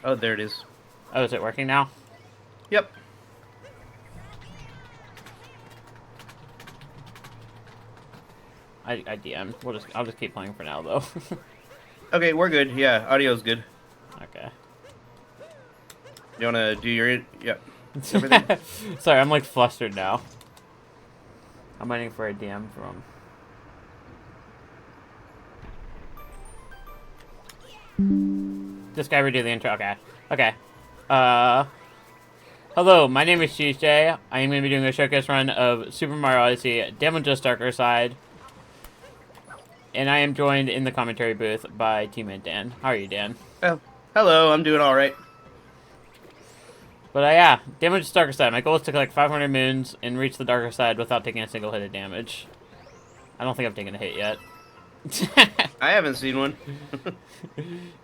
Oh, there it is. Oh, is it working now? Yep. I DM'd. I'll just keep playing for now though. Okay, we're good. Yeah, audio's good. Okay. You wanna do your... Yep. Everything? Sorry, I'm like flustered now. I'm waiting for a DM from. This guy redo the intro. Okay. Okay. Uh. Hello, my name is cheesejay. I am going to be doing a showcase run of Super Mario Odyssey, damageless darker side. And I am joined in the commentary booth by teammate Dan. How are you, Dan? Oh, hello, I'm doing alright. But yeah, damageless darker side. My goal is to collect 500 moons and reach the darker side without taking a single hit of damage. I don't think I've taken a hit yet. I haven't seen one.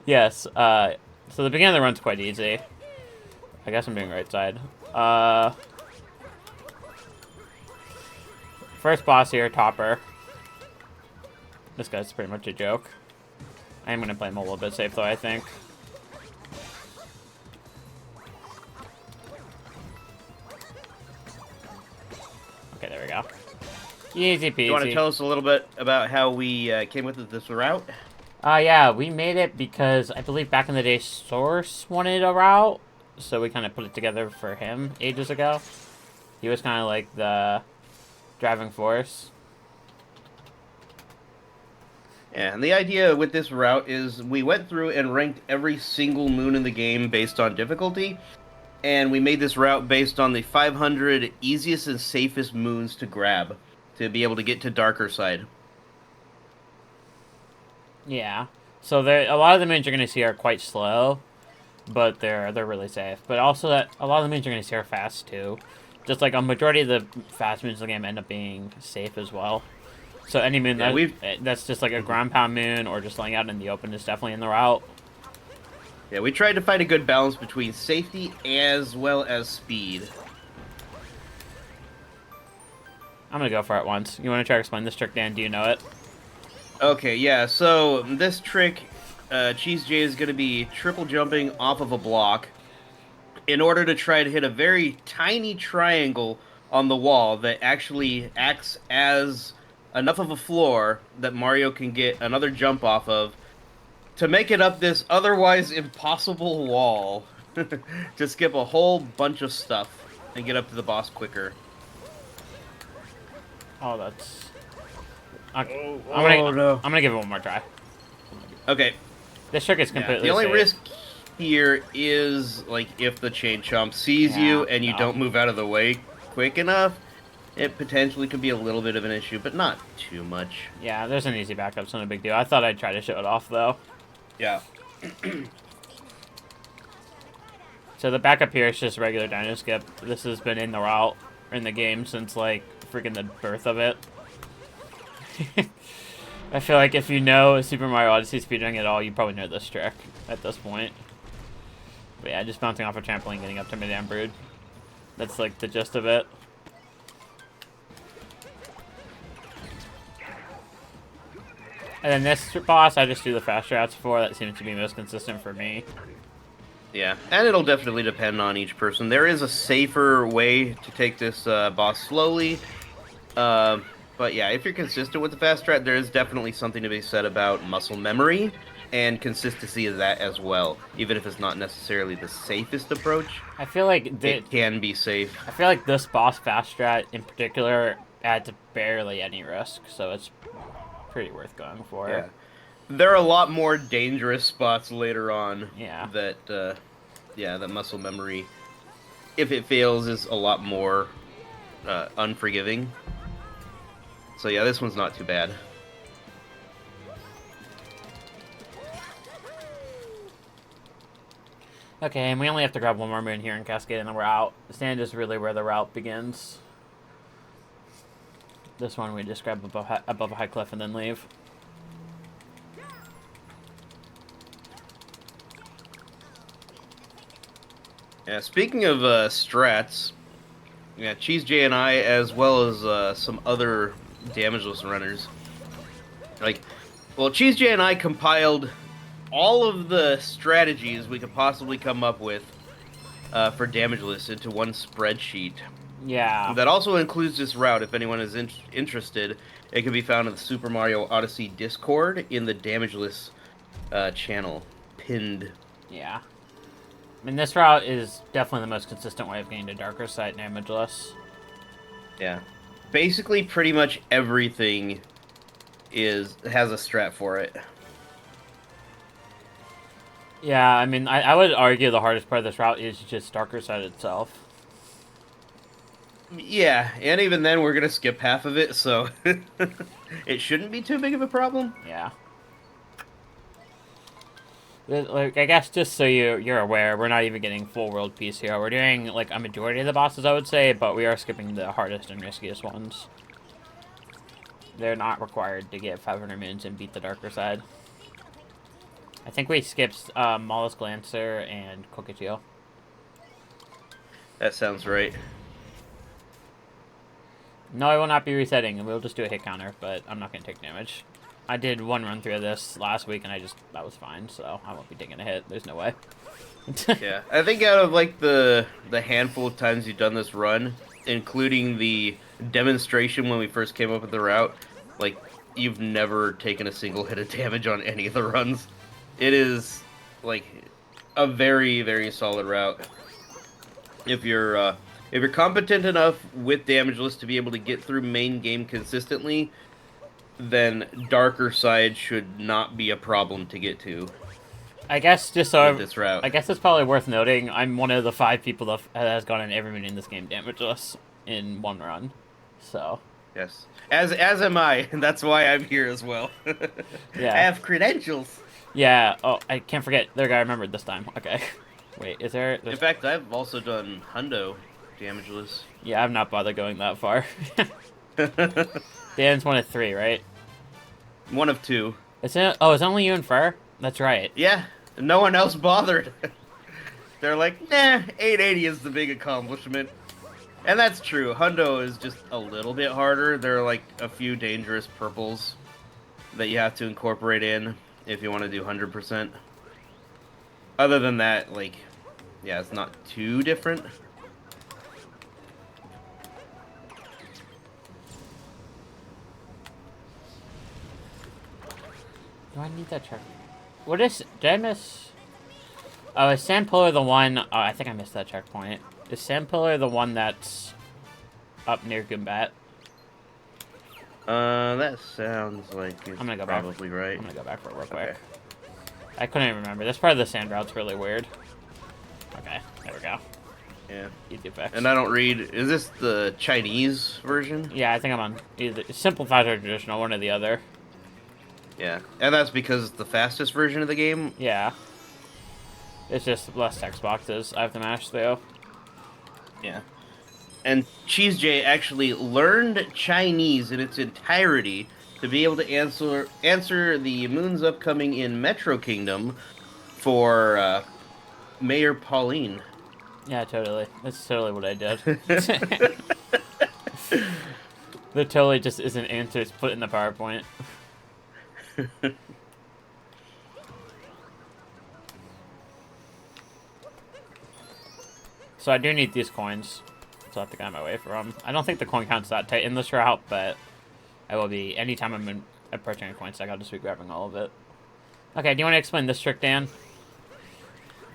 Yes, so the beginning of the run's quite easy. I guess I'm doing right side. First boss here, Topper. This guy's pretty much a joke. I am going to play him a little bit safe, though, I think. Okay, there we go. Easy peasy. You want to tell us a little bit about how we came with this route? Yeah, we made it because I believe back in the day Source wanted a route, so we kind of put it together for him ages ago. He was kind of like the driving force. Yeah, and the idea with this route is we went through and ranked every single moon in the game based on difficulty, and we made this route based on the 500 easiest and safest moons to grab to be able to get to darker side. Yeah. So a lot of the moons you're going to see are quite slow, but they're really safe. But also that a lot of the moons you're going to see are fast too. Just like a majority of the fast moons in the game end up being safe as well. So any moon that's just like a ground pound moon or just laying out in the open is definitely in the route. Yeah, we tried to find a good balance between safety as well as speed. I'm going to go for it once. You want to try to explain this trick, Dan? Do you know it? Okay, yeah, so this trick, cheesejay is going to be triple jumping off of a block in order to try to hit a very tiny triangle on the wall that actually acts as enough of a floor that Mario can get another jump off of to make it up this otherwise impossible wall to skip a whole bunch of stuff and get up to the boss quicker. Oh, that's... Okay. No. I'm gonna give it one more try. Okay. This trick is completely The only safe. risk here is, like, if the chain chomp sees you and you don't move out of the way quick enough, it potentially could be a little bit of an issue, but not too much. Yeah, there's an easy backup, so no big deal. I thought I'd try to show it off, though. Yeah. So the backup here is just regular dino skip. This has been in the route, in the game, since, like, freaking the birth of it. I feel like if you know Super Mario Odyssey speedrunning at all, you probably know this trick at this point. But yeah, just bouncing off a trampoline, getting up to mid-air brood. That's like the gist of it. And then this boss, I just do the fast routes for. That seems to be most consistent for me. Yeah, and it'll definitely depend on each person. There is a safer way to take this boss slowly. But yeah, if you're consistent with the fast strat, there is definitely something to be said about muscle memory and consistency of that as well. Even if it's not necessarily the safest approach, I feel like it can be safe. I feel like this boss fast strat in particular adds barely any risk, so it's pretty worth going for. Yeah, there are a lot more dangerous spots later on. Yeah. That that muscle memory, if it fails, is a lot more unforgiving. So yeah, this one's not too bad. Okay, and we only have to grab one more moon here in Cascade, and then we're out. The stand is really where the route begins. This one we just grab above a high cliff and then leave. Yeah, speaking of strats, yeah, cheesejay and I, as well as some other damageless runners, cheesejay and I compiled all of the strategies we could possibly come up with for damageless into one spreadsheet. Yeah. That also includes this route. If anyone is interested, it can be found in the Super Mario Odyssey Discord in the damageless channel, pinned. Yeah. I mean, this route is definitely the most consistent way of getting to darker side damageless. Yeah, basically, pretty much everything has a strat for it. Yeah, I mean, I would argue the hardest part of this route is just darker side itself. Yeah, and even then, we're gonna skip half of it, so it shouldn't be too big of a problem. Yeah. Like, I guess just so you're aware, we're not even getting full world peace here. We're doing like a majority of the bosses, I would say, but we are skipping the hardest and riskiest ones. They're not required to get 500 moons and beat the darker side. I think we skipped Mollusk Lancer and Cockatiel. That sounds right. No, I will not be resetting, and we'll just do a hit counter, but I'm not going to take damage. I did one run through of this last week, and that was fine, so I won't be taking a hit. There's no way. Yeah, I think out of like the handful of times you've done this run, including the demonstration when we first came up with the route, like you've never taken a single hit of damage on any of the runs. It is like a very, very solid route. If you're competent enough with damageless to be able to get through main game consistently, then darker side should not be a problem to get to. I guess just so with this route. I guess it's probably worth noting I'm one of the 5 people that has gotten every minute in this game damageless in one run. So yes, as am I, and that's why I'm here as well. Yeah. I have credentials. Yeah. Oh, I can't forget. There, I remembered this time. Okay. Wait, is there? In fact, I've also done hundo damageless. Yeah, I've not bothered going that far. Dan's one of 3, right? One of 2. Is it? Oh, it's only you and Fur. That's right. Yeah, no one else bothered. They're like, nah, 880 is the big accomplishment. And that's true. Hundo is just a little bit harder. There are like a few dangerous purples that you have to incorporate in if you want to do 100%. Other than that, like, yeah, it's not too different. Do I need that check? What is... Did I miss... Oh, is Sand Pillar the one... Oh, I think I missed that checkpoint. Is Sand Pillar the one that's up near Goombat? That sounds like it's I'm gonna go probably back. right. I'm gonna go back for it real Okay. quick. I couldn't even remember. This part of the sand route's really weird. Okay, there we go. Yeah. Easy effects. And I don't read... Is this the Chinese version? Yeah, I think I'm on either simplified or traditional, one or the other. Yeah. And that's because it's the fastest version of the game? Yeah. It's just less text boxes I have to mash through. Yeah. And cheesejay actually learned Chinese in its entirety to be able to answer the moons upcoming in Metro Kingdom for Mayor Pauline. Yeah, totally. That's totally what I did. There totally just isn't answers put in the PowerPoint. So I do need these coins. So I have to get my way from them. I don't think the coin count's that tight in this route, but I will be anytime I'm approaching a coin stack, I'll just be grabbing all of it. Okay, do you want to explain this trick, Dan?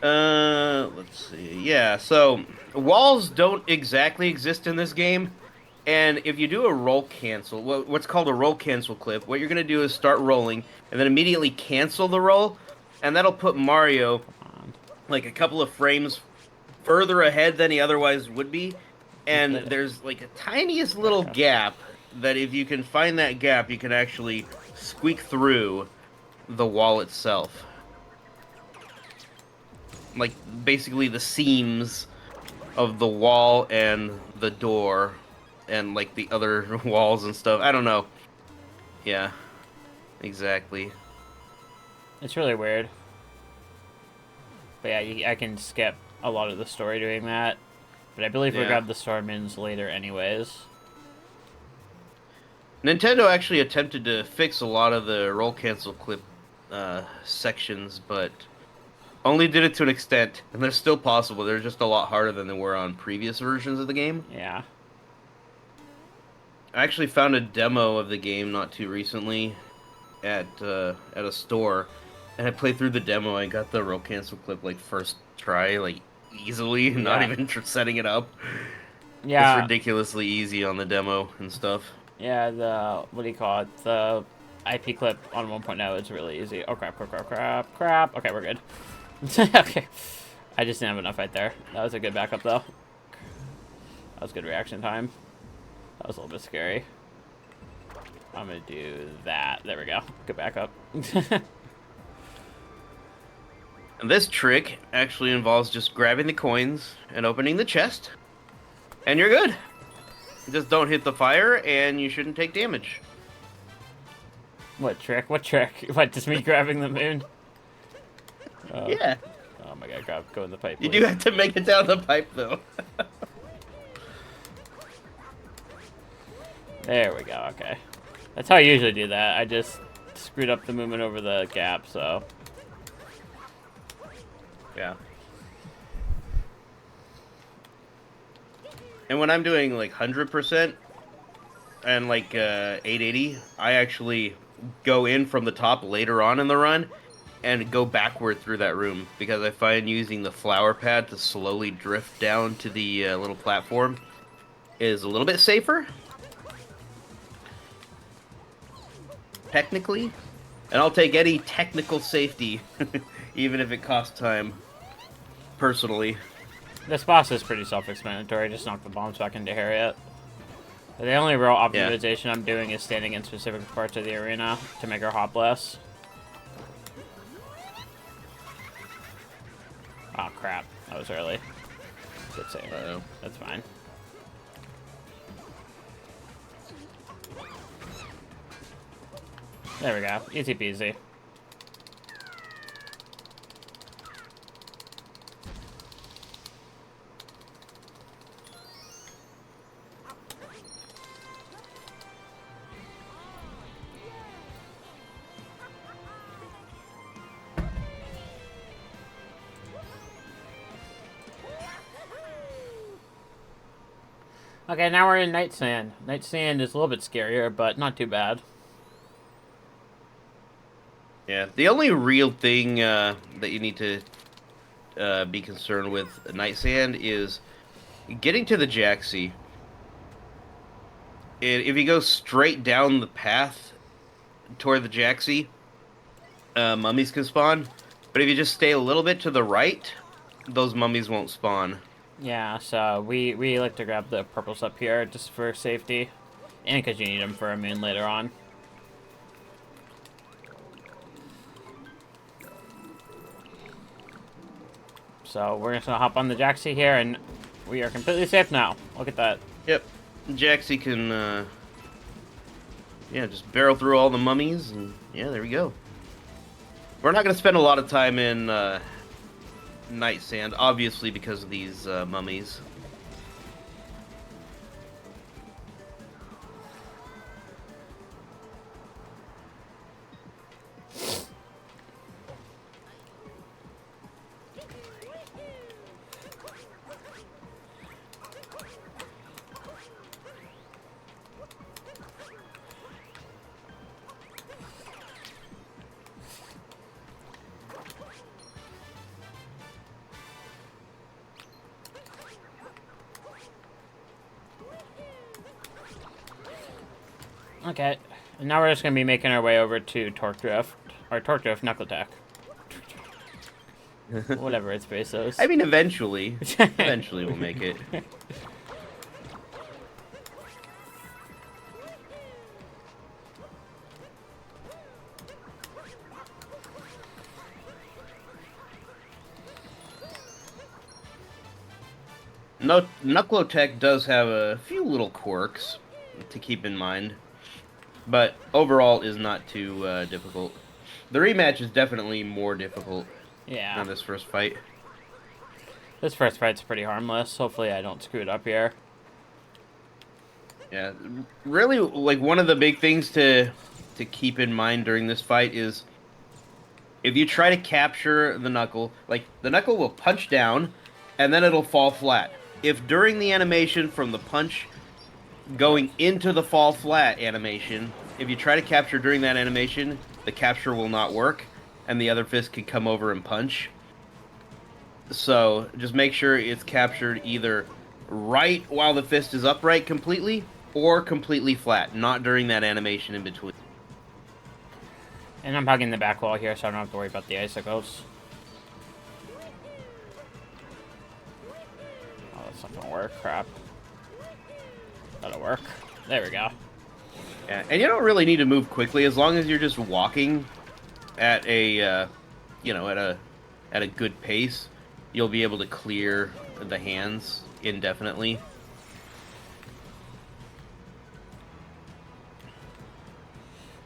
Let's see. Yeah, so walls don't exactly exist in this game, and if you do a roll cancel, what's called a roll cancel clip, what you're gonna do is start rolling and then immediately cancel the roll, and that'll put Mario like a couple of frames further ahead than he otherwise would be, and there's like a tiniest little gap that if you can find that gap, you can actually squeak through the wall itself. Like, basically the seams of the wall and the door and, like, the other walls and stuff. I don't know. Yeah, exactly. It's really weird. But yeah, I can skip a lot of the story doing that. But I believe we'll grab the story mins later anyways. Nintendo actually attempted to fix a lot of the roll cancel clip sections, but only did it to an extent, and they're still possible. They're just a lot harder than they were on previous versions of the game. Yeah. I actually found a demo of the game not too recently at a store, and I played through the demo. I got the roll cancel clip like first try, like easily, not Yeah. even setting it up. It's Yeah. ridiculously easy on the demo and stuff. Yeah, the, what do you call it? The IP clip on 1.0 is really easy. Oh, crap, crap, crap, crap, crap. Okay, we're good. Okay. I just didn't have enough right there. That was a good backup, though. That was good reaction time. That was a little bit scary. I'm gonna do that. There we go. Good backup. And this trick actually involves just grabbing the coins and opening the chest, and you're good. Just don't hit the fire, and you shouldn't take damage. What trick? What trick? What, just me grabbing the moon? Yeah. Oh my god, go in the pipe, You please. do have to make it down the pipe, though. There we go, okay. That's how I usually do that. I just screwed up the movement over the gap, so... Yeah. And when I'm doing like 100% and like 880, I actually go in from the top later on in the run and go backward through that room because I find using the flower pad to slowly drift down to the little platform is a little bit safer. Technically. And I'll take any technical safety, even if it costs time, personally. This boss is pretty self-explanatory. Just knock the bombs back into Harriet. The only real optimization I'm doing is standing in specific parts of the arena to make her hop less. Oh crap, that was early. Good save. Uh-oh. That's fine. There we go. Easy peasy. Okay, now we're in Night Sand. Night Sand is a little bit scarier, but not too bad. Yeah, the only real thing that you need to be concerned with Night Sand is getting to the Jaxie. If you go straight down the path toward the Jaxie, mummies can spawn. But if you just stay a little bit to the right, those mummies won't spawn. Yeah, so we like to grab the purples up here just for safety. And because you need them for a moon later on. So we're just gonna hop on the Jaxie here, and we are completely safe now. Look at that. Yep, Jaxie can, yeah, just barrel through all the mummies, and yeah, there we go. We're not going to spend a lot of time in Night Sand, obviously because of these mummies. Okay, and now we're just gonna be making our way over to Torque Drift, or Torque Drift Knuckle Attack. Whatever its base is. I mean, eventually. Eventually we'll make it. No, Knuckle-Tech does have a few little quirks to keep in mind, but overall is not too difficult. The rematch is definitely more difficult Yeah. than this first fight. This first fight's pretty harmless. Hopefully I don't screw it up here. Yeah, really, like one of the big things to keep in mind during this fight is If you try to capture the knuckle, like the knuckle will punch down and then it'll fall flat. If during the animation from the punch going into the fall flat animation, if you try to capture during that animation, the capture will not work and the other fist can come over and punch. So just make sure it's captured either right while the fist is upright completely or completely flat, not during that animation in between. And I'm hugging the back wall here, so I don't have to worry about the icicles. Oh, that's not gonna work. Crap. That'll work. There we go. Yeah, and you don't really need to move quickly as long as you're just walking at a, you know, at a good pace. You'll be able to clear the hands indefinitely.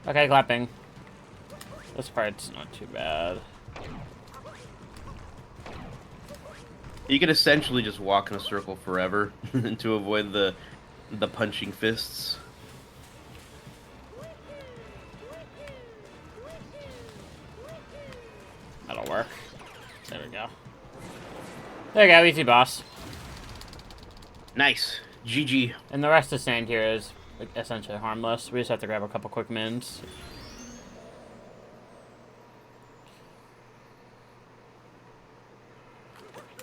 Okay, clapping. This part's not too bad. You can essentially just walk in a circle forever to avoid the punching fists. That'll work. There we go. There you go, easy boss. Nice. GG. And the rest of sand here is like, essentially harmless. We just have to grab a couple quick mins.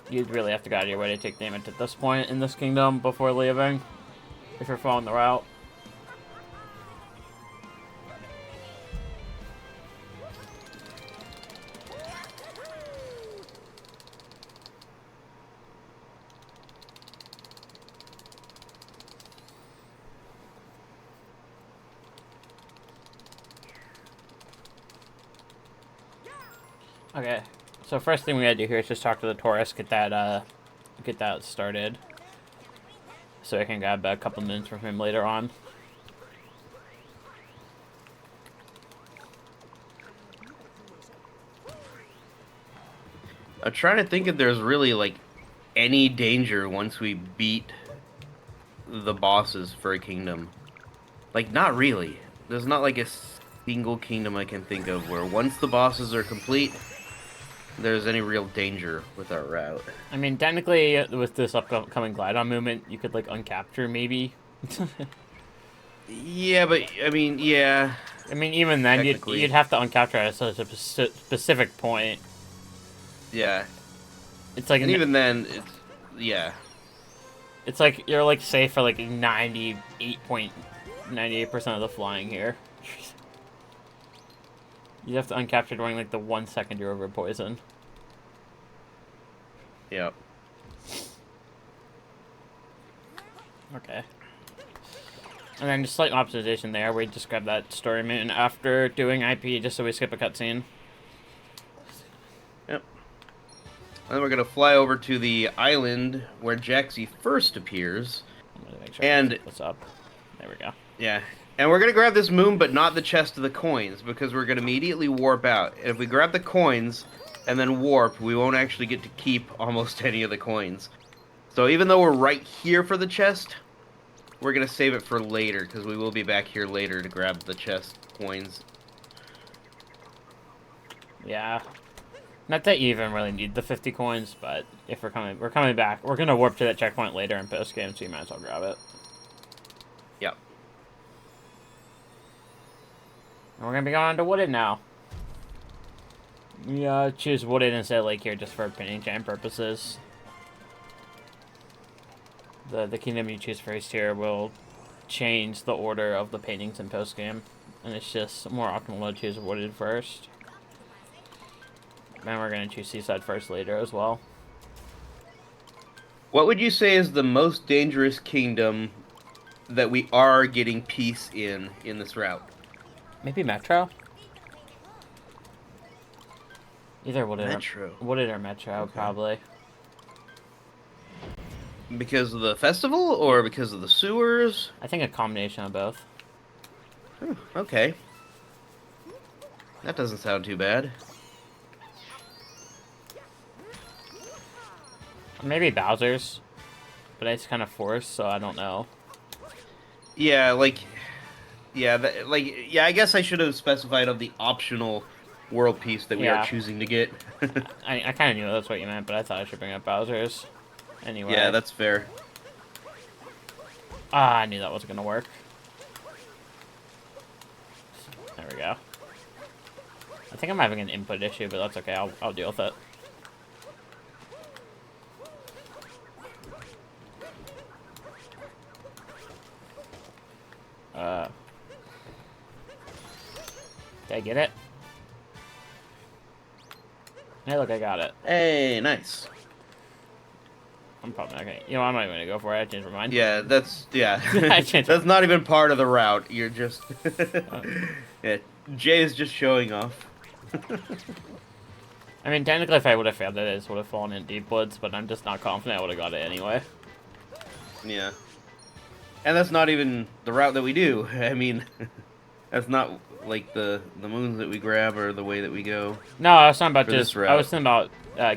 You'd really have to go out of your way to take damage at this point in this kingdom before leaving, if you're following the route. Okay, so first thing we gotta do here is just talk to the tourist, get that started, so I can grab a couple minutes from him later on. I'm trying to think if there's really like any danger once we beat the bosses for a kingdom. Like, not really. There's not like a single kingdom I can think of where once the bosses are complete, there's any real danger with our route. I mean, technically, with this upcoming glide-on movement, you could, like, uncapture, maybe. Yeah, but, I mean, yeah. I mean, even then, you'd have to uncapture at such a specific point. Yeah. It's like... And even then, it's... Yeah. It's like, you're, like, safe for, like, 98% of the flying here. You have to uncapture during, like, the 1 second you're over poison. Yep. Okay. And then just slight optimization there. We just grab that story moon after doing IP just so we skip a cutscene. Yep. And then we're going to fly over to the island where Jaxie first appears. I'm gonna make sure and what's up. There we go. Yeah. And we're going to grab this moon, but not the chest of the coins, because we're going to immediately warp out. And if we grab the coins and then warp, we won't actually get to keep almost any of the coins. So even though we're right here for the chest, we're going to save it for later, because we will be back here later to grab the chest coins. Yeah. Not that you even really need the 50 coins, but if we're coming back. We're going to warp to that checkpoint later in post-game, so you might as well grab it. Yep. And we're going to be going on to Wooded now. We choose Wooded instead of Lake here just for painting jam purposes. The kingdom you choose first here will change the order of the paintings in post-game. And it's just more optimal to choose Wooded first. Then we're going to choose Seaside first later as well. What would you say is the most dangerous kingdom that we are getting peace in this route? Maybe Metro? Either Wooded or Metro, okay. Probably. Because of the festival or because of the sewers? I think a combination of both. Okay. That doesn't sound too bad. Maybe Bowser's, but it's kind of forced, so I don't know. Yeah, like, yeah, I guess I should have specified of the optional world piece that we are Yeah. choosing to get. I kind of knew that's what you meant, but I thought I should bring up Bowser's. Yeah, Anyway. that's fair. Ah, I knew that wasn't gonna work. There we go. I think I'm having an input issue, but that's okay. I'll deal with it. Did I get it? Hey, look, I got it. Hey, nice. I'm probably not gonna. You know, I'm not even gonna go for it. I changed my mind. Yeah, that's I changed. that's not even part of the route. You're just Uh, yeah. Jay is just showing off. I mean, technically, if I would have failed it, it would have fallen in deep woods, but I'm just not confident I would have got it anyway. Yeah, and that's not even the route that we do. I mean, that's not like the moons that we grab or the way that we go No, I was talking about for this just. route. I was thinking about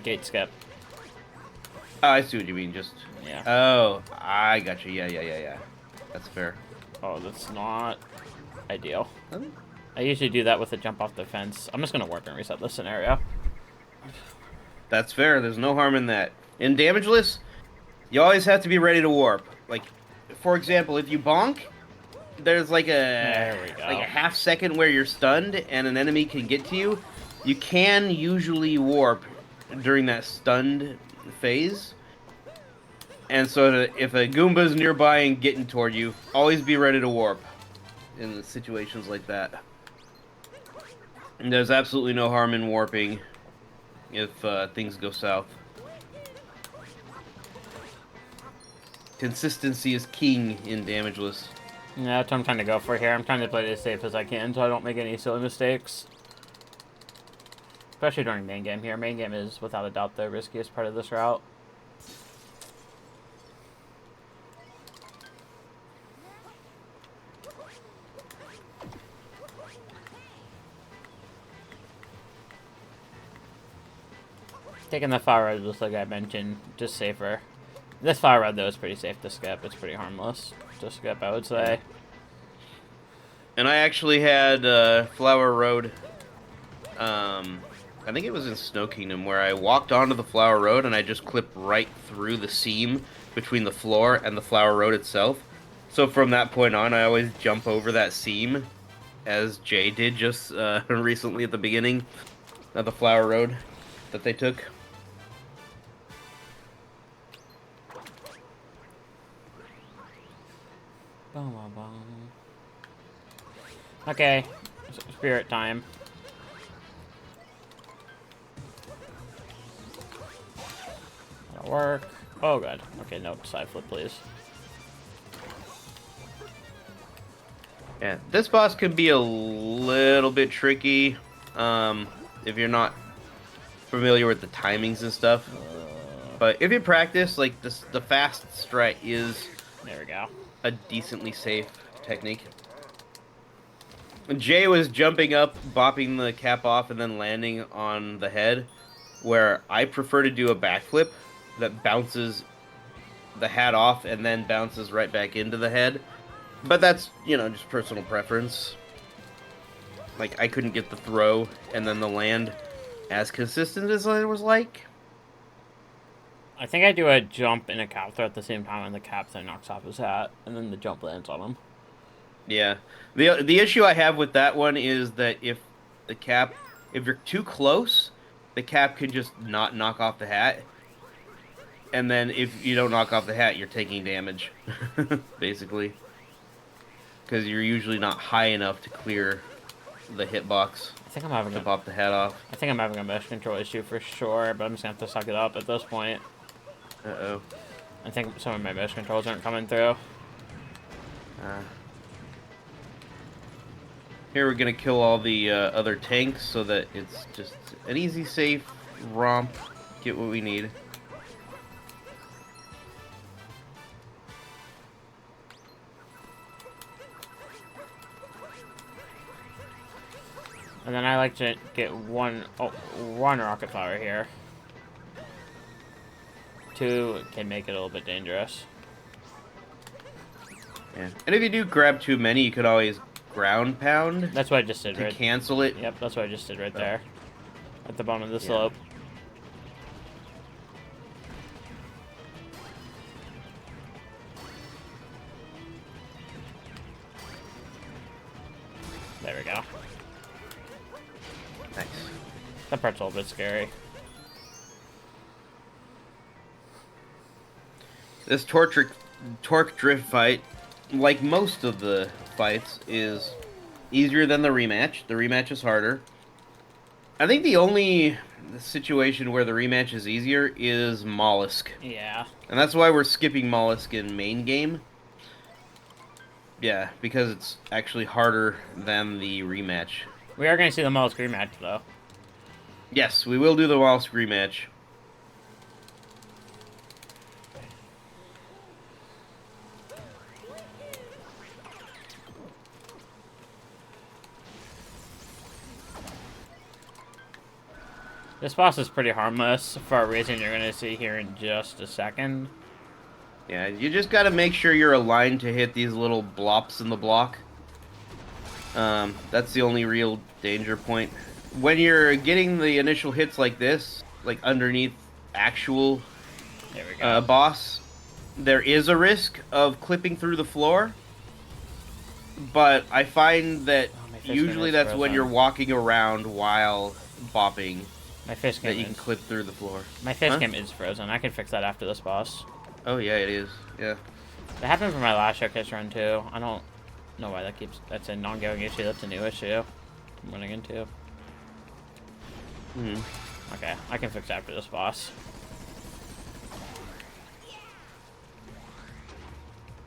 gate skip. Oh, I see what you mean. Just Yeah. oh, I got you. Yeah. That's fair. Oh, that's not ideal. Huh? I usually do that with a jump off the fence. I'm just gonna work and reset this scenario. That's fair. There's no harm in that. In damageless, you always have to be ready to warp. Like, for example, if you bonk, there's like There we go. a half second where you're stunned and an enemy can get to you. You can usually warp during that stunned phase. And so if a Goomba's nearby and getting toward you, always be ready to warp in situations like that. And there's absolutely no harm in warping if things go south. Consistency is king in damageless. Yeah, that's what I'm trying to go for here. I'm trying to play it as safe as I can so I don't make any silly mistakes. Especially during main game here. Main game is, without a doubt, the riskiest part of this route. Taking the fire road, just like I mentioned, just safer. This fire road, though, is pretty safe to skip. It's pretty harmless to skip, I would say. And I actually had Flower Road. I think it was in Snow Kingdom where I walked onto the Flower Road and I just clipped right through the seam between the floor and the Flower Road itself. So from that point on, I always jump over that seam, as Jay did just recently at the beginning of the Flower Road that they took. Okay, spirit time. That'll work. Oh, good. Okay, no, side flip, please. Yeah, this boss can be a little bit tricky if you're not familiar with the timings and stuff. But if you practice, like the fast strike is There we go. a decently safe technique. Jay was jumping up, bopping the cap off, and then landing on the head, where I prefer to do a backflip that bounces the hat off and then bounces right back into the head. But that's, you know, just personal preference. Like, I couldn't get the throw and then the land as consistent as I was like. I think I do a jump and a cap throw at the same time, and the cap then knocks off his hat, and then the jump lands on him. Yeah. The issue I have with that one is that if you're too close, the cap can just not knock off the hat. And then if you don't knock off the hat, you're taking damage, basically. Because you're usually not high enough to clear the hitbox I think I'm having to pop the hat off. I think I'm having a mesh control issue for sure, but I'm just gonna have to suck it up at this point. Uh-oh. I think some of my mesh controls aren't coming through. Here we're gonna kill all the other tanks so that it's just an easy, safe romp. Get what we need. And then I like to get one rocket flower here. 2 can make it a little bit dangerous. Yeah. And if you do grab too many, you could always ground pound That's what I just did, to right? cancel it. Yep, that's what I just did right Oh. there. At the bottom of the Yeah. slope. There we go. Nice. That part's a little bit scary. This torque drift fight, like most of the fights, is easier than the rematch. The rematch is harder. I think the only situation where the rematch is easier is Mollusk. Yeah. And that's why we're skipping Mollusk in main game. Yeah, because it's actually harder than the rematch. We are going to see the Mollusk rematch, though. Yes, we will do the Mollusk rematch. This boss is pretty harmless for a reason you're going to see here in just a second. Yeah, you just gotta make sure you're aligned to hit these little blops in the block. That's the only real danger point. When you're getting the initial hits like this, like underneath actual There we go. boss, there is a risk of clipping through the floor. But I find that my face usually is that's when frozen. you're walking around while bopping My face that cam you can is... clip through the floor. My face Huh? cam is frozen. I can fix that after this boss. Oh yeah, it is. Yeah. That happened for my last showcase run, too. I don't know why that keeps... That's a non-going issue. That's a new issue I'm running into. Hmm. Okay, I can fix after this boss.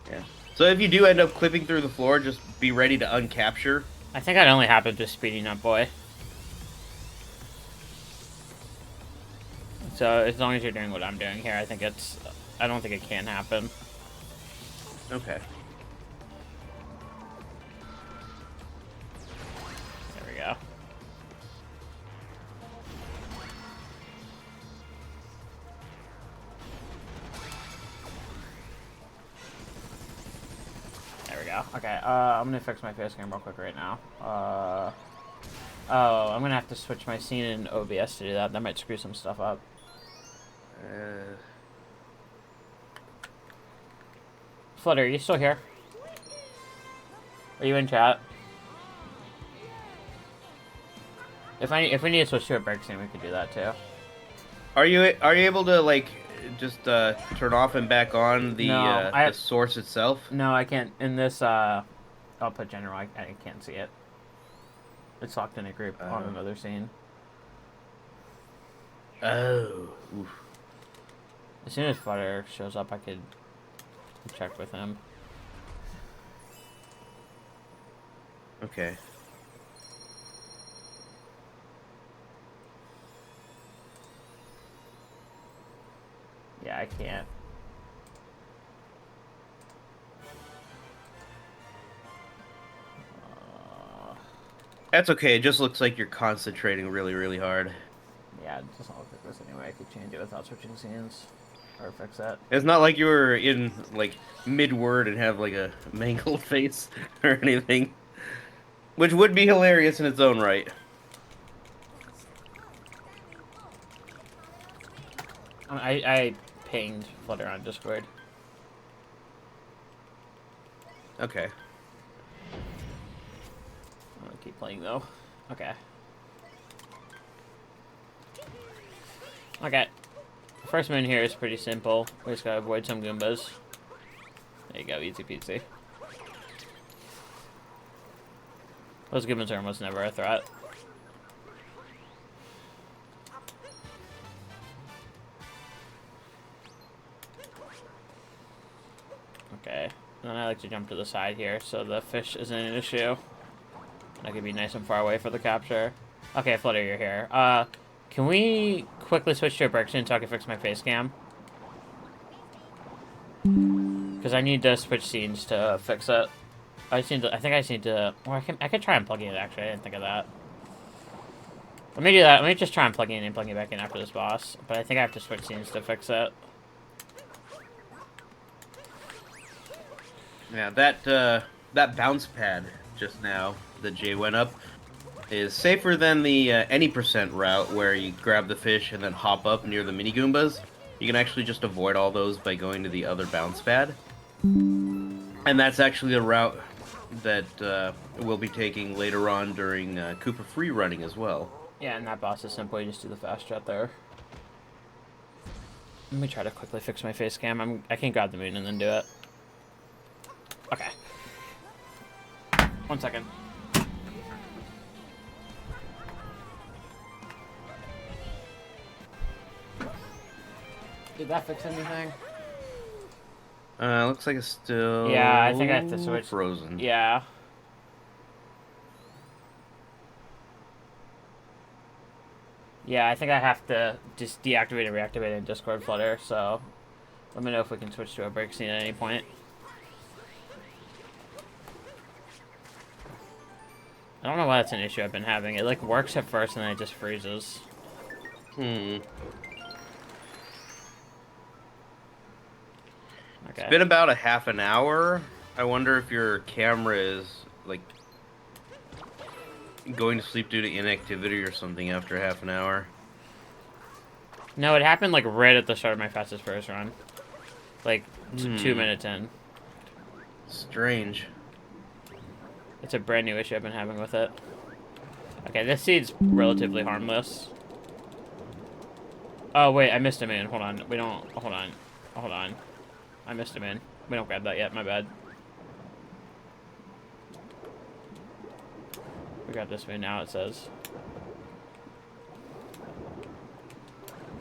Yeah. So if you do end up clipping through the floor, just be ready to uncapture. I think that only happened just speeding up, boy. So as long as you're doing what I'm doing here, I think it's... I don't think it can happen. Okay. There we go. There we go. Okay, I'm gonna fix my face cam real quick right now. Oh, I'm gonna have to switch my scene in OBS to do that. That might screw some stuff up. Flutter, are you still here? Are you in chat? If we need to switch to a break scene, we could do that too. Are you able to like just turn off and back on the No, the source itself? No, I can't. In this output general, I can't see it. It's locked in a group on another scene. Oh. Oof. As soon as Flutter shows up, I could check with him. Okay. Yeah, I can't. That's okay. It just looks like you're concentrating really, really hard. Yeah, it doesn't look like this anyway. I could change it without switching scenes. Or fix that. It's not like you were in like mid-word and have like a mangled face or anything, which would be hilarious in its own right. I pinged Flutter on Discord. Okay. I'm gonna keep playing though. Okay. Okay. First move here is pretty simple. We just gotta avoid some Goombas. There you go, easy peasy. Those Goombas are almost never a threat. Okay. And then I like to jump to the side here so the fish isn't an issue. That could be nice and far away for the capture. Okay, Flutter, you're here. Can we quickly switch to a break scene so I can fix my face cam? Because I need to switch scenes to fix it. I think I just need to... Or I could try unplugging it, actually. I didn't think of that. Let me do that. Let me just try unplugging it and plugging it back in after this boss. But I think I have to switch scenes to fix it. Yeah, that bounce pad just now that Jay went up is safer than the any percent route where you grab the fish and then hop up near the mini Goombas. You can actually just avoid all those by going to the other bounce pad. And that's actually a route that we'll be taking later on during Koopa free running as well. Yeah, and that boss is simple. You just do the fast jet there. Let me try to quickly fix my face cam. I can grab the moon and then do it. Okay. 1 second. Did that fix anything? Looks like it's still Yeah, I think I have to switch. Frozen. Yeah. Yeah, I think I have to just deactivate and reactivate in Discord Flutter, so let me know if we can switch to a break scene at any point. I don't know why that's an issue I've been having. It like works at first and then it just freezes. Hmm. Okay. It's been about a half an hour. I wonder if your camera is like going to sleep due to inactivity or something after half an hour. No, it happened like right at the start of my fastest first run. Like 2 minutes in. Strange. It's a brand new issue I've been having with it. Okay, this seed's relatively harmless. Oh wait, I missed a moon. Hold on. We don't. Hold on. Hold on. I missed a moon. We don't grab that yet. My bad. We got this moon now. It says.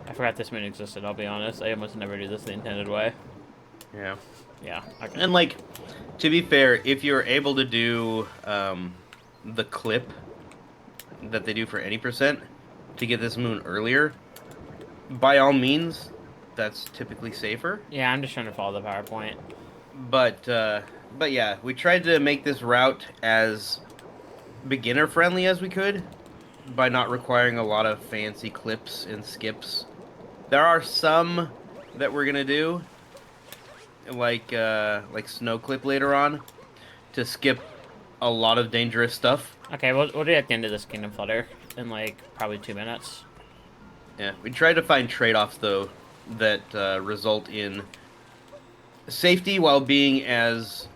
I forgot this moon existed. I'll be honest. I almost never do this the intended way. Yeah. Yeah. Okay. And like, to be fair, if you're able to do the clip that they do for any percent to get this moon earlier, by all means, that's typically safer. Yeah, I'm just trying to follow the PowerPoint. But yeah, we tried to make this route as beginner friendly as we could by not requiring a lot of fancy clips and skips. There are some that we're gonna do, like snow clip later on, to skip a lot of dangerous stuff. Okay, we'll do it at the end of this Kingdom Flutter in like probably 2 minutes. Yeah, we try to find trade-offs though that result in safety while being as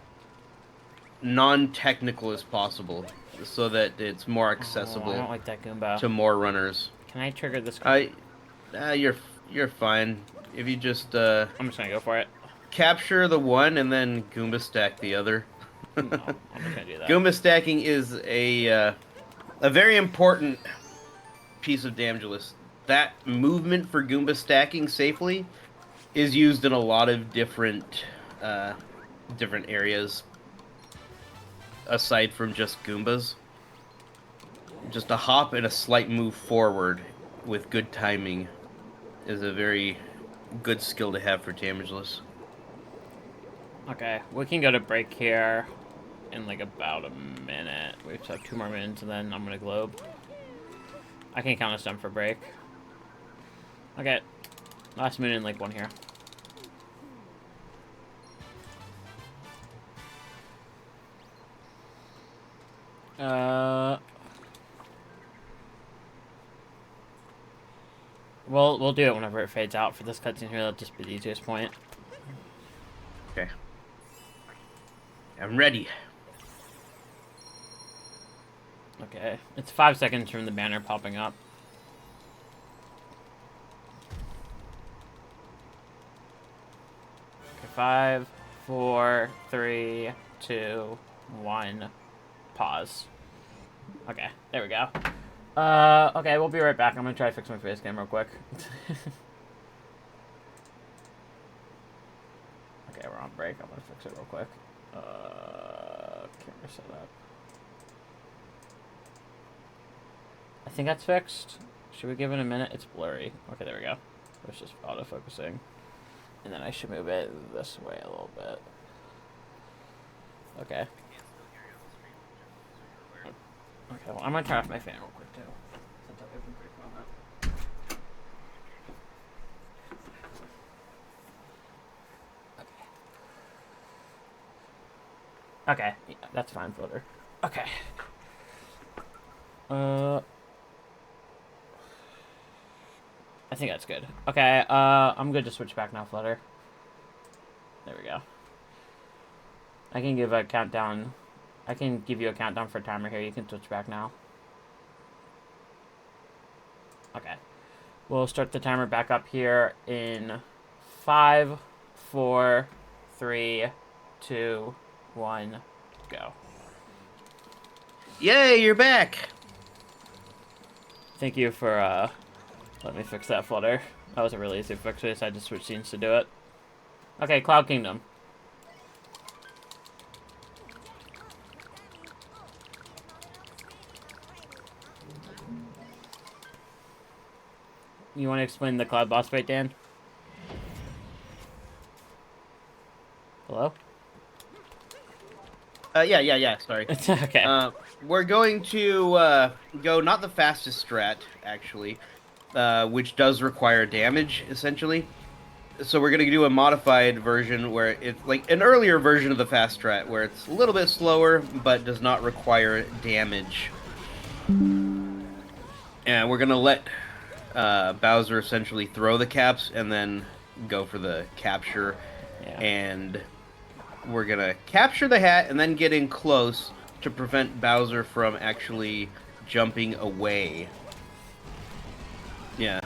non-technical as possible, so that it's more accessible I don't like that Goomba. to more runners. Can I trigger this? You're fine if you just I'm just gonna go for it. capture the one and then Goomba stack the other. No, I'm just gonna do that. Goomba stacking is a very important piece of damageless. That movement for Goomba stacking safely is used in a lot of different areas aside from just Goombas. Just a hop and a slight move forward with good timing is a very good skill to have for damageless. Okay, we can go to break here in like about a minute. We just have 2 more minutes and then I'm gonna globe. I can count us done for break. Okay, last minute and like 1 here. We'll do it whenever it fades out. For this cutscene here, that'll just be the easiest point. Okay. I'm ready. Okay, it's 5 seconds from the banner popping up. Okay, 5, 4, 3, 2, 1. Pause. Okay, there we go. Okay, we'll be right back. I'm gonna try to fix my face cam real quick. Okay, we're on break. I'm gonna fix it real quick. Camera setup. I think that's fixed. Should we give it a minute? It's blurry. Okay, there we go. It's just auto-focusing. And then I should move it this way a little bit. Okay. Okay, well, I'm gonna turn off my fan real quick, too. Since I've been breaking on that. Okay, yeah, that's fine, Flutter. Okay. I think that's good. Okay, I'm good to switch back now, Flutter. There we go. I can give a countdown. I can give you a countdown for timer here. You can switch back now. Okay. We'll start the timer back up here in 5, 4, 3, 2, 1, go. Yay, you're back! Thank you for, let me fix that Flutter. That was a really easy fix. I decided to switch scenes to do it. Okay, Cloud Kingdom. You want to explain the Cloud boss fight, Dan? Hello? Yeah, sorry. Okay. We're going to go not the fastest strat, actually, which does require damage, essentially. So we're going to do a modified version where it's like an earlier version of the fast strat, where it's a little bit slower, but does not require damage. And we're going to let Bowser essentially throw the caps and then go for the capture. Yeah. And we're going to capture the hat and then get in close to prevent Bowser from actually jumping away. Yeah.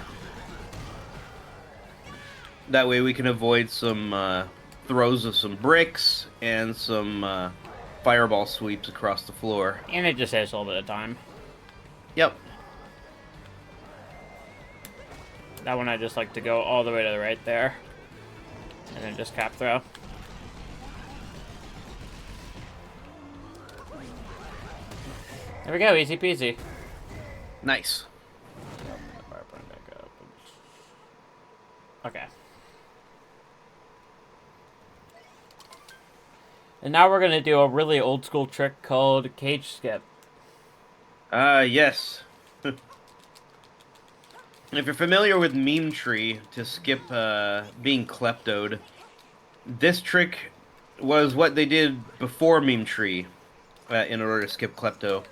That way we can avoid some throws of some bricks and some fireball sweeps across the floor. And it just saves a little bit of time. Yep. That one I just like to go all the way to the right there. And then just cap throw. There we go, easy peasy. Nice. Okay. And now we're gonna do a really old school trick called cage skip. Yes. If you're familiar with Meme Tree to skip being kleptoed, this trick was what they did before Meme Tree in order to skip klepto.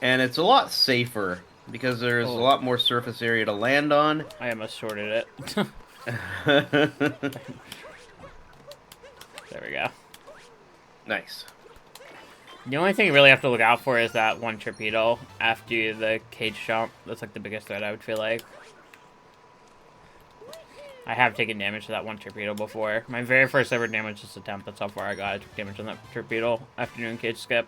And it's a lot safer because there's a lot more surface area to land on. I almost shorted it. There we go. Nice. The only thing you really have to look out for is that one torpedo after the cage jump. That's like the biggest threat, I would feel like. I have taken damage to that one torpedo before. My very first ever damageless attempt, that's how far I got. I took damage on that torpedo after doing cage skip.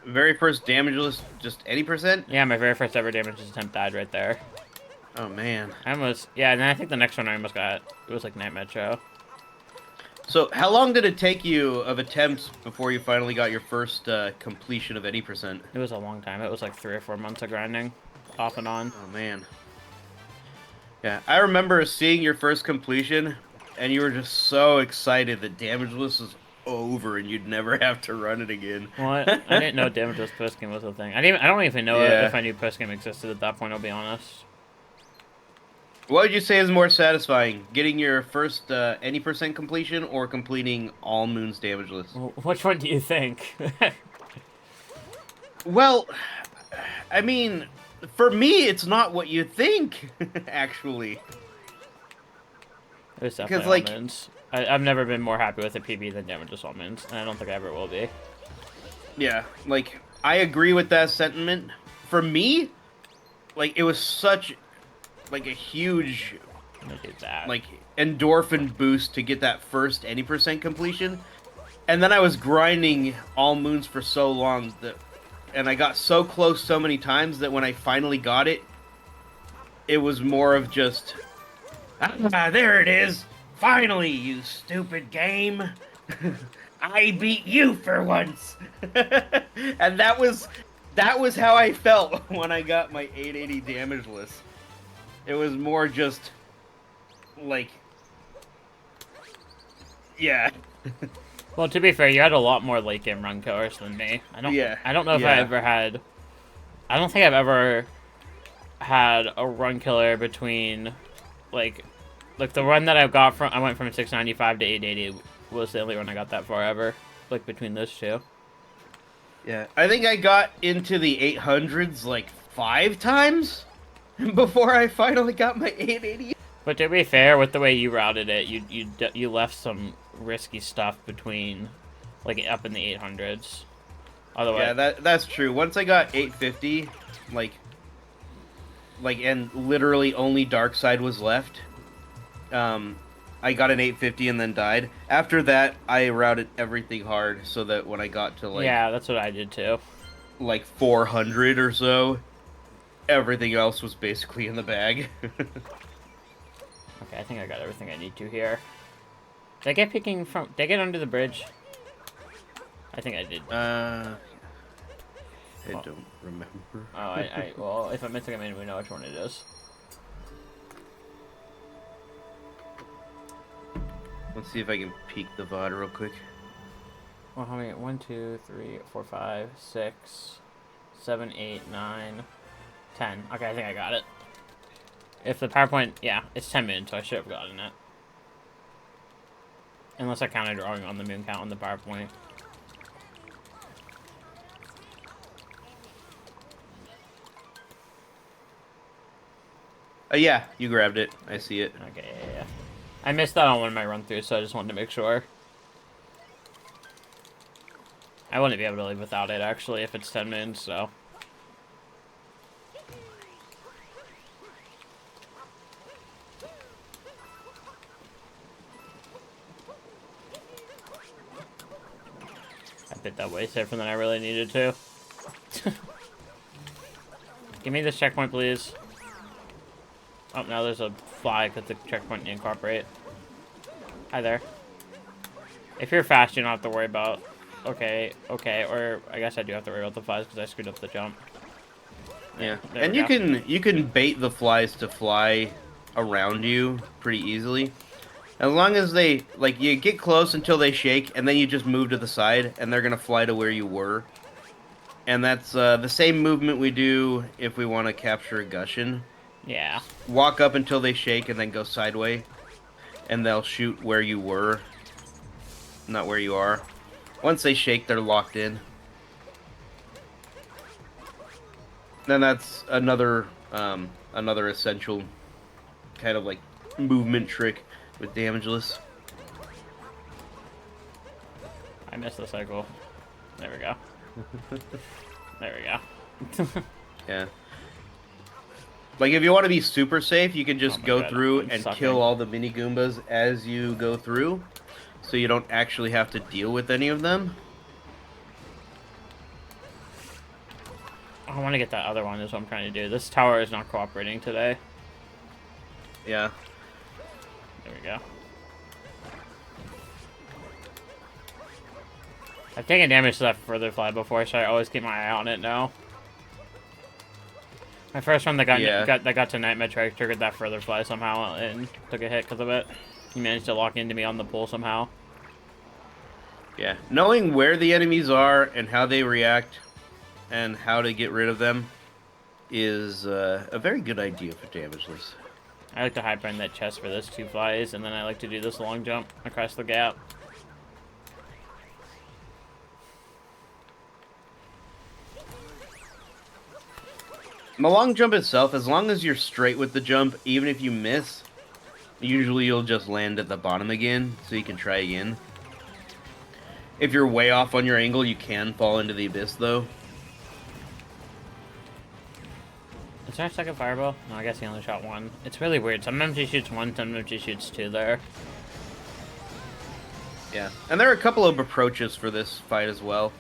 Very first damageless, just any percent? Yeah, my very first ever damageless attempt died right there. Oh, man. I almost... Yeah, and then I think the next one I almost got... It was like Night Metro. So, how long did it take you of attempts before you finally got your first completion of any percent? It was a long time. It was like 3 or 4 months of grinding. Off and on. Oh, man. Yeah, I remember seeing your first completion, and you were just so excited that damageless is over and you'd never have to run it again. What? I didn't know damageless postgame was a thing. I don't even know if I knew postgame existed at that point, I'll be honest. What would you say is more satisfying? Getting your first any percent completion or completing all moons damageless? Which one do you think? Well, I mean, for me, it's not what you think, actually. It was definitely like, almonds. I've never been more happy with a PB than damageless almonds, and I don't think I ever will be. Yeah, like, I agree with that sentiment. For me, like, it was such, like, a huge, like, endorphin boost to get that first any percent completion. And then I was grinding all moons for so long that, and I got so close so many times that when I finally got it, it was more of just, ah, there it is. Finally, you stupid game. I beat you for once. And that was how I felt when I got my 880 damageless. It was more just like, yeah. Well, to be fair, you had a lot more late game run killers than me. I don't know if I ever had. I don't think I've ever had a run killer between, like the run that I got from. I went from 695 to 880 was the only one I got that far ever. like between those two. Yeah, I think I got into the 800s like 5 times before I finally got my 880. But to be fair, with the way you routed it, you left some risky stuff between, like up in the 800s. Yeah, Otherwise, that's true. Once I got 850, like and literally only dark side was left. Um, I got an 850 and then died. After that, I routed everything hard so that when I got to yeah, that's what I did too. like 400 or so, everything else was basically in the bag. Okay, I think I got everything I need to here. Did I get picking from? Did I get under the bridge? I think I did. I Well, don't remember. Well, if I'm missing a minute, we know which one it is. Let's see if I can peek the VOD real quick. Well, how many? 1, 2, 3, 4, 5, 6, 7, 8, 9, 10. Okay, I think I got it. If the PowerPoint, yeah, it's 10 minutes, so I should have gotten it. Unless I counted wrong on the moon count on the PowerPoint. Yeah, you grabbed it. I see it. Okay, yeah. I missed that on one of my run-throughs, so I just wanted to make sure. I wouldn't be able to leave without it, actually, if it's 10 minutes, so... I bit that way safer than I really needed to. Give me this checkpoint, please. Oh, now there's a fly because the checkpoint didn't incorporate. Hi there. If you're fast, you don't have to worry about... Okay, or I guess I do have to worry about the flies because I screwed up the jump. Yeah, There and we go. you can bait the flies to fly around you pretty easily. As long as they, like, you get close until they shake, and then you just move to the side, and they're gonna fly to where you were. And that's the same movement we do if we want to capture a Gushin. Yeah. Walk up until they shake, and then go sideways, and they'll shoot where you were, not where you are. Once they shake, they're locked in. Then that's another another essential kind of like movement trick with damageless. I missed the cycle. There we go. There we go. Yeah. Like, if you want to be super safe, you can just Oh my go God, through I'm and sucking. kill all the mini Goombas as you go through, so you don't actually have to deal with any of them. I want to get that other one is what I'm trying to do. This tower is not cooperating today. Yeah. There we go. I've taken damage to that further fly before, so I always keep my eye on it now. My first one that got to Night Metro triggered that further fly somehow and took a hit because of it. He managed to lock into me on the pool somehow. Yeah. Knowing where the enemies are and how they react and how to get rid of them is a very good idea for damageless. I like to hide behind that chest for those 2 flies, and then I like to do this long jump across the gap. The long jump itself, as long as you're straight with the jump, even if you miss, usually you'll just land at the bottom again, so you can try again. If you're way off on your angle, you can fall into the abyss, though. Is there a second fireball? No, I guess he only shot 1. It's really weird. Sometimes he shoots 1, sometimes he shoots 2 there. Yeah, and there are a couple of approaches for this fight as well.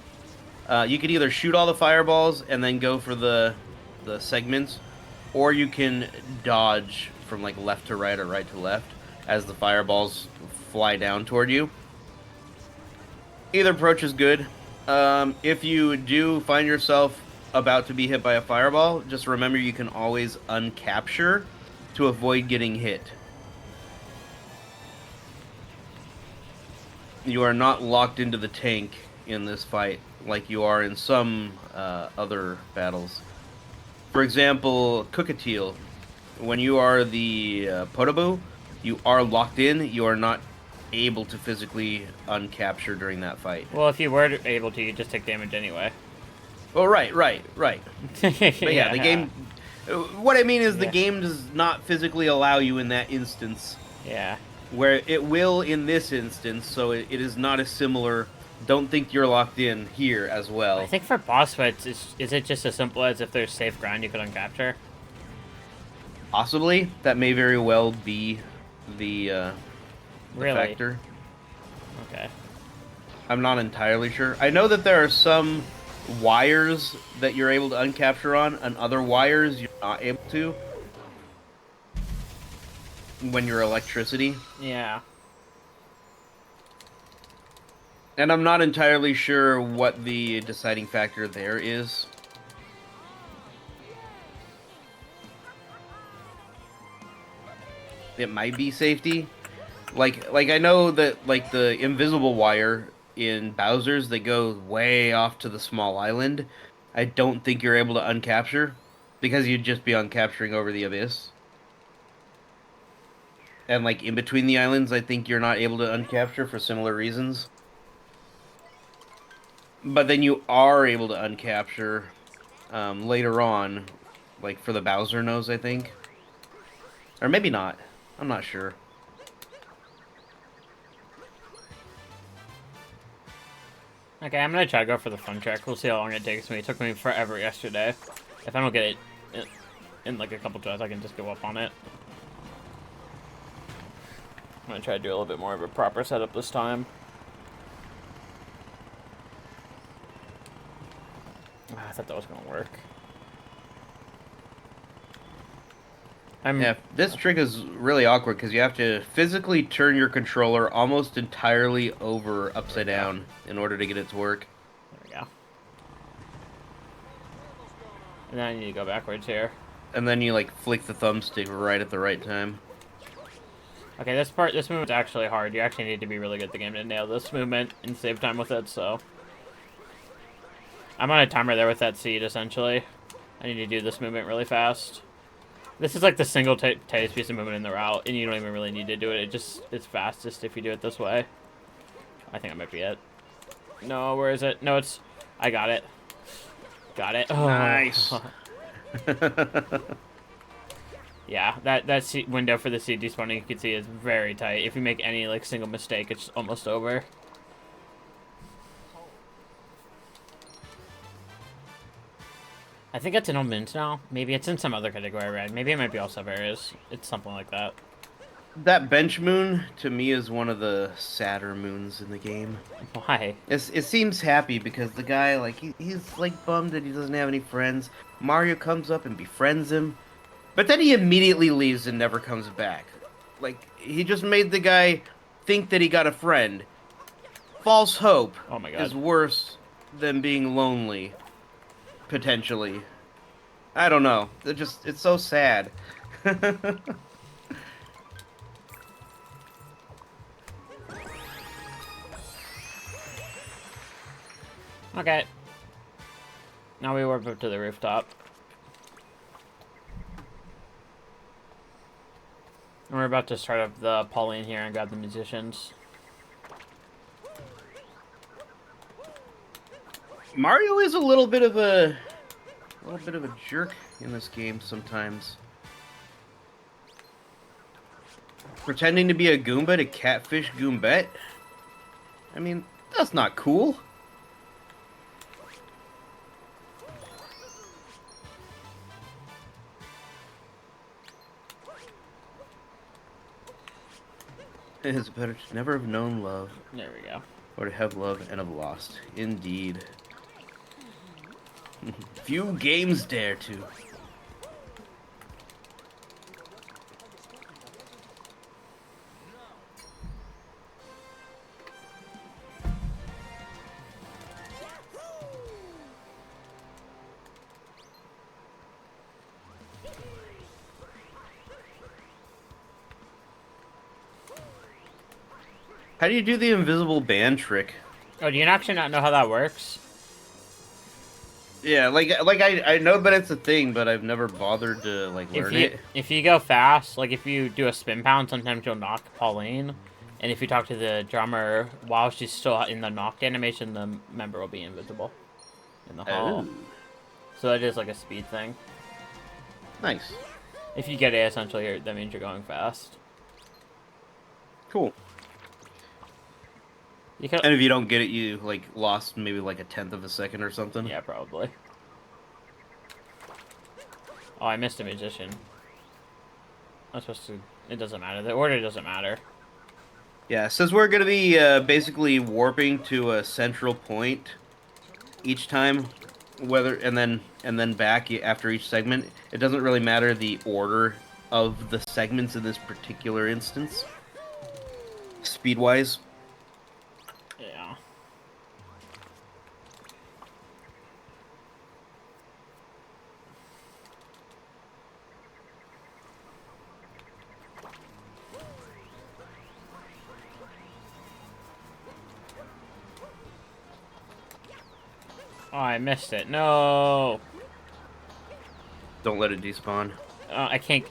You could either shoot all the fireballs and then go for the segments, or you can dodge from like left to right or right to left as the fireballs fly down toward you. Either approach is good. If you do find yourself about to be hit by a fireball, just remember you can always uncapture to avoid getting hit. You are not locked into the tank in this fight like you are in some other battles. For example, Cookatiel, when you are the Podoboo, you are locked in. You are not able to physically uncapture during that fight. Well, if you were able to, you just take damage anyway. Oh, right. But yeah, the Yeah. game. What I mean is the Yeah. game does not physically allow you in that instance, Yeah. where it will in this instance, so it is not as similar. Don't think you're locked in here as I well. think for boss fights, is it just as simple as if there's safe ground you could uncapture? Possibly, that may very well be the Really? factor. Okay. I'm not entirely sure. I know that there are some wires that you're able to uncapture on, and other wires you're not able to when you're electricity. Yeah. And I'm not entirely sure what the deciding factor there is. It might be safety. Like I know that like the invisible wire in Bowser's that goes way off to the small island, I don't think you're able to uncapture because you'd just be uncapturing over the abyss. And like in between the islands, I think you're not able to uncapture for similar reasons. But then you are able to uncapture later on, like for the Bowser nose, I think. Or maybe not. I'm not sure. Okay, I'm gonna try to go for the fun track. We'll see how long it takes me. It took me forever yesterday. If I don't get it in like a couple tries, I can just go up on it. I'm gonna try to do a little bit more of a proper setup this time. I thought that was gonna work. Yeah, this trick is really awkward because you have to physically turn your controller almost entirely over upside down in order to get it to work. There we go. And then I need to go backwards here. And then you like flick the thumbstick right at the right time. Okay, this movement's actually hard. You actually need to be really good at the game to nail this movement and save time with it, so. I'm on a timer there with that seed, essentially. I need to do this movement really fast. This is like the single tightest piece of movement in the route, and you don't even really need to do it. It's fastest if you do it this way. I think that might be it. No, where is it? No, it's... I got it. Got it. Oh. Nice. Yeah, that window for the seed despawning, you can see, is very tight. If you make any like single mistake, it's almost over. I think it's in omens now. Maybe it's in some other category I read. Maybe it might be all sub areas. It's something like that. That bench moon to me is one of the sadder moons in the game. Why? It seems happy because the guy like he's like bummed that he doesn't have any friends. Mario comes up and befriends him, but then he immediately leaves and never comes back. Like he just made the guy think that he got a friend. False hope Oh my god. is worse than being lonely. Potentially. I don't know. It's so sad. Okay. Now we warp up to the rooftop. And we're about to start up the Pauline here and grab the musicians. Mario is a little bit of a jerk in this game sometimes. Pretending to be a Goomba to catfish Goombette? I mean, that's not cool. It is better to never have known love. There we go. Or to have love and have lost. Indeed. Few games dare to. How do you do the invisible band trick? Oh, do you actually not know how that works? Yeah, like I know that it's a thing, but I've never bothered to like learn it. If you go fast, like if you do a spin pound, sometimes you'll knock Pauline. And if you talk to the drummer while she's still in the knocked animation, the member will be invisible in the hall. Oh, So it is like a speed thing. nice. If you get it, essentially, that means you're going fast. Cool. You can, And if you don't get it, you like lost maybe like a tenth of a second or something. yeah, probably. Oh, I missed a magician. I'm supposed to. It doesn't matter. The order doesn't matter. Yeah, it says we're gonna be basically warping to a central point each time, whether and then back after each segment. It doesn't really matter the order of the segments in this particular instance, speed wise. Yeah. Oh, I missed it. No. Don't let it despawn. I can't.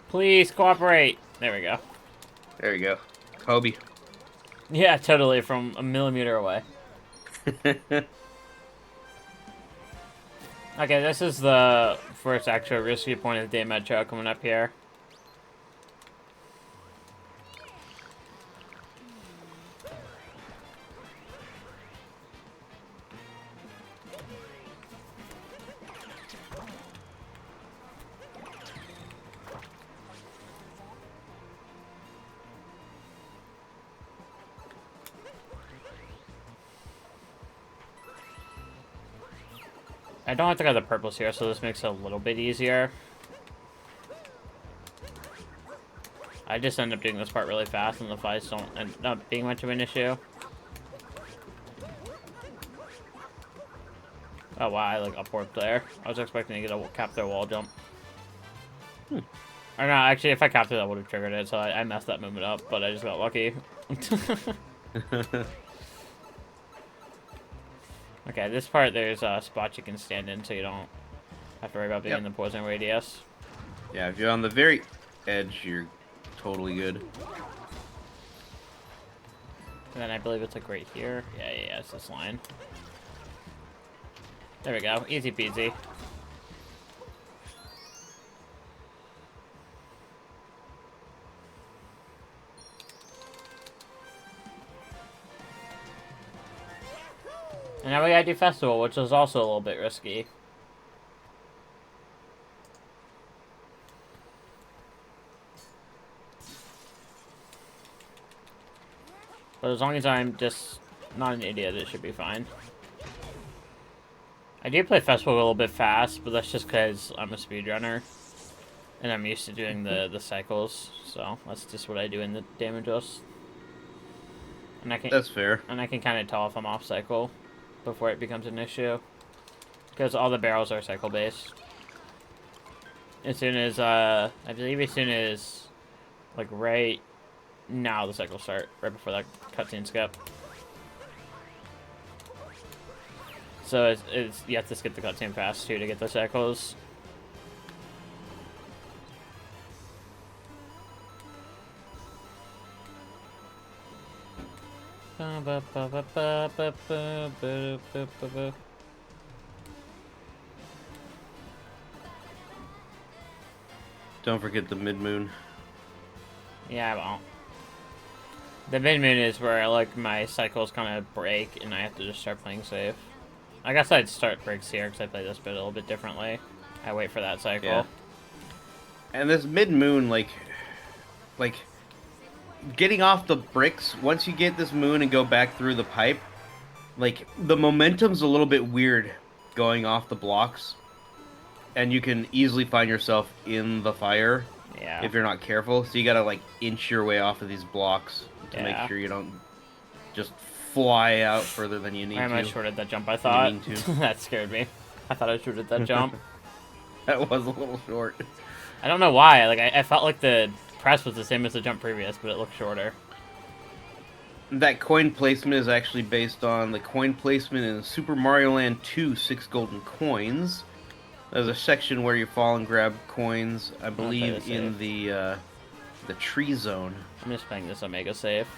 Please cooperate. There we go. There you go, Kobe. Yeah, totally. From a millimeter away. Okay, this is the first actual risky point of the day metro coming up here. I don't have to go the purples here, so this makes it a little bit easier. I just end up doing this part really fast, and the fights don't end up being much of an issue. Oh wow, I like upwarp there. I was expecting to get a cap their wall jump. Or no, actually, if I capped it, I would have triggered it, so I messed that movement up, but I just got lucky. Okay, this part, there's a spot you can stand in, so you don't have to worry about being in the poison radius. Yeah, if you're on the very edge, you're totally good. And then I believe it's like right here. Yeah, it's this line. There we go. Easy peasy. And now we gotta do festival, which is also a little bit risky. But as long as I'm just not an idiot, it should be fine. I do play festival a little bit fast, but that's just because I'm a speedrunner. And I'm used to doing the cycles, so that's just what I do in the damageless. And I can That's fair. And I can kind of tell if I'm off cycle before it becomes an issue, because all the barrels are cycle based. As soon as I believe as soon as like right now the cycles start, right before that cutscene skip. So it's you have to skip the cutscene fast too to get the cycles. Don't forget the mid-moon. Yeah, I won't. The mid-moon is where like my cycles kind of break and I have to just start playing safe. I guess I'd start breaks here because I play this bit a little bit differently. I wait for that cycle. Yeah. And this mid-moon, like getting off the bricks, once you get this moon and go back through the pipe, like the momentum's a little bit weird going off the blocks, and you can easily find yourself in the fire if you're not careful. So you gotta like inch your way off of these blocks to make sure you don't just fly out further than you need to. I almost shorted that jump, I thought. That scared me. I thought I shorted that jump. That was a little short. I don't know why. Like I felt like the press was the same as the jump previous, but it looked shorter. That coin placement is actually based on the coin placement in Super Mario Land 2 6 Golden Coins. There's a section where you fall and grab coins, I believe, in the tree zone. I'm just playing this Omega safe.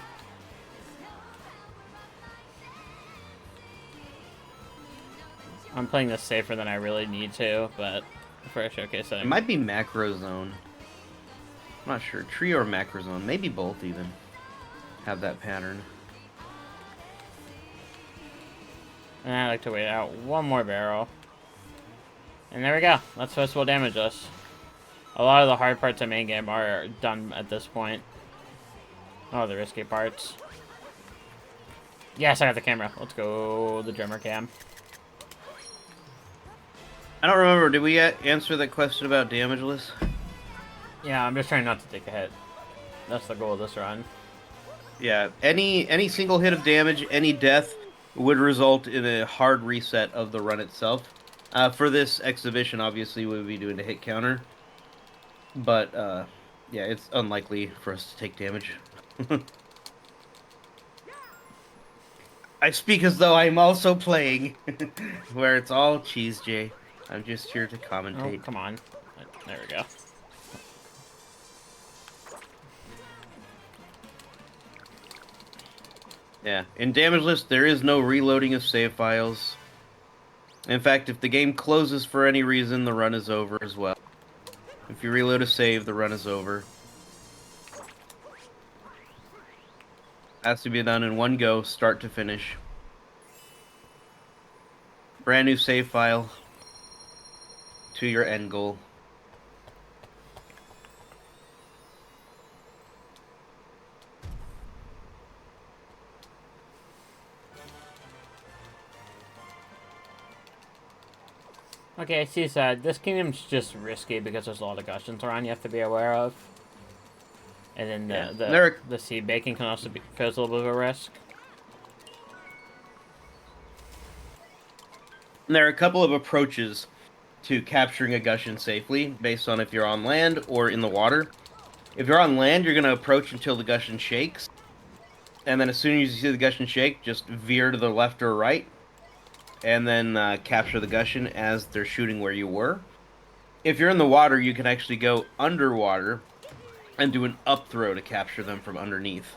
I'm playing this safer than I really need to, but for a showcase It setting. might be macro zone. I'm not sure. Tree or macro zone. Maybe both even have that pattern. And I like to wait out one more barrel. And there we go. That's first will damage us. A lot of the hard parts of main game are done at this point. Oh, the risky parts. Yes, I got the camera. Let's go the drummer cam. I don't remember. Did we answer that question about damageless? Yeah, I'm just trying not to take a hit. That's the goal of this run. Yeah. Any single hit of damage, any death would result in a hard reset of the run itself. For this exhibition, obviously, we would be doing a hit counter. But, yeah, it's unlikely for us to take damage. I speak as though I'm also playing, where it's all cheesejay. I'm just here to Oh, commentate. come on. There we go. Yeah, in damageless, there is no reloading of save files. In fact, if the game closes for any reason, the run is over as well. If you reload a save, the run is over. Has to be done in one go, start to finish. Brand new save file to your end goal. Okay, Seaside. This kingdom's just risky because there's a lot of gustions around you have to be aware of. And then the seed baking can also pose a little bit of a risk. There are a couple of approaches to capturing a gushin safely, based on if you're on land or in the water. If you're on land, you're going to approach until the gushin shakes. And then as soon as you see the gushin shake, just veer to the left or right. And then capture the gushin as they're shooting where you were. If you're in the water, you can actually go underwater and do an up throw to capture them from underneath.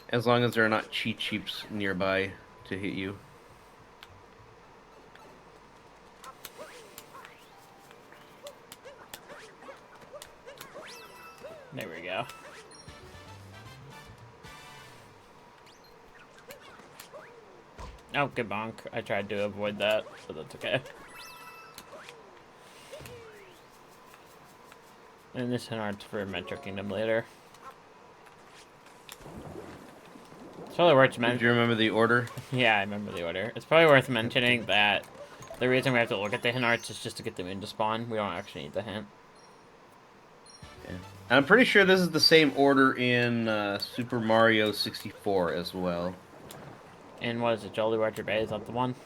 As long as there are not cheat sheeps nearby to hit you. There we go. Oh, good bonk. I tried to avoid that, but that's okay. And this is art's for Metro Kingdom later. It's probably worth mentioning. Do you remember the order? Yeah, I remember the order. It's probably worth mentioning that the reason we have to look at the hint arts is just to get them into spawn. We don't actually need the hint. Yeah. I'm pretty sure this is the same order in Super Mario 64 as well. And what is it, Jolly Roger Bay? Is that the one?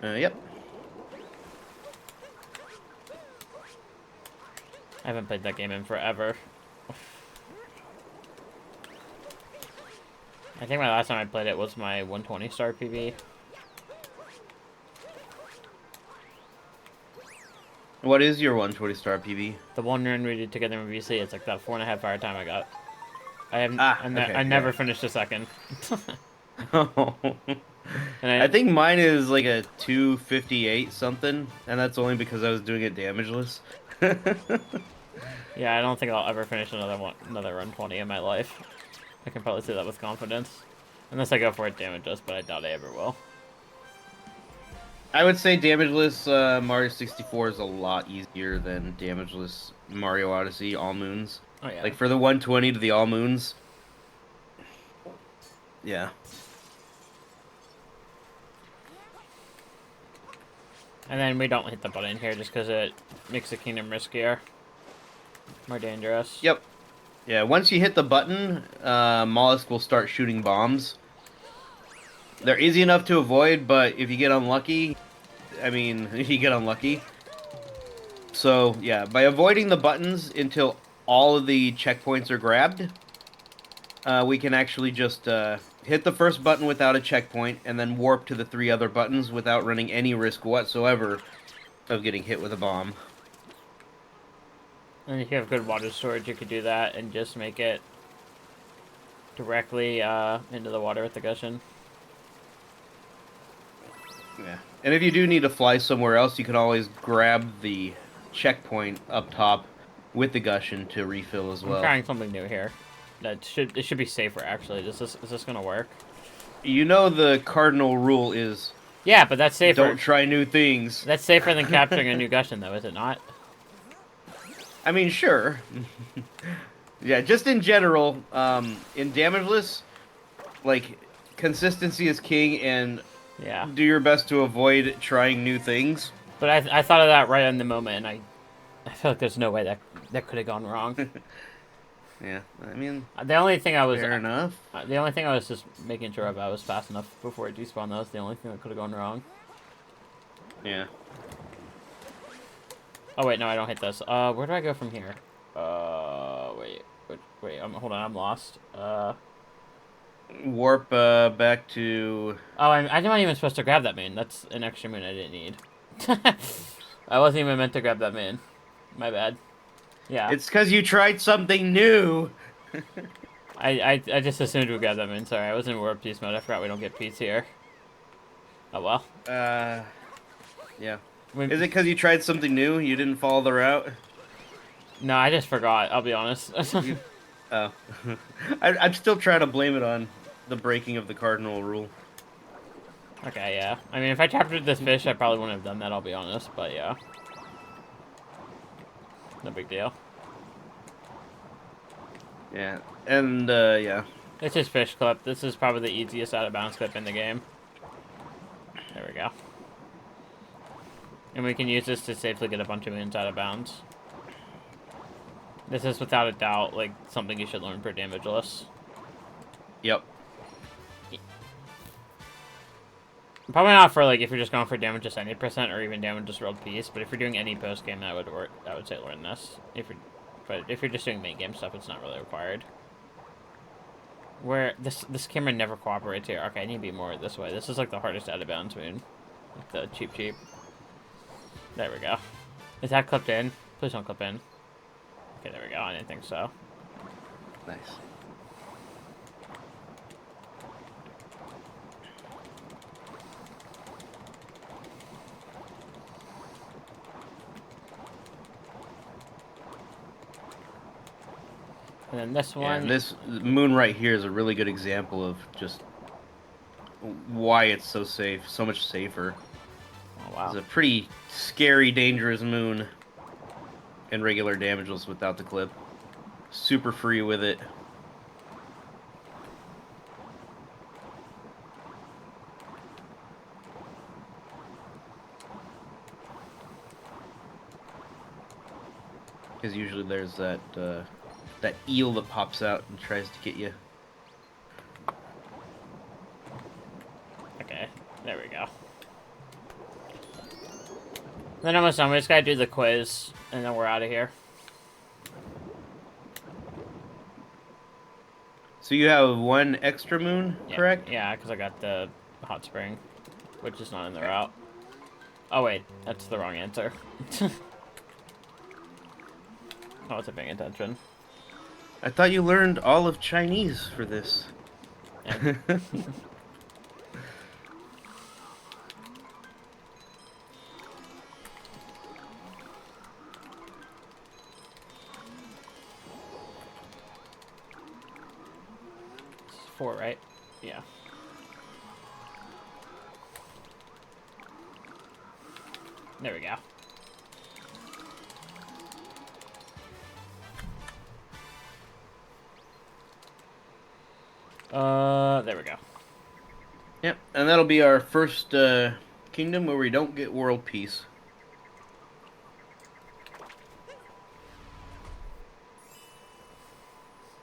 Yep. I haven't played that game in forever. I think my last time I played it was my 120 star PB. What is your 120 star PB? The one run we did together in VC, it's like that 4.5 hour time I got. I never finished a second. And I think mine is like a 258 something, and that's only because I was doing it damageless. Yeah, I don't think I'll ever finish another run 20 in my life. I can probably say that with confidence. Unless I go for it damageless, but I doubt I ever will. I would say damageless Mario 64 is a lot easier than damageless Mario Odyssey All Moons. Oh yeah. Like for the 120 to the All Moons. Yeah. And then we don't hit the button here just because it makes the kingdom riskier. More dangerous. Yep. Yeah, once you hit the button, Mollusk will start shooting bombs. They're easy enough to avoid, but if you get unlucky, I mean, you get unlucky. So, yeah, by avoiding the buttons until all of the checkpoints are grabbed, we can actually just hit the first button without a checkpoint, and then warp to the 3 other buttons without running any risk whatsoever of getting hit with a bomb. And if you have good water storage, you could do that and just make it directly into the water with the Gushin. Yeah. And if you do need to fly somewhere else, you can always grab the checkpoint up top with the Gushin to refill as I'm well. trying something new here. It should be safer actually. Is this gonna work? You know the cardinal rule is Yeah, but that's don't safer. try new things. That's safer than capturing a new Gushin, though, is it not? I mean, sure. Yeah, just in general, in damageless, like consistency is king, and Yeah. do your best to avoid trying new things. But I thought of that right in the moment, and I feel like there's no way that could have gone wrong. Yeah, I mean, The only thing I was fair enough. the only thing I was just making sure of I was fast enough before it despawned. That was the only thing that could have gone wrong. Yeah. Oh wait, no, I don't hit this. Where do I go from here? Wait. Hold on, I'm lost. Warp back to. Oh, I'm not even supposed to grab that moon. That's an extra moon I didn't need. I wasn't even meant to grab that moon. My bad. Yeah. It's because you tried something new. I just assumed we got that moon. Sorry, I was in warp piece mode. I forgot we don't get peace here. Oh well. Yeah. We, Is it because you tried something new? You didn't follow the route? no, I just forgot. I'll be honest. Oh. I'm still trying to blame it on the breaking of the cardinal rule. Okay, yeah. I mean, if I captured this fish, I probably wouldn't have done that, I'll be honest. But yeah. No big deal. Yeah. And, yeah. It's just fish clip. This is probably the easiest out of bounds clip in the game. There we go. And we can use this to safely get a bunch of moons out of bounds. This is without a doubt, like, something you should learn for damageless. Yep. Probably not for, like, if you're just going for damage just any percent or even damage just world peace, but if you're doing any post game, that would work. I would say learn this. But if you're just doing main game stuff, it's not really required. Where this camera never cooperates here. Okay, I need to be more this way. This is like the hardest out of bounds moon. Like the cheap. There we go. Is that clipped in? Please don't clip in. Okay, there we go. I didn't think so. Nice. And then this Yeah, one. and this moon right here is a really good example of just why it's so safe, so much safer. Oh, wow. It's a pretty scary, dangerous moon in regular damageless without the clip. Super free with it. Because usually there's that that eel that pops out and tries to get you. Okay, there we go. Then almost done. We just gotta do the quiz, and then we're out of here. So you have one extra moon, correct? Yeah, because I got the hot spring, which is not in the route. Oh wait, that's the wrong answer. I wasn't paying attention. I thought you learned all of Chinese for this. Yeah. It's 4, right? Yeah. There we go. There we go. Yep, and that'll be our first kingdom where we don't get world peace.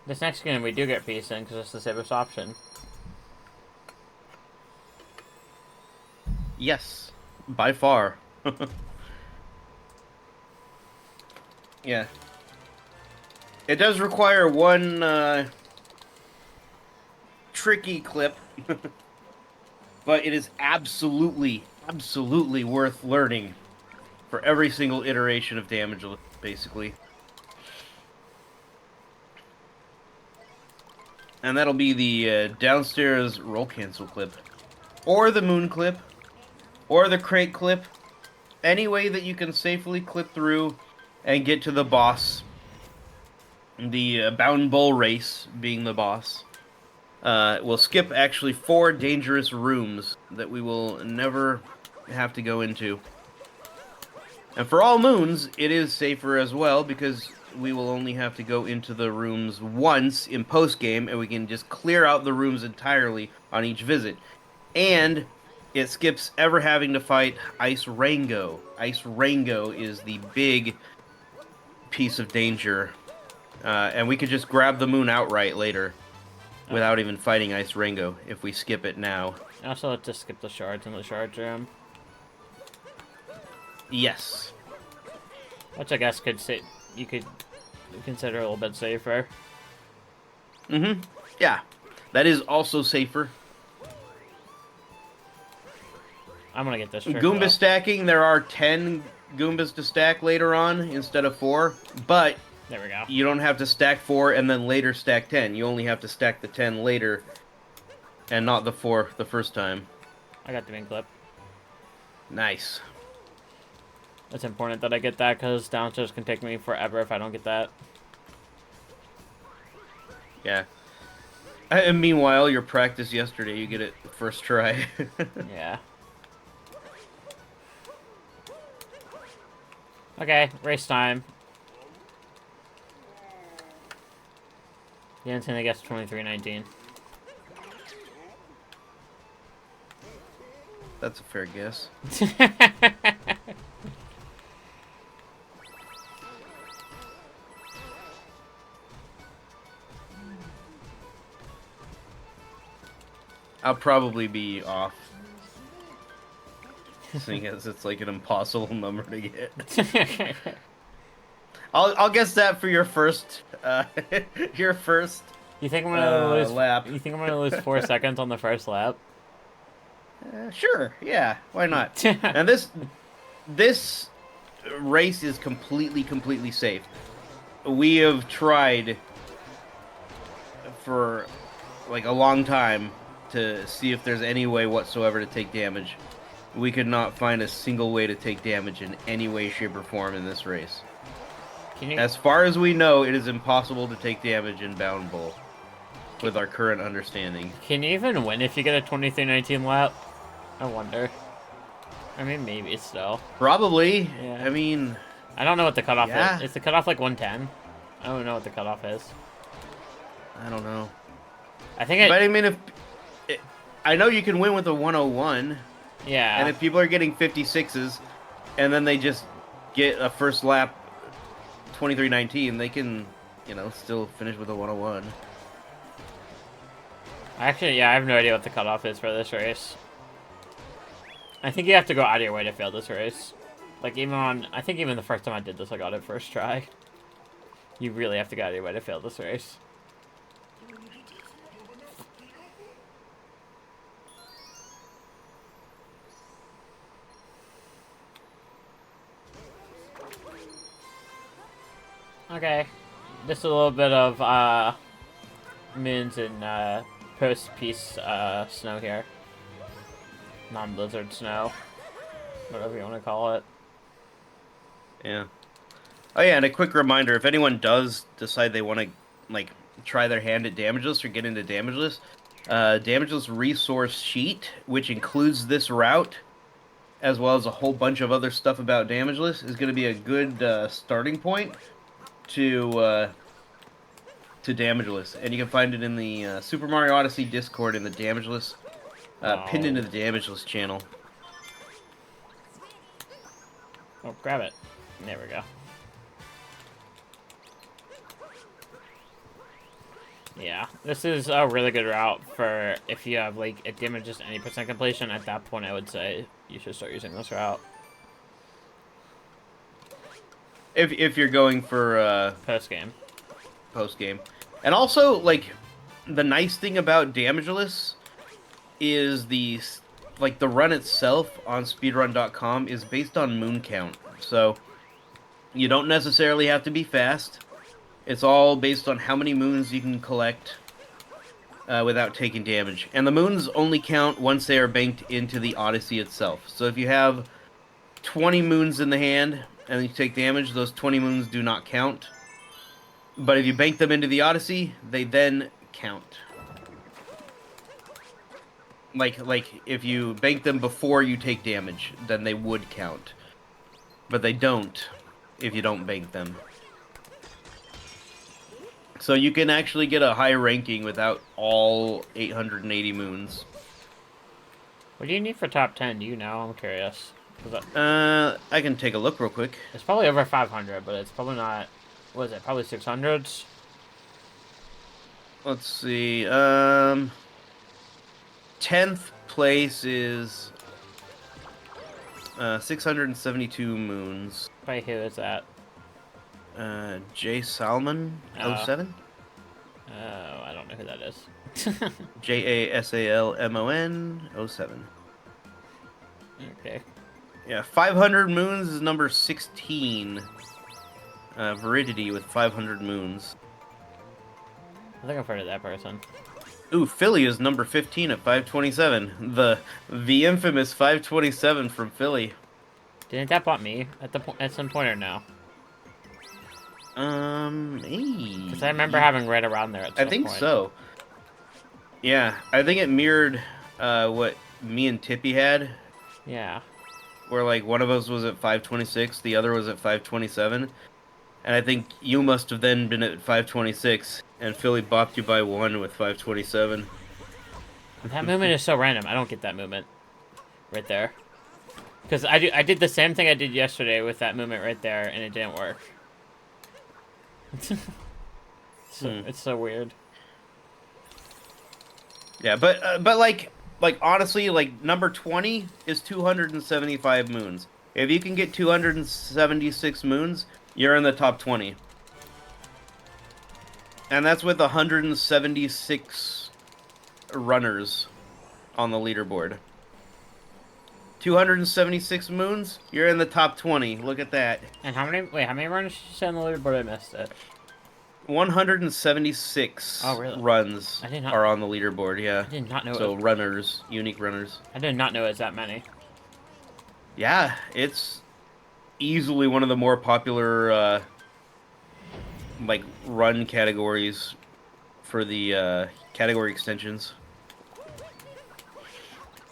This next game we do get peace in because it's the safest option. Yes, by far. Yeah. It does require one tricky clip, but it is absolutely worth learning for every single iteration of damage, basically. And that'll be the downstairs roll cancel clip, or the moon clip, or the crate clip. Any way that you can safely clip through and get to the boss. The Bound Bull race being the boss. We'll skip actually 4 dangerous rooms that we will never have to go into. And for all moons, it is safer as well because we will only have to go into the rooms once in post-game, and we can just clear out the rooms entirely on each visit. And it skips ever having to fight Ice Rango. Ice Rango is the big piece of danger. And we could just grab the moon outright later without even fighting Ice Rango if we skip it now. Also, let's just skip the shards in the shard room. Yes. Which I guess you could consider a little bit safer. Mm-hmm. Yeah. That is also safer. I'm gonna get this trick Goomba though. stacking, there are 10 Goombas to stack later on instead of 4, but There we go. you don't have to stack 4 and then later stack 10. You only have to stack the 10 later and not the 4 the first time. I got the main clip. Nice. It's important that I get that because downstairs can take me forever if I don't get that. Yeah. And meanwhile, your practice yesterday, you get it first try. Yeah. Okay, race time. The antenna gets 2319. That's a fair guess. I'll probably be off. Seeing as it's like an impossible number to get. I'll guess that for your first your first You think I'm gonna lose lap. You think I'm gonna lose 4 seconds on the first lap? Sure, yeah, why not? And this race is completely safe. We have tried for like a long time to see if there's any way whatsoever to take damage. We could not find a single way to take damage in any way, shape, or form in this race. As far as we know, it is impossible to take damage in Bound Bull with our current understanding. Can you even win if you get a 2319 lap? I wonder. I mean, maybe still. Probably. Yeah. I mean, I don't know what the cutoff yeah. is. Is the cutoff like 110? I don't know what the cutoff is. I don't know. I think But I mean, I know you can win with a 101. Yeah. And if people are getting 56s, and then they just get a first lap 2319, they can, still finish with a 101. Actually, yeah, I have no idea what the cutoff is for this race. I think you have to go out of your way to fail this race. Like, I think even the first time I did this, I got it first try. You really have to go out of your way to fail this race. Okay. Just a little bit of, moons and, post-peace, snow here. Non-blizzard snow. Whatever you want to call it. Yeah. Oh yeah, and a quick reminder, if anyone does decide they want to, try their hand at damageless or get into damageless, damageless resource sheet, which includes this route, as well as a whole bunch of other stuff about damageless, is going to be a good starting point to damageless. And you can find it in the Super Mario Odyssey Discord in the damageless, pinned into the damageless channel. Oh, grab it. There we go. Yeah, this is a really good route for if you have, like, it damages any percent completion. At that point, I would say you should start using this route. If you're going for Post-game. Post-game. And also, the nice thing about damageless is the run itself on speedrun.com is based on moon count. So you don't necessarily have to be fast. It's all based on how many moons you can collect. without taking damage. And the moons only count once they are banked into the Odyssey itself. So if you have 20 moons in the hand and you take damage, those 20 moons do not count. But if you bank them into the Odyssey, they then count. Like if you bank them before you take damage, then they would count. But they don't if you don't bank them. So you can actually get a high ranking without all 880 moons. What do you need for top 10? Do you know? I'm curious. I can take a look real quick. It's probably over 500, but it's probably not. What is it? Probably 600s. Let's see. 10th place is 672 moons. By who is that? J Salmon 07? Oh, I don't know who that is. JASALMON 07. Okay. Yeah, 500 moons is number 16. Veridity with 500 moons. I think I've heard of that person. Ooh, Philly is number 15 at 527. The infamous 527 from Philly. Didn't that bot me at some point or no? Because I remember having right around there at some I think point. so. Yeah, I think it mirrored what me and Tippy had. Yeah. Where like one of us was at 526, the other was at 527. And I think you must have then been at 526, and Philly bopped you by 1 with 527. That movement is so random. I don't get that movement right there. Because I did the same thing I did yesterday with that movement right there, and it didn't work. It's so weird. Yeah, but like honestly, like number 20 is 275 moons. If you can get 276 moons, you're in the top 20. And that's with 176 runners on the leaderboard. 276 moons, you're in the top 20. Look at that. And how many runs did you say on the leaderboard? I missed it. 176 runs are on the leaderboard, yeah. I did not know. So runners, unique runners. I did not know it was that many. Yeah, it's easily one of the more popular like run categories for the category extensions.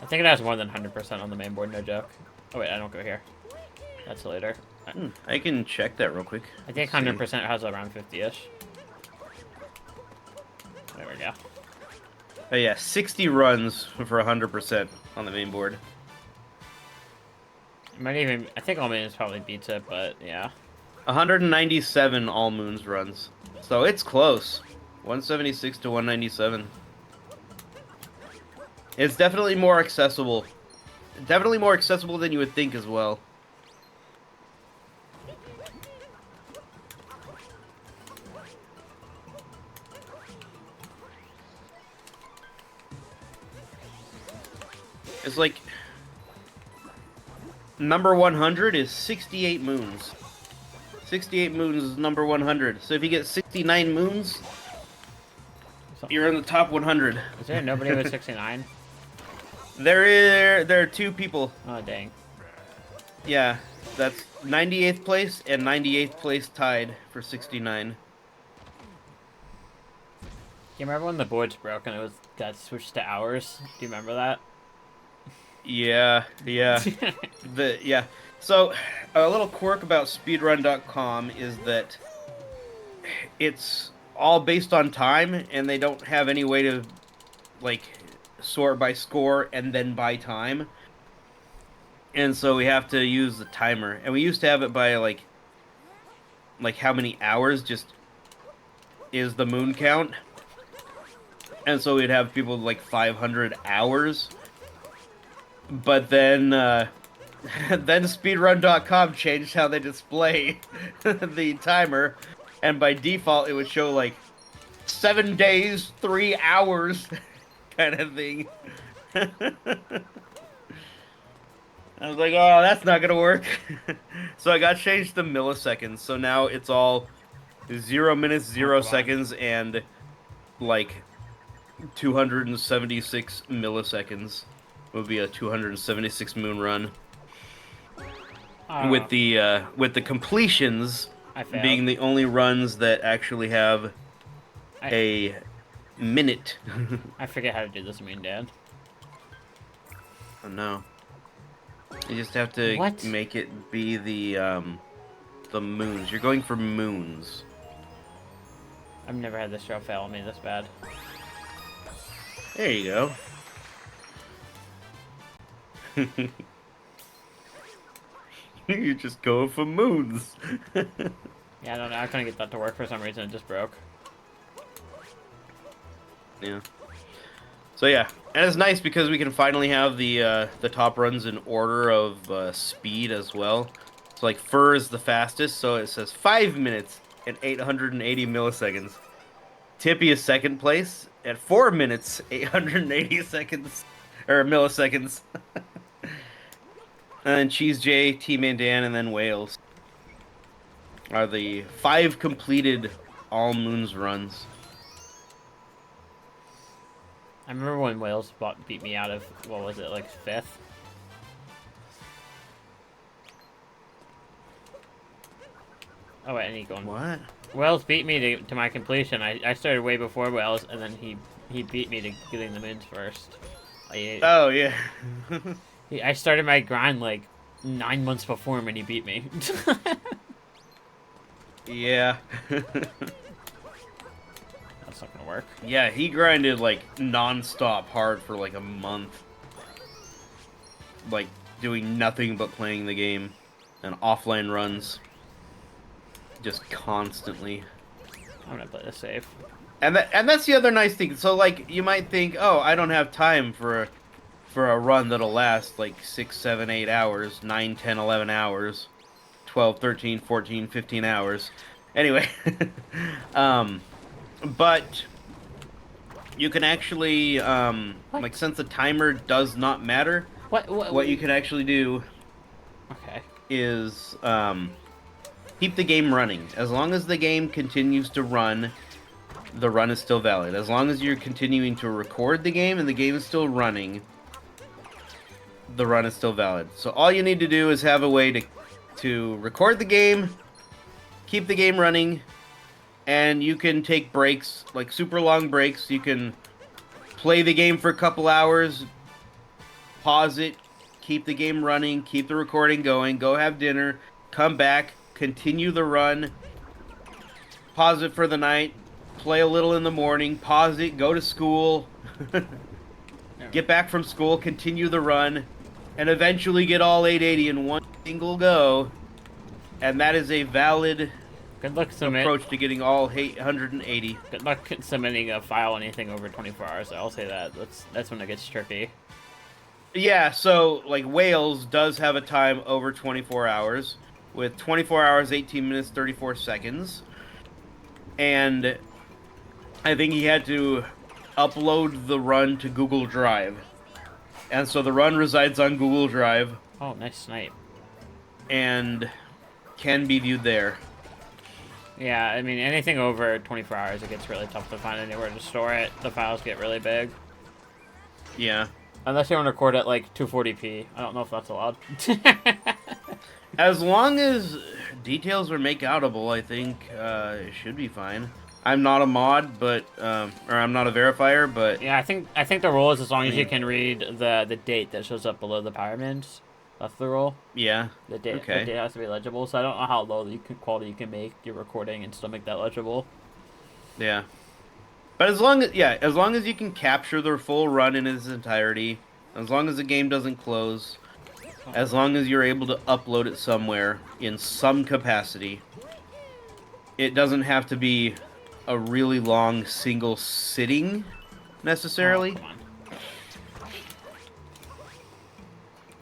I think it has more than 100% on the main board, no joke. Oh wait, I don't go here. That's later. I can check that real quick. I think 100% has around 50-ish. There we go. Oh yeah, 60 runs for 100% on the main board. It might even, I think All Moons probably beats it, but yeah. 197 All Moons runs. So it's close. 176 to 197. It's definitely more accessible. Definitely more accessible than you would think as well. It's like number 100 is 68 moons. 68 moons is number 100. So if you get 69 moons, you're in the top 100. Is there nobody with 69? There are 2 people. Oh, dang. Yeah, that's 98th place and 98th place tied for 69. Do you remember when the boards broke and it got switched to hours? Do you remember that? Yeah. So, a little quirk about speedrun.com is that it's all based on time, and they don't have any way to, like, sort by score and then by time. And so we have to use the timer. And we used to have it by, like how many hours just is the moon count. And so we'd have people like 500 hours. But then speedrun.com changed how they display the timer, and by default it would show like 7 days, 3 hours kind of thing. I was like, oh, that's not gonna work. So I got changed to milliseconds, so now it's all 0 minutes, 0 seconds, and like 276 milliseconds would be a 276 moon run. Oh, With the completions I failed. being the only runs that actually have I a minute. I forget how to do this moon, Dan. Oh no. You just have to What? make it be the moons. You're going for moons. I've never had this show fail on me this bad. There you go. You're just going for moons. Yeah, I don't know. I couldn't get that to work for some reason. It just broke. Yeah. So yeah, and it's nice because we can finally have the top runs in order of speed as well. So like Fur is the fastest, so it says 5 minutes and 880 milliseconds. Tippy is second place at 4 minutes 880 seconds or milliseconds. And then cheesejay, T-Man Dan, and then Whales are the 5 completed all moons runs. I remember when Wales beat me out of, what was it, like 5th? Oh wait, I need going. What? Wales beat me to my completion. I started way before Wales, and then he beat me to getting the moons first. Oh yeah. I started my grind like 9 months before him, and he beat me. Yeah. That's not gonna work. Yeah, he grinded like non-stop hard for like a month. Like doing nothing but playing the game and offline runs. Just constantly. I'm gonna play this safe. And that's the other nice thing. So like you might think, "Oh, I don't have time for a run that'll last like 6, 7, 8 hours, 9, 10, 11 hours, 12, 13, 14, 15 hours." Anyway, but you can actually like since the timer does not matter, what you can actually do Okay. is keep the game running. As long as the game continues to run, the run is still valid. As long as you're continuing to record the game and the game is still running, the run is still valid. So all you need to do is have a way to record the game, keep the game running, and you can take breaks, like super long breaks. You can play the game for a couple hours, pause it, keep the game running, keep the recording going, go have dinner, come back, continue the run, pause it for the night, play a little in the morning, pause it, go to school, get back from school, continue the run, and eventually get all 880 in one single go. And that is a valid Good luck approach to getting all 880. Good luck submitting a file anything over 24 hours. I'll say that. That's when it gets tricky. Yeah, so like Wales does have a time over 24 hours with 24 hours, 18 minutes, 34 seconds. And I think he had to upload the run to Google Drive. And so the run resides on Google Drive. Oh, nice snipe. And can be viewed there. Yeah, I mean, anything over 24 hours, it gets really tough to find anywhere to store it. The files get really big. Yeah. Unless you want to record at, like, 240p. I don't know if that's allowed. As long as details are make-outable, I think it should be fine. I'm not a mod, but or I'm not a verifier, but Yeah, I think the rule is as long as you can read the date that shows up below the power mins. That's the rule. yeah. The date Okay. has to be legible. So I don't know how low quality you can make your recording and still make that legible. Yeah. But as long as you can capture the full run in its entirety, as long as the game doesn't close, as long as you're able to upload it somewhere in some capacity, it doesn't have to be a really long single sitting necessarily. Oh, come on.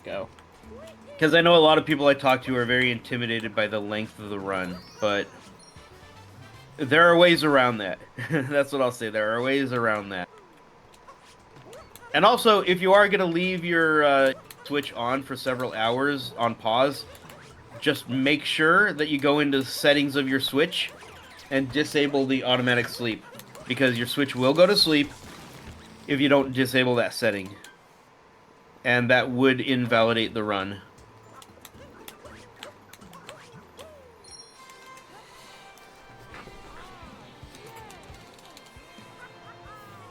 Go. Because I know a lot of people I talk to are very intimidated by the length of the run, but there are ways around that. That's what I'll say. There are ways around that. And also, if you are going to leave your Switch on for several hours on pause, just make sure that you go into settings of your Switch and disable the automatic sleep. Because your Switch will go to sleep, if you don't disable that setting. And that would invalidate the run.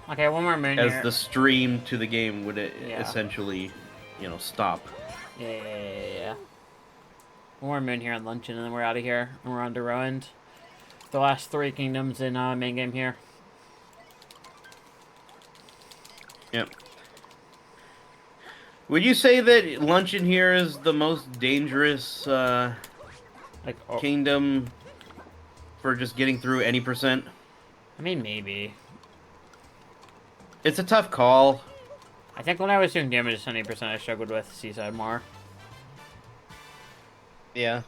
Okay, one more moon As here. the stream to the game would Yeah. essentially, stop. Yeah. One more moon here on luncheon, and then we're out of here. And we're on to Ruined. The last 3 kingdoms in main game here. Yep. Would you say that luncheon here is the most dangerous Like, kingdom for just getting through any percent? I mean, maybe. It's a tough call. I think when I was doing damage to 70%, I struggled with Seaside more. Yeah.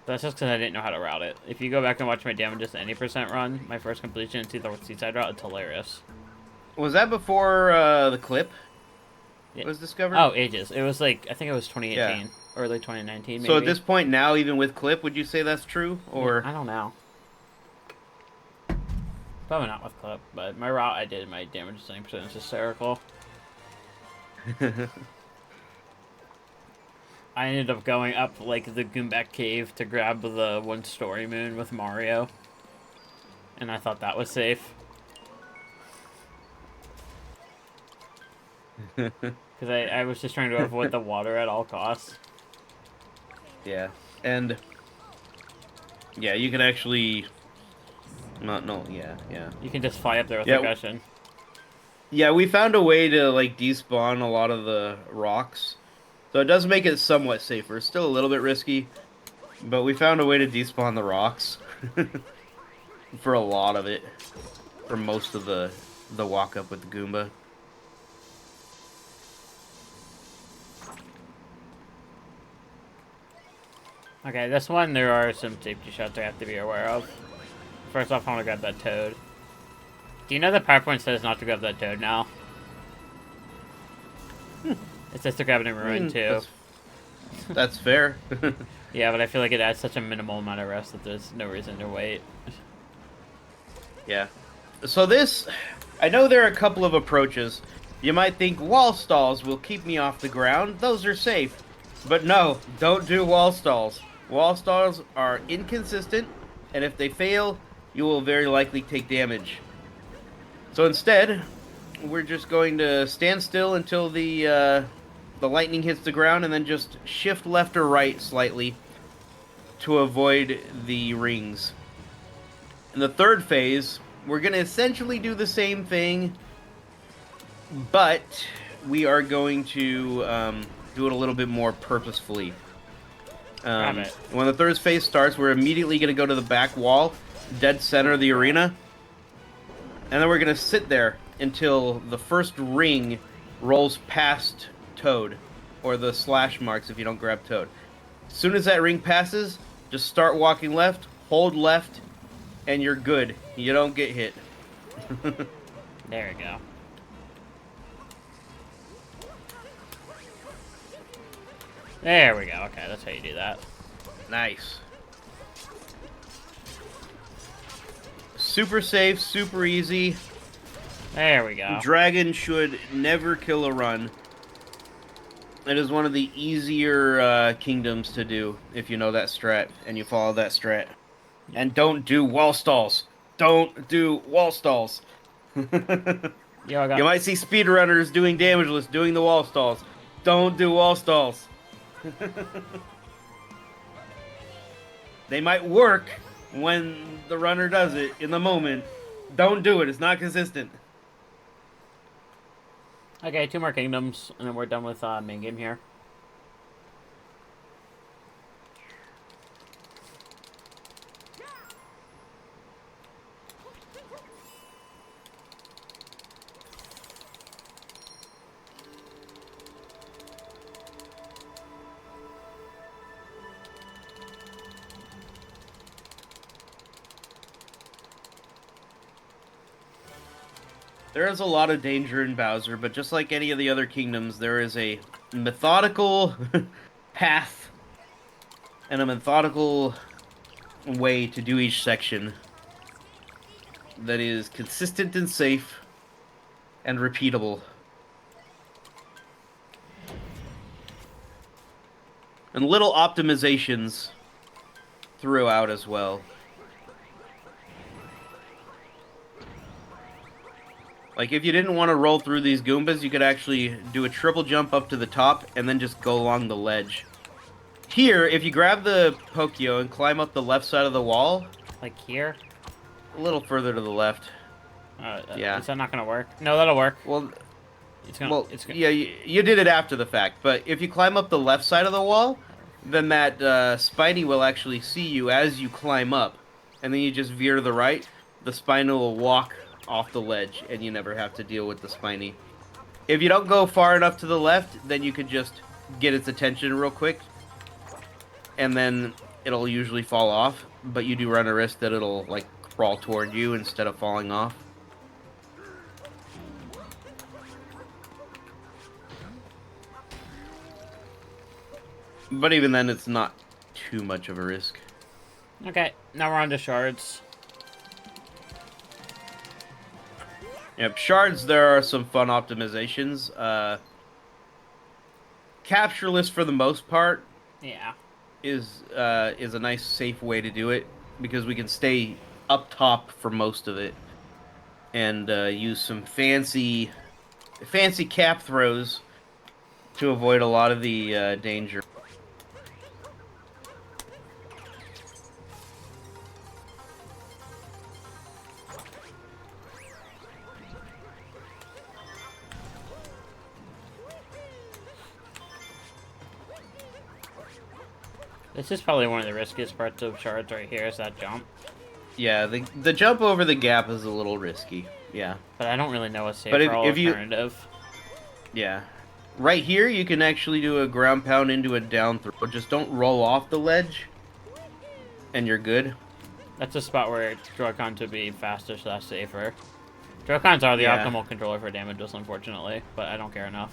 That's just because I didn't know how to route it. If you go back and watch my damages to any percent run, my first completion in Seaside route, it's hilarious. Was that before the clip was discovered? Oh, ages. It was like, I think it was 2018. Yeah. Early 2019, maybe. So at this point now, even with clip, would you say that's true? Or I don't know. Probably not with clip, but my route I did, my damage to 70% is hysterical. I ended up going up, like, the Goombak Cave to grab the 1-story moon with Mario. And I thought that was safe. Because I was just trying to avoid the water at all costs. Yeah. And yeah, you can actually yeah. You can just fly up there with percussion. Yeah, we found a way to like despawn a lot of the rocks. So it does make it somewhat safer. It's still a little bit risky, but we found a way to despawn the rocks for a lot of it. For most of the walk up with the Goomba. Okay, this one, there are some safety shots I have to be aware of. First off, I want to grab that toad. Do you know the PowerPoint says not to grab that toad now? It says to grab it in Ruin too. That's fair. Yeah, but I feel like it adds such a minimal amount of rest that there's no reason to wait. Yeah. So this, I know there are a couple of approaches. You might think wall stalls will keep me off the ground. Those are safe. But no, don't do wall stalls. Wall stalls are inconsistent, and if they fail, you will very likely take damage. So instead, we're just going to stand still until the lightning hits the ground, and then just shift left or right slightly to avoid the rings. In the third phase, we're going to essentially do the same thing, but we are going to do it a little bit more purposefully. When the third phase starts, we're immediately going to go to the back wall, dead center of the arena, and then we're going to sit there until the first ring rolls past Toad, or the slash marks if you don't grab Toad. As soon as that ring passes, just start walking left, hold left, and you're good. You don't get hit. There we go. There we go. Okay, that's how you do that. Nice. Super safe, super easy. There we go. Dragon should never kill a run. It is one of the easier kingdoms to do if you know that strat and you follow that strat. And don't do wall stalls. Don't do wall stalls. You might see speedrunners doing damageless, doing the wall stalls. Don't do wall stalls. They might work when the runner does it in the moment. Don't do it. It's not consistent. Okay, 2 more kingdoms, and then we're done with main game here. There is a lot of danger in Bowser, but just like any of the other kingdoms, there is a methodical path and a methodical way to do each section that is consistent and safe and repeatable. And little optimizations throughout as well. Like, if you didn't want to roll through these Goombas, you could actually do a triple jump up to the top and then just go along the ledge. Here, if you grab the Pokio and climb up the left side of the wall... Like here? A little further to the left. Yeah. Is that not gonna work? No, that'll work. Well, It's gonna. yeah, you did it after the fact, but if you climb up the left side of the wall, then that Spiny will actually see you as you climb up, and then you just veer to the right. The Spiny will walk off the ledge, and you never have to deal with the Spiny. If you don't go far enough to the left, then you could just get its attention real quick, and then it'll usually fall off, but you do run a risk that it'll, like, crawl toward you instead of falling off. But even then, it's not too much of a risk. Okay, now we're on to shards. Yep, shards, there are some fun optimizations. Captureless, for the most part, Yeah. is a nice, safe way to do it, because we can stay up top for most of it, and use some fancy cap throws to avoid a lot of the danger. This is probably one of the riskiest parts of shards right here, is that jump. Yeah, the jump over the gap is a little risky. Yeah. But I don't really know a safe But roll if you- alternative. Yeah. Right here, you can actually do a ground pound into a down throw. Just don't roll off the ledge, and you're good. That's a spot where Joy-Con to be faster / safer. Joy-Cons are the Yeah. optimal controller for damages, unfortunately, but I don't care enough.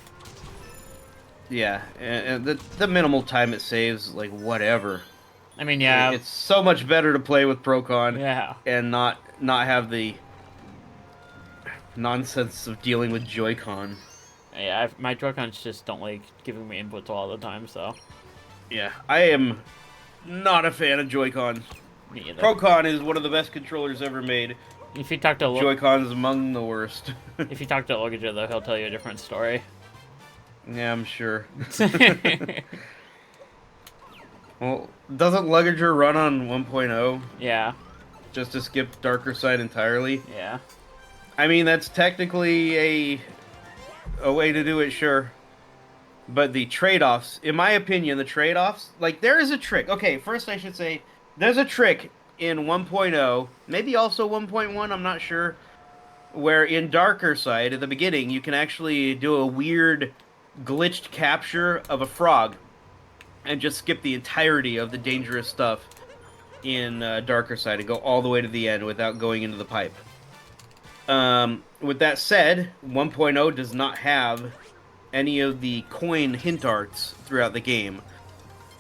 Yeah, and the minimal time it saves, like, whatever. I mean, yeah. It's so much better to play with Procon Yeah. and not have the nonsense of dealing with Joy-Con. Yeah, my Joy-Cons just don't like giving me inputs all the time, so. Yeah, I am not a fan of Joy-Con. Me either. Procon is one of the best controllers ever made. If you talk to Joy-Con's among the worst. if you talk to Logager, though, he'll tell you a different story. Yeah, I'm sure. Well, doesn't Luggager run on 1.0 Yeah. just to skip Darker Side entirely? Yeah. I mean, that's technically a way to do it, sure. But the trade-offs, in my opinion, the trade-offs, like, there is a trick. Okay, first I should say, there's a trick in 1.0, maybe also 1.1, I'm not sure, where in Darker Side, at the beginning, you can actually do a weird glitched capture of a frog and just skip the entirety of the dangerous stuff in Darker Side and go all the way to the end without going into the pipe. With that said, 1.0 does not have any of the coin hint arts throughout the game.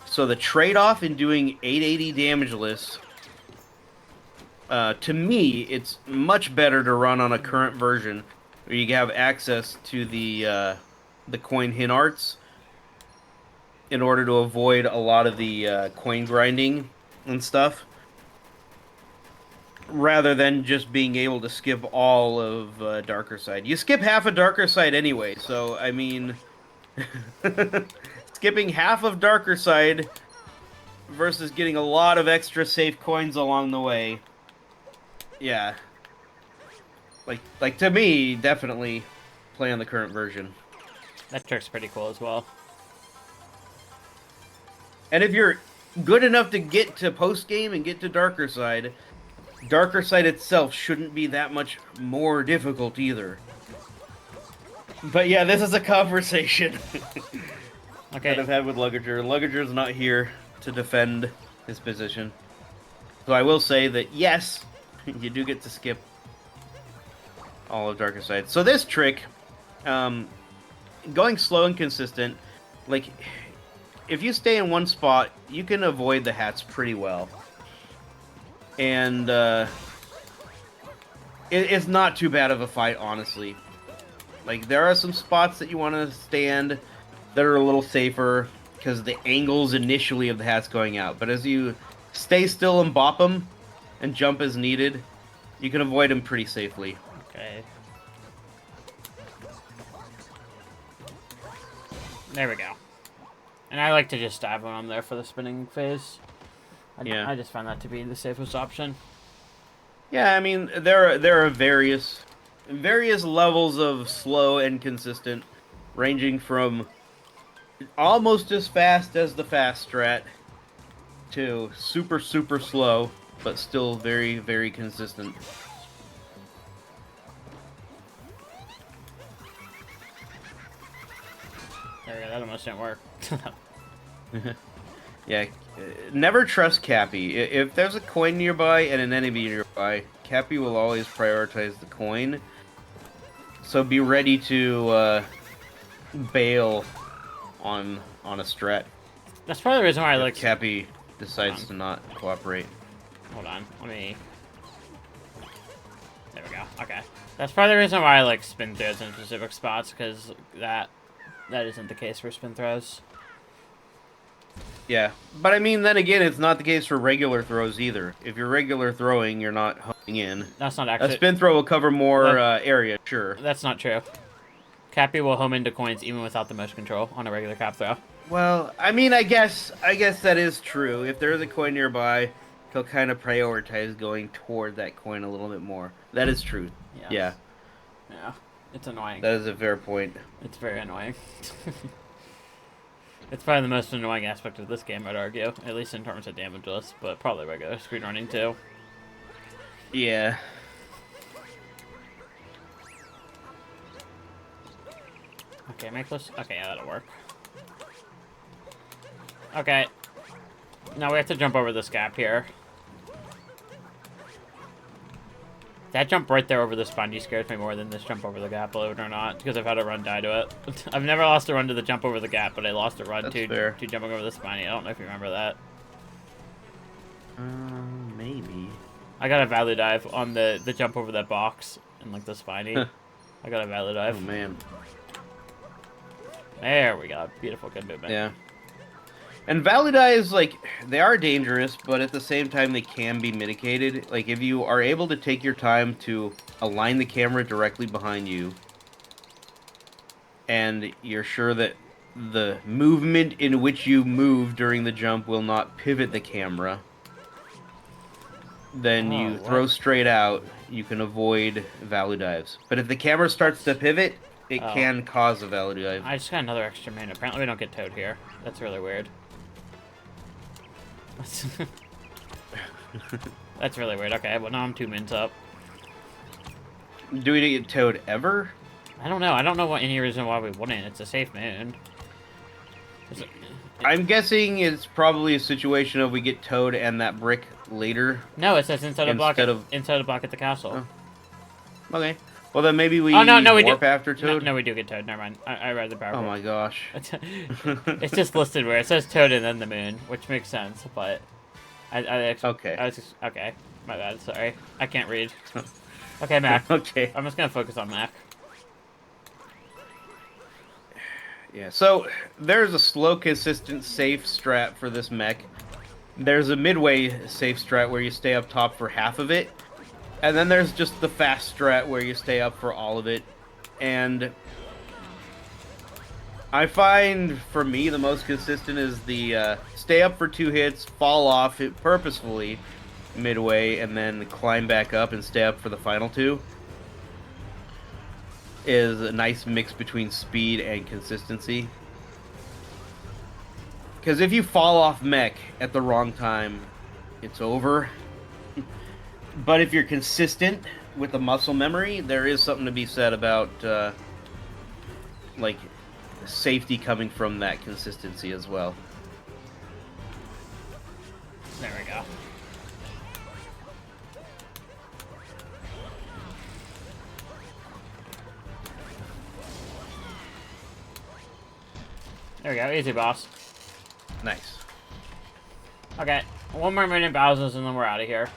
So the trade-off in doing 880 damageless, to me, it's much better to run on a current version where you have access to the coin hint arts in order to avoid a lot of the coin grinding and stuff, rather than just being able to skip all of Darker Side. You skip half of Darker Side anyway, so, I mean, skipping half of Darker Side versus getting a lot of extra safe coins along the way, yeah. Like to me, definitely play on the current version. That trick's pretty cool as well. And if you're good enough to get to post-game and get to Darker Side itself shouldn't be that much more difficult either. But yeah, this is a conversation Okay. that I've had with Luggager. Luggager's not here to defend his position. So I will say that, yes, you do get to skip all of Darker Side. So this trick, going slow and consistent, like, if you stay in one spot, you can avoid the hats pretty well. And it's not too bad of a fight, honestly. Like, there are some spots that you want to stand that are a little safer because the angles initially of the hat's going out. But as you stay still and bop them and jump as needed, you can avoid them pretty safely. Okay. There we go. And I like to just stab when I'm there for the spinning phase. I just find that to be the safest option. Yeah, I mean, there are various levels of slow and consistent, ranging from almost as fast as the fast strat to super slow, but still very consistent. There we go, that almost didn't work. Yeah, never trust Cappy. If there's a coin nearby and an enemy nearby, Cappy will always prioritize the coin. So be ready to bail on a strat. That's probably the reason why I like... Cappy decides to not cooperate. Hold on, let me... There we go, okay. That's probably the reason why I like spin throws in specific spots, because that isn't the case for spin throws. Yeah, but I mean, then again, it's not the case for regular throws either. If you're regular throwing, you're not homing in. That's not actually... A spin throw will cover more area, sure. That's not true. Cappy will home into coins even without the motion control on a regular cap throw. Well, I mean, I guess that is true. If there is a coin nearby, he'll kind of prioritize going toward that coin a little bit more. That is true. Yeah. Yeah. It's annoying. That is a fair point. It's very annoying. It's probably the most annoying aspect of this game, I'd argue. At least in terms of damageless, but probably regular speedrunning too. Yeah. Okay, make this... Okay, yeah, that'll work. Okay. Now we have to jump over this gap here. That jump right there over the spongy scares me more than this jump over the gap, believe it or not, because I've had a run die to it. I've never lost a run to the jump over the gap, but I lost a run to jumping over the spiny. I don't know if you remember that. Maybe. I got a value dive on the jump over that box and like the spiny. I got a value dive. Oh man. There we go. Beautiful, good movement. Yeah. And valid dives, like, they are dangerous, but at the same time, they can be mitigated. Like, if you are able to take your time to align the camera directly behind you, and you're sure that the movement in which you move during the jump will not pivot the camera, then you throw straight out, you can avoid valid dives. But if the camera starts to pivot, it can cause a valid dive. I just got another extra min. Apparently we don't get towed here. That's really weird. That's really weird. Okay, well now I'm 2 mins up. Do we get towed ever? I don't know. I don't know what any reason why we wouldn't. It's a safe moon. I'm guessing it's probably a situation of we get towed and that brick later. No, it says inside a block at the castle. Oh. Okay. Well, then maybe we warp after Toad? No, we do get Toad. Never mind. I read the power. Oh my gosh. It's just listed where it says Toad and then the moon, which makes sense, but... Okay. Okay. My bad, sorry. I can't read. Okay, Mac. Okay. I'm just gonna focus on Mac. Yeah, so there's a slow, consistent, safe strat for this mech. There's a midway safe strat where you stay up top for half of it. And then there's just the fast strat where you stay up for all of it. And I find, for me, the most consistent is the stay up for 2 hits, fall off it purposefully midway, and then climb back up and stay up for the final 2. Is a nice mix between speed and consistency. Because if you fall off mech at the wrong time, it's over. But if you're consistent with the muscle memory, there is something to be said about, like, safety coming from that consistency as well. There we go. There we go, easy boss. Nice. Okay, 1 more minute Bowser's and then we're out of here.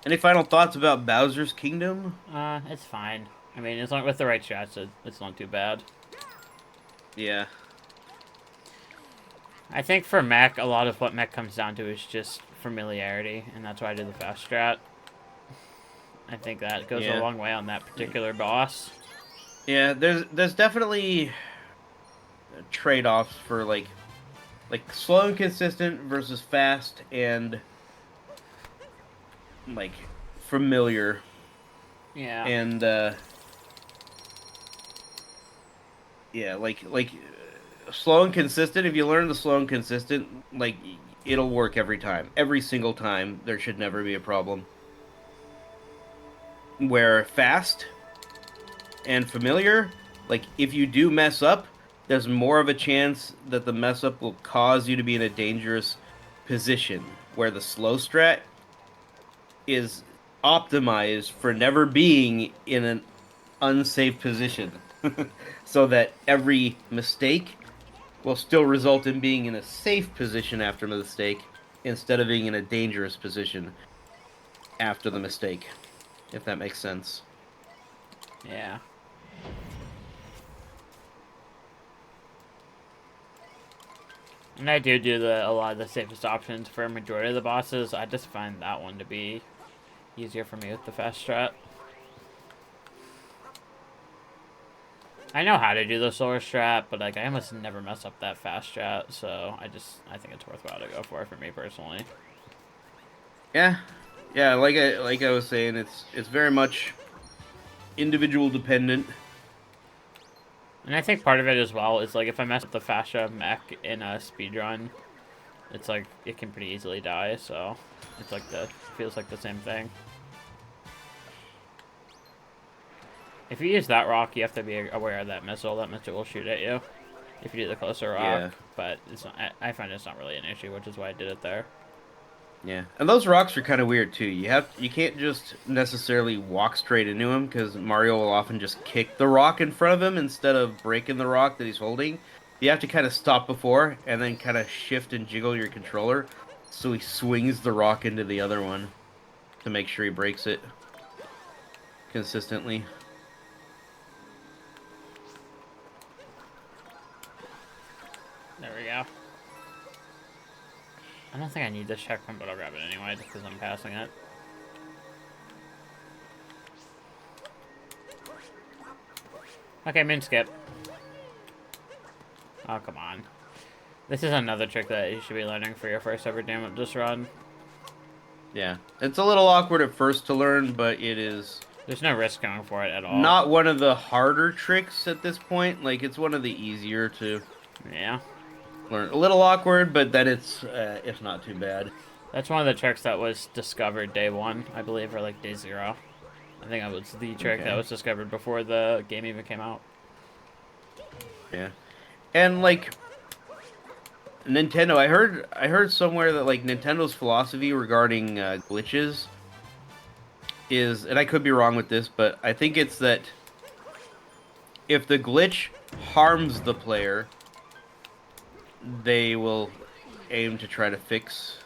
Any final thoughts about Bowser's Kingdom? It's fine. I mean, as long with the right strats, it's not too bad. Yeah. I think for mech, a lot of what mech comes down to is just familiarity, and that's why I do the fast strat. I think that goes a Yeah. long way on that particular boss. Yeah, there's definitely trade-offs for like slow and consistent versus fast and like familiar. Yeah. And yeah, slow and consistent, if you learn the slow and consistent, like it'll work every time. Every single time. There should never be a problem. Where fast and familiar, like if you do mess up, there's more of a chance that the mess up will cause you to be in a dangerous position. Where the slow strat is optimized for never being in an unsafe position. So that every mistake will still result in being in a safe position after the mistake instead of being in a dangerous position after the mistake, if that makes sense. Yeah. And I do a lot of the safest options for a majority of the bosses. I just find that one to be easier for me with the fast strat. I know how to do the slower strat, but like I almost never mess up that fast strat, so I think it's worthwhile to go for me personally. Yeah, yeah. Like I was saying, it's very much individual dependent. And I think part of it as well is like if I mess up the fast strat mech in a speed run, it's like it can pretty easily die, so it's like feels like the same thing. If you use that rock, you have to be aware of that missile. That missile will shoot at you if you do the closer rock, Yeah, but it's not, I find it's not really an issue, which is why I did it there. yeah. And those rocks are kind of weird too. You can't just necessarily walk straight into him because Mario will often just kick the rock in front of him instead of breaking the rock that he's holding. You have to kind of stop before and then kind of shift and jiggle your controller so he swings the rock into the other one to make sure he breaks it consistently. There we go. I don't think I need this checkpoint, but I'll grab it anyway just because I'm passing it. Okay, min skip. Oh, come on. This is another trick that you should be learning for your first ever damageless run. Yeah. It's a little awkward at first to learn, but it is There's no risk going for it at all. not one of the harder tricks at this point. Like, it's one of the easier to Yeah. learn. A little awkward, but then it's not too bad. That's one of the tricks that was discovered day one, I believe, or like day 0. I think that was the trick that Okay. was discovered before the game even came out. Yeah. And like Nintendo, I heard somewhere that like Nintendo's philosophy regarding glitches is, and I could be wrong with this, but I think it's that if the glitch harms the player, they will aim to try to fix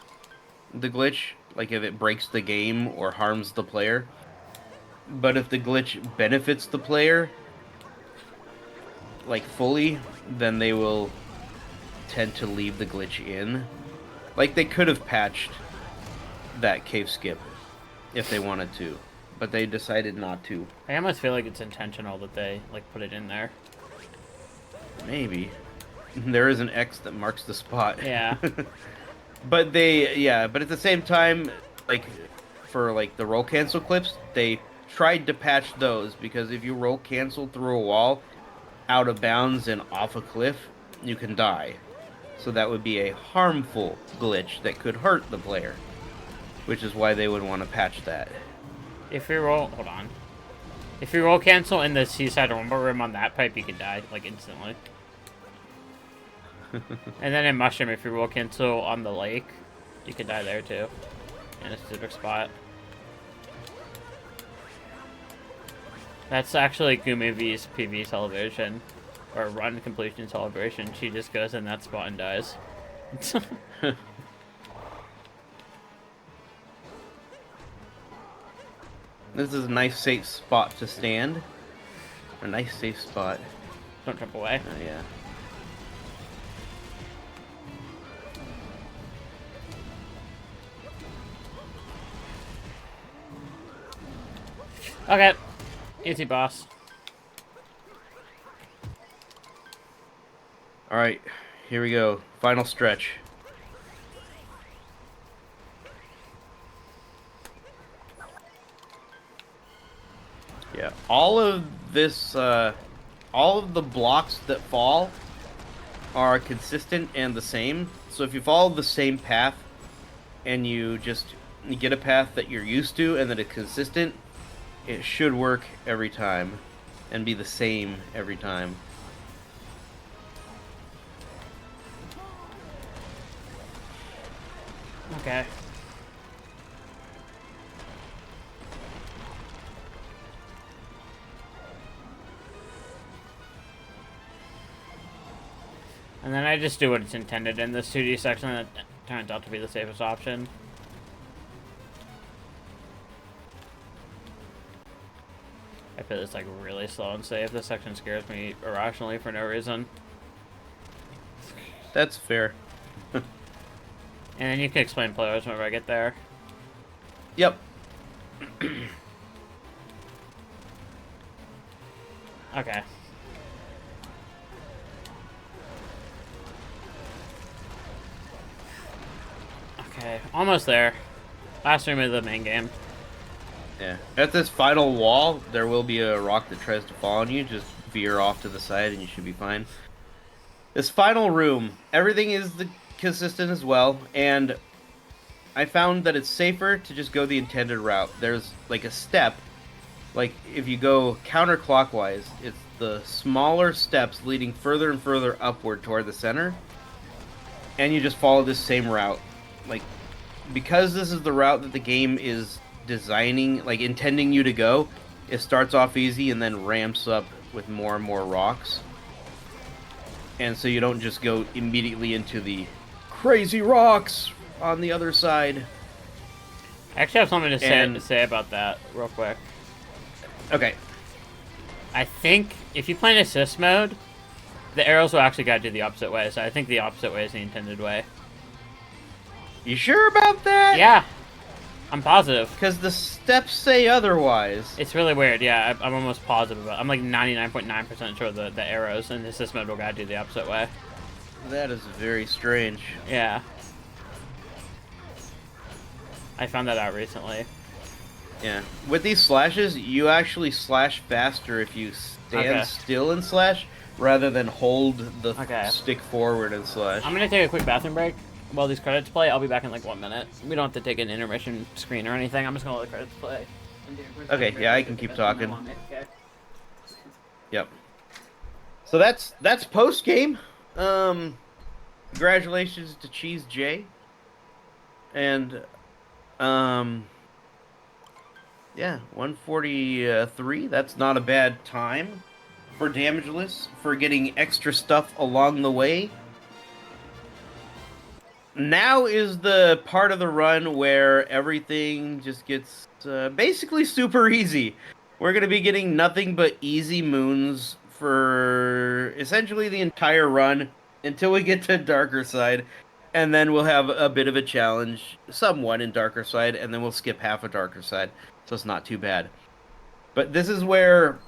the glitch, like if it breaks the game or harms the player. But if the glitch benefits the player, like fully, then they will tend to leave the glitch in. Like they could have patched that cave skip if they wanted to, but they decided not to. I almost feel like it's intentional that they like put it in there. Maybe. There is an X that marks the spot. Yeah. But but at the same time, like for like the roll cancel clips, they tried to patch those because if you roll cancel through a wall out of bounds and off a cliff, you can die. So that would be a harmful glitch that could hurt the player, which is why they would want to patch that. If you roll, hold on. If you roll cancel in the seaside rumble room on that pipe, you can die like instantly. And then in mushroom, if you roll cancel on the lake, you can die there too, in a specific spot. That's actually Gumi V's PV celebration, or run completion celebration. She just goes in that spot and dies. This is a nice safe spot to stand. A nice safe spot. Don't jump away. Yeah. Okay. Easy, boss. Alright, here we go. Final stretch. Yeah, all of this, all of the blocks that fall are consistent and the same. So if you follow the same path and you get a path that you're used to and that is consistent, it should work every time and be the same every time. Okay. And then I just do what it's intended in this 2D section that turns out to be the safest option. I feel it's like really slow and safe. This section scares me irrationally for no reason. That's fair. And then you can explain players whenever I get there. Yep. Okay. Okay, almost there. Last room of the main game. Yeah. At this final wall, there will be a rock that tries to fall on you. Just veer off to the side and you should be fine. This final room, everything is consistent as well, and I found that it's safer to just go the intended route. There's like a step, like if you go counterclockwise, it's the smaller steps leading further and further upward toward the center, and you just follow this same route. Like, because this is the route that the game is designing, like intending you to go, it starts off easy and then ramps up with more and more rocks. And so you don't just go immediately into the crazy rocks on the other side. I actually have something to say about that real quick. Okay. I think if you play in assist mode, the arrows will actually gotta do the opposite way. So I think the opposite way is the intended way. You sure about that? Yeah. I'm positive. Because the steps say otherwise. It's really weird, yeah. I'm almost positive about it. I'm like 99.9% sure the arrows in the assist mode will gotta do the opposite way. That is very strange. Yeah. I found that out recently. Yeah. With these slashes, you actually slash faster if you stand still and slash, rather than hold the stick forward and slash. I'm gonna take a quick bathroom break while these credits play. I'll be back in like 1 minute. We don't have to take an intermission screen or anything. I'm just gonna let the credits play. Okay, yeah, I can keep talking. Okay. Yep. So that's post game. Congratulations to cheesejay. And yeah, 143. That's not a bad time for damageless, for getting extra stuff along the way. Now is the part of the run where everything just gets basically super easy. We're going to be getting nothing but easy moons for essentially the entire run until we get to Darker Side. And then we'll have a bit of a challenge, somewhat in Darker Side, and then we'll skip half of Darker Side. So it's not too bad. But this is where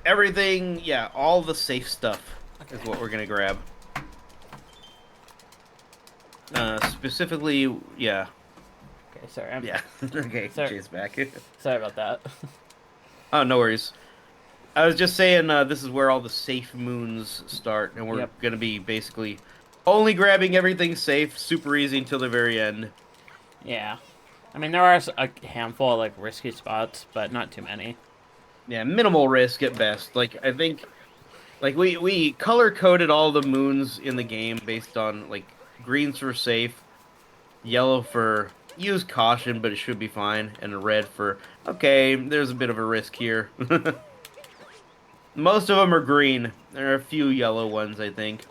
everything, yeah, all the safe stuff is what we're going to grab. Specifically, yeah. Okay, sorry. Yeah. Okay, Jay's back. Sorry about that. Oh, no worries. I was just saying, this is where all the safe moons start, and we're gonna be basically only grabbing everything safe, super easy until the very end. Yeah. I mean, there are a handful of, like, risky spots, but not too many. Yeah, minimal risk at best. Like, I think, like, we color-coded all the moons in the game based on, like, green's for safe, yellow for use caution, but it should be fine, and red for, okay, there's a bit of a risk here. Most of them are green. There are a few yellow ones, I think.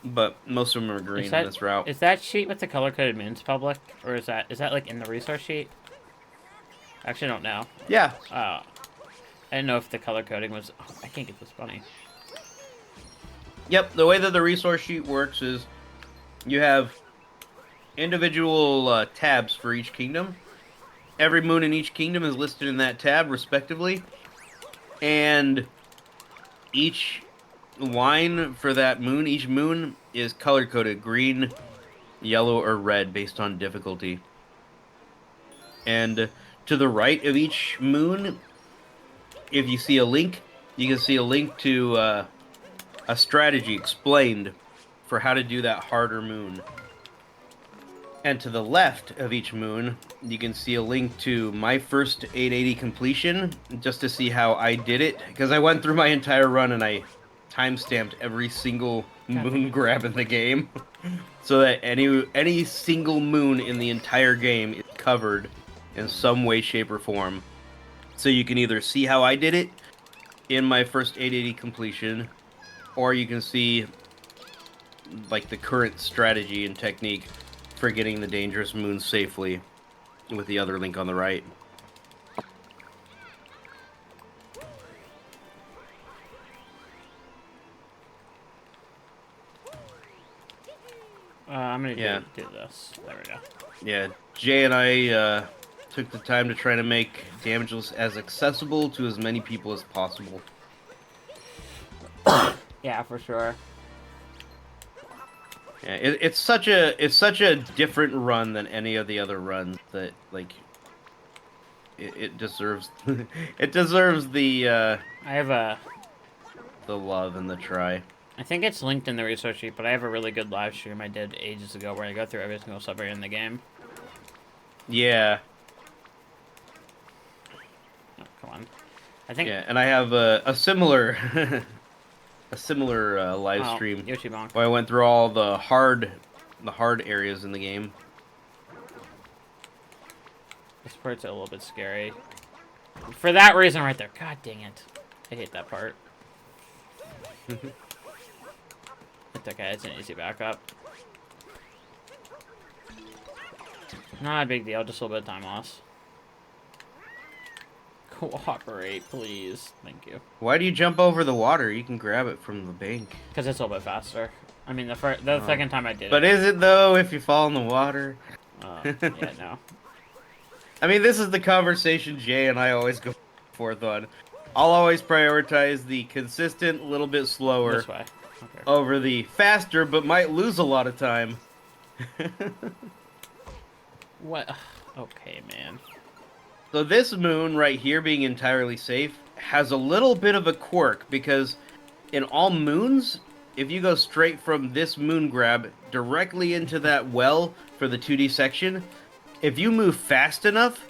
But most of them are green on this route. Is that sheet with the color-coded moons public? Or is that like, in the resource sheet? Actually, I don't know. Yeah. I didn't know if the color coding was... Oh, I can't get this bunny. Yep, the way that the resource sheet works is you have individual tabs for each kingdom. Every moon in each kingdom is listed in that tab, respectively. And each line for that moon, each moon is color-coded green, yellow, or red based on difficulty. And to the right of each moon, if you see a link, you can see a link to a strategy explained for how to do that harder moon. And to the left of each moon, you can see a link to my first 880 completion, just to see how I did it. Because I went through my entire run and I timestamped every single moon grab in the game. So that any single moon in the entire game is covered in some way, shape, or form. So you can either see how I did it in my first 880 completion, or you can see like the current strategy and technique for getting the dangerous moon safely with the other link on the right. I'm gonna do this. There we go. Yeah, Jay and I took the time to try to make damageless as accessible to as many people as possible. Yeah, for sure. Yeah, it's such a different run than any of the other runs that like it deserves it deserves the I have a... the love and the try. I think it's linked in the resource sheet, but I have a really good live stream I did ages ago where I go through every single submarine in the game. Yeah. Oh, come on. I think... Yeah, and I have a similar a similar live stream Yoshibonk. where I went through all the hard areas in the game. This part's a little bit scary. For that reason right there. God dang it. I hate that part. It's okay, it's an easy backup. Not a big deal, just a little bit of time loss. Cooperate, please. Thank you. Why do you jump over the water? You can grab it from the bank. Because it's a little bit faster. I mean, the second time I did it. But is it, though, if you fall in the water? Yeah, no. I mean, this is the conversation Jay and I always go forth on. I'll always prioritize the consistent, little bit slower This way. Okay. over the faster, but might lose a lot of time. What? Okay, man. So this moon right here being entirely safe has a little bit of a quirk because in all moons, if you go straight from this moon grab directly into that well for the 2D section, if you move fast enough,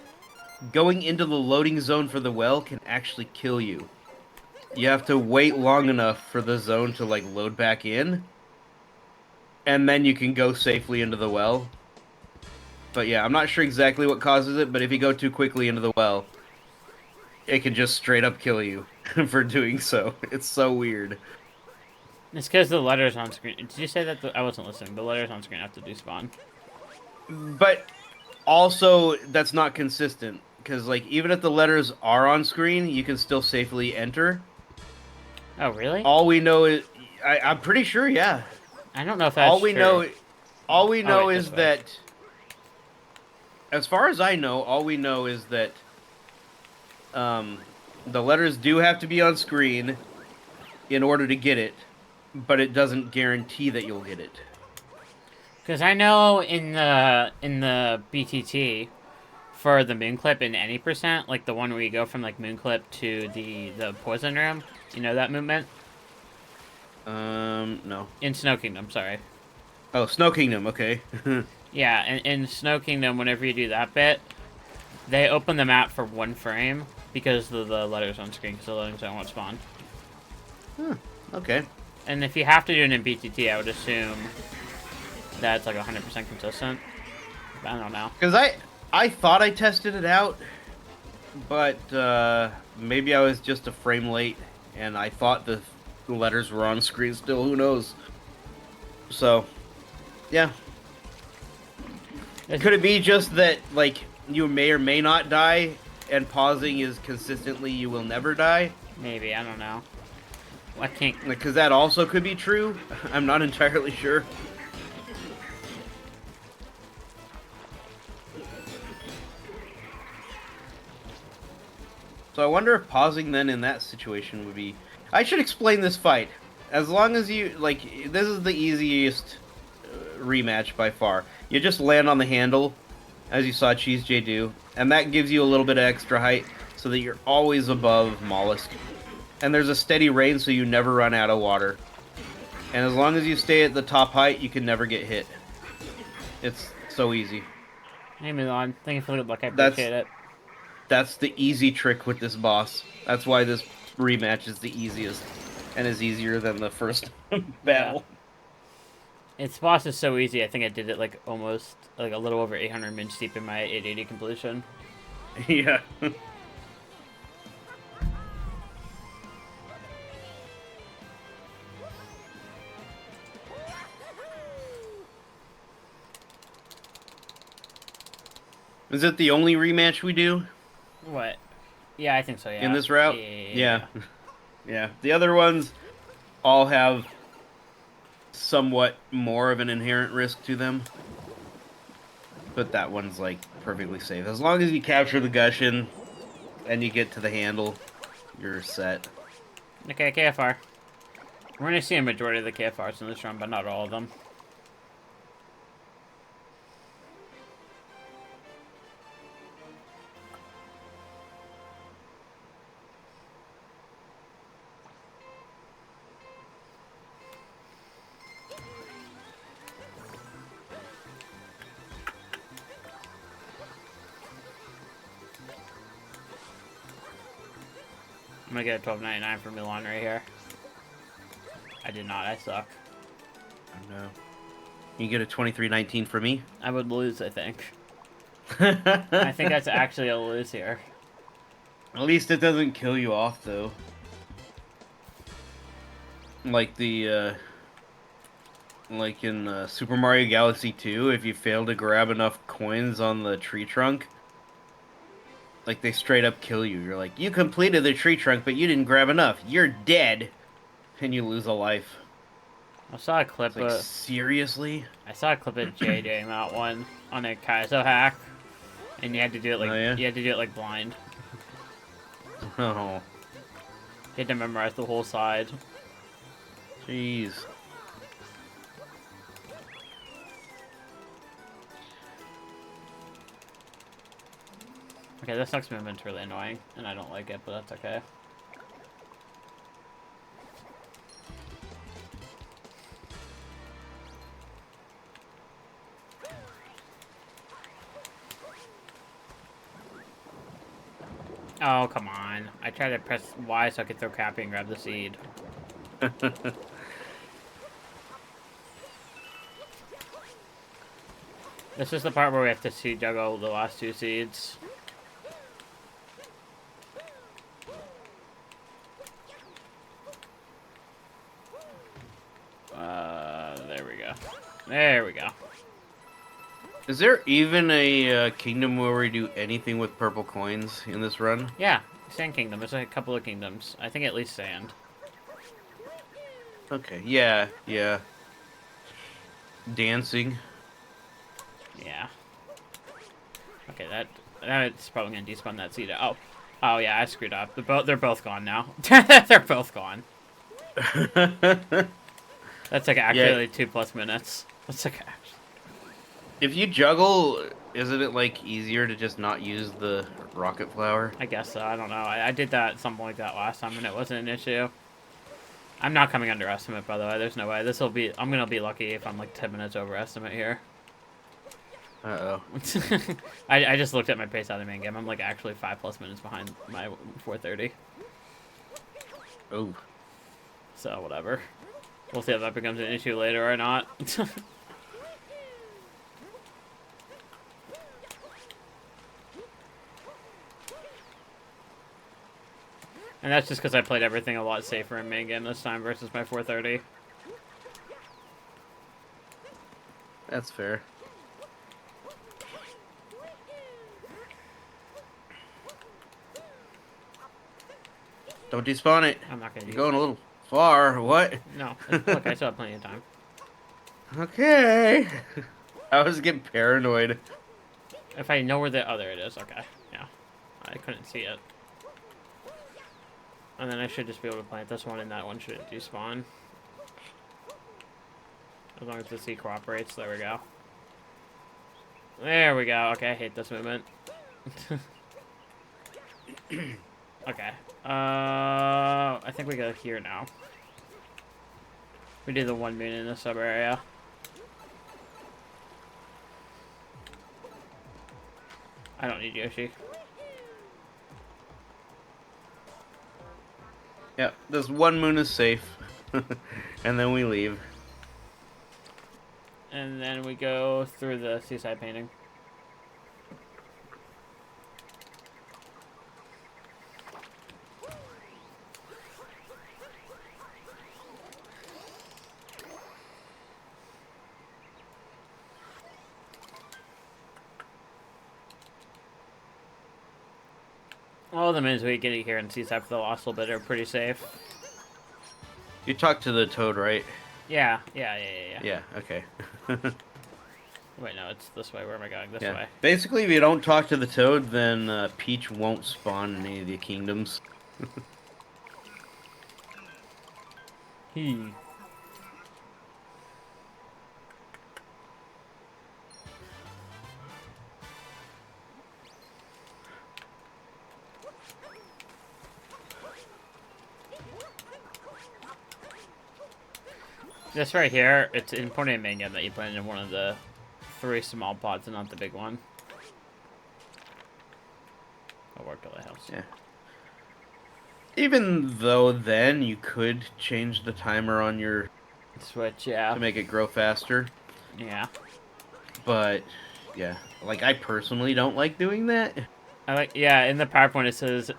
going into the loading zone for the well can actually kill you. You have to wait long enough for the zone to like load back in, and then you can go safely into the well. But yeah, I'm not sure exactly what causes it, but if you go too quickly into the well, it can just straight up kill you for doing so. It's so weird. It's because the letters on screen. Did you say that? I wasn't listening. The letters on screen have to despawn. But also, that's not consistent. Because, like, even if the letters are on screen, you can still safely enter. Oh, really? All we know is... I'm pretty sure, yeah. I don't know if that's All we true. know is that... As far as I know, all we know is that the letters do have to be on screen in order to get it, but it doesn't guarantee that you'll get it. Because I know in the BTT for the moon clip in any percent, like the one where you go from like moon clip to the poison room, you know that movement? No. In Snow Kingdom, sorry. Oh, Snow Kingdom, okay. Yeah, in Snow Kingdom, whenever you do that bit, they open the map for 1 frame because of the letters on screen, because the loading zone won't spawn. Okay. And if you have to do it in BTT, I would assume that's like 100% consistent. I don't know. Because I thought I tested it out, but maybe I was just a frame late, and I thought the letters were on screen still. Who knows? So, yeah. Could it be just that, like, you may or may not die and pausing is consistently you will never die. Maybe, I don't know. I can't. Because that also could be true. I'm not entirely sure. So I wonder if pausing then in that situation would be... I should explain this fight. As long as you... Like, this is the easiest rematch by far. You just land on the handle, as you saw cheesejay do, and that gives you a little bit of extra height so that you're always above mollusk. And there's a steady rain so you never run out of water. And as long as you stay at the top height, you can never get hit. It's so easy. Hey, Milan. Thank you for the good luck. I That's appreciate it. That's the easy trick with this boss. That's why this rematch is the easiest and is easier than the first battle. Yeah. Its boss is so easy. I think I did it like almost like a little over 800 min steep in my 880 completion. Yeah. Is it the only rematch we do? What? Yeah, I think so, yeah. In this route? Yeah. Yeah. The other ones all have somewhat more of an inherent risk to them. But that one's, like, perfectly safe. As long as you capture the Gushin and you get to the handle, you're set. Okay, KFR. We're going to see a majority of the KFRs in this run, but not all of them. I'm gonna get a $12.99 for Milan right here. I did not. I suck. Oh, no. You get a 23.19 for me? I would lose, I think. I think that's actually a lose here. At least it doesn't kill you off, though. Like like in Super Mario Galaxy 2, if you fail to grab enough coins on the tree trunk, like, they straight up kill you. You're like, you completed the tree trunk, but you didn't grab enough. You're dead. And you lose a life. I saw a clip It's like, of... seriously? I saw a clip of JJ doing that one on a Kaizo hack. And you had to do it like... Oh, yeah? You had to do it like blind. Oh. You had to memorize the whole side. Jeez. Okay, this next movement's really annoying, and I don't like it, but that's okay. Oh, come on. I tried to press Y so I could throw Cappy and grab the seed. This is the part where we have to seed juggle the last two seeds. There we go. There we go. Is there even a kingdom where we do anything with purple coins in this run? Yeah, Sand Kingdom. There's a couple of kingdoms. I think at least Sand. Okay, yeah, yeah. Dancing. Yeah. Okay, that's probably gonna despawn that seed. Oh yeah, I screwed up. They're both gone now. They're both gone. That's like actually 2+ minutes. That's like. If you juggle, isn't it like easier to just not use the rocket flower? I guess so. I don't know. I did that something like that last time, and it wasn't an issue. I'm not coming under estimate, by the way. There's no way. I'm gonna be lucky if I'm like 10 minutes over estimate here. Uh-oh. I just looked at my pace out of the main game. I'm like actually 5+ minutes behind my 430. Oh. So whatever. We'll see if that becomes an issue later or not. And that's just because I played everything a lot safer in main game this time versus my 430. That's fair. Don't despawn it. I'm not gonna You're do it. going a little far. What? No, look, I still have plenty of time. Okay. I was getting paranoid. If I know where the other it is, okay. Yeah. I couldn't see it. And then I should just be able to plant this one, and that one shouldn't despawn. As long as the C cooperates, there we go. There we go. Okay, I hate this movement. Okay. I think we go here now. We do the 1 moon in the sub area. I don't need Yoshi. Yeah, this 1 moon is safe. And then we leave. And then we go through the seaside painting. All the moons we get here in seaside for the lost little bit are pretty safe. You talked to the toad, right? Yeah. Yeah, okay. Wait, no, it's this way. Where am I going? This Yeah. way. Basically, if you don't talk to the toad, then Peach won't spawn in any of the kingdoms. This right here, it's important in main game that you put it in one of the 3 small pots and not the big one. I'll work till it helps. Yeah. Even though then you could change the timer on your Switch, yeah. to make it grow faster. Yeah. But yeah, like I personally don't like doing that. Yeah, in the PowerPoint it says,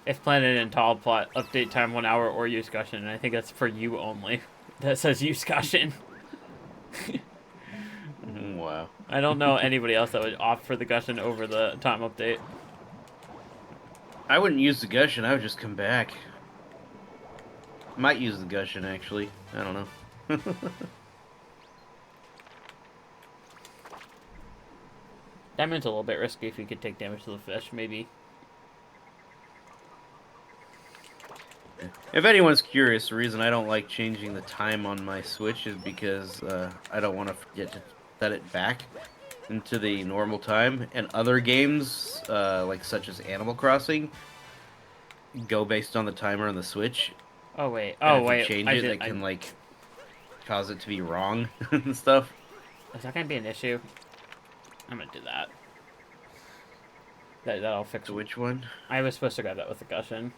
if planted in tall plot, update time 1 hour or use Gushin, and I think that's for you only. That says use Gushin. Wow. I don't know anybody else that would opt for the Gushin over the time update. I wouldn't use the Gushin, I would just come back. Might use the Gushin, actually. I don't know. Damage's a little bit risky if you could take damage to the fish, maybe. If anyone's curious, the reason I don't like changing the time on my Switch is because I don't want to forget to set it back into the normal time. And other games, like such as Animal Crossing, go based on the timer on the Switch. Oh, wait. And Oh, if wait. you change it can, like, cause it to be wrong and stuff. Is that going to be an issue? I'm going to do that. That'll fix it. Which one? I was supposed to grab that with the Gushin.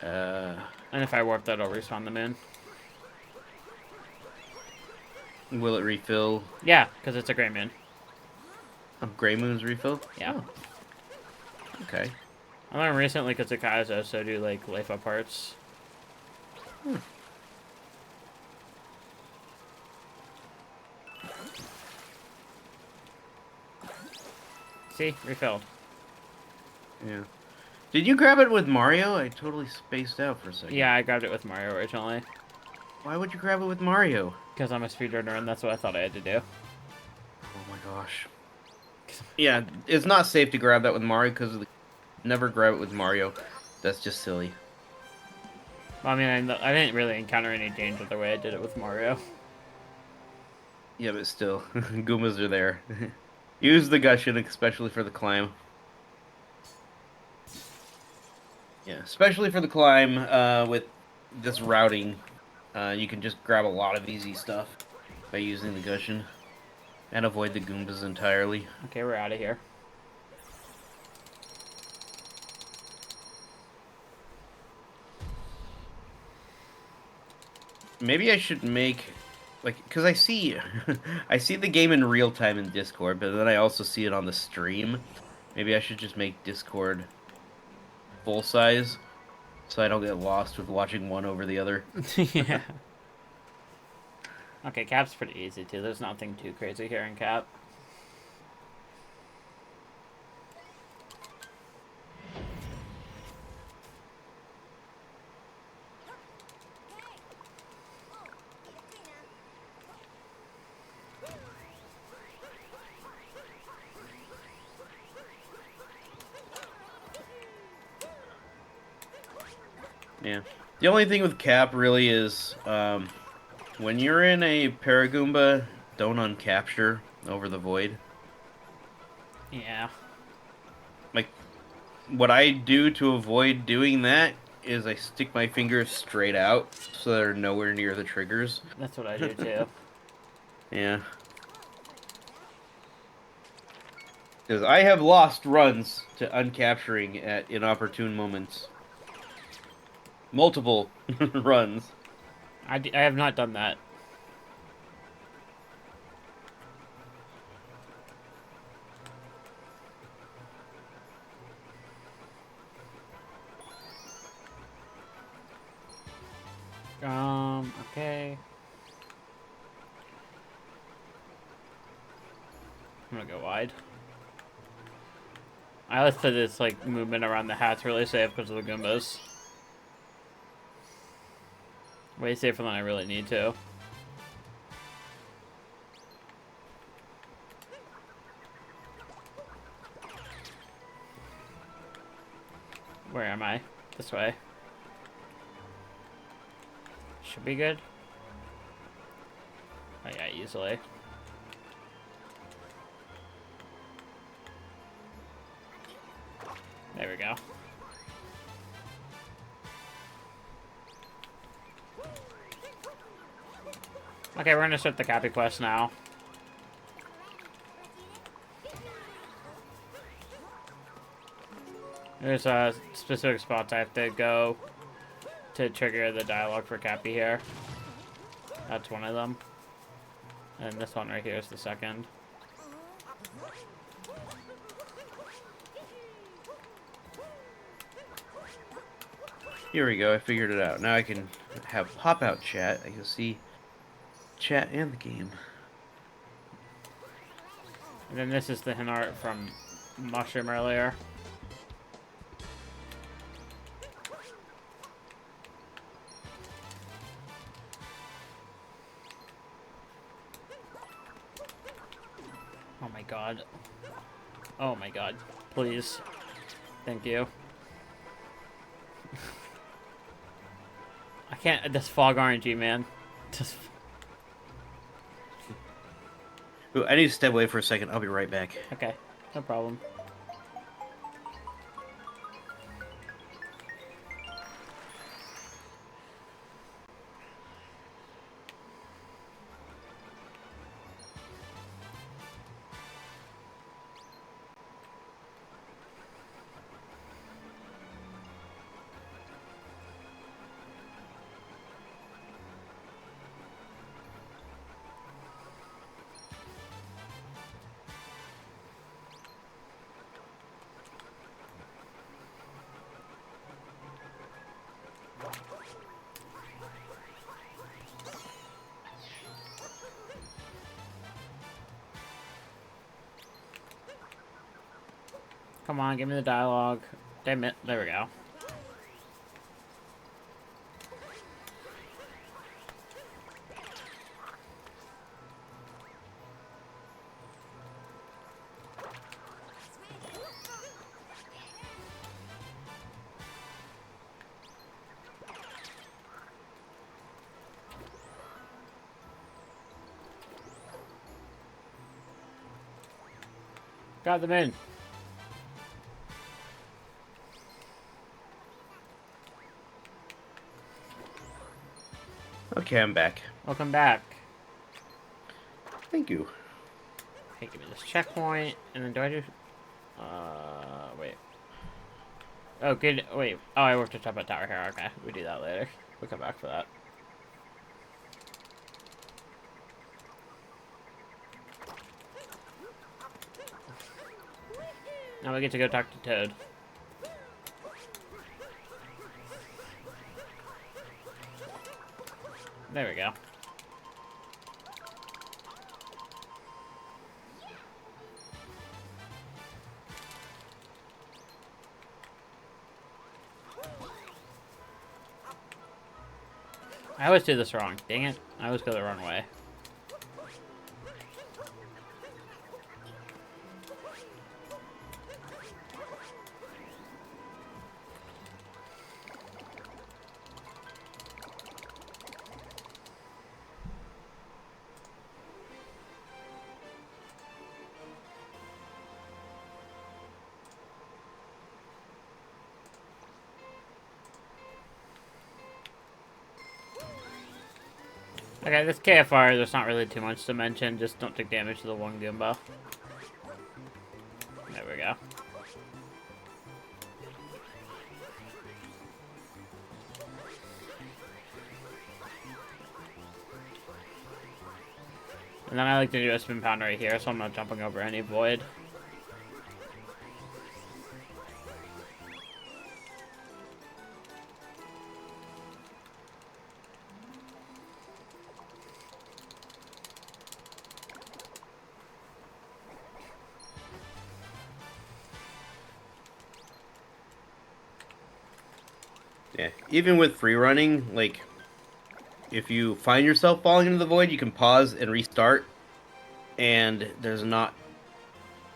And if I warp that, I'll respawn them in. Will it refill? Yeah, because it's a Grey Moon. Oh, Grey Moon's refill? Yeah. Oh. Okay. I learned recently because of Kaizo, so do, like, life up parts. See? Refilled. Yeah. Did you grab it with Mario? I totally spaced out for a second. Yeah, I grabbed it with Mario originally. Why would you grab it with Mario? Because I'm a speedrunner, and that's what I thought I had to do. Oh my gosh. Yeah, it's not safe to grab that with Mario because never grab it with Mario. That's just silly. Well, I mean, I didn't really encounter any danger the way I did it with Mario. Yeah, but still, Goombas are there. Use the Gushin, especially for the climb. Yeah, especially for the climb, with this routing, you can just grab a lot of easy stuff by using the Gushin. And avoid the Goombas entirely. Okay, we're out of here. Maybe I should make, like, because I see, I see the game in real time in Discord, but then I also see it on the stream. Maybe I should just make Discord full size, so I don't get lost with watching one over the other. Yeah. Okay, Cap's pretty easy too. There's nothing too crazy here in Cap. Yeah. The only thing with Cap really is when you're in a Paragoomba, don't uncapture over the void. Yeah. Like, what I do to avoid doing that is I stick my fingers straight out so they're nowhere near the triggers. That's what I do too. Yeah. Because I have lost runs to uncapturing at inopportune moments. Multiple runs. I have not done that. Okay. I'm gonna go wide. I always play this, like, movement around the hat's really safe because of the Goombas. Way safer than I really need to. Where am I? This way. Should be good. Oh yeah, easily. There we go. Okay, we're gonna start the Cappy quest now. There's specific spots I have to go to trigger the dialogue for Cappy here. That's one of them. And this one right here is the second. Here we go. I figured it out. Now I can have pop-out chat. I can see chat and the game. And then this is the hint art from Mushroom earlier. Oh my god. Oh my god. Please. Thank you. I can't. This fog RNG, man. Just. Ooh, I need to step away for a second. I'll be right back. Okay. No problem. Come on, give me the dialogue. Damn it. There we go. Got them in. Okay, I'm back. Welcome back. Thank you. Okay, give me this checkpoint, and then do I do... wait. Oh, good. Wait. Oh, I worked to top of tower here. Okay, we do that later. We'll come back for that. Now we get to go talk to Toad. There we go. I always do this wrong. Dang it. I always go the wrong way. Okay, this KFR, there's not really too much to mention. Just don't take damage to the one Goomba. There we go. And then I like to do a spin pound right here, so I'm not jumping over any void. Yeah, even with free running, like if you find yourself falling into the void, you can pause and restart, and there's not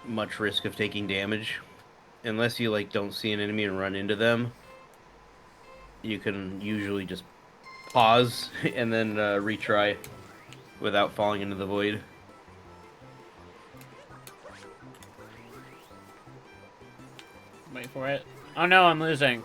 much risk of taking damage unless you like don't see an enemy and run into them. You can usually just pause and then retry without falling into the void. Wait for it. Oh no, I'm losing.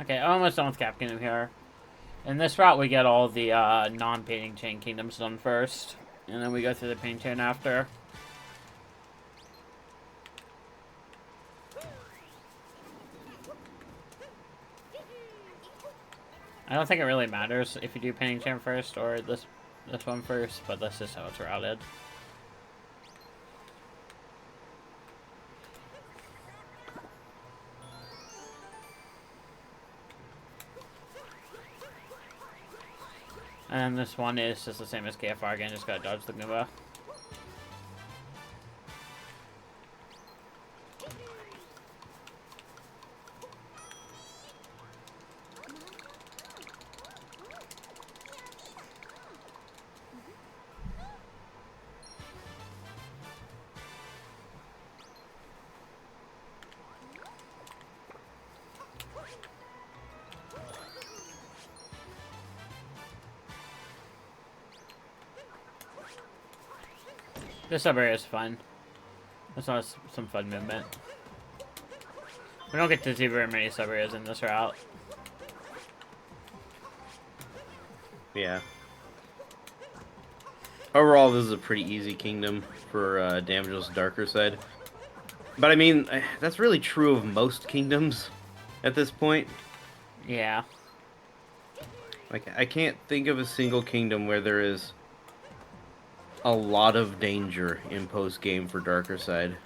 Okay, almost done with Cap Kingdom here. In this route, we get all the non-painting chain kingdoms done first, and then we go through the paint chain after. I don't think it really matters if you do painting chain first or this one first, but that's just how it's routed. And then this one is just the same as KFR again, just gotta dodge the Goomba. This sub area is fun. It's not some fun movement. We don't get to see very many sub areas in this route. Yeah. Overall, this is a pretty easy kingdom for damageless darker side. But I mean, that's really true of most kingdoms at this point. Yeah. Like, I can't think of a single kingdom where there is a lot of danger in post game for darker side.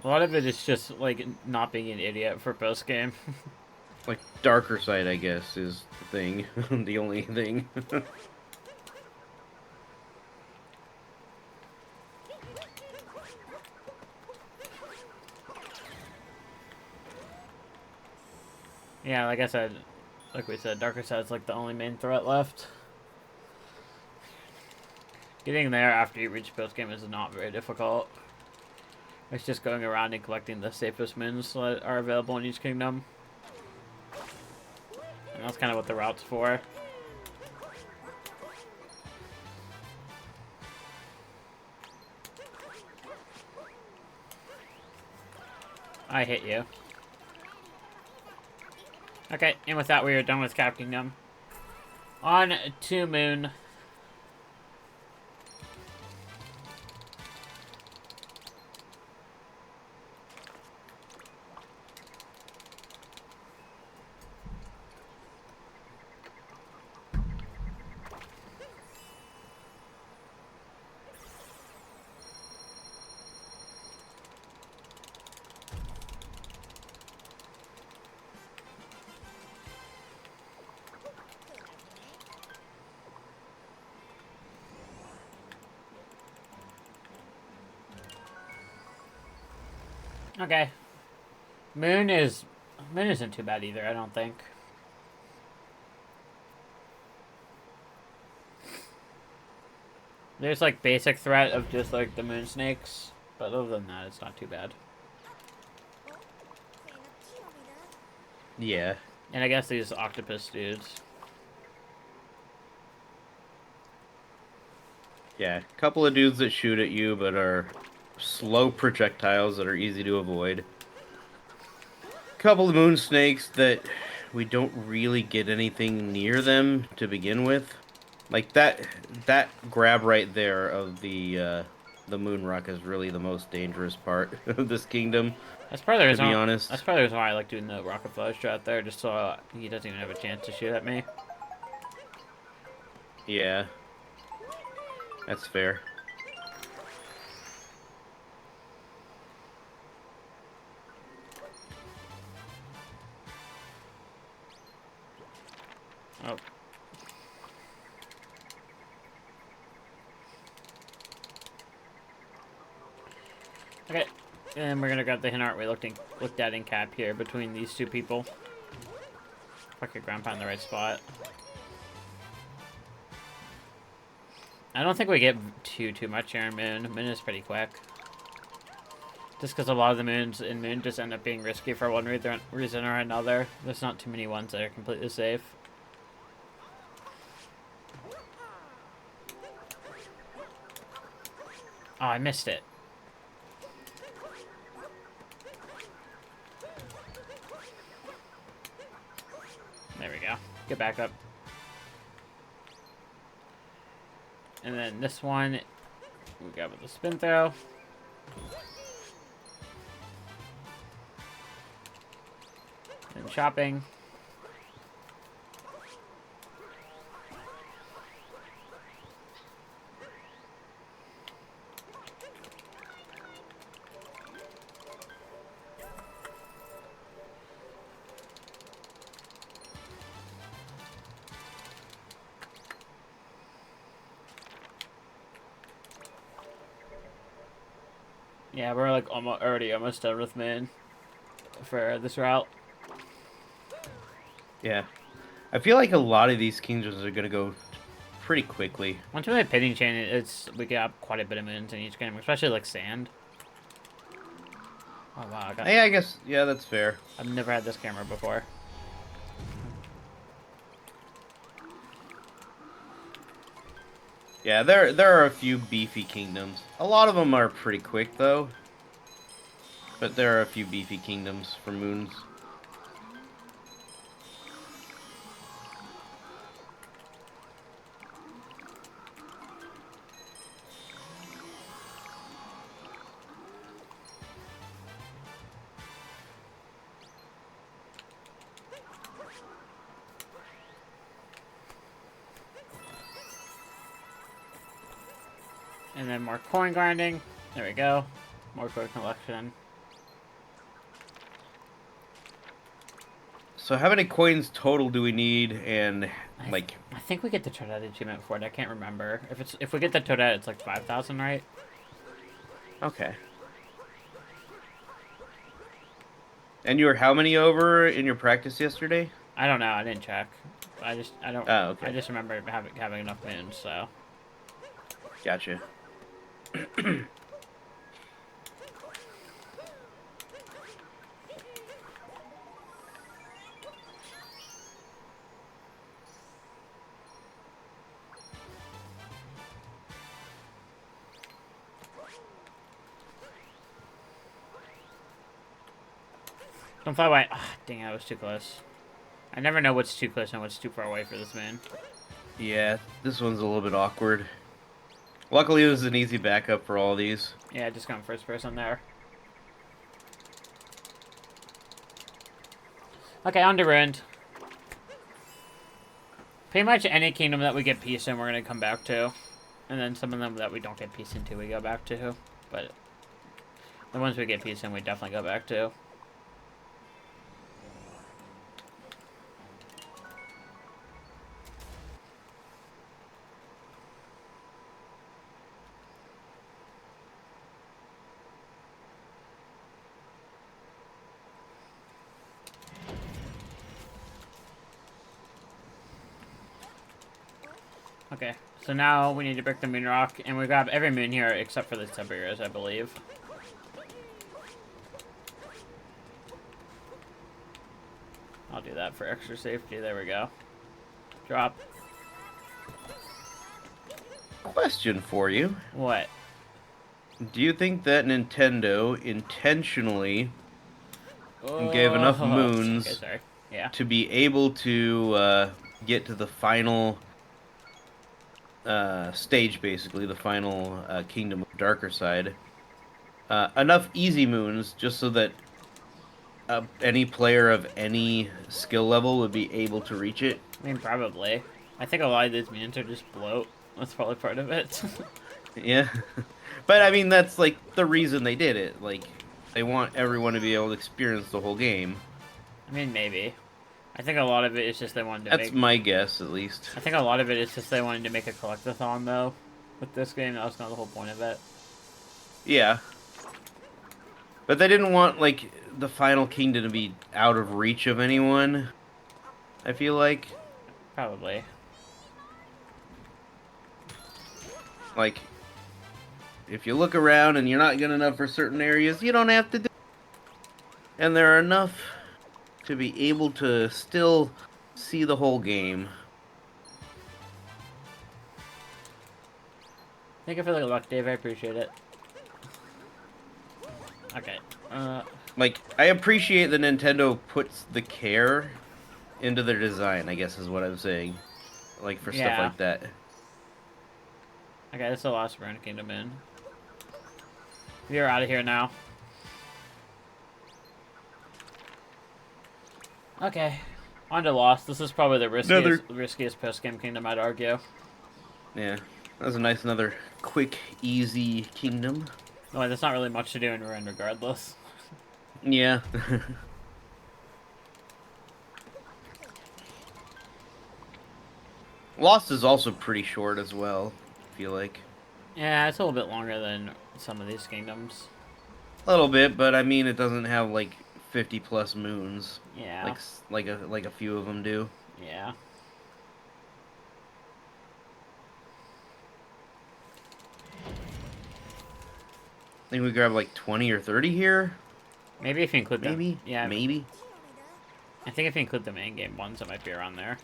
A lot of it is just, like, not being an idiot for post game. Like, darker side, I guess, is the thing. The only thing. Yeah, like I said, like we said, darker side's like the only main threat left. Getting there after you reach post game is not very difficult. It's just going around and collecting the safest moons that are available in each kingdom. And that's kind of what the route's for. I hit you. Okay, and with that we are done with Cap Kingdom. On to Moon. Okay. Moon isn't too bad either, I don't think. There's like basic threat of just like the moon snakes, but other than that, it's not too bad. Yeah. And I guess these octopus dudes. Yeah. A couple of dudes that shoot at you, but are slow projectiles that are easy to avoid. Couple of moon snakes that we don't really get anything near them to begin with. Like that grab right there of the moon rock is really the most dangerous part of this kingdom, That's part of the to be reason. That's honest. part of the reason why I like doing the rocket flash shot there, just so he doesn't even have a chance to shoot at me. Yeah, that's fair. Oh, okay. And we're gonna grab the hint art we looked at in cap here between these two people. If I could ground pound the right spot. I don't think we get too much here in Moon. Moon is pretty quick. Just because a lot of the moons in Moon just end up being risky for one reason or another. There's not too many ones that are completely safe. Oh, I missed it. There we go. Get back up. And then this one, we got with the spin throw. And chopping. Yeah, we're like almost done with Moon for this route. Yeah, I feel like a lot of these kingdoms are gonna go pretty quickly. Once we hit pitting chain, we get quite a bit of moons in each game, especially like sand. Oh wow, Yeah, I guess yeah, that's fair. I've never had this camera before. Yeah, there are a few beefy kingdoms. A lot of them are pretty quick though, but there are a few beefy kingdoms for moons. And then more coin grinding. There we go. More coin collection. So how many coins total do we need? And like, I think we get the Toadette achievement for it. I can't remember. If we get the Toadette, it's like 5,000, right? okay. And you were how many over in your practice yesterday? I don't know. I didn't check. I don't. Oh, I okay. just remember having enough moons. So Gotcha. don't fly away. Ah, dang it! I was too close. I never know what's too close and what's too far away for this moon. Yeah, this one's a little bit awkward. Luckily, it was an easy backup for all these. Yeah, just going first person there. Okay, on to Ruined. Pretty much any kingdom that we get peace in, we're going to come back to. And then some of them that we don't get peace into, we go back to. But the ones we get peace in, we definitely go back to. Okay, so now we need to break the moon rock, and we grab every moon here except for the Tiberias, I believe. I'll do that for extra safety. There we go. Drop. Question for you. What? Do you think that Nintendo intentionally gave enough Oh. Okay, moons sorry. Yeah. to be able to get to the final stage, basically, the final Kingdom of Darker Side? Enough easy moons just so that any player of any skill level would be able to reach it. I mean, probably. I think a lot of these minions are just bloat. That's probably part of it. Yeah. But I mean, that's like the reason they did it. Like, they want everyone to be able to experience the whole game. I mean, maybe. I think a lot of it is just they wanted to That's make. my guess, at least. I think a lot of it is just they wanted to make a collectathon, though. With this game, that was kind of the whole point of it. Yeah. But they didn't want, like, the final kingdom to be out of reach of anyone, I feel like. Probably. Like, if you look around and you're not good enough for certain areas, you don't have to do it. And there are enough to be able to still see the whole game. Thank you for the luck, Dave. I appreciate it. Okay. Like, I appreciate that Nintendo puts the care into their design, I guess is what I'm saying. Like, for stuff Yeah. like that. Okay, that's the last Burn Kingdom in. You're out of here now. Okay. On to Lost. This is probably the riskiest post-game kingdom, I'd argue. Yeah. That was a nice, another quick, easy kingdom. No, there's not really much to do in Ruin regardless. Yeah. Lost is also pretty short as well, I feel like. Yeah, it's a little bit longer than some of these kingdoms. A little bit, but I mean it doesn't have like 50 plus moons. Yeah. Like a few of them do. Yeah. I think we grab like 20 or 30 here. Maybe if you include them. Maybe. Yeah. Maybe. I think if you include the main game ones, it might be around there.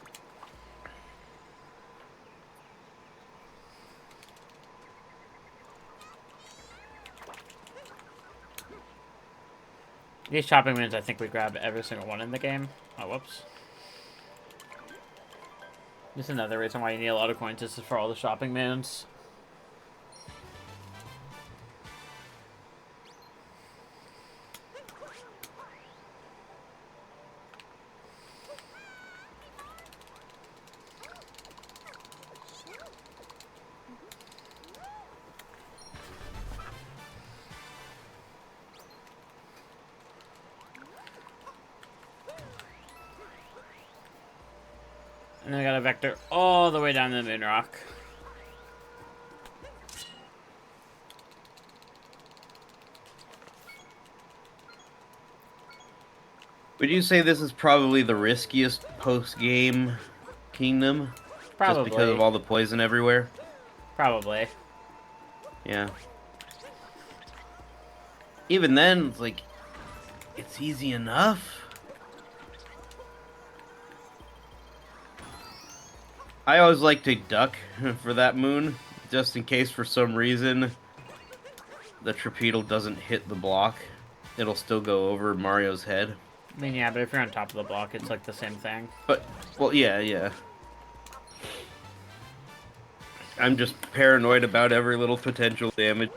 These chopping moons, I think we grab every single one in the game. Oh, whoops. This is another reason why you need a lot of coins. This is for all the shopping moons. And then I got a vector all the way down to the moon rock. Would you say this is probably the riskiest post-game kingdom? Probably. Just because of all the poison everywhere? Probably. Yeah. Even then, it's like, it's easy enough. I always like to duck for that moon, just in case for some reason the torpedo doesn't hit the block. It'll still go over Mario's head. I mean, yeah, but if you're on top of the block, it's like the same thing. But, well, yeah. I'm just paranoid about every little potential damage.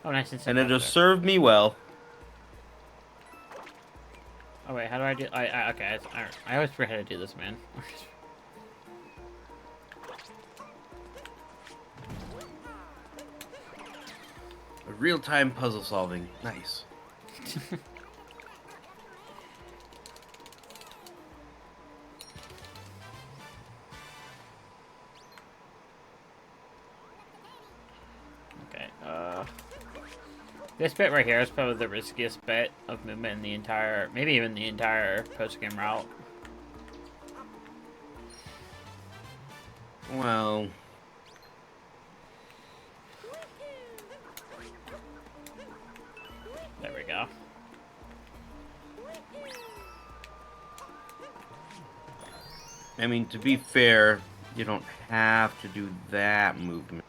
Oh, nice. And it has served me well. Oh, wait, how do I do... okay, I always forget how to do this, man. Real-time puzzle solving. Nice. Okay, this bit right here is probably the riskiest bit of movement in the entire... maybe even the entire post-game route. Well... There we go. I mean, to be fair, you don't have to do that movement.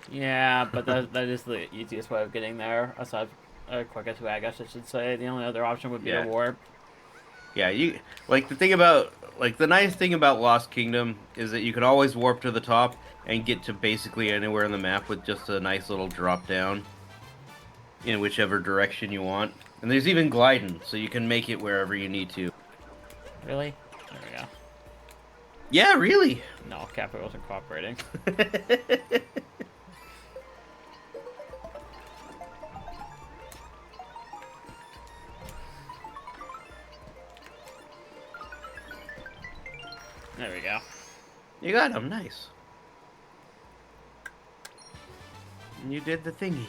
Yeah, but that is the easiest way of getting there, aside quickest way, I guess I should say. The only other option would be to Yeah. warp. Yeah, you like the thing about like the nice thing about Lost Kingdom is that you can always warp to the top and get to basically anywhere on the map with just a nice little drop down in whichever direction you want. And there's even gliding, so you can make it wherever you need to. Really? There we go. Yeah, really. No, Kappa wasn't cooperating. There we go. You got him, nice. And you did the thingy.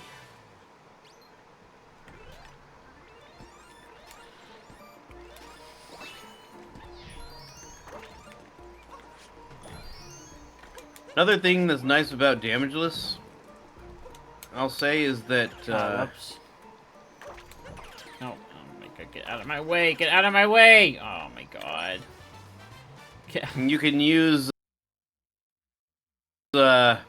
Another thing that's nice about damageless, I'll say, is that Whoops. No, oh my god, get out of my way! Get out of my way! Oh my god. you can use There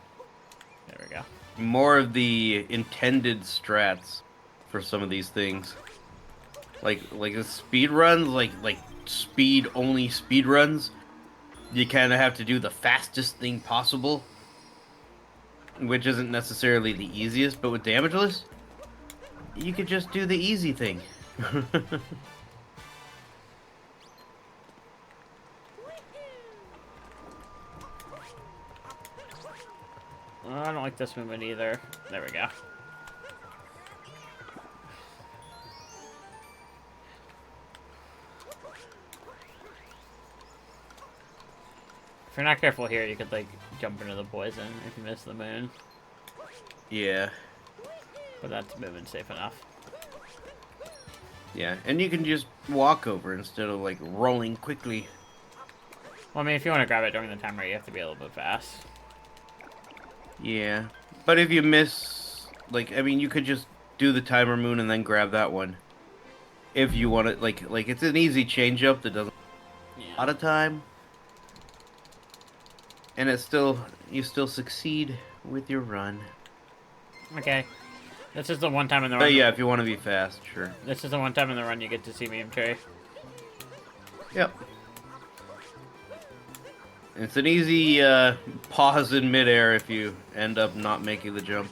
we go. more of the intended strats for some of these things. Like the speed runs, like speed only speed runs. You kind of have to do the fastest thing possible, which isn't necessarily the easiest. But with damageless, you could just do the easy thing. Oh, I don't like this movement either. There we go. If you're not careful here, you could, like, jump into the poison if you miss the moon. Yeah. But that's movement safe enough. Yeah, and you can just walk over instead of like rolling quickly. Well, I mean, if you want to grab it during the timer, you have to be a little bit fast. Yeah, but if you miss, like, I mean, you could just do the timer moon and then grab that one. If you want it, like it's an easy change up that doesn't take a lot of time, and you still succeed with your run. Okay. This is the one time in the run. But yeah, if you want to be fast, sure. This is the one time in the run you get to see me and Trey. Yep. It's an easy pause in midair if you end up not making the jump.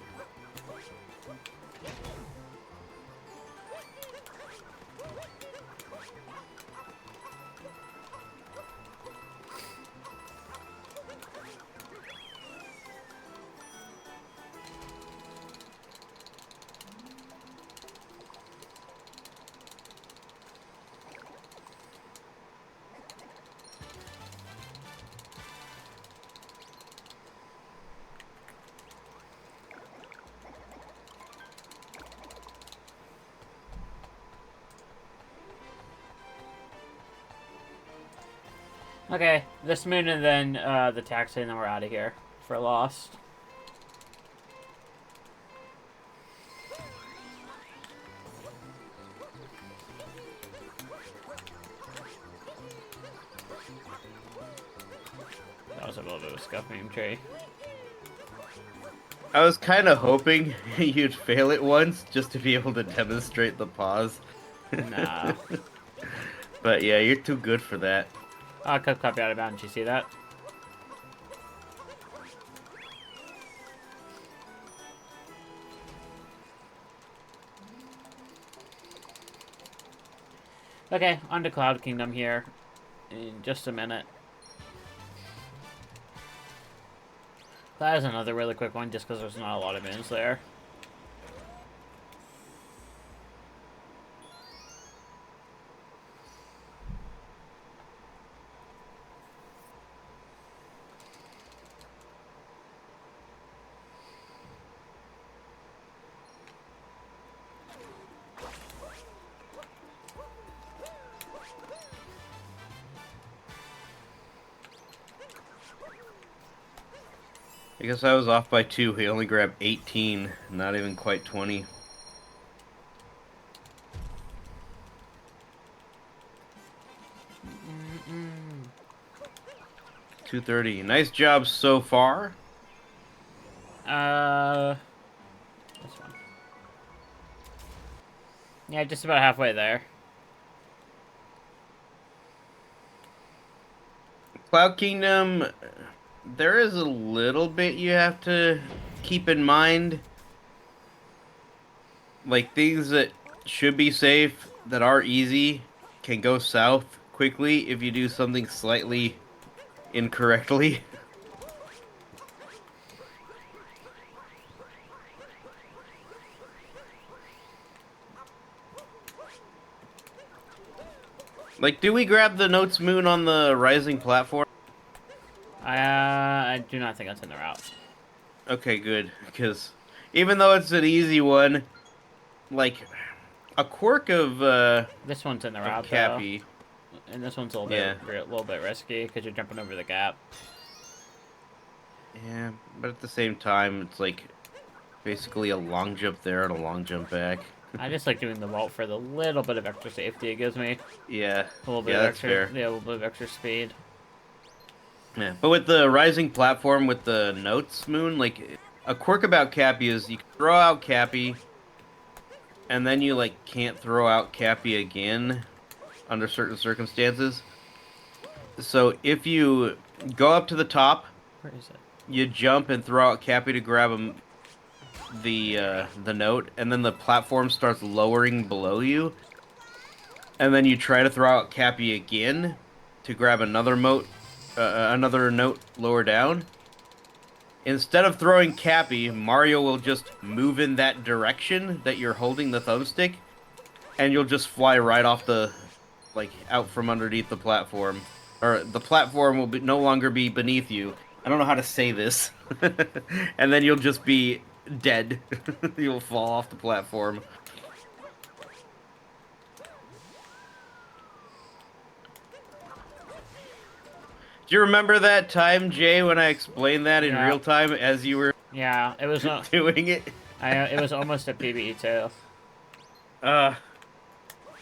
Okay, this moon and then the taxi, and then we're out of here for Lost. That was a little bit of a scuff name, Trey. I was kind of hoping you'd fail it once just to be able to demonstrate the pause. Nah. But yeah, you're too good for that. Cup copy out of bounds. You see that? Okay, on to Cloud Kingdom here in just a minute. That is another really quick one just because there's not a lot of moons there. I guess I was off by 2. He only grabbed 18, not even quite 20. 230. Nice job so far. Uh, this one. Yeah, just about halfway there. Cloud Kingdom, there is a little bit you have to keep in mind. Like things that should be safe, that are easy, can go south quickly if you do something slightly incorrectly. Like, do we grab the Notes Moon on the rising platform? I do not think that's in the route. Okay, good. Because even though it's an easy one, like a quirk This one's in the of route though, Cappy, and this one's yeah, a little bit risky because you're jumping over the gap. yeah, but at the same time, it's like basically a long jump there and a long jump back. I just like doing the vault for the little bit of extra safety it gives me. Yeah, A little bit yeah, of that's extra, fair. yeah, a little bit of extra speed. Yeah, but with the rising platform with the Notes Moon, like a quirk about Cappy is you can throw out Cappy, and then you like can't throw out Cappy again under certain circumstances. So if you go up to the top, Where is it? you jump and throw out Cappy to grab him the note, and then the platform starts lowering below you, and then you try to throw out Cappy again to grab another note lower down. Instead of throwing Cappy, Mario will just move in that direction that you're holding the thumbstick, and you'll just fly right off out from underneath the platform. Or the platform will no longer be beneath you. I don't know how to say this. And then you'll just be dead. You'll fall off the platform. Do you remember that time, Jay, when I explained that in Yeah, real time as you were yeah. It was doing it? it was almost a PBE too. Uh,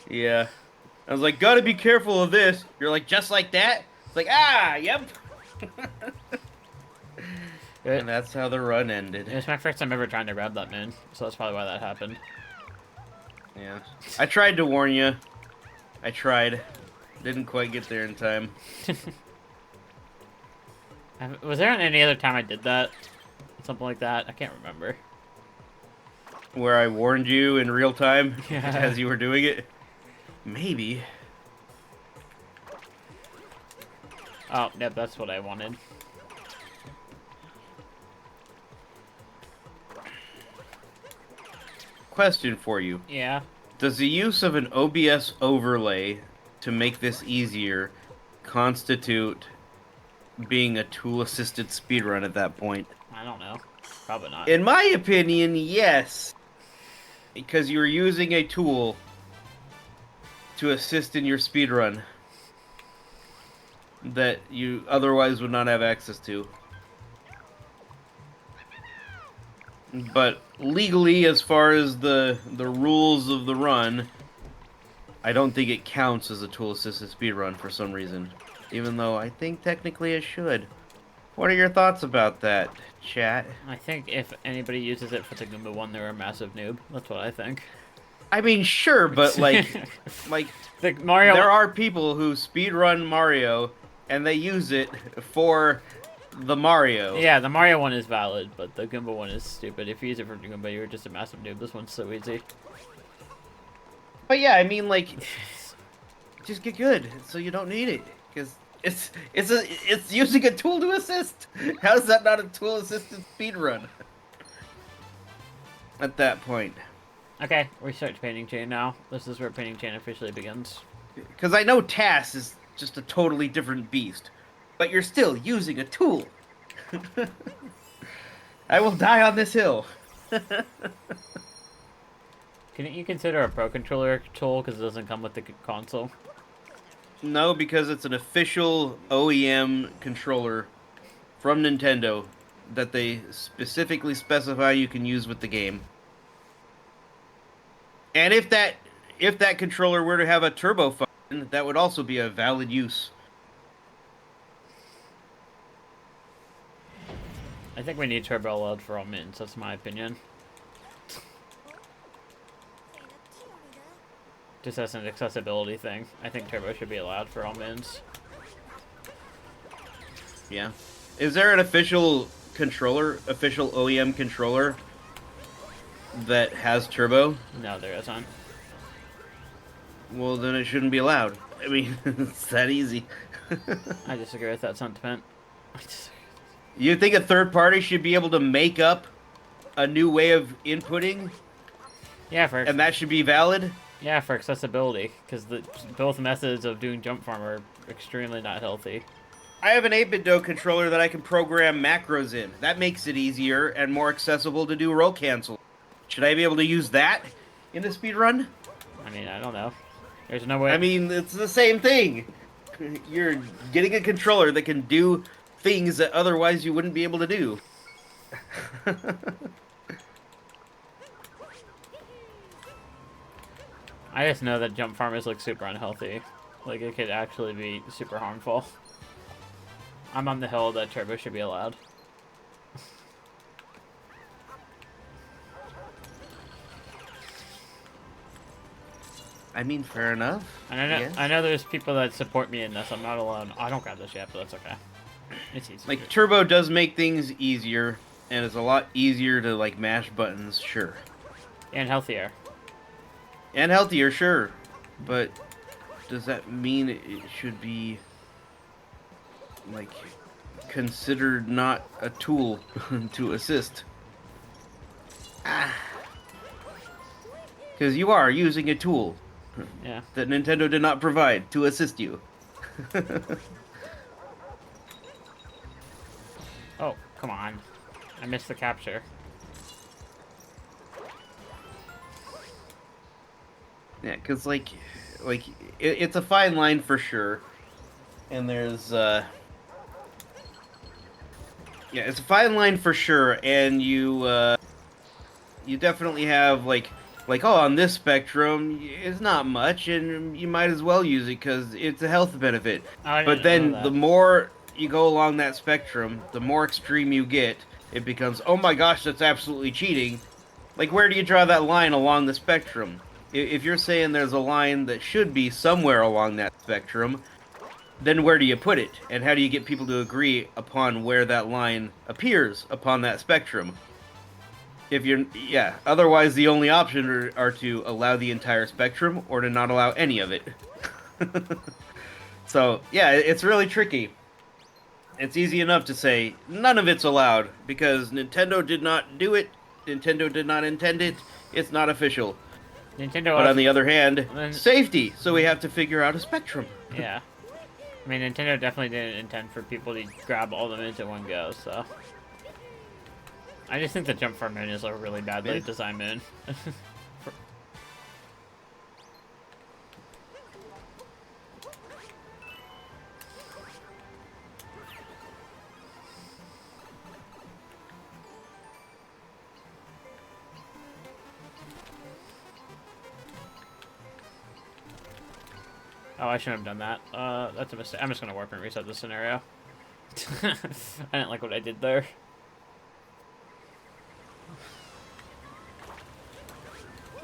yeah. I was like, gotta be careful of this. You're like, just like that? It's like, yep. It, And that's how the run ended. it was my first time ever trying to grab that moon, so that's probably why that happened. Yeah. I tried to warn you. I tried. Didn't quite get there in time. Was there any other time I did that? Something like that? I can't remember. Where I warned you in real time Yeah. as you were doing it? Maybe. Oh, yep, that's what I wanted. Question for you. Yeah. Does the use of an OBS overlay to make this easier constitute being a tool-assisted speedrun at that point? I don't know. Probably not. In my opinion, yes. Because you're using a tool to assist in your speedrun that you otherwise would not have access to. But legally, as far as the rules of the run, I don't think it counts as a tool-assisted speedrun for some reason. Even though I think technically it should. What are your thoughts about that, chat? I think if anybody uses it for the Goomba one, they're a massive noob. That's what I think. I mean, sure, but like the Mario. there are people who speedrun Mario and they use it for the Mario. Yeah, the Mario one is valid, but the Goomba one is stupid. If you use it for Goomba, you're just a massive noob. This one's so easy. But yeah, I mean, like, just get good so you don't need it because it's using a tool to assist. How is that not a tool assisted speedrun? At that point, Okay, restart painting chain now. This is where painting chain officially begins. because I know TAS is just a totally different beast, but you're still using a tool. I will die on this hill. Couldn't you consider a Pro Controller tool because it doesn't come with the console? No, because it's an official OEM controller from Nintendo that they specifically specify you can use with the game. And if that controller were to have a turbo function, that would also be a valid use. I think we need turbo load for all mittens. That's my opinion. Just as an accessibility thing, I think turbo should be allowed for all mittens. Yeah. Is there an official controller, official OEM controller that has turbo? No, there isn't. Well, then it shouldn't be allowed. I mean, it's that easy. I disagree with that sentiment. You think a third party should be able to make up a new way of inputting, Yeah, and that should be valid? for accessibility, because both methods of doing jump farm are extremely not healthy. I have an 8-bit controller that I can program macros in. That makes it easier and more accessible to do roll cancel. Should I be able to use that in the speedrun? I mean, I don't know. There's no way. I mean, it's the same thing. You're getting a controller that can do things that otherwise you wouldn't be able to do. I just know that jump farm is like super unhealthy. Like it could actually be super harmful. I'm on the hill that turbo should be allowed. I mean, fair enough. And I know there's people that support me in this. I'm not alone. I don't grab this yet, but that's okay. It's easy. Like, turbo does make things easier, and it's a lot easier to, like, mash buttons, sure. And healthier. And healthier, sure. But does that mean it should be, like, considered not a tool to assist? Because you are using a tool. Yeah. That Nintendo did not provide to assist you. Oh, come on. I missed the capture. Yeah, because, like it's a fine line for sure. And there's, yeah, it's a fine line for sure, and you definitely have, like, oh, on this spectrum, it's not much, and you might as well use it because it's a health benefit. But then the more you go along that spectrum, the more extreme you get, it becomes, oh my gosh, that's absolutely cheating. Like, where do you draw that line along the spectrum? If you're saying there's a line that should be somewhere along that spectrum, then where do you put it? And how do you get people to agree upon where that line appears upon that spectrum? If you're, yeah, otherwise the only option are to allow the entire spectrum or to not allow any of it. So, yeah, it's really tricky. It's easy enough to say none of it's allowed because Nintendo did not do it, Nintendo did not intend it, it's not official. Nintendo. But on the other hand, safety, so we have to figure out a spectrum. Yeah. I mean, Nintendo definitely didn't intend for people to grab all the mints at one go, so. I just think the jump farm moon is a really badly designed moon. Oh, I shouldn't have done that. That's a mistake. I'm just gonna warp and reset the scenario. I didn't like what I did there.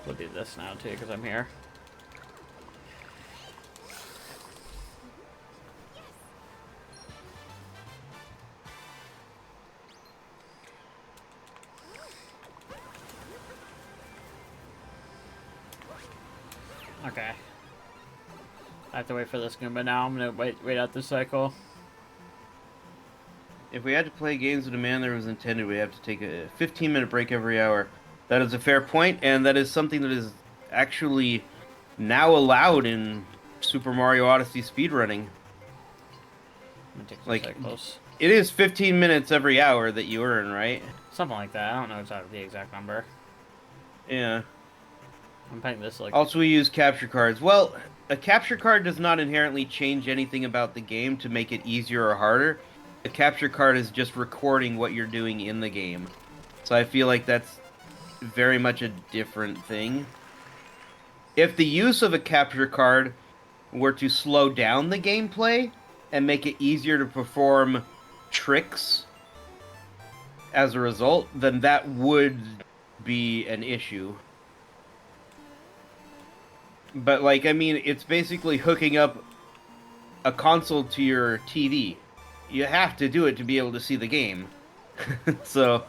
We'll do this now too, because I'm here. Okay. I have to wait for this Goomba now. I'm gonna wait out this cycle. If we had to play games in the manner that was intended, we'd have to take a 15-minute break every hour. That is a fair point, and that is something that is actually now allowed in Super Mario Odyssey speedrunning. Like, cycles. It is 15 minutes every hour that you earn, right? Something like that. I don't know the exact number. Yeah. I'm paying this like. Also, we use capture cards. Well, a capture card does not inherently change anything about the game to make it easier or harder. A capture card is just recording what you're doing in the game. So I feel like that's very much a different thing. If the use of a capture card were to slow down the gameplay and make it easier to perform tricks as a result, then that would be an issue. But like, I mean, it's basically hooking up a console to your TV. You have to do it to be able to see the game. So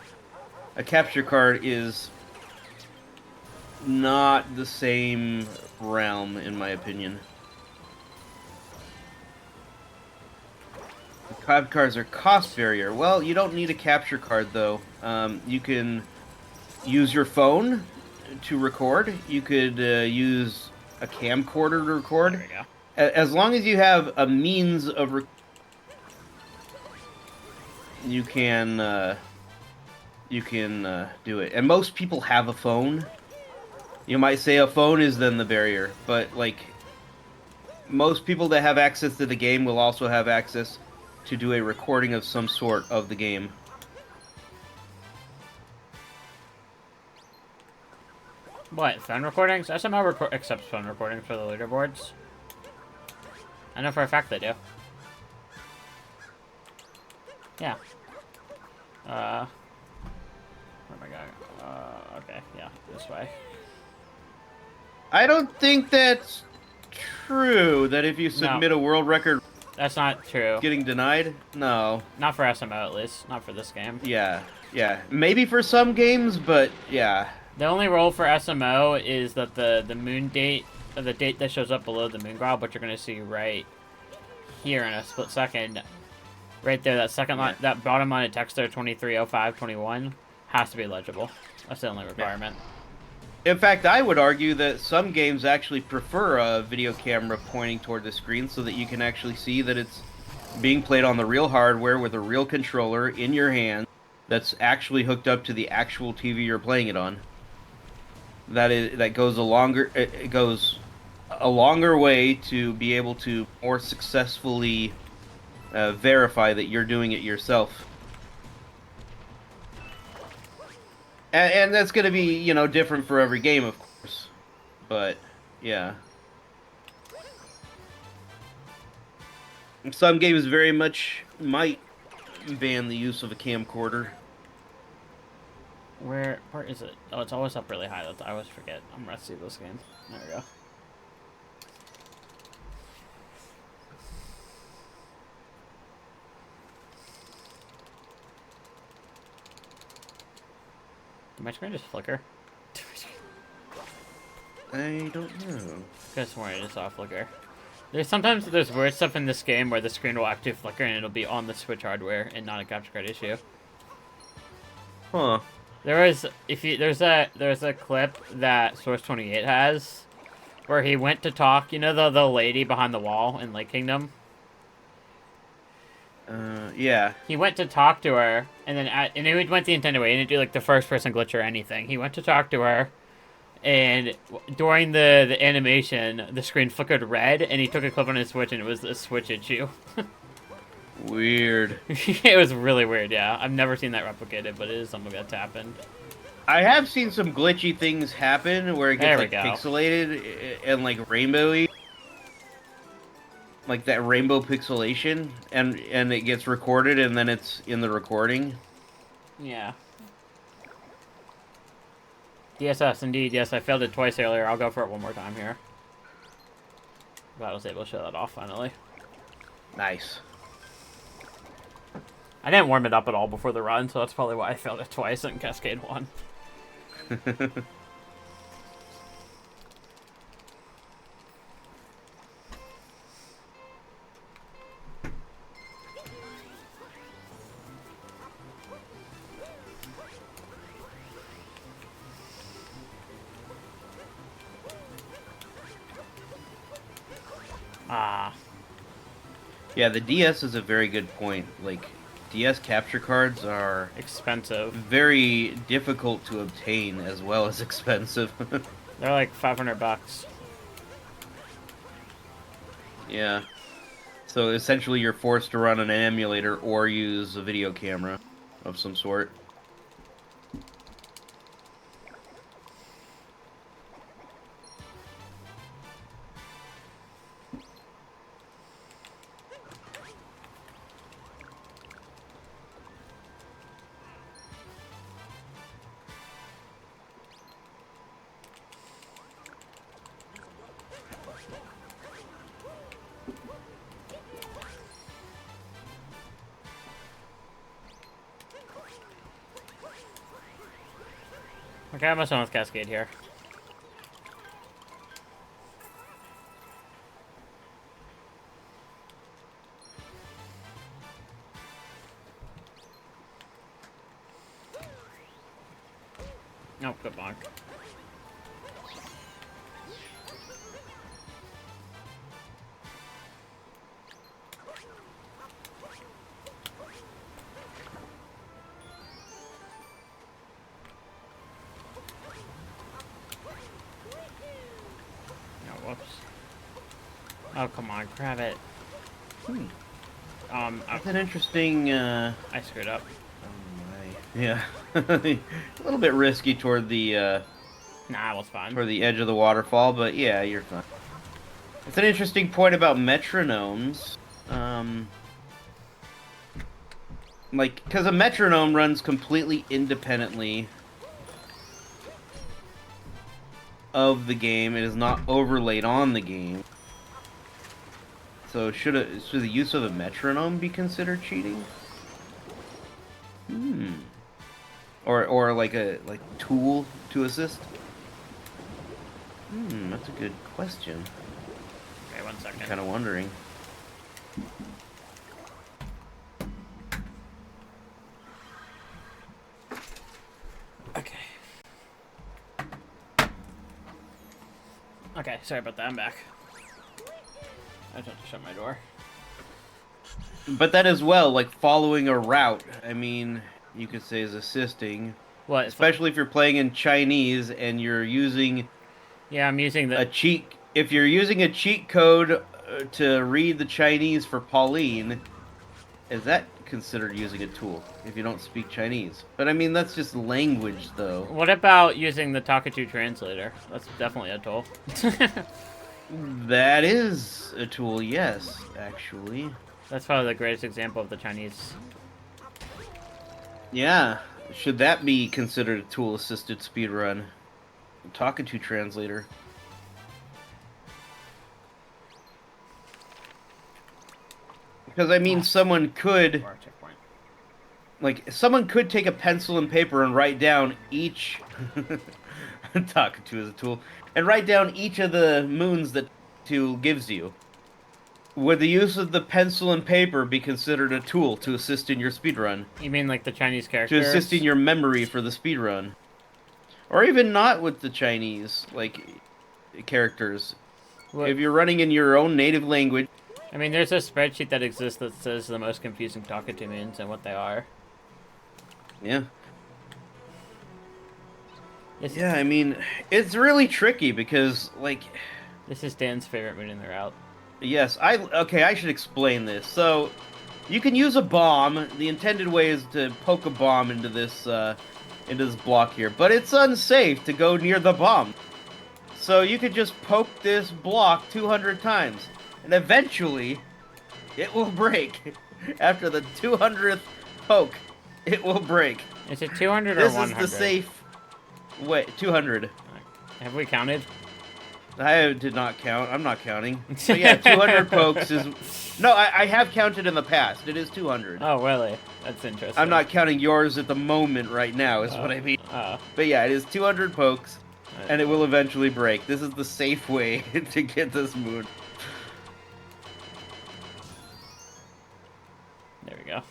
a capture card is not the same realm, in my opinion. Capture cards are cost barrier. Well, you don't need a capture card though. You can use your phone to record. You could use a camcorder to There record. we go. As long as you have a means of you can do it. And most people have a phone. You might say a phone is then the barrier, but like most people that have access to the game will also have access to do a recording of some sort of the game. What, phone recordings? SML accepts phone recordings for the leaderboards. I know for a fact they do. Yeah. Where am I going? Okay, yeah, this way. I don't think that's true that if you submit No, a world record that's not true. getting denied. No. Not for SMO, at least. Not for this game. Yeah. Yeah. Maybe for some games, but yeah. The only rule for SMO is that the moon date, or the date that shows up below the moon grab, which you're going to see right here in a split second, right there, that second line, that bottom line of text there, 23:05:21, has to be legible. That's the only requirement. In fact, I would argue that some games actually prefer a video camera pointing toward the screen so that you can actually see that it's being played on the real hardware with a real controller in your hand that's actually hooked up to the actual TV you're playing it on. That goes a longer way to be able to more successfully verify that you're doing it yourself. And that's going to be, you know, different for every game, of course. But, yeah. Some games very much might ban the use of a camcorder. Where is it? Oh, it's always up really high. I always forget. I'm rusty this game. There we go. Did my screen just flicker? I don't know. Because more it is off flicker. Sometimes there's weird stuff in this game where the screen will actually flicker and it'll be on the Switch hardware and not a capture card issue. Huh. There's a clip that Source 28 has where he went to talk, you know, the lady behind the wall in Lake Kingdom? Yeah. He went to talk to her, and then and he went the intended way. He didn't do like the first person glitch or anything. He went to talk to her, and during the animation, the screen flickered red, and he took a clip on his Switch, and it was a Switch issue. Weird. It was really weird, yeah. I've never seen that replicated, but it is something that's happened. I have seen some glitchy things happen where it gets like pixelated and like rainbowy. Like that rainbow pixelation, and it gets recorded, and then it's in the recording. Yeah. DSS, indeed. Yes, I failed it twice earlier. I'll go for it one more time here. Glad I was able to show that off, finally. Nice. I didn't warm it up at all before the run, so that's probably why I failed it twice in Cascade 1. Ah. Yeah, the DS is a very good point. Like, DS capture cards are Expensive. very difficult to obtain as well as expensive. They're like $500. Yeah. So essentially you're forced to run an emulator or use a video camera of some sort. Okay, I must almost Cascade here. Oh, good bonk. Oh, whoops. Oh, come on, grab it. That's an interesting, I screwed up. Oh my. Yeah. A little bit risky toward the, Nah, it was fine. toward the edge of the waterfall, but yeah, you're fine. It's an interesting point about metronomes. Like, because a metronome runs completely independently of the game. It is not overlaid on the game. So should the use of a metronome be considered cheating? Or like a tool to assist? That's a good question. Okay, 1 second. Kind of wondering. Okay. Okay, sorry about that. I'm back. I just have to shut my door. But that as well, like following a route, I mean, you could say is assisting. What? Especially if you're playing in Chinese and you're using Yeah, I'm using the... If you're using a cheat code to read the Chinese for Pauline, is that considered using a tool if you don't speak Chinese? But I mean, that's just language, though. What about using the Talkatoo translator? That's definitely a tool. That is a tool, yes, actually. That's probably the greatest example of the Chinese. Yeah. Should that be considered a tool-assisted speedrun? Talkatoo translator. Because, I mean, someone could... someone could take a pencil and paper and write down each... Talkatoo is a tool. And write down each of the moons that tool gives you. Would the use of the pencil and paper be considered a tool to assist in your speedrun? You mean like the Chinese characters? To assist in your memory for the speedrun. Or even not with the Chinese, characters. What? If you're running in your own native language... I mean, there's a spreadsheet that exists that says the most confusing Talkatoo means and what they are. Yeah. Yeah, I mean, it's really tricky because, This is Dan's favorite moon in the route. Yes, I should explain this. So, you can use a bomb. The intended way is to poke a bomb into this block here. But it's unsafe to go near the bomb. So you could just poke this block 200 times. And eventually, it will break. After the 200th poke, it will break. Is it 200 or 100? This is the safe... Wait, 200. Have we counted? I did not count. I'm not counting. So yeah, 200 pokes is... No, I have counted in the past. It is 200. Oh, really? That's interesting. I'm not counting yours at the moment right now, is what I mean. But yeah, it is 200 pokes, and it will eventually break. This is the safe way to get this moon. There we go.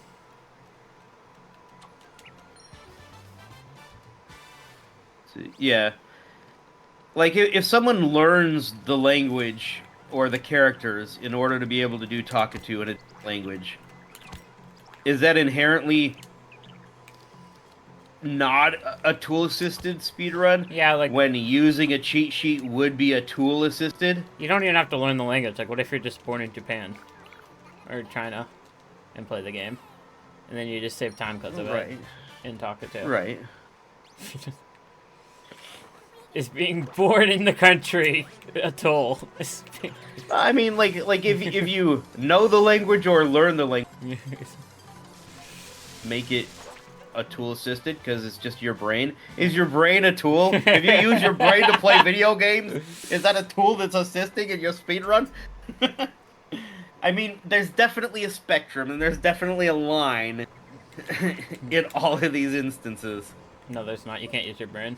Yeah. Like, if someone learns the language or the characters in order to be able to do Talkatoo in a language, is that inherently not a tool-assisted speedrun? Yeah, like... When using a cheat sheet would be a tool-assisted? You don't even have to learn the language. Like, what if you're just born in Japan? Or China and play the game? And then you just save time because of it in Talkatoo. Right. Is being born in the country a tool? I mean, like if you know the language or learn the language, make it a tool assisted because it's just your brain. Is your brain a tool? If you use your brain to play video games, is that a tool that's assisting in your speedrun? I mean, there's definitely a spectrum and there's definitely a line in all of these instances. No, there's not. You can't use your brain.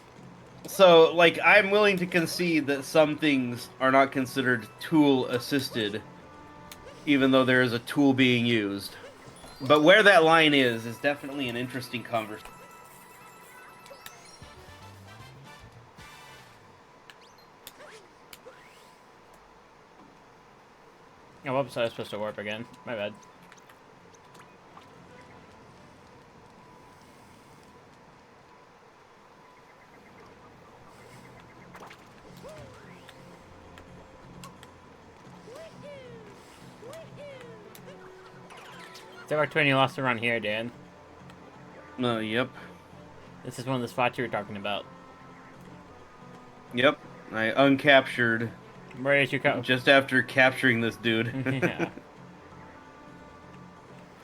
So, like, I'm willing to concede that some things are not considered tool assisted, even though there is a tool being used. But where that line is definitely an interesting conversation. Oh, whoops, I was supposed to warp again. My bad. There were 20 lost around here, Dan. Yep. This is one of the spots you were talking about. Yep. I uncaptured Where did you go? just after capturing this dude. Yeah.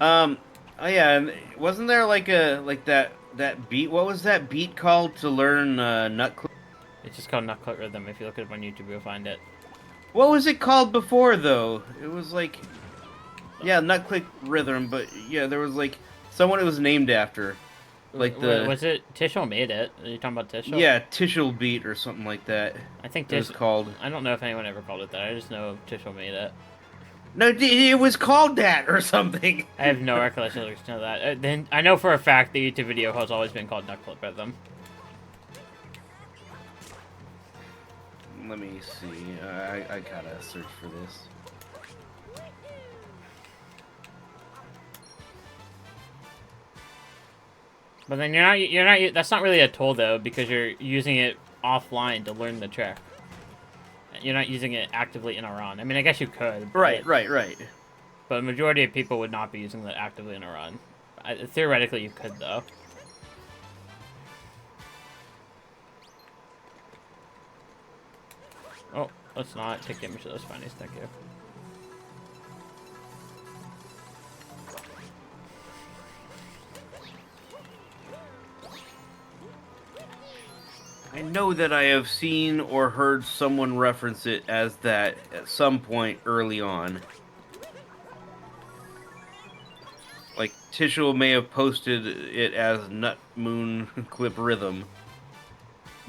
um. Oh yeah, and wasn't there like that beat? What was that beat called to learn nut clip? It's just called Knuckle Rhythm. If you look it up on YouTube, you'll find it. What was it called before though? It was like yeah, nut click rhythm, but yeah, there was like someone it was named after. Like the Was it Tishel made it? Are you talking about Tishel? yeah, Tishel beat or something like that. I think It was Tishel. called. I don't know if anyone ever called it that. I just know Tishel made it. No, it was called that or something. I have no recollection of that. Then I know for a fact the YouTube video has always been called Knuckle Rhythm. Let me see. I gotta search for this. But then you're not. That's not really a tool though, because you're using it offline to learn the trick. You're not using it actively in a run. I mean, I guess you could. Right, right. But a majority of people would not be using that actively in a run. Theoretically, you could though. Oh, let's not take damage to those spinies. Thank you. I know that I have seen or heard someone reference it as that at some point early on. Like, Tishel may have posted it as Nut Moon Clip Rhythm,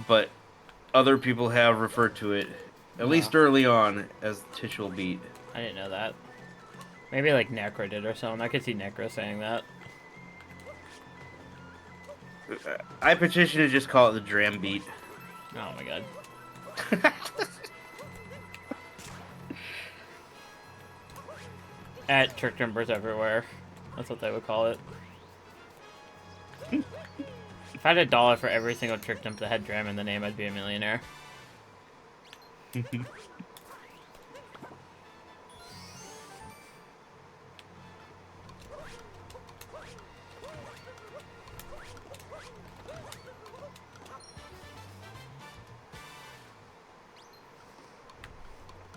but other people have referred to it, at least early on, as Tishel Beat. I didn't know that. Maybe like Necro did or something. I could see Necro saying that. I petition to just call it the Dram Beat. Oh my god. At trick jumpers everywhere. That's what they would call it. If I had $1 for every single trick jump that had Dram in the name, I'd be a millionaire.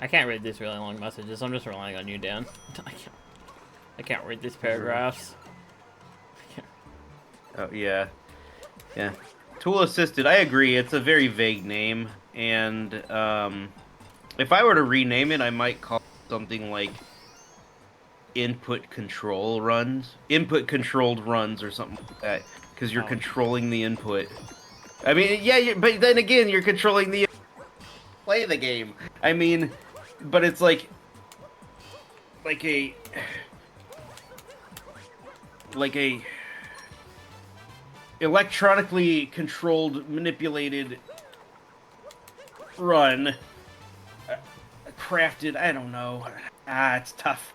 I can't read these really long messages. I'm just relying on you, Dan. I can't read these paragraphs. Oh, yeah. Yeah. Tool Assisted, I agree. It's a very vague name. And if I were to rename it, I might call it something like Input Control Runs. Input Controlled Runs or something like that. Because you're controlling the input. I mean, yeah, but then again, you're controlling the... Play the game. I mean, but it's like a... Like a... electronically controlled, manipulated run, crafted. I don't know. It's tough.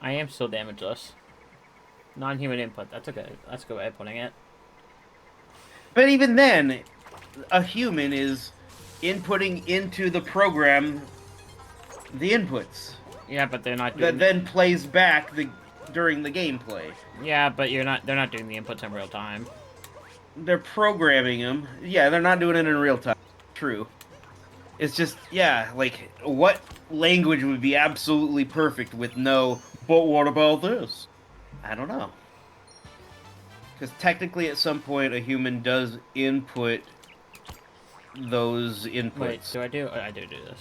I am still damageless. Non-human input. That's okay. That's a good way of putting it. But even then, a human is inputting into the program the inputs. Yeah, but they're not doing That then plays back during the gameplay. Yeah, but they're not doing the inputs in real time. They're programming them. Yeah, they're not doing it in real time. True. It's just, yeah, like, what language would be absolutely perfect with no, but what about this? I don't know. Because technically at some point a human does input those inputs. Wait, do I do? I do this.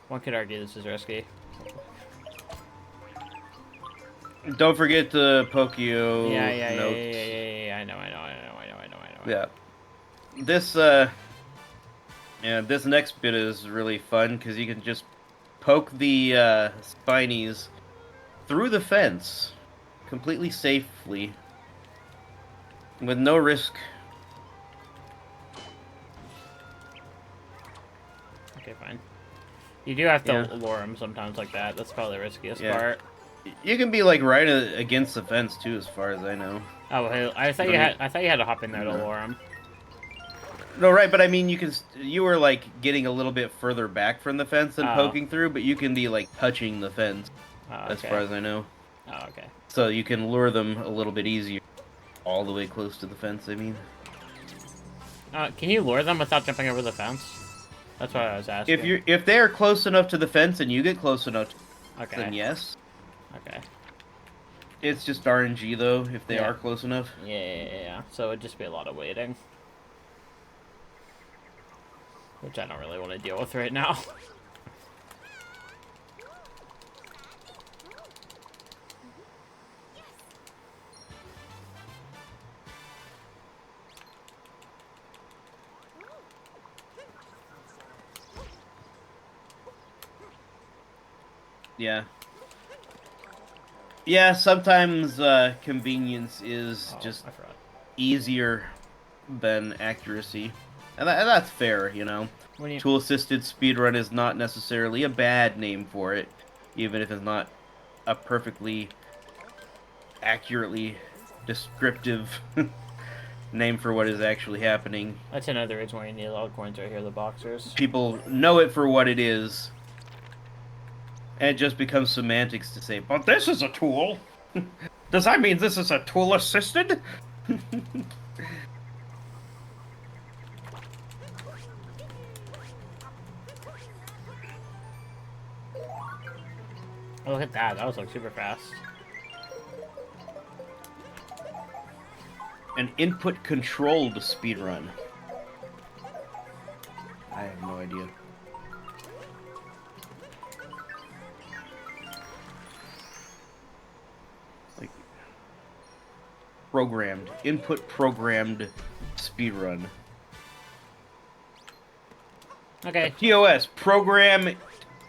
One could argue this is risky. Don't forget the Pokio Yeah, notes. I know. Yeah. This yeah, this next bit is really fun because you can just poke the spinies through the fence completely safely with no risk. Okay, fine. You do have to Yeah. lure them sometimes like that. That's probably the riskiest Yeah. part. You can be like right against the fence too, as far as I know. Oh, hey, I thought You you don't had. need... I thought you had to hop in there to No. lure them. No, right, but I mean, you can. You were like getting a little bit further back from the fence and Oh. poking through, but you can be like touching the fence, Oh, as far okay. as I know. Oh, okay. So you can lure them a little bit easier, all the way close to the fence. I mean, Can you lure them without jumping over the fence? That's what I was asking. if they are close enough to the fence and you get close enough, then Okay. yes. Okay. It's just RNG though, if they Yeah. are close enough. Yeah. So it'd just be a lot of waiting. Which I don't really want to deal with right now. Yeah. Yeah, sometimes convenience is Oh, just I forgot. easier than accuracy. And that's fair, you know. When you... Tool-assisted speedrun is not necessarily a bad name for it, even if it's not a perfectly accurately descriptive name for what is actually happening. That's another reason why you need a lot of coins right here, the boxers. People know it for what it is, and it just becomes semantics to say, but this is a tool. Does that mean this is a tool-assisted? Oh, look at that. That was like super fast. An input-controlled speedrun. I have no idea. Like programmed, input programmed speedrun. Okay. POS, program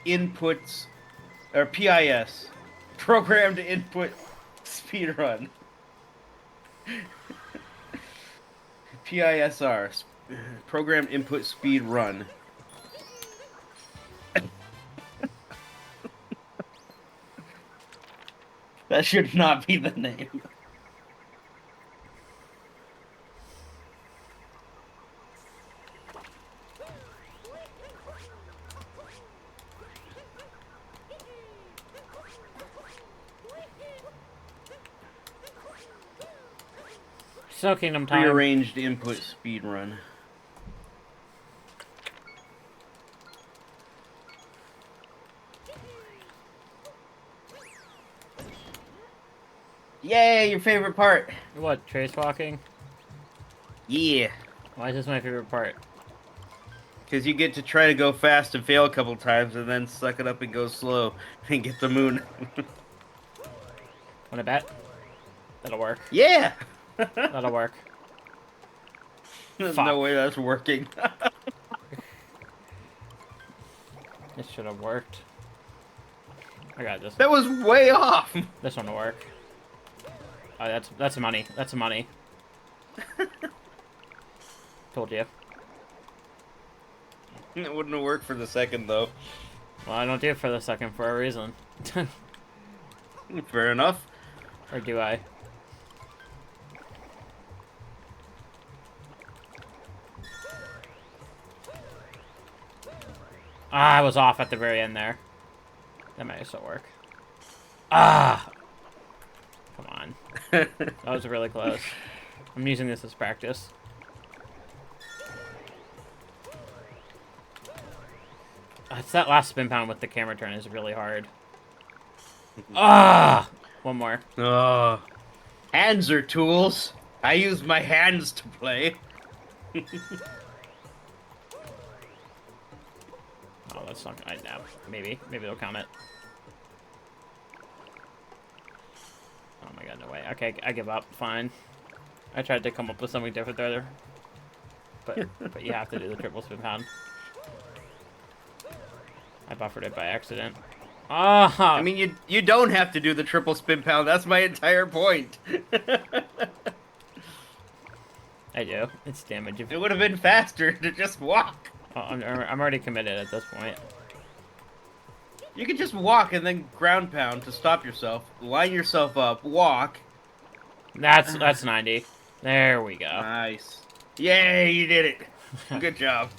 inputs, or PIS, programmed input speedrun. PISR, programmed input speedrun. That should not be the name. So Kingdom time. Prearranged input speedrun. Yay, your favorite part. What, trace walking? Yeah. Why is this my favorite part? Because you get to try to go fast and fail a couple times and then suck it up and go slow and get the moon. Wanna bet? That'll work. Yeah! That'll work. There's Fuck. no way that's working. This should have worked. I got this. That was way off! This one will work. Oh, that's money. That's money. Told you. It wouldn't have worked for the second, though. Well, I don't do it for the second for a reason. Fair enough. Or do I? Ah, I was off at the very end there. That might still work. Ah! Come on. That was really close. I'm using this as practice. It's that last spin pound with the camera turn is really hard. Ah! One more. Oh. Hands are tools. I use my hands to play. Oh, that's not gonna... No, maybe. Maybe they'll count it. Oh my god, no way. Okay, I give up. Fine. I tried to come up with something different there, but you have to do the triple spin pound. I buffered it by accident. I Ah! mean, you don't have to do the triple spin pound. That's my entire point. I do. It's damage. It would have been faster to just walk. Oh, I'm already committed at this point. You could just walk and then ground pound to stop yourself. Line yourself up, walk. That's 90. There we go. Nice. Yay, you did it. Good job.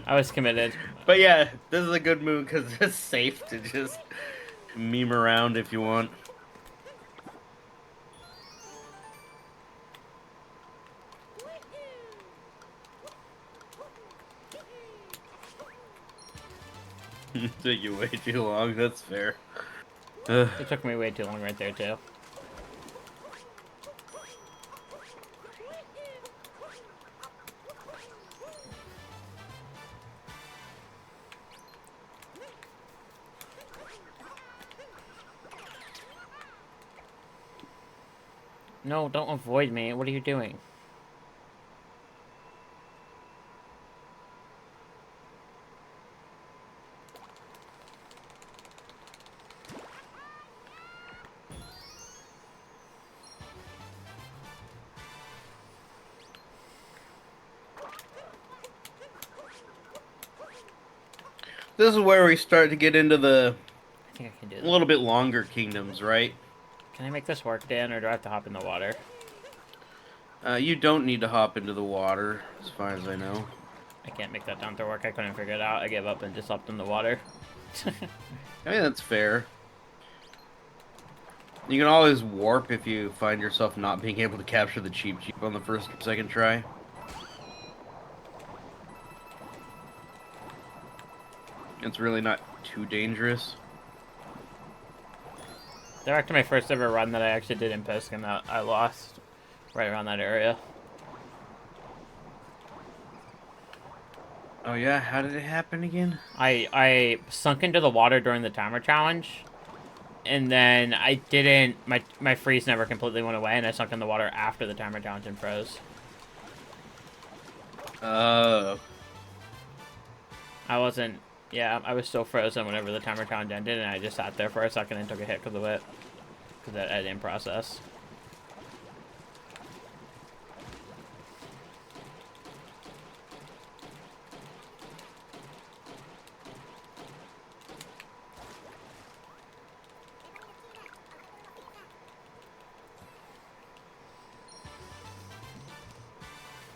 I was committed. But yeah, this is a good move because it's safe to just meme around if you want. Took you way too long, that's fair. Ugh. It took me way too long right there, too. No, don't avoid me. What are you doing? This is where we start to get into the I think I can do a this. little bit longer kingdoms, right? Can I make this work, Dan, or do I have to hop in the water? You don't need to hop into the water, as far as I know. I can't make that down throw work. I couldn't figure it out. I gave up and just hopped in the water. I mean, that's fair. You can always warp if you find yourself not being able to capture the Cheep Cheep on the first or second try. It's really not too dangerous. They're actually my first ever run that I actually did in Pisk, and that I lost right around that area. Oh yeah, how did it happen again? I sunk into the water during the timer challenge, and then I didn't. My freeze never completely went away, and I sunk in the water after the timer challenge and froze. Oh. I wasn't. Yeah, I was still frozen whenever the timer challenge ended, and I just sat there for a second and took a hit because of it. Because I didn't process.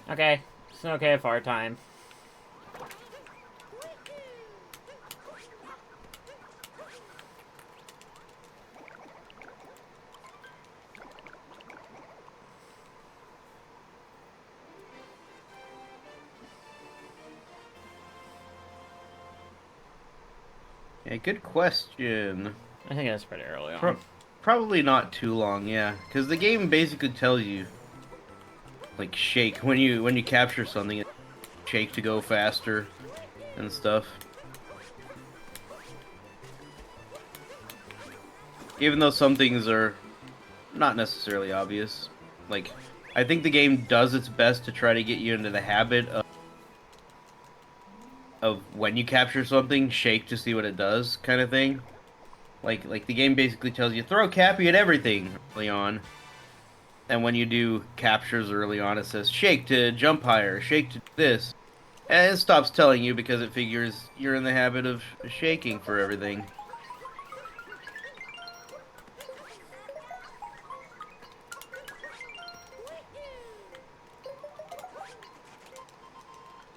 Okay, it's an okay far time. Yeah, good question. I think that's pretty early on. Probably not too long, yeah. Because the game basically tells you, like, shake. When you capture something, shake to go faster and stuff. Even though some things are not necessarily obvious. Like, I think the game does its best to try to get you into the habit of when you capture something, shake to see what it does, kind of thing. Like the game basically tells you throw Cappy at everything early on, and when you do captures early on, it says shake to jump higher, shake to this, and it stops telling you because it figures you're in the habit of shaking for everything.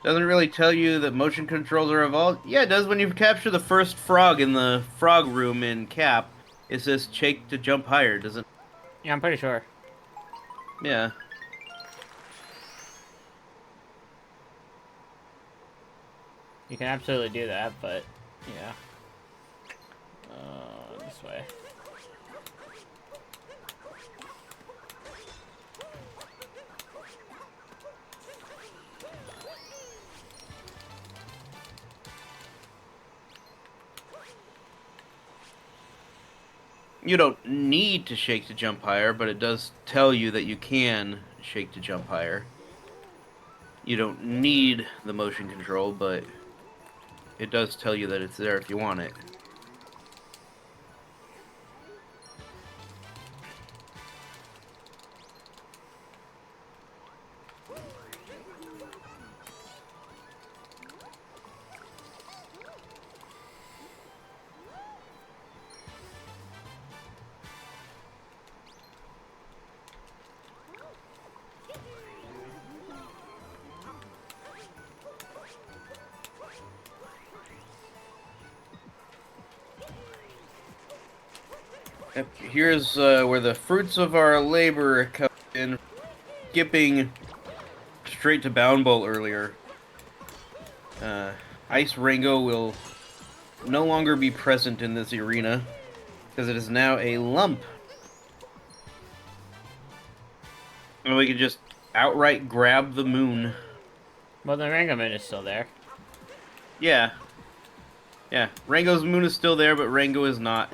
Doesn't really tell you that motion controls are involved. Yeah, it does when you capture the first frog in the frog room in Cap. It says shake to jump higher, doesn't? Yeah, I'm pretty sure. Yeah. You can absolutely do that, but yeah. This way. You don't need to shake to jump higher, but it does tell you that you can shake to jump higher. You don't need the motion control, but it does tell you that it's there if you want it. Yep, here's where the fruits of our labor come in. Skipping straight to Bound Bolt earlier. Ice Rango will no longer be present in this arena because it is now a lump. And we can just outright grab the moon. Well, the Rango Moon is still there. Yeah. Yeah, Rango's moon is still there, but Rango is not.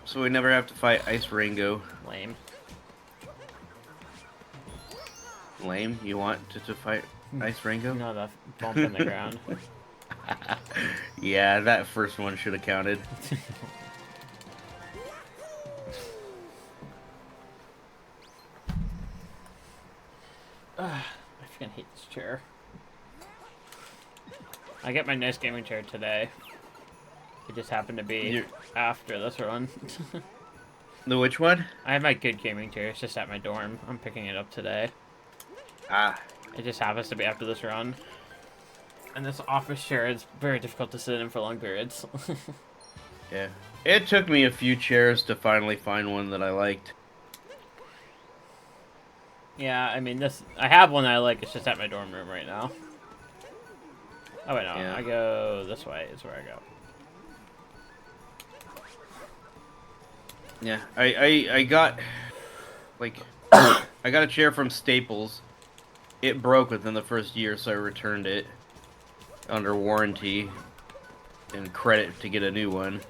So we never have to fight Ice Rango. Lame. Lame? You want to fight Ice Rango? No, the bump in the ground. Yeah, that first one should have counted. I freaking hate this chair. I get my nice gaming chair today. It just happened to be after this run. The which one? I have my good gaming chair. It's just at my dorm. I'm picking it up today. Ah. It just happens to be after this run. And this office chair is very difficult to sit in for long periods. Yeah. It took me a few chairs to finally find one that I liked. Yeah, I mean, I have one that I like. It's just at my dorm room right now. Oh, wait, no. Yeah. I go this way is where I go. Yeah, I got, like, I got a chair from Staples. It broke within the first year, so I returned it under warranty and credit to get a new one.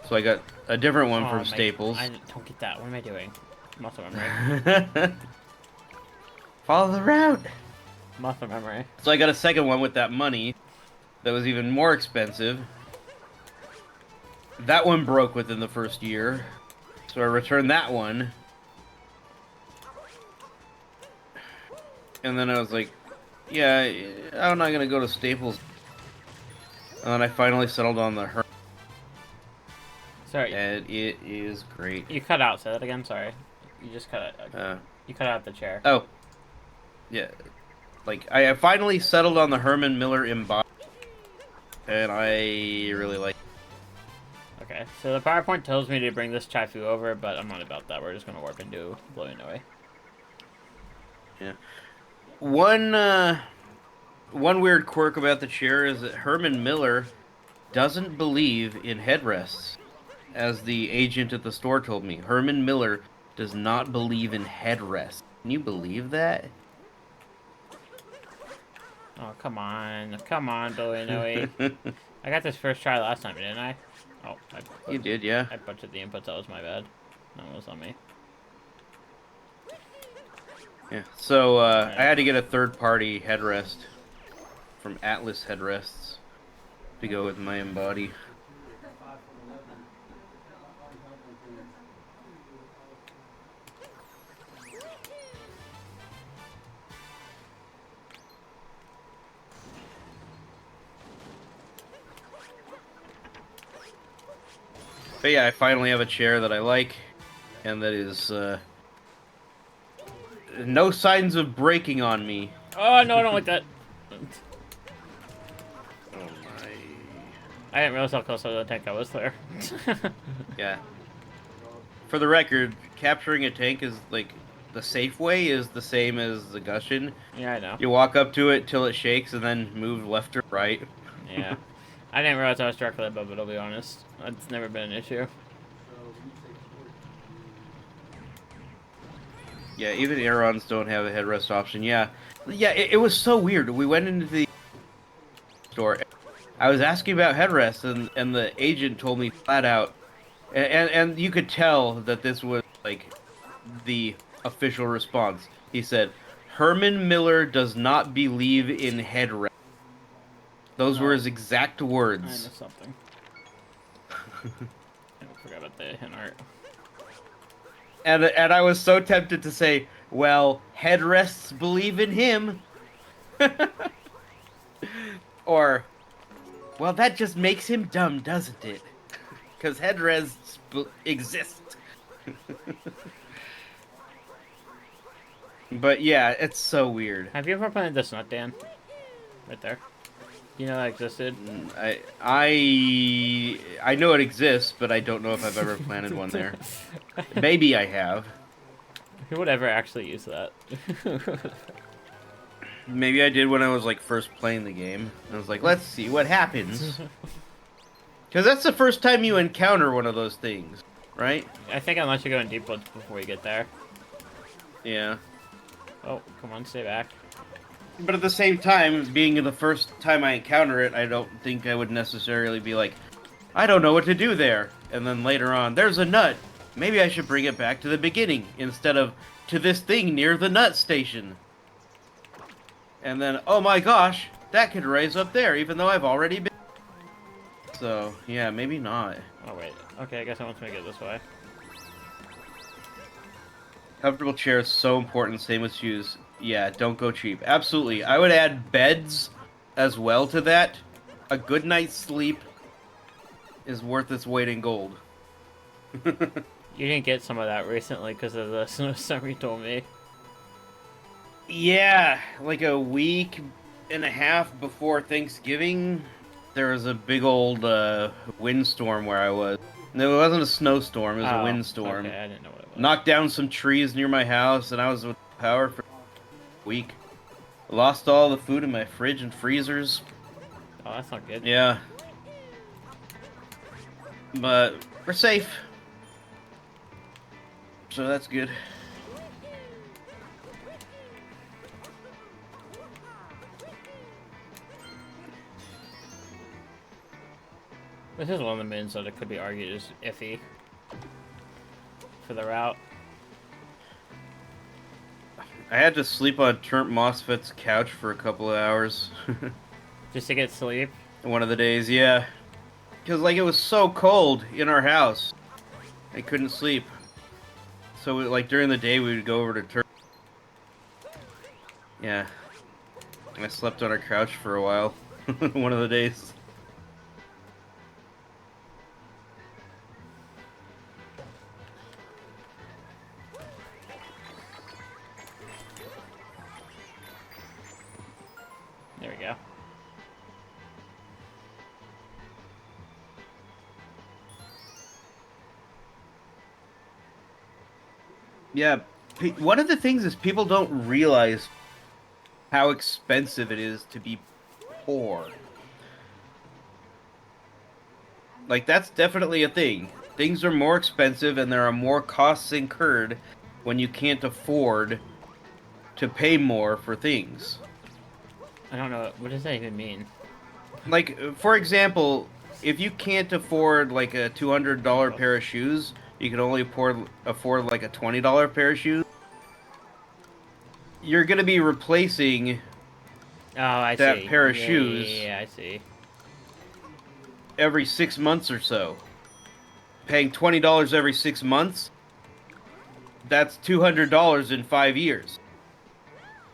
So I got a different one from Staples. I don't get that. What am I doing? Muscle memory. Follow the route. Muscle memory. So I got a second one with that money that was even more expensive. That one broke within the first year. So I returned that one. And then I was like, yeah, I'm not going to go to Staples. And then I finally settled on the Herman. Sorry. And it is great. You cut out. Say that again. Sorry. You just cut it. You cut out the chair. Oh. Yeah. Like, I finally settled on the Herman Miller embody. And I really like it. Okay, so the PowerPoint tells me to bring this Chaifu over, but I'm not about that. We're just going to warp into blowing away. Yeah. One weird quirk about the chair is that Herman Miller doesn't believe in headrests. As the agent at the store told me, Herman Miller does not believe in headrests. Can you believe that? Oh, come on. Come on, Billy Noe. I got this first try last time, didn't I? Oh, You did, yeah. I butchered the inputs. That was my bad. That was on me. Yeah. So I had to get a third-party headrest from Atlas Headrests to go with my embody. But yeah, I finally have a chair that I like, and that is no signs of breaking on me. Oh, no, I don't like that. Oh my. I didn't realize how close to the tank I was there. Yeah. For the record, capturing a tank is like the safe way is the same as the Gushin. Yeah, I know. You walk up to it till it shakes and then move left or right. Yeah. I didn't realize I was directly above it, I'll be honest. It's never been an issue. Yeah, even Aerons don't have a headrest option. Yeah. Yeah, it was so weird. We went into the store. I was asking about headrests, and the agent told me flat out, and you could tell that this was like the official response. He said, Herman Miller does not believe in headrests. Those were No, his exact I words. missed something. I forgot about the hint art. And I was so tempted to say, well, headrests believe in him. Or, well, that just makes him dumb, doesn't it? Because headrests exist. But yeah, it's so weird. Have you ever planted this nut, Dan? Right there. You know that existed? I know it exists, but I don't know if I've ever planted one there. Maybe I have. Who would ever actually use that? Maybe I did when I was like first playing the game. I was like, let's see what happens. Because that's the first time you encounter one of those things, right? I think unless you go in deep woods before you get there. Yeah. Oh, come on, stay back. But at the same time, being the first time I encounter it, I don't think I would necessarily be like, I don't know what to do there. And then later on, there's a nut. Maybe I should bring it back to the beginning instead of to this thing near the nut station. And then, oh my gosh, that could rise up there, even though I've already been. So, yeah, maybe not. Oh, wait. Okay, I guess I want to make it this way. Comfortable chair is so important, same with shoes. Yeah, don't go cheap. Absolutely. I would add beds as well to that. A good night's sleep is worth its weight in gold. You didn't get some of that recently because of the snowstorm you told me. Yeah, like a week and a half before Thanksgiving, there was a big old windstorm where I was. No, it wasn't a snowstorm, it was a windstorm. Okay, I didn't know what it was. Knocked down some trees near my house, and I was without power for a week. Lost all the food in my fridge and freezers. Oh, that's not good. Yeah. But we're safe. So that's good. This is one of the mins that it could be argued is iffy for the route. I had to sleep on Turnt Mosfet's couch for a couple of hours. Just to get sleep. One of the days, yeah. Because, like, it was so cold in our house. I couldn't sleep. So, like, during the day, we would go over to Turnt. Yeah. I slept on our couch for a while. One of the days. There we go. Yeah. One of the things is people don't realize how expensive it is to be poor. Like, that's definitely a thing. Things are more expensive and there are more costs incurred when you can't afford to pay more for things. I don't know. What does that even mean? Like, for example, if you can't afford, like, a $200 pair of shoes, you can only afford like, a $20 pair of shoes, you're going to be replacing Oh, I that see. pair of Yeah, shoes yeah, I see. every 6 months or so. Paying $20 every 6 months, that's $200 in 5 years.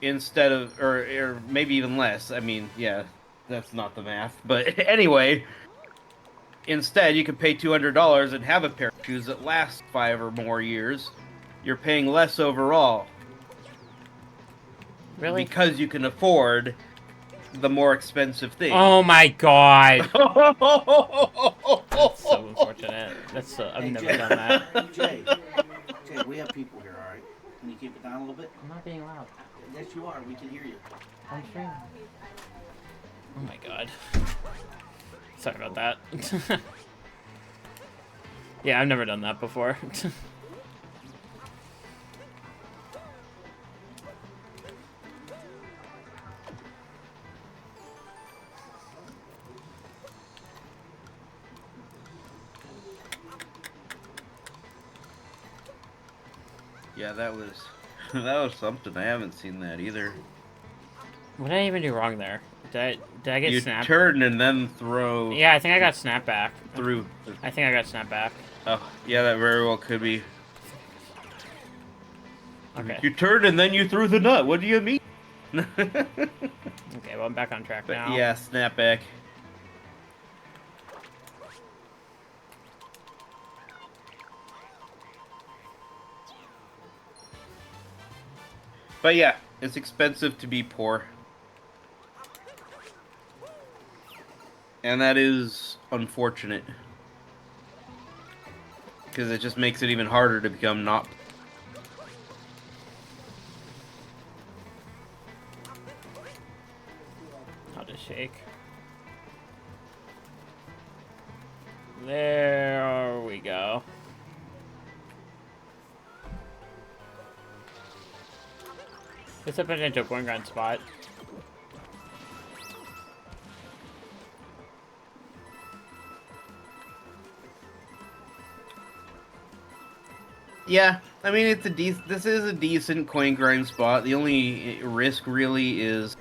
Instead of, or maybe even less. I mean, yeah, that's not the math. But anyway, instead, you could pay $200 and have a pair of shoes that last 5 or more years. You're paying less overall. Really? Because you can afford the more expensive thing. Oh my god! That's so unfortunate. That's so, I've never done that. Hey, Jay, we have people here, all right? Can you keep it down a little bit? I'm not being loud. Yes, you are. We can hear you. I'm streaming. Oh my god. Sorry about that. Yeah, I've never done that before. Yeah, that was that was something. I haven't seen that either. What did I even do wrong there? Did I get You snapped? turn and then throw Yeah, I think I got snapped back. through. I think I got snapped back. Oh, yeah, that very well could be. Okay. You turned and then you threw the nut. What do you mean? Okay, well, I'm back on track But now. yeah, snap back. But yeah, it's expensive to be poor. And that is unfortunate. Because it just makes it even harder to become not. I'll just shake. There we go. It's a potential coin grind spot. Yeah, I mean it's a this is a decent coin grind spot. The only risk really is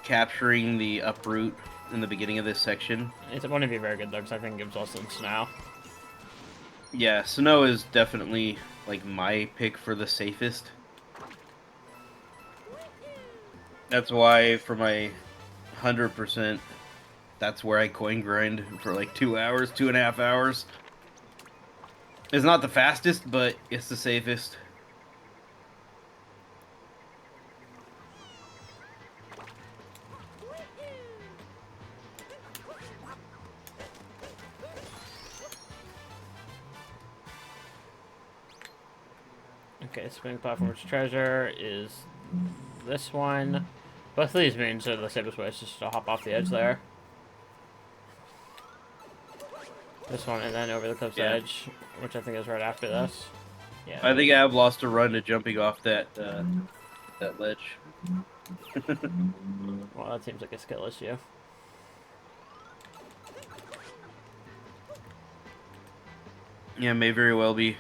capturing the uproot in the beginning of this section. It wouldn't be very good though, because I think it gives us snow. Yeah, snow is definitely like my pick for the safest. That's why for my 100%, that's where I coin grind for like 2 hours, 2.5 hours. It's not the fastest, but it's the safest. Okay, spinning platform's treasure is this one. Both of these means are the safest way, just to hop off the edge there. This one, and then over the cliff's edge, which I think is right after this. Yeah. I think I have lost a run to jumping off that that ledge. Well, that seems like a skill issue. Yeah, may very well be.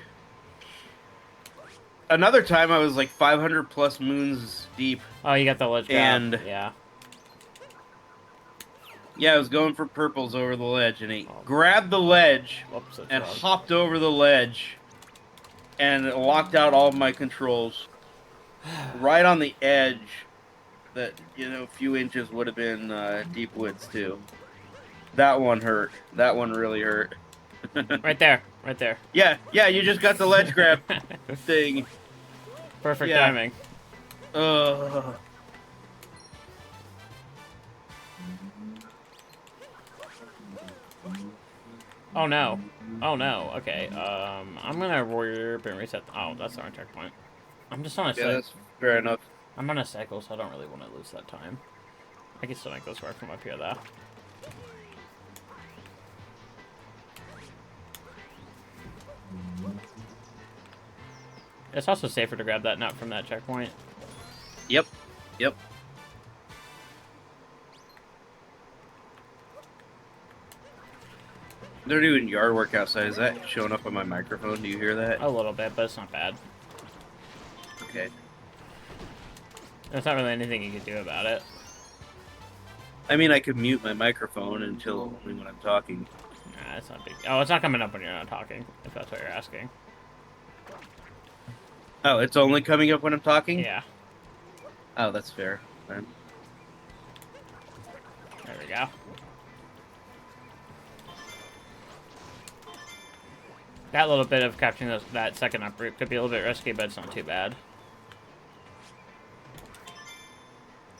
Another time I was like 500 plus moons deep. Oh, you got the ledge grab. And yeah. Yeah, I was going for purples over the ledge, and he grabbed the ledge Whoops, that's and wrong. hopped over the ledge and locked out all of my controls right on the edge that, you know, a few inches would have been deep woods too. That one hurt. That one really hurt. Right there. Right there. Yeah, you just got the ledge grab thing. Perfect Yeah. timing. Ugh. Oh no. Oh no. Okay. I'm gonna warp and reset. Oh, that's our checkpoint. I'm just on a Yeah, cycle. that's fair enough. I'm on a cycle, so I don't really want to lose that time. I can still make this work from up here, though. It's also safer to grab that nut from that checkpoint. Yep. They're doing yard work outside. Is that showing up on my microphone? Do you hear that? A little bit, but it's not bad. Okay. There's not really anything you can do about it. I mean, I could mute my microphone until only when I'm talking. Nah, it's not big. Oh, it's not coming up when you're not talking, if that's what you're asking. Oh, it's only coming up when I'm talking? Yeah. Oh, that's fair. Right. There we go. That little bit of capturing that second uproot could be a little bit risky, but it's not too bad.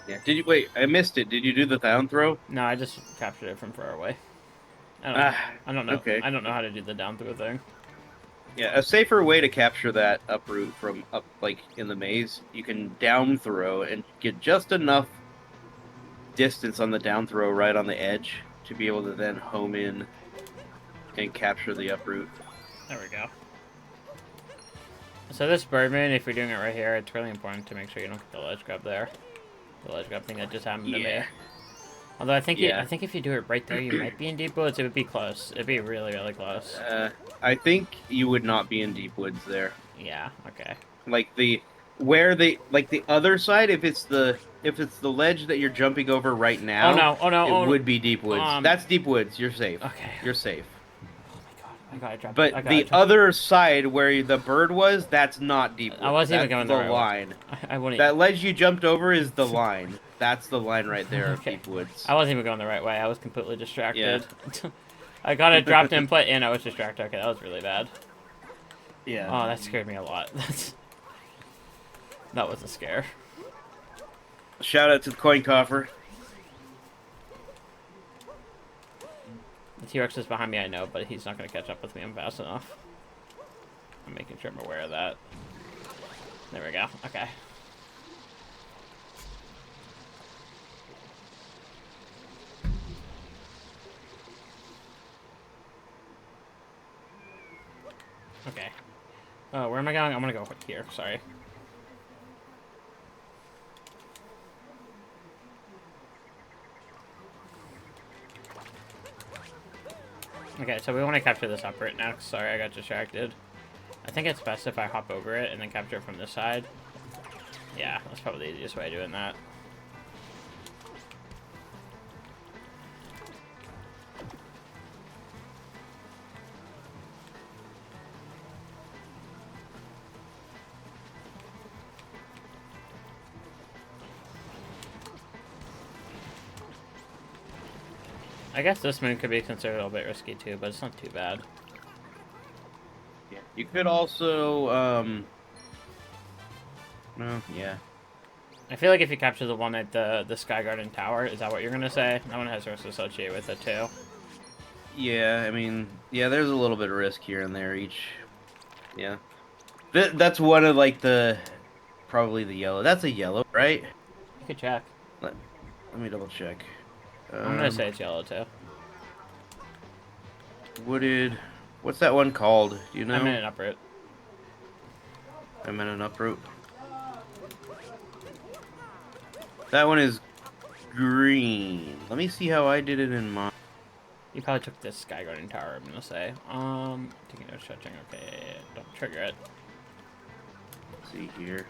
Yeah. Did you wait? I missed it. Did you do the down throw? No, I just captured it from far away. Ah, I don't know. okay. I don't know how to do the down throw thing. Yeah, a safer way to capture that uproot from up, like in the maze, you can down throw and get just enough distance on the down throw right on the edge to be able to then home in and capture the uproot. There we go. So this birdman, if you're doing it right here, it's really important to make sure you don't get the ledge grab there. The ledge grab thing that just happened to me. Although I think I think if you do it right there, you might be in deep woods. It would be close. It'd be really, really close. I think you would not be in deep woods there. Yeah. Okay. Like the other side, if it's the ledge that you're jumping over right Oh now, no! Oh no! it Oh no! would be deep woods. That's deep woods. You're safe. Okay. You're safe. Oh my god! I gotta drop it. But I gotta the drop. other side where the bird was, that's not deep I woods. wasn't even That's going the the right way. line. I wouldn't. That ledge you jumped over is the line. That's the line right there of Okay. deep woods. I wasn't even going the right way. I was completely Yeah. distracted. I got it dropped input and I was distracted. Okay, that was really bad. Yeah. Oh, that scared me a lot. That was a scare. Shout out to the coin coffer. The T-Rex is behind me, I know, but he's not going to catch up with me. I'm fast enough. I'm making sure I'm aware of that. There we go. Okay. Okay. Where am I going? I'm going to go here. Sorry. Okay, so we want to capture this upright next. Sorry, I got distracted. I think it's best if I hop over it and then capture it from this side. Yeah, that's probably the easiest way of doing that. I guess this moon could be considered a little bit risky too, but it's not too bad. Yeah. You could also, well, yeah. I feel like if you capture the one at the Sky Garden Tower, is that what you're gonna say? That one has risks associated with it too. Yeah, I mean, yeah, there's a little bit of risk here and there each. Yeah. That's one of, like, probably the yellow. That's a yellow, right? You could check. Let me double check. I'm gonna say it's yellow too. Wooded. What's that one called? Do you know? I'm in an uproot. I'm in an uproot. That one is green. Let me see how I did it in mine. You probably took this Sky Garden Tower, I'm gonna say. Taking no stretching, okay. Don't trigger it. Let's see here.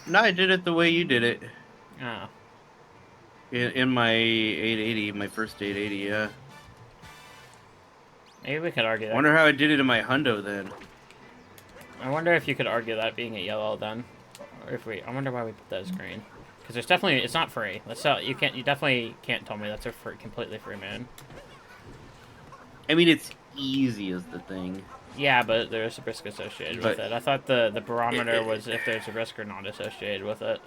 No, I did it the way you did it. Oh. In my 880, my first 880, yeah. Maybe we could argue that. Wonder how I did it in my hundo then. I wonder if you could argue that being a yellow then. Or if we... I wonder why we put that as green. Because there's definitely... It's not free. Let's tell... You definitely can't tell me that's a completely free moon. I mean, it's easy as the thing. Yeah, but there's a risk associated with it. I thought the barometer was if there's a risk or not associated with it.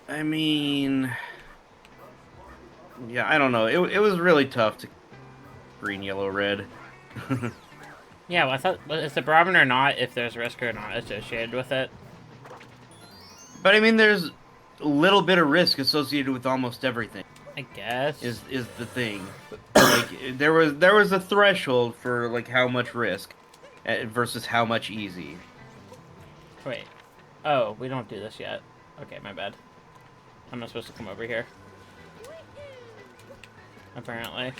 I mean... Yeah, I don't know. It was really tough to... Green, yellow, red. Yeah, well, I thought... Is the barometer not if there's risk or not associated with it? But I mean, there's a little bit of risk associated with almost everything. I guess. Is the thing. Like, there was a threshold for, like, how much risk versus how much easy. Wait. Oh, we don't do this yet. Okay, my bad. I'm not supposed to come over here. Apparently.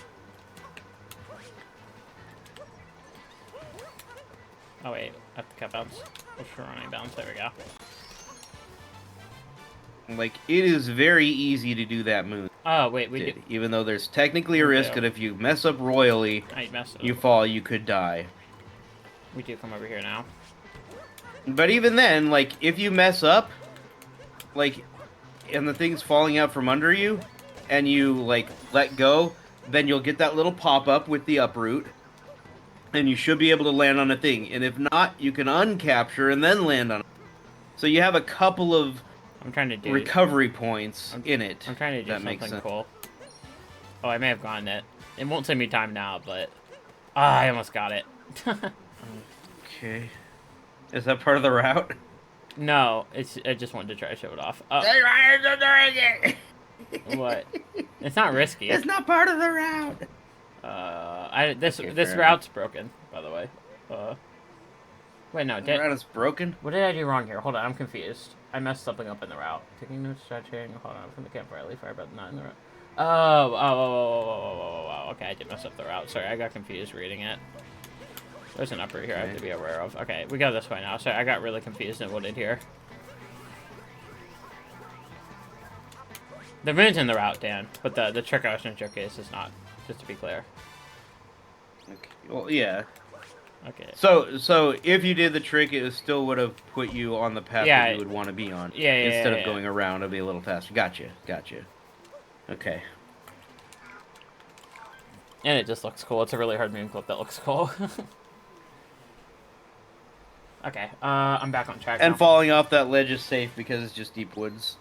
Oh wait, I have to cut bounce. Push for running bounce, there we go. Like, it is very easy to do that moon. Oh wait, we do. Even though there's technically a risk that if you mess up royally, you fall, you could die. We do come over here now. But even then, like, if you mess up, like, and the thing's falling out from under you, and you, like, let go, then you'll get that little pop-up with the uproot, and you should be able to land on a thing. And if not, you can uncapture and then land on it. So you have a couple of recovery points in it. I'm trying to do something cool. Oh, I may have gotten it. It won't save me time now, but... Ah, I almost got it. Okay. Is that part of the route? No, I just wanted to try to show it off. Oh. What? It's not risky. It's not part of the route. This route's broken, by the way. Wait, no. The route is broken. What did I do wrong here? Hold on, I'm confused. I messed something up in the route. Taking no stretching. Hold on, from the campfire, leaf fire, but not in the route. Oh. Okay, I did mess up the route. Sorry, I got confused reading it. There's an upper here I have to be aware of. Okay, we go this way now. Sorry, I got really confused and wooded here. The moon's in the route, Dan, but the trick I was going to showcase is not, just to be clear. Okay. Well, yeah. Okay. So if you did the trick, it still would have put you on the path that you would want to be on. Yeah, Instead of going around, it'd be a little faster. Gotcha. Okay. And it just looks cool. It's a really hard moon clip that looks cool. Okay, I'm back on track And now. falling off that ledge is safe because it's just deep woods.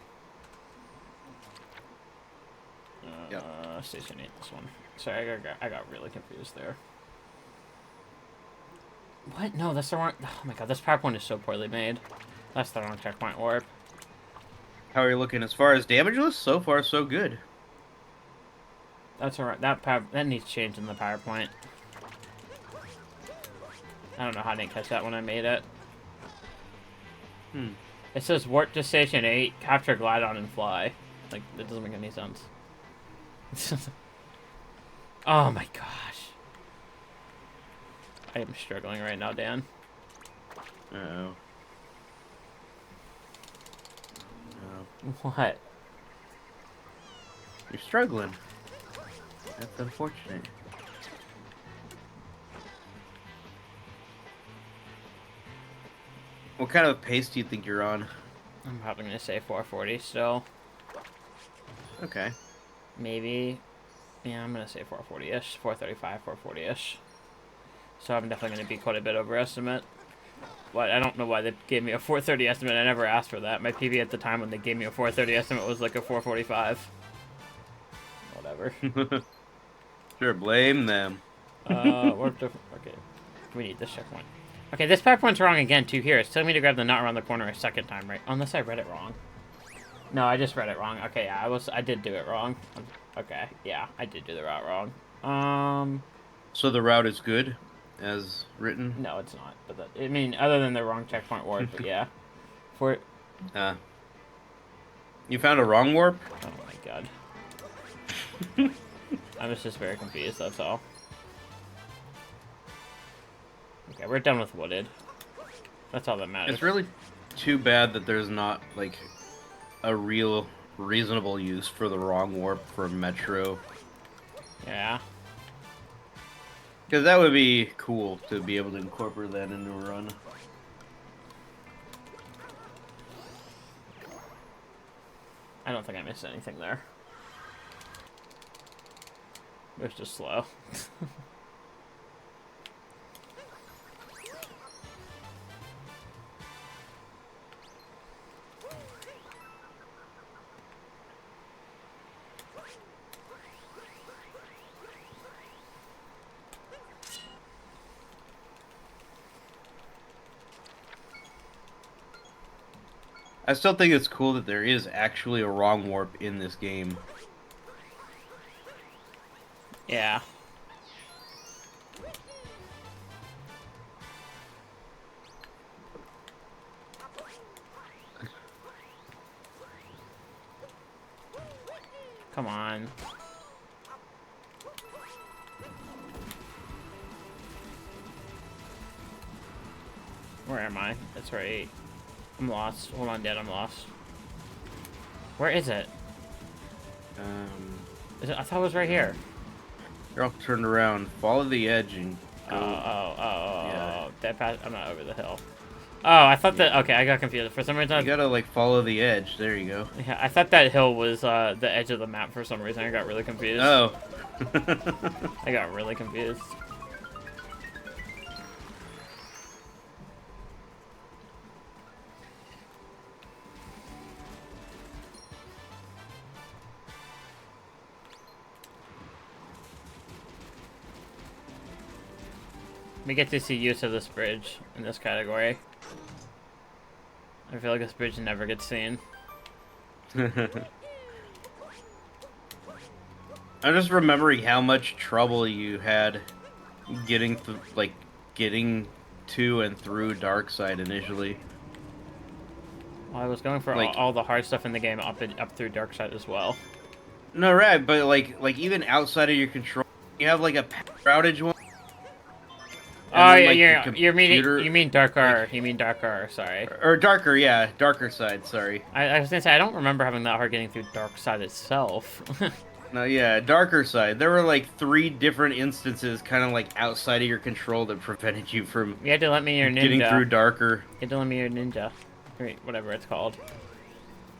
Station 8, this one. Sorry, I got really confused there. What? No, that's the wrong... Oh my god, this PowerPoint is so poorly made. That's the wrong checkpoint warp. How are you looking as far as damageless? So far, so good. That's alright. That needs change in the PowerPoint. I don't know how I didn't catch that when I made it. It says warp to Station 8, capture Glidon and fly. Like, that doesn't make any sense. Oh my gosh. I am struggling right now, Dan. Uh-oh. What? You're struggling. That's unfortunate. What kind of pace do you think you're on? I'm probably going to say 440 still. Okay. Maybe. Yeah, I'm going to say 440-ish. 435, 440-ish. So I'm definitely going to be quite a bit over estimate. But I don't know why they gave me a 430 estimate. I never asked for that. My PB at the time when they gave me a 430 estimate was like a 445. Whatever. Sure, blame them. Okay. We need this checkpoint. Okay, this PowerPoint's wrong again, too, here. It's telling me to grab the nut around the corner a second time, right? Unless I read it wrong. No, I just read it wrong. Okay, yeah, I did do it wrong. Okay, yeah, I did do the route wrong. So the route is good, as written? No, it's not. But I mean, other than the wrong checkpoint warp, but yeah. You found a wrong warp? Oh my god. I was just very confused, that's all. Okay, we're done with wooded. That's all that matters. It's really too bad that there's not, like, a real reasonable use for the wrong warp for Metro. Yeah. Because that would be cool to be able to incorporate that into a run. I don't think I missed anything there. It was just slow. I still think it's cool that there is actually a wrong warp in this game. Yeah. Come on. Where am I? That's right. I'm lost. Hold on, Dad, I'm lost. Where is it? I thought it was right here. You're all turned around. Follow the edge and go. Yeah. That path, I'm not over the hill. Oh, I thought that... Okay, I got confused. For some reason... You gotta, like, follow the edge. There you go. Yeah, I thought that hill was the edge of the map for some reason. I got really confused. Oh. I got really confused. We get to see use of this bridge in this category. I feel like this bridge never gets seen. I'm just remembering how much trouble you had getting to and through dark side initially. Well, I was going for Like- all the hard stuff in the game up through dark side as well. No, right, but like even outside of your control, you have like a power outage one. And Oh then, yeah, like, the you mean darker. like- You mean darker. Sorry. Or darker, yeah, darker side. Sorry. I was gonna say I don't remember having that hard getting through dark side itself. No, yeah, darker side. There were like 3 different instances, kind of like outside of your control, that prevented you from You had to let me your ninja. getting through darker. You had to let me your ninja. Or whatever it's called.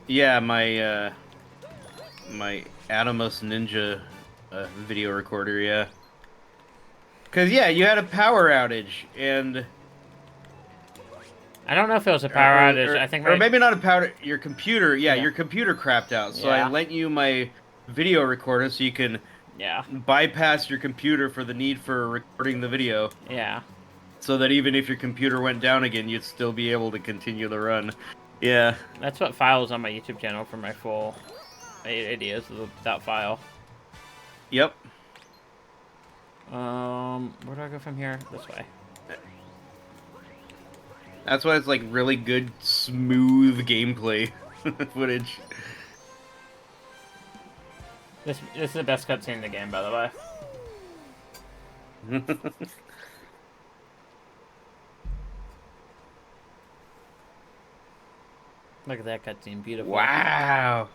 Yeah, my my Atomos Ninja video recorder. Yeah. Cause yeah, you had a power outage, and I don't know if it was a power outage. I think or maybe not a power. Your computer, yeah, Yeah. your computer crapped out. So Yeah. I lent you my video recorder so you can yeah, bypass your computer for the need for recording the video, yeah. so that even if your computer went down again, you'd still be able to continue the run. Yeah. That's what file is on my YouTube channel for my full ideas of that file. Yep. Where do I go from here? This way. That's why it's like really good, smooth gameplay footage. This is the best cutscene in the game, by the way. Look at that cutscene, beautiful. Wow.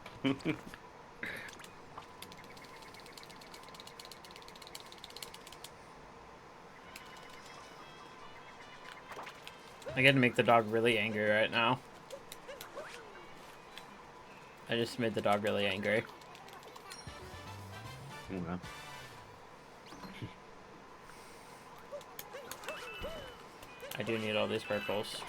I get to make the dog really angry right now. I just made the dog really angry. Okay. I do need all these purples.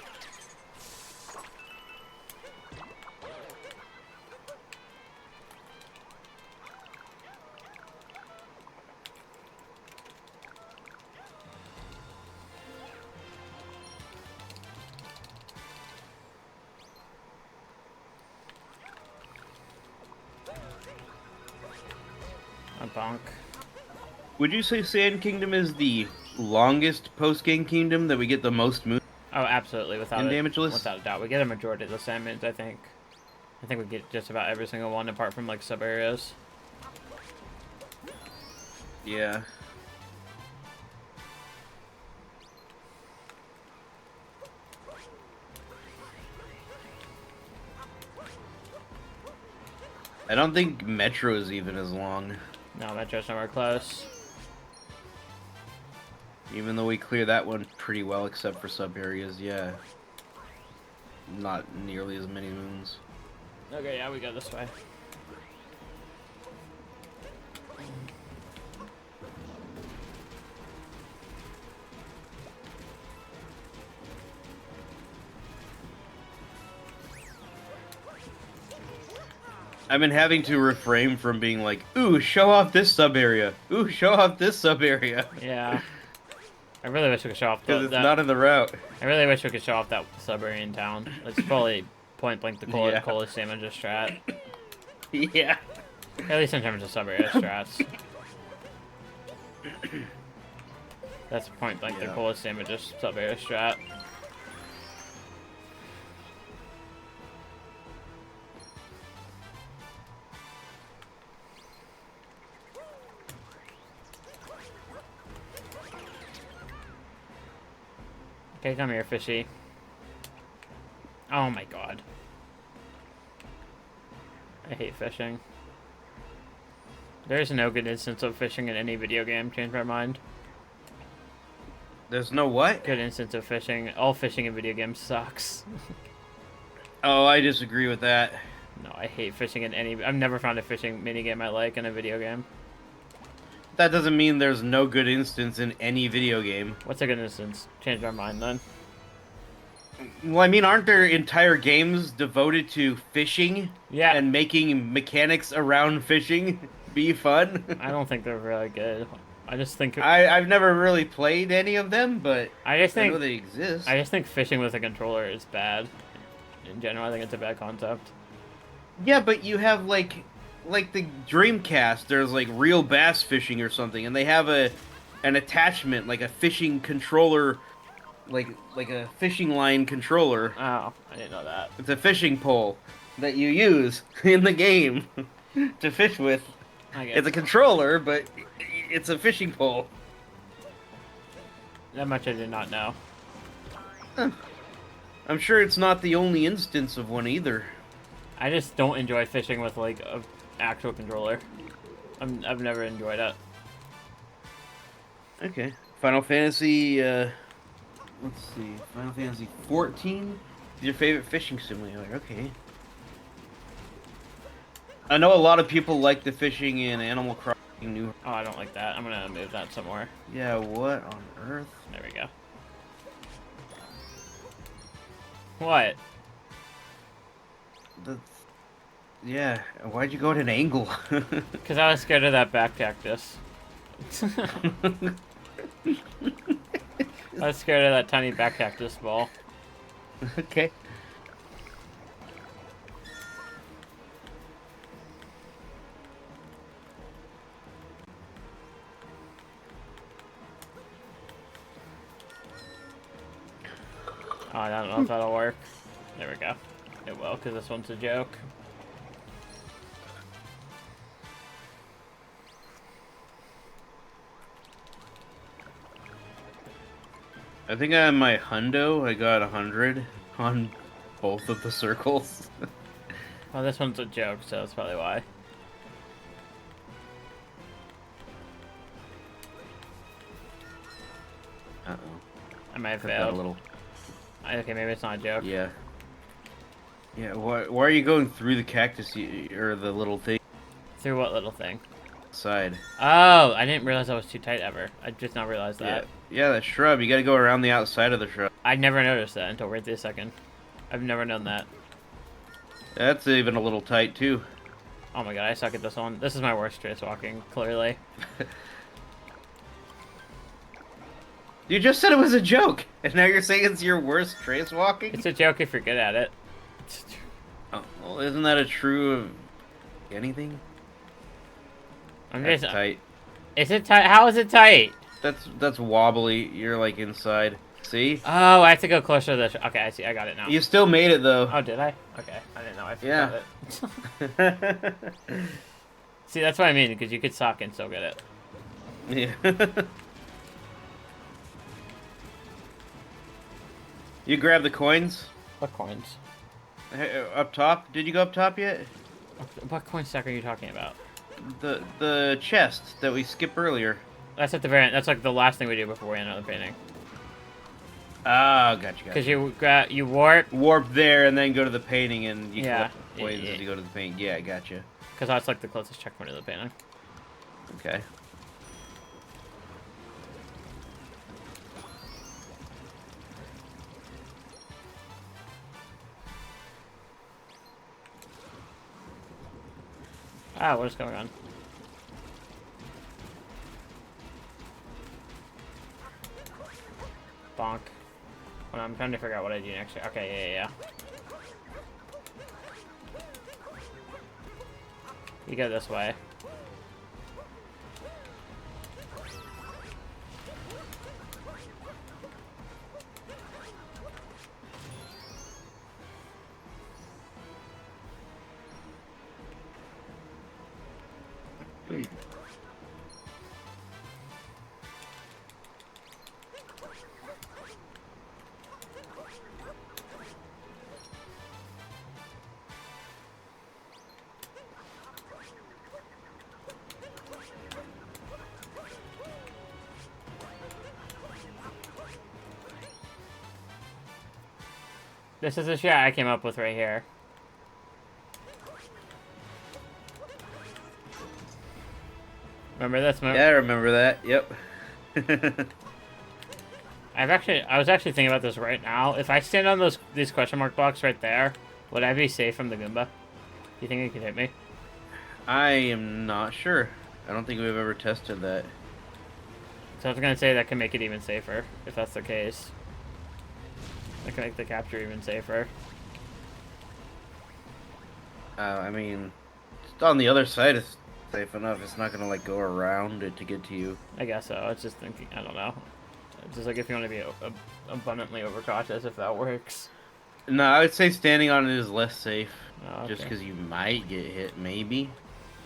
A bonk. Would you say Sand Kingdom is the longest post-game kingdom that we get the most moons? Oh, absolutely, without In it, damageless? without a doubt. We get a majority of the salmons, I think. I think we get just about every single one, apart from like sub areas. Yeah. I don't think Metro is even as long. No, Metro's nowhere close. Even though we clear that one pretty well, except for sub areas, yeah. Not nearly as many moons. Okay, yeah, we go this way. I've been having to refrain from being like, ooh, show off this sub area. Ooh, show off this sub area. Yeah. I really wish we could show off Because it's that. not in the route. I really wish we could show off that sub area in town. Let's probably point blank the Yeah. coolest sandwich strat. Yeah. At least in terms of sub area strats. That's point blank the Yeah. coolest sandwich sub area strat. Okay, come here, fishy. Oh my god. I hate fishing. There is no good instance of fishing in any video game. Change my mind. There's no what? Good instance of fishing. All fishing in video games sucks. Oh, I disagree with that. No, I hate fishing in any... I've never found a fishing minigame I like in a video game. That doesn't mean there's no good instance in any video game. What's a good instance? Change my mind then. Well, I mean, aren't there entire games devoted to fishing? Yeah. And making mechanics around fishing be fun? I don't think they're really good. I just think... I've never really played any of them, but I just I think... know they exist. I just think fishing with a controller is bad. In general, I think it's a bad concept. Yeah, but you have like the Dreamcast. There's like real bass fishing or something, and they have an attachment like a fishing controller like a fishing line controller. Oh, I didn't know that. It's a fishing pole that you use in the game to fish with. I guess It's a controller, but it's a fishing pole. that much I did not know. I'm sure it's not the only instance of one either. I just don't enjoy fishing with like a actual controller. I've never enjoyed it. Okay. Final Fantasy, let's see. Final Fantasy 14 is your favorite fishing simulator. Okay. I know a lot of people like the fishing in Animal Crossing New. Oh, I don't like that. I'm gonna move that somewhere. Yeah, what on earth? There we go. What? That's... Yeah, why'd you go at an angle? Because I was scared of that back cactus. I was scared of that tiny back cactus ball. Okay. Oh, I don't know if that'll work. There we go. It will, because this one's a joke. I think on my hundo, I got 100 on both of the circles. Well, this one's a joke, so that's probably why. Uh-oh. I might have Cut that failed. a little. Okay, maybe it's not a joke. Yeah. Yeah, why are you going through the cactus, or the little thing Through what little thing? side? Oh, I didn't realize I was too tight ever. I just not realized that. Yeah, that shrub. You gotta go around the outside of the shrub. I never noticed that until right this second. I've never known that. That's even a little tight, too. Oh my god, I suck at this one. This is my worst trace walking, clearly. You just said it was a joke, and now you're saying it's your worst trace walking? It's a joke if you're good at it. Oh, well, isn't that a true of anything? I'm That's just tight. Is it tight? How is it tight? That's wobbly. You're like inside. See? Oh, I have to go closer to the... Okay, I see. I got it now. You still made it though. Oh, did I? Okay, I didn't know. I Yeah. forgot it. See, that's what I mean, because you could suck and still get it. Yeah. You grab the coins What coins? up top. Did you go up top yet? What coin stack are you talking about? The chest that we skipped earlier. That's at the very end. That's like the last thing we do before we end the painting. Ah, gotcha. Because you warp. Warp there and then go to the painting and you Yeah. collect the coins as you go to the painting. Yeah, gotcha. Because that's like the closest checkpoint to the painting. Okay. Ah, what is going on? Bonk. Well, I'm trying to figure out what I do next. Okay, yeah. You go this way. This is a shot I came up with right here. Remember this moment? Yeah, I remember that. Yep. I was actually thinking about this right now. If I stand on these question mark blocks right there, would I be safe from the Goomba? Do you think it could hit me? I am not sure. I don't think we've ever tested that. So I was gonna say that can make it even safer, if that's the case. That can make the capture even safer. I mean, on the other side is safe enough. It's not gonna like go around it to get to you. I guess so. I was just thinking, I don't know. Just like if you want to be abundantly overcautious, if that works. No, I would say standing on it is less safe, Oh, just okay. because you might get hit, maybe.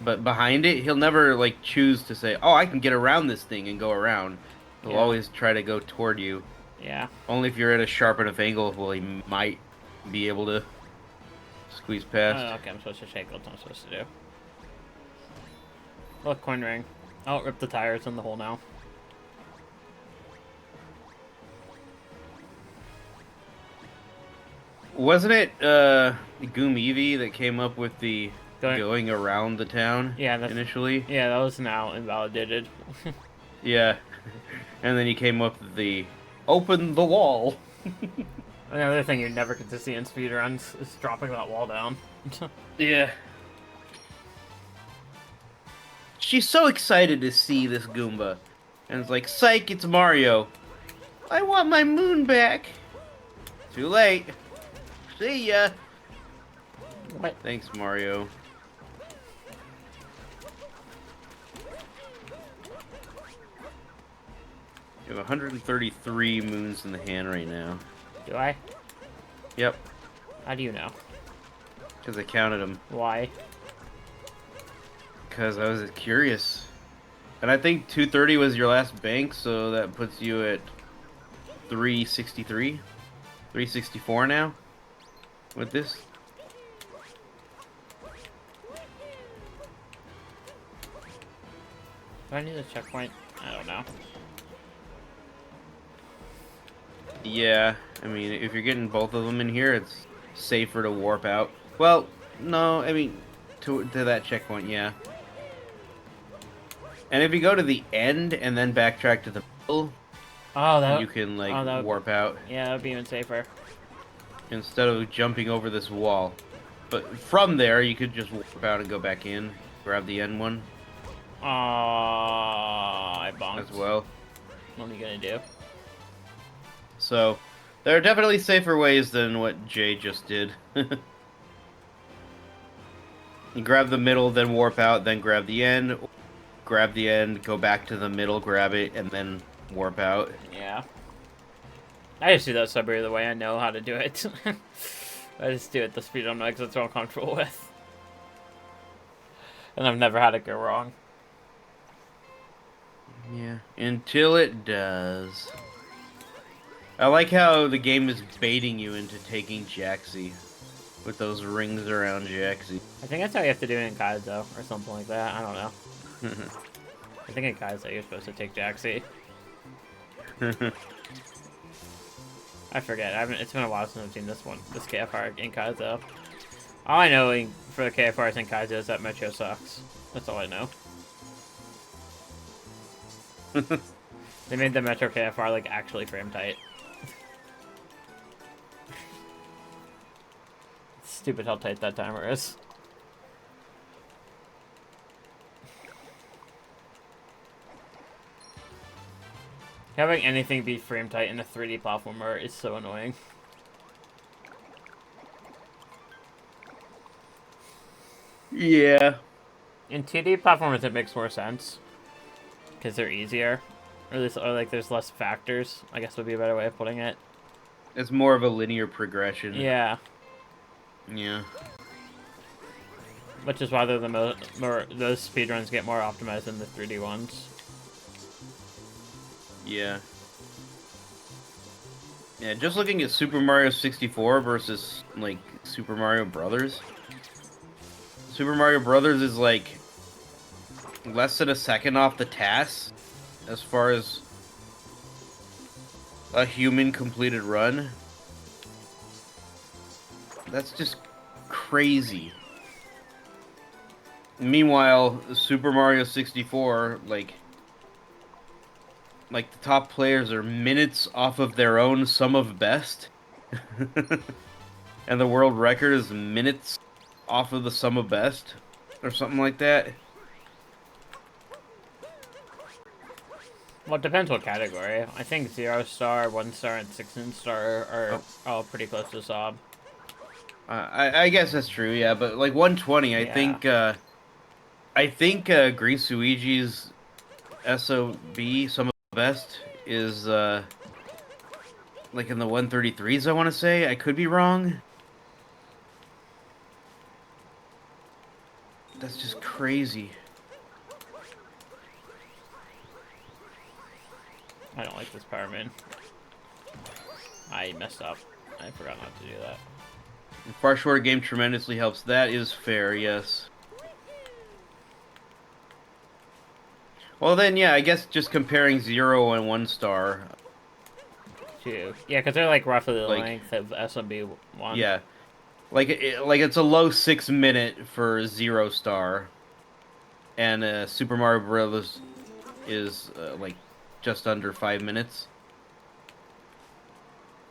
But behind it, he'll never like choose to say, "Oh, I can get around this thing and go around." He'll Yeah. always try to go toward you. Yeah. Only if you're at a sharp enough angle will he might be able to squeeze past. Oh, okay, I'm supposed to shake what I'm supposed to do. Look, coin ring. Oh, rip the tires in the hole now. Wasn't it Goom Eevee that came up with the going around the town Yeah, initially? Yeah, that was now invalidated. Yeah. And then he came up with the open the wall. Another thing you never get to see in speedruns is dropping that wall down. Yeah. She's so excited to see this Goomba. And it's like, psych, it's Mario. I want my moon back. Too late. See ya. What? Thanks, Mario. You have 133 moons in the hand right now. Do I? Yep, How do you know? because I counted them. Why? Because I was curious. And I think 230 was your last bank, so that puts you at 363? 364 now? With this? Do I need a checkpoint? I don't know. Yeah, I mean, if you're getting both of them in here, it's safer to warp out. Well, no, I mean, to that checkpoint, yeah. And if you go to the end and then backtrack to the middle, Oh, you can, like, that warp out Yeah, that would be even safer. instead of jumping over this wall. But from there, you could just warp out and go back in, grab the end one Oh, I bonked. as well. What are you gonna do? So, there are definitely safer ways than what Jay just did. You grab the middle, then warp out, then grab the end. Grab the end, go back to the middle, grab it, and then warp out. Yeah. I just do that subway the way I know how to do it. I just do it the speed I'm like that's what I'm comfortable with. And I've never had it go wrong. Yeah, until it does. I like how the game is baiting you into taking Jaxie with those rings around Jaxie. I think that's how you have to do it in Kaizo or something like that. I don't know. I think in Kaizo you're supposed to take Jaxie. I forget. It's been a while since I've seen this KFR in Kaizo. All I know for the KFRs in Kaizo is that Metro sucks. That's all I know. They made the Metro KFR like actually frame tight. Stupid how tight that timer is. Having anything be frame tight in a 3D platformer is so annoying. Yeah. In 2D platformers, it makes more sense because they're easier, or like there's less factors. I guess would be a better way of putting it. It's more of a linear progression. Yeah. Yeah. Which is why they're the more those speedruns get more optimized than the 3D ones. Yeah. Yeah, just looking at Super Mario 64 versus, like, Super Mario Brothers. Super Mario Brothers is, like, less than a second off the task as far as a human completed run. That's just crazy. Meanwhile, Super Mario 64, like the top players are minutes off of their own sum of best. And the world record is minutes off of the sum of best or something like that. Well, it depends what category. I think 0 star, 1 star, and 16 star are all pretty close to Sob. I guess that's true, yeah, but like 120, Yeah. I think Grease Luigi's SOB, some of the best, is like in the 133s, I want to say. I could be wrong. That's just crazy. I don't like this power moon. I messed up. I forgot not to do that. Far shorter game tremendously helps. That is fair, yes. Well then, yeah, I guess just comparing 0 and 1 star. Two. Yeah, because they're like roughly the Like, length of SMB 1. yeah. Like, like it's a low 6 minute for 0 star. And Super Mario Bros. Is like just under 5 minutes.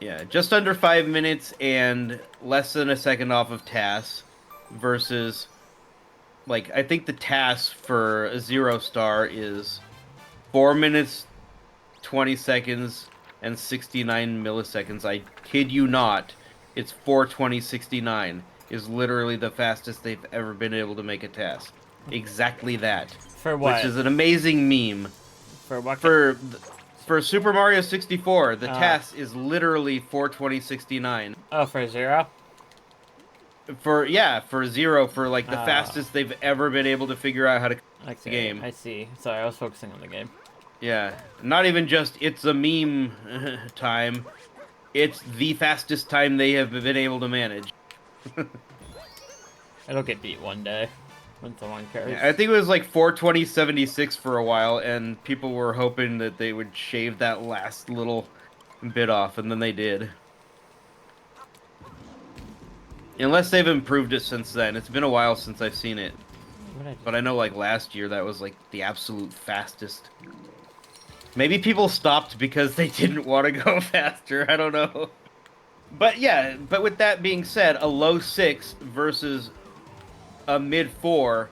Yeah, just under 5 minutes and less than a second off of TAS versus, like, I think the TAS for a 0 star is 4 minutes, 20 seconds, and 69 milliseconds. I kid you not. It's 4:20:69 is literally the fastest they've ever been able to make a TAS. Exactly that. For Which what? is an amazing meme. For what? For Super Mario 64, the TAS is literally 4:20:69. Oh, for 0? For 0, for like the fastest they've ever been able to figure out how to Okay, the game. I see. Sorry, I was focusing on the game. Yeah, not even just it's a meme time. It's the fastest time they have been able to manage. It'll get beat one day when someone cares. Yeah, I think it was like 4:20:76 for a while, and people were hoping that they would shave that last little bit off, and then they did. Unless they've improved it since then. It's been a while since I've seen it. But I know like last year that was like the absolute fastest. Maybe people stopped because they didn't want to go faster. I don't know. But yeah, but with that being said, a low 6 versus a mid 4,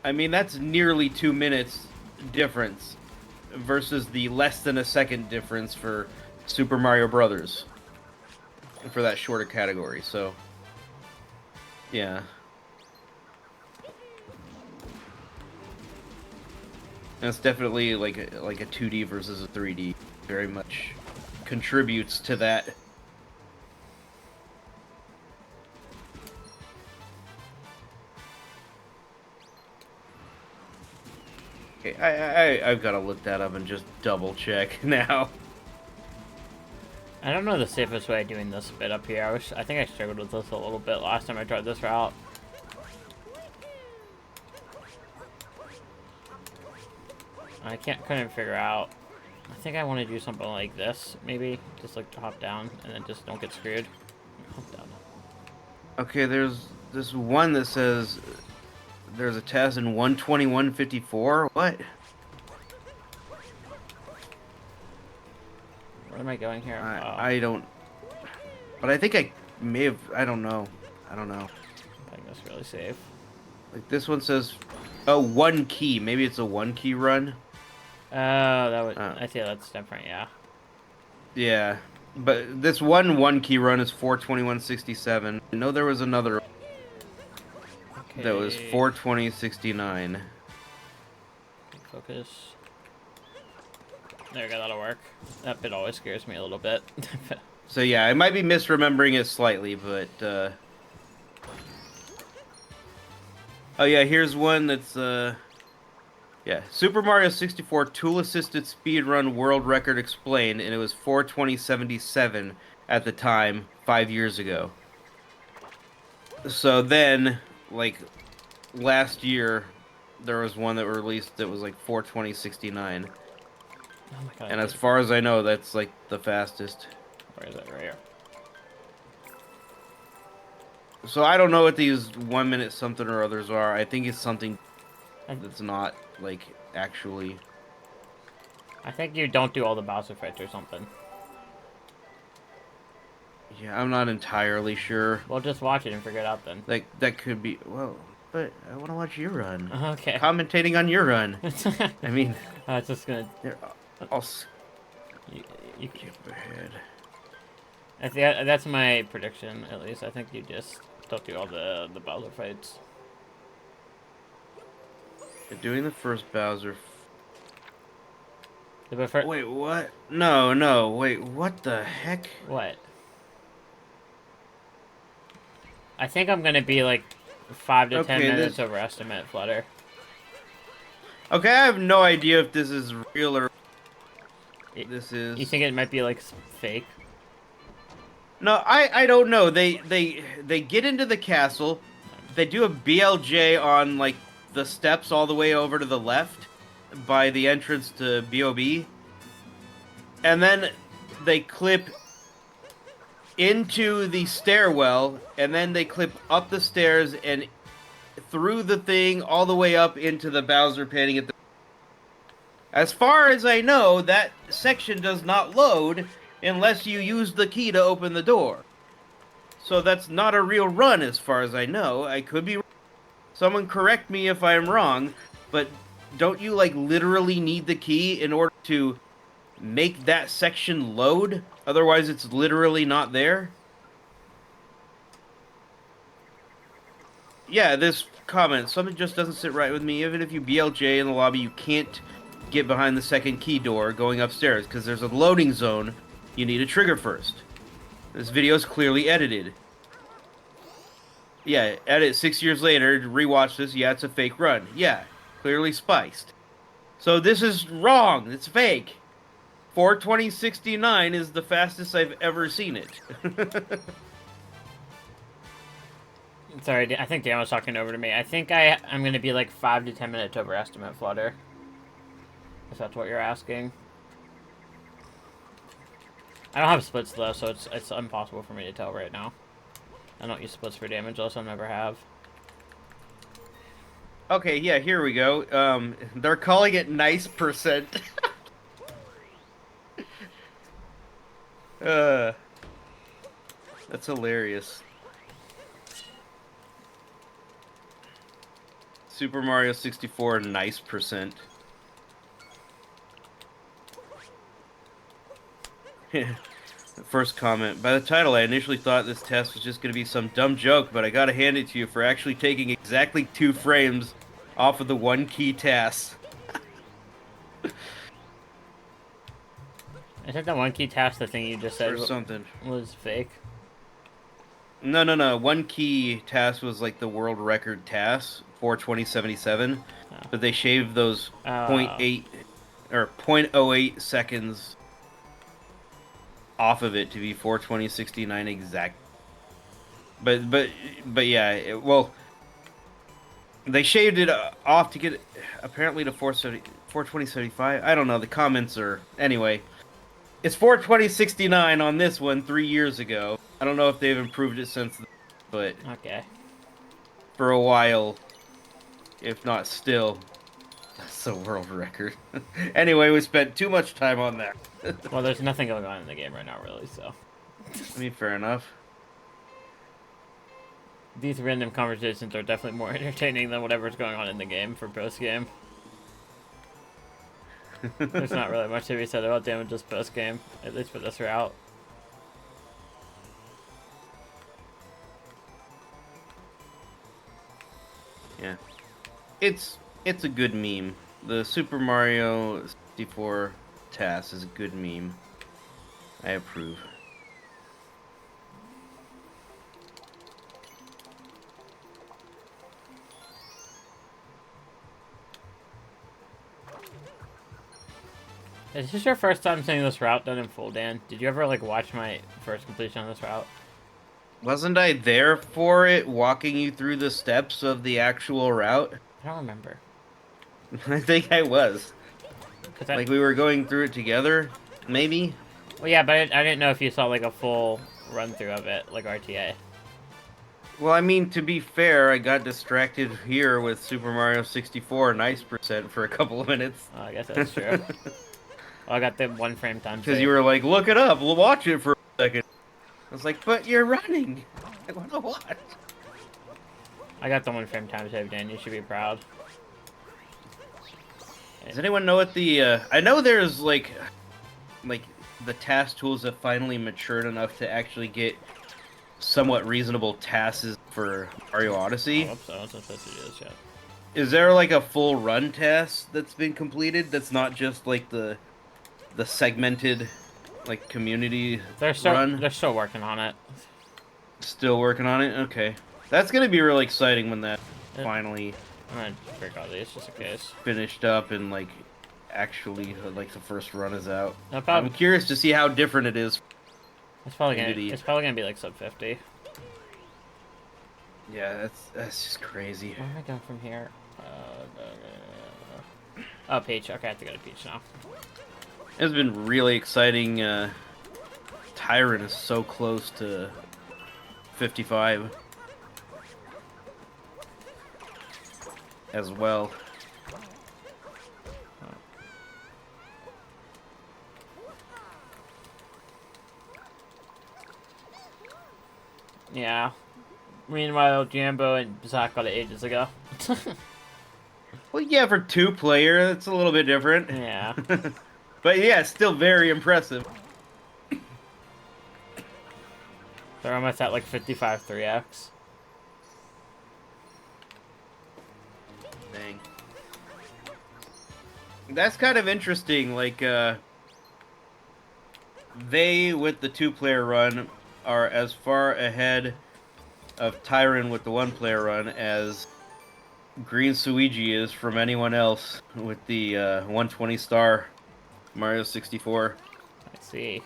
I mean, that's nearly 2 minutes difference versus the less than a second difference for Super Mario Brothers for that shorter category. So, yeah. And it's definitely like a 2D versus a 3D. Very much contributes to that. Okay, I've got to look that up and just double check now. I don't know the safest way of doing this bit up here. I think I struggled with this a little bit last time I tried this route. I couldn't figure out. I think I want to do something like this, maybe. Just like to hop down and then just don't get screwed. Hop down. Okay, there's this one that says there's a test in 121:54. What? Where am I going here? I don't. But I think I may have. I don't know. I don't know. Playing this really safe. Like this one says, oh, 1 key. Maybe it's a 1 key run. Oh, that would. I see. That's different. Yeah. Yeah, but this 1 key run is 4:21:67. I know there was another Okay. that was 4:20:69. Focus. There we go. That'll work. That bit always scares me a little bit. So yeah, I might be misremembering it slightly, but oh yeah, here's one that's yeah, Super Mario 64 tool-assisted speedrun world record explained, and it was 4:20:77 at the time, 5 years ago. So then, like, last year, there was one that released that was like 4:20:69. Oh my god. And as far as I know, that's like the fastest. Where is it? Right here. So I don't know what these 1 minute something or others are. I think it's something that's not like actually. I think you don't do all the Bowser fights or something. Yeah, I'm not entirely sure. We'll just watch it and figure it out then. Like that could be. Well, but I want to watch your run. Okay. Commentating on your run. I mean, it's just gonna. I'll You skip ahead. I think that's my prediction. At least I think you just don't do all the Bowser fights. Doing the first Bowser. Wait, what? No, no, wait, what the heck? What? I think I'm gonna be like 5 to 10 Okay, minutes over estimate, Flutter. Okay, I have no idea if this is real or this You is... think it might be like fake? No, I don't know. They get into the castle. They do a BLJ on like the steps all the way over to the left by the entrance to BOB. And then they clip into the stairwell, and then they clip up the stairs and through the thing all the way up into the Bowser painting at the... As far as I know, that section does not load unless you use the key to open the door. So that's not a real run as far as I know. I could be wrong. Someone correct me if I'm wrong, but don't you like literally need the key in order to make that section load? Otherwise it's literally not there? Yeah, this comment, something just doesn't sit right with me. Even if you BLJ in the lobby, you can't get behind the second key door going upstairs because there's a loading zone. You need a trigger first. This video is clearly edited. Yeah, edit 6 years later, rewatch this. Yeah, it's a fake run. Yeah, clearly spiced. So this is wrong. It's fake. 42069 is the fastest I've ever seen it. Sorry, I think Dan was talking over to me. I think I'm gonna be like 5 to 10 minutes over estimate, Flutter. If that's what you're asking. I don't have splits though, so it's impossible for me to tell right now. I don't use splits for damage, also never have. Okay, yeah, here we go. They're calling it nice percent. That's hilarious. Super Mario 64 nice percent. First comment. By the title, I initially thought this test was just going to be some dumb joke, but I gotta hand it to you for actually taking exactly 2 frames off of the 1 key task. I think that 1 key task, the thing you just said, Or something. was fake. No. 1 key task was like the world record task for 2077, but they shaved those 0.8 or 0.08 seconds off of it to be 42069 exact. But yeah, well, they shaved it off to get it apparently to 42075. I don't know. The comments are anyway. It's 42069 on this one 3 years ago. I don't know if they've improved it since then, but Okay. for a while, if not still, that's a world record. Anyway, we spent too much time on that. Well, there's nothing going on in the game right now, really, so. I mean, fair enough. These random conversations are definitely more entertaining than whatever's going on in the game for post-game. There's not really much to be said about damages post-game, at least for this route. Yeah. It's a good meme. The Super Mario 64 task is a good meme. I approve. Is this your first time seeing this route done in full, Dan? Did you ever, like, watch my first completion on this route? Wasn't I there for it, walking you through the steps of the actual route? I don't remember. I think I was. I... Like, we were going through it together, maybe? Well, yeah, but I didn't know if you saw, like, a full run-through of it, like RTA. Well, I mean, to be fair, I got distracted here with Super Mario 64 nice percent for a couple of minutes. Oh, I guess that's true. Well, I got the 1 frame time. Because you were like, look it up, we'll watch it for a second. I was like, but you're running. I want to watch. I got the 1 frame time save, Dan. You should be proud. Does anyone know what the, I know there's, like, the task tools have finally matured enough to actually get somewhat reasonable tasks for Mario Odyssey. Oh, oops, I wasn't supposed to do this yet. Is there, like, a full run task that's been completed that's not just, like, the the segmented like community They're run. still working on it. Still working on it. Okay, that's gonna be really exciting when that It- finally I'm gonna break all these just in case. finished up and like actually like the first run is out. No I'm problem. curious to see how different it is. It's probably Community. gonna be like sub 50. Yeah, that's just crazy. Where am I going from here? Oh, Peach. Okay, I have to go to Peach now. It's been really exciting. Tyrant is so close to 55 as well. Yeah. Meanwhile, Jambo and Zach got it ages ago. Well, yeah, for 2-player, it's a little bit different. Yeah. But yeah, it's still very impressive. They're almost at like 55 3x. Dang. That's kind of interesting. Like, they, with the 2-player run, are as far ahead of Tyron with the 1-player run as Green Suigi is from anyone else with the 120 star Mario 64. I see.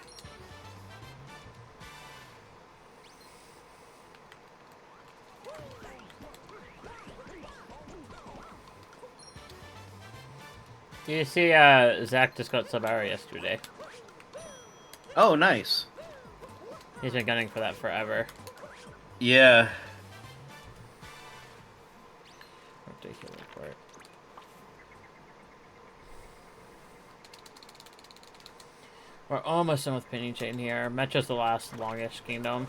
Do you see Zach just got sub-hour yesterday? Oh, nice. He's been gunning for that forever. Yeah. Ridiculous report. We're almost done with Pinning Chain here. Metro's the last longish kingdom.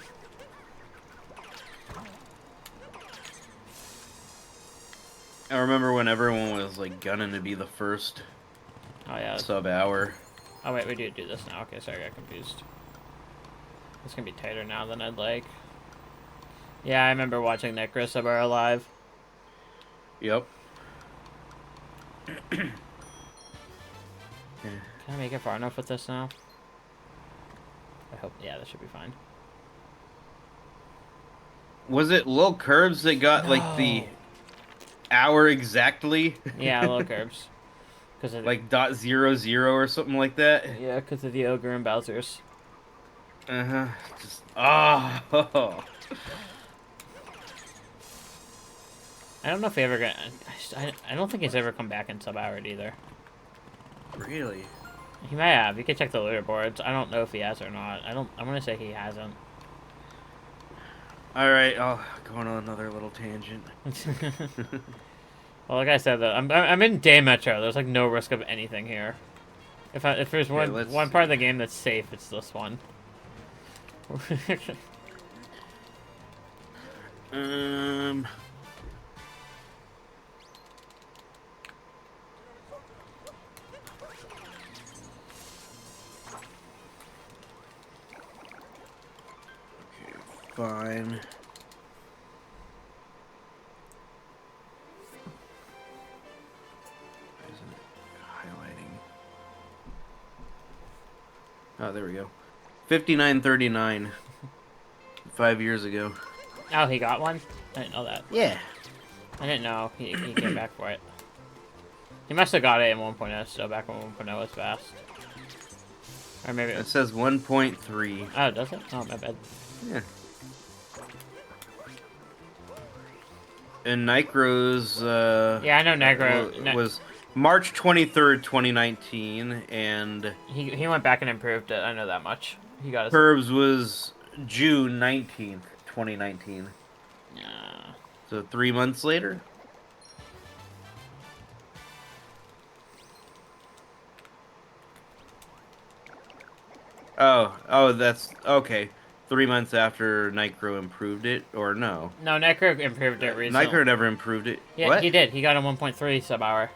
I remember when everyone was like gunning to be the first Oh yeah. sub-hour. Oh wait, we do this now. Okay, sorry, I got confused. It's gonna be tighter now than I'd like. Yeah, I remember watching Necro sub-hour live. Yep. Can I make it far enough with this now? I hope. Yeah, that should be fine. Was it Lil Curbs that got like the hour exactly? Yeah, little curbs. Cause of Like .00 or something like that? yeah, because of the ogre and Bowser's. Uh-huh. Just oh. I don't know if he ever got. I don't think he's ever come back in sub-hour either. Really? He might have. You can check the leaderboards. I don't know if he has or not. I want to say he hasn't. All right, I'll go on another little tangent. Well, like I said, though, I'm in day metro. There's like no risk of anything here. If there's one part of the game that's safe, it's this one. Um. Okay, fine. Isn't it highlighting? Oh, there we go. 5939. 5 years ago. Oh, he got one? I didn't know that. Yeah. I didn't know he came back for it. He must have got it in 1.0, so back when 1.0 was fast. Or maybe It says 1.3. oh, does it? Oh, my bad. Yeah. And Nycro's Yeah, I know Negro. was March 23rd, 2019, and He went back and improved it. I know that much. He got his. Curbs was June 19th, 2019. Yeah. So 3 months later. Oh, that's okay. 3 months after Nycro improved it, or no? No, Necro improved it recently. Nycro never improved it. Yeah, What? he did. He got a 1.3 sub-hour.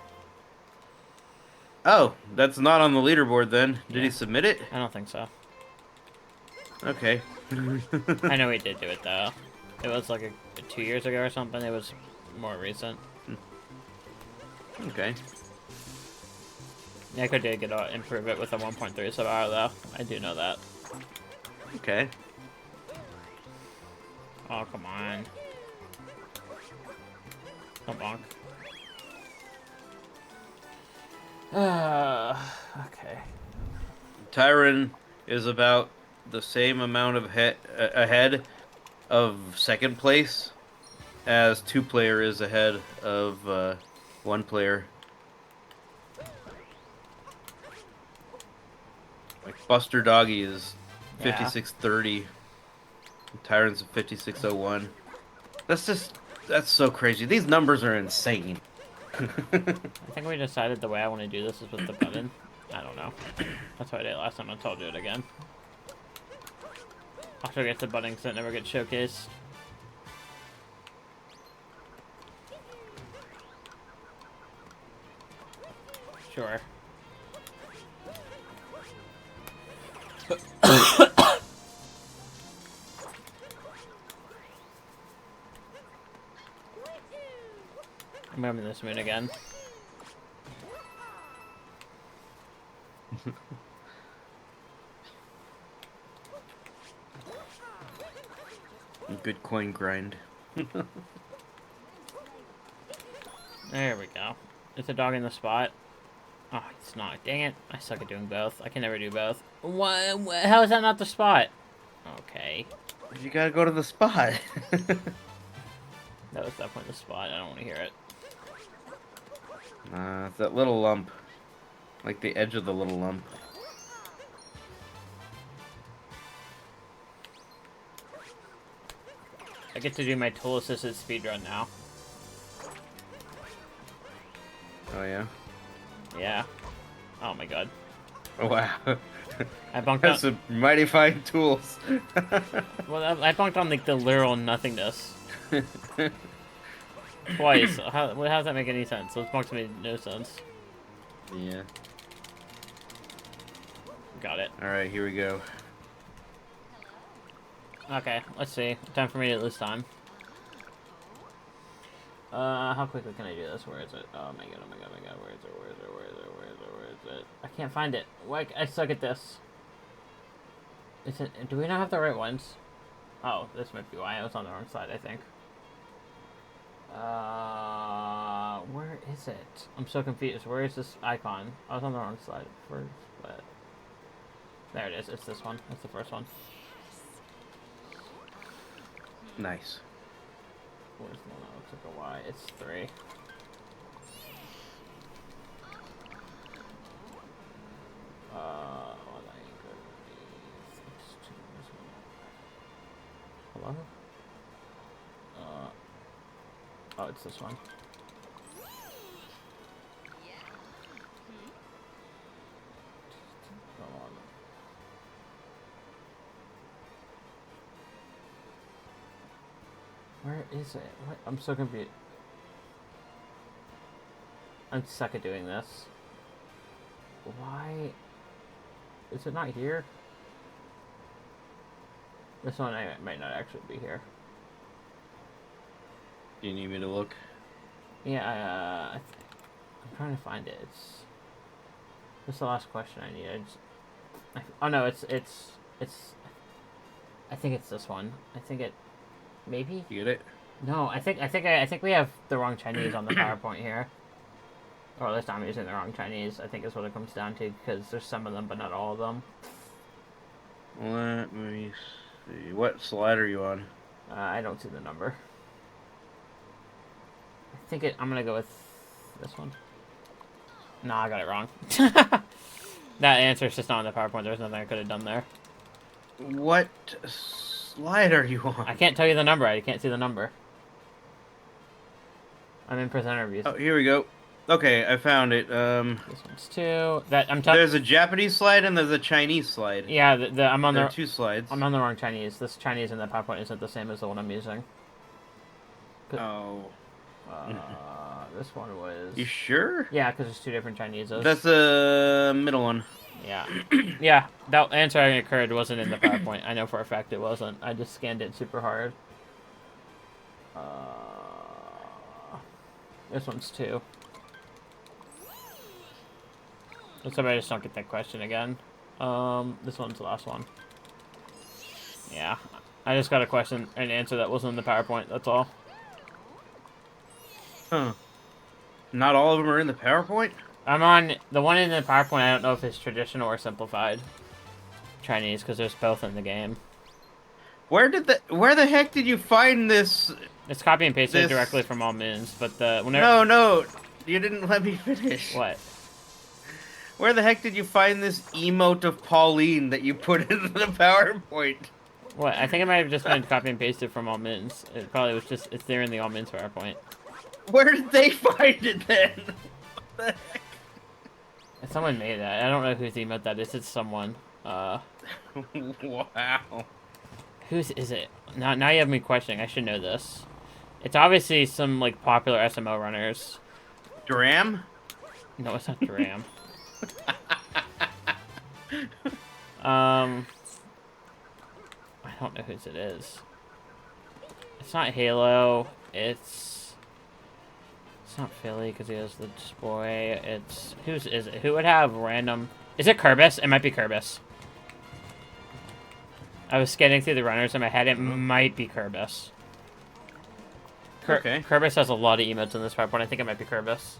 Oh, that's not on the leaderboard then. Did Yeah. he submit it? I don't think so. Okay. I know he did do it, though. It was like 2 years ago or something. It was more recent. Okay. Neko did get to improve it with a 1.3 sub hour, though. I do know that. Okay. Oh, come on. Don't bonk. Okay. Tyron is about the same amount of ahead of second place as 2-player is ahead of 1-player. Like Buster Doggy is Yeah. 5630. Tyron's 5601. That's so crazy. These numbers are insane. I think we decided the way I want to do this is with the button. I don't know. That's what I did last time. I told you it again. I'll show you the button because it never gets showcased. Sure. I'm grabbing this moon again. Good coin grind. There we go. Is the dog in the spot? Oh, it's not. Dang it. I suck at doing both. I can never do both. What? How is that not the spot? Okay. You gotta go to the spot. That was definitely the spot. I don't want to hear it. It's that little lump. Like the edge of the little lump. I get to do my tool-assisted speedrun now. Oh, yeah? Yeah. Oh my god. Oh, wow. I bunked That's on... some mighty fine tools. Well, I bunked on, like, the literal nothingness. Twice. How does that make any sense? Those bunks made no sense. Yeah. Got it. Alright, here we go. Okay, let's see. Time for me to lose time. How quickly can I do this? Where is it? Oh my god, oh my god, oh my god. Where is it? Where is it? Where is it? Where is it? Where is it? I can't find it. Like, I suck at this. Do we not have the right ones? Oh, this might be why I was on the wrong side, I think. Where is it? I'm so confused. Where is this icon? I was on the wrong side first, but... There it is. It's this one. That's the first one. Nice. Where's the one that looks like a Y? It's 3. Hello? Oh, it's this one. Come on. Where is it? What? I'm so confused. I'm suck at doing this. Why? Is it not here? This one might not actually be here. Do you need me to look? Yeah, I'm trying to find it. This is the last question I need. Oh no, it's. I think it's this one. I think it. Maybe. You get it? No, I think we have the wrong Chinese on the PowerPoint here. Or at least I'm using the wrong Chinese. I think is what it comes down to because there's some of them, but not all of them. Let me see. What slide are you on? I don't see the number. I'm gonna go with this one. No, I got it wrong. That answer's just not on the PowerPoint. There's nothing I could have done there. What slide are you on? I can't tell you the number. I can't see the number. I'm in presenter views. Oh, here we go. Okay, I found it. This one's 2. There's a Japanese slide and there's a Chinese slide. Yeah, I'm on there the. are 2 slides. I'm on the wrong Chinese. This Chinese in the PowerPoint isn't the same as the one I'm using. Oh. This one was. You sure? Yeah, because there's 2 different Chineses. That's the middle one. Yeah. Yeah, that answer I occurred wasn't in the PowerPoint. I know for a fact it wasn't. I just scanned it super hard. This one's 2. Let's hope I just don't get that question again. This one's the last one. Yeah. I just got a question and answer that wasn't in the PowerPoint, that's all. Huh. Not all of them are in the PowerPoint? I'm on the one in the PowerPoint. I don't know if it's traditional or simplified Chinese because there's both in the game. Where the heck did you find this? It's copy and pasted This... directly from All Moons, but No, you didn't let me finish. What? Where the heck did you find this emote of Pauline that you put into the PowerPoint? What? I think it might have just been copy and pasted from All Moons. It probably was just, it's there in the All Moons PowerPoint. Where did they find it then? What the heck? Someone made that. I don't know whose emote that is. It's someone. Wow. Whose is it? Now you have me questioning. I should know this. It's obviously some, like, popular SMO runners. Dram? No, it's not Dram. I don't know whose it is. It's not Halo. It's not Philly because he has the display. It's whose is it? Who would have random? Is it Kerbis? It might be Kerbis. I was scanning through the runners in my head. It might be Kerbis. Okay. Kerbis has a lot of emotes in this PowerPoint. I think it might be Kerbis.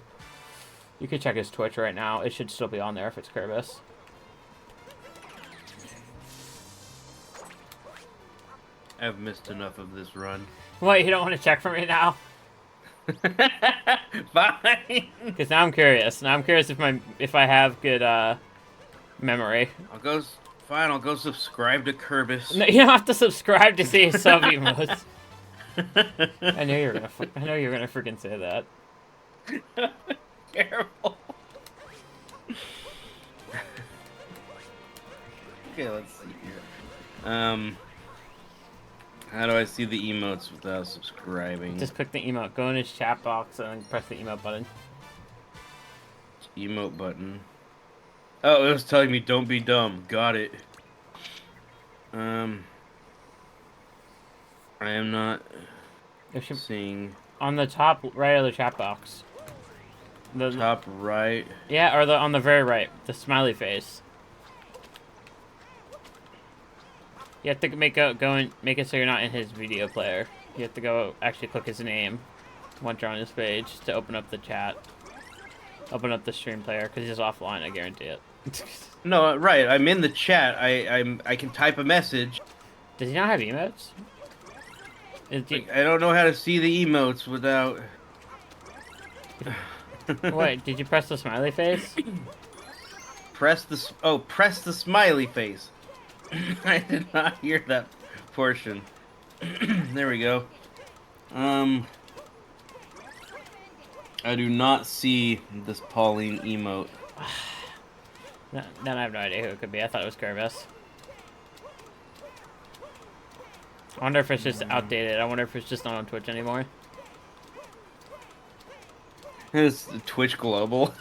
You can check his Twitch right now. It should still be on there if it's Kerbis. I've missed enough of this run. What, you don't want to check for me now? Fine. Because now I'm curious. Now I'm curious if I have good memory. I'll go subscribe to Kerbis. No, you don't have to subscribe to see sub emotes. I knew you were gonna freaking say that. Terrible. Okay, let's see here. How do I see the emotes without subscribing? Just click the emote. Go in his chat box and then press the emote button. Emote button. Oh, it was telling me don't be dumb. Got it. I am not seeing on the top right of the chat box. The top right. Yeah, or on the very right, the smiley face. You have to go and make it so you're not in his video player. You have to go actually click his name once you're on his page to open up the chat. Open up the stream player because he's offline. I guarantee it. No, right. I'm in the chat. I can type a message. Does he not have emotes? I don't know how to see the emotes without. Wait, did you press the smiley face? Press the smiley face. I did not hear that portion. There we go. I do not see this Pauline emote. Then I have no idea who it could be. I thought it was Kerbis. I wonder if it's just outdated. I wonder if it's just not on Twitch anymore. It's Twitch Global.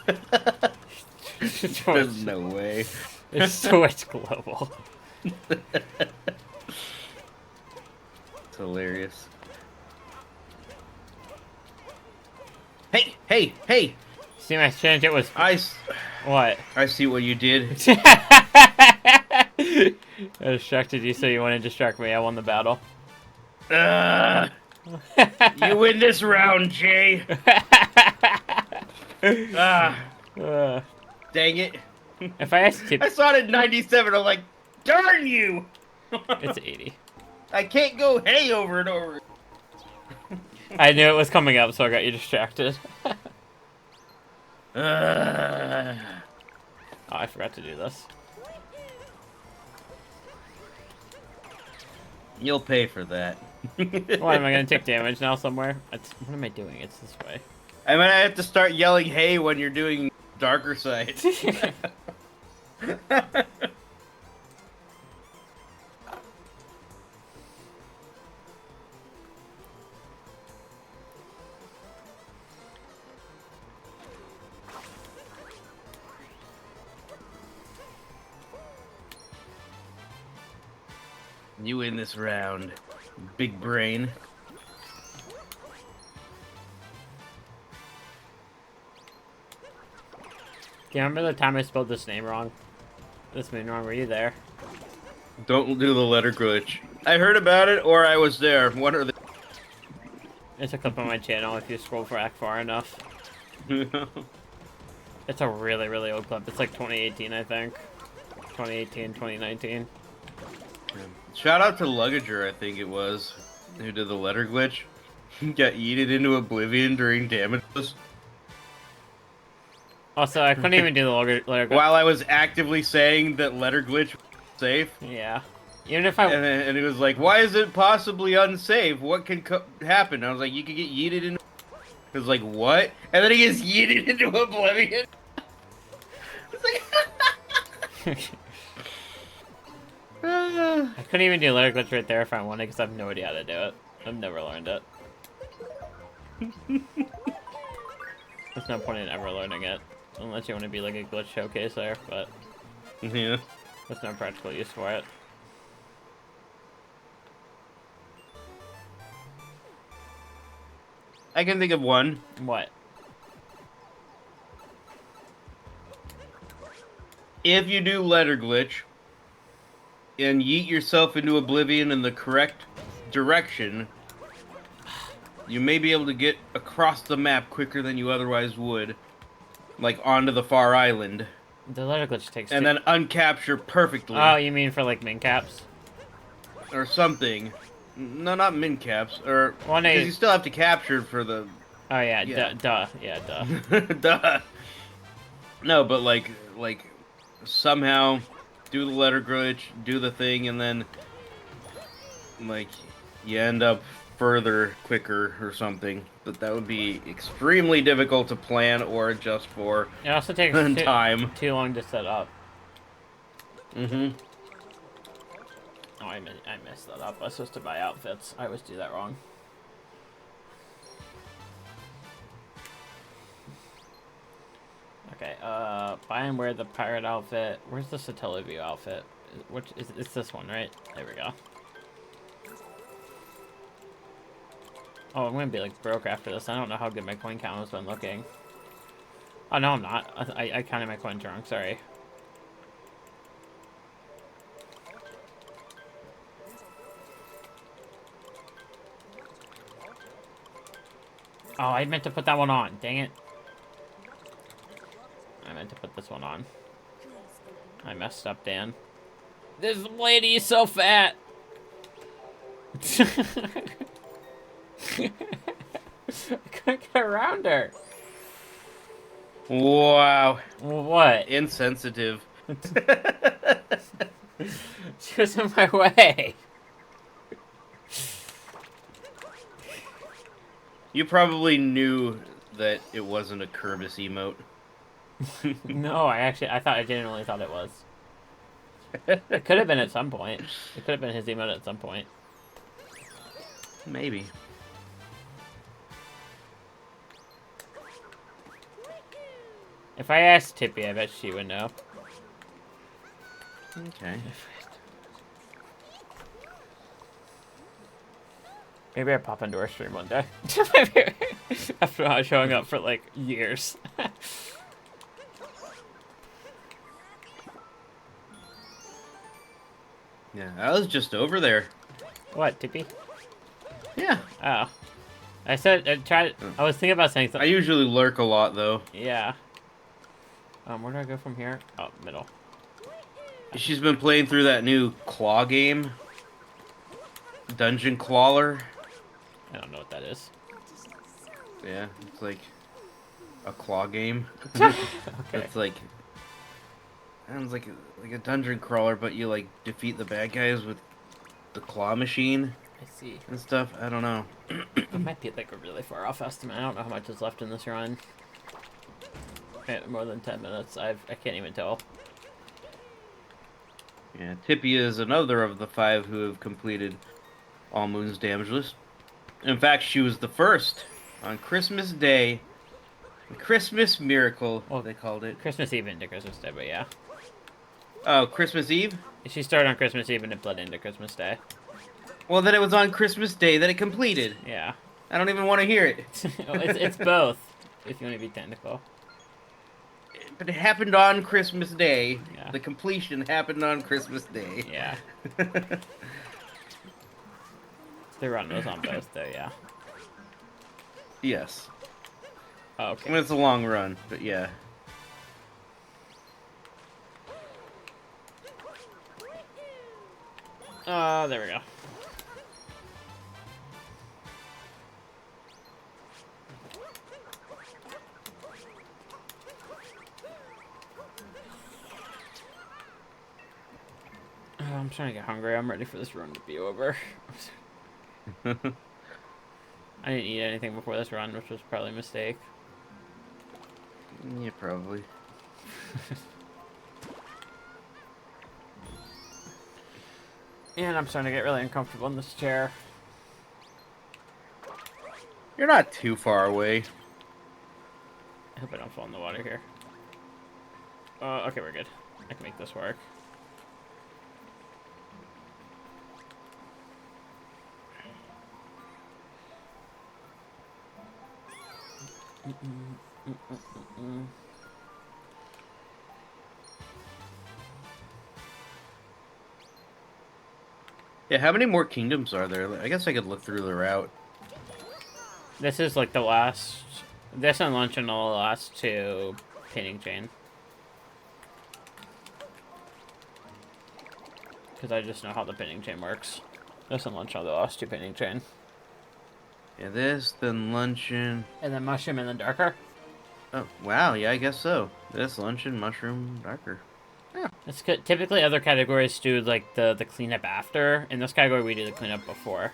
There's no way. It's Twitch Global. It's hilarious. Hey! See my change? It was... What? I see what you did. I distracted you so you want to distract me. I won the battle. You win this round, Jay. Dang it. If I asked you... I saw it at 97, I'm like, darn you! It's 80. I can't go hey over and over. I knew it was coming up, so I got you distracted. Oh, I forgot to do this. You'll pay for that. What, am I going to take damage now somewhere? What am I doing? It's this way. I mean, I have to start yelling hey when you're doing darker side. You win this round, big brain. Do you remember the time I spelled this name wrong? This moon wrong? Were you there? Don't do the letter glitch. I heard about it, or I was there. One or the. It's a clip on my channel if you scroll back far enough. It's a really, really old clip. It's like 2018, I think. 2018, 2019. Shout out to Luggager, I think it was, who did the letter glitch. Got yeeted into oblivion during damageless. Also, I couldn't even do the letter glitch. While I was actively saying that letter glitch was safe. Yeah. Even if I... And it was like, why is it possibly unsafe? What can happen? I was like, you could get yeeted into... It was like, what? And then he gets yeeted into oblivion. It's like... I couldn't even do letter glitch right there if I wanted, because I have no idea how to do it. I've never learned it. There's no point in ever learning it. Unless you want to be like a glitch showcaser, but... Yeah. There's no practical use for it. I can think of one. What? If you do letter glitch and yeet yourself into oblivion in the correct direction, you may be able to get across the map quicker than you otherwise would, like onto the far island, The letter glitch takes and then uncapture perfectly. Oh, you mean for like min caps? Or something. No, not min caps. Or Well, no, because you still have to capture for the. Oh yeah, Yeah. duh. Yeah, duh. Duh. No, but like somehow do the letter glitch, do the thing, and then like you end up further quicker or something. But that would be extremely difficult to plan or adjust for. It also takes time. too long to set up. Mm-hmm. Oh, I messed that up. I was supposed to buy outfits. I always do that wrong. Okay, buy and wear the pirate outfit. Where's the Satellaview outfit? Which is it's this one, right? There we go. Oh, I'm gonna be like broke after this. I don't know how good my coin count has been looking. Oh no, I'm not. I counted my coins wrong. Sorry. Oh, I meant to put that one on. Dang it. I meant to put this one on. I messed up, Dan. This lady is so fat! I couldn't get around her. Wow. What? Insensitive. She was in my way. You probably knew that it wasn't a Kermis emote. No, I genuinely thought it was. It could have been at some point. It could have been his emote at some point. Maybe. If I asked Tippy, I bet she would know. Okay. Maybe I pop into our stream one day. After not showing up for like years. Yeah, I was just over there. What, Tippy? Yeah. Oh. I said, I was thinking about saying I something. usually lurk a lot, though. Yeah. Where do I go from here? Oh, middle. She's been playing through that new claw game. Dungeon Clawler. I don't know what that is. Yeah, it's like a claw game. Okay. It's like sounds like a dungeon crawler, but you like defeat the bad guys with the claw machine I see. and stuff. I don't know. It might be like a really far off estimate. I don't know how much is left in this run. More than 10 minutes. I can't even tell. Yeah, Tippy is another of the 5 who have completed All Moons Damageless. In fact, she was the first on Christmas Day. The Christmas Miracle, they called it. Christmas Eve into Christmas Day, but yeah. Oh, Christmas Eve? She started on Christmas Eve and it bled into Christmas Day. Well, then it was on Christmas Day that it completed. Yeah. I don't even want to hear it. It's both, if you want to be technical. But it happened on Christmas Day. Yeah. The completion happened on Christmas Day. Yeah. The run was on both, though, yeah. Yes. Oh, I okay. mean, it's a long run, but yeah. There we go. I'm trying to get hungry. I'm ready for this run to be over. I didn't eat anything before this run, which was probably a mistake. Yeah, probably. And I'm starting to get really uncomfortable in this chair. You're not too far away. I hope I don't fall in the water here. Okay, we're good. I can make this work. Yeah, how many more kingdoms are there? I guess I could look through the route. This is like the last... This and lunch and the last two painting chain. Because I just know how the painting chain works. This and lunch are the last two painting chain. Yeah, this, then luncheon. And then mushroom and then darker. Oh, wow, yeah, I guess so. This, luncheon, mushroom, darker. Yeah. It's good. Typically other categories do like the cleanup after. In this category we do the cleanup before.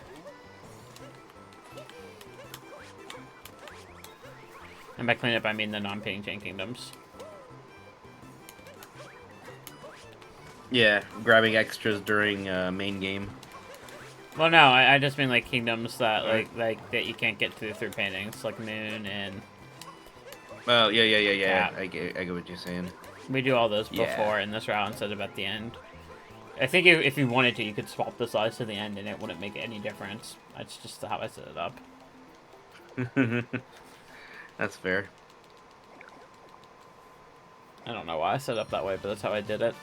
And by cleanup I mean the non-painting chain kingdoms. Yeah, grabbing extras during main game. Well, no, I just mean like kingdoms that like that you can't get through paintings, like Moon and. Oh, yeah. Yeah. I get what you're saying. We do all those before Yeah. in this round instead of at the end. I think if you wanted to, you could swap the size to the end, and it wouldn't make any difference. That's just how I set it up. That's fair. I don't know why I set it up that way, but that's how I did it.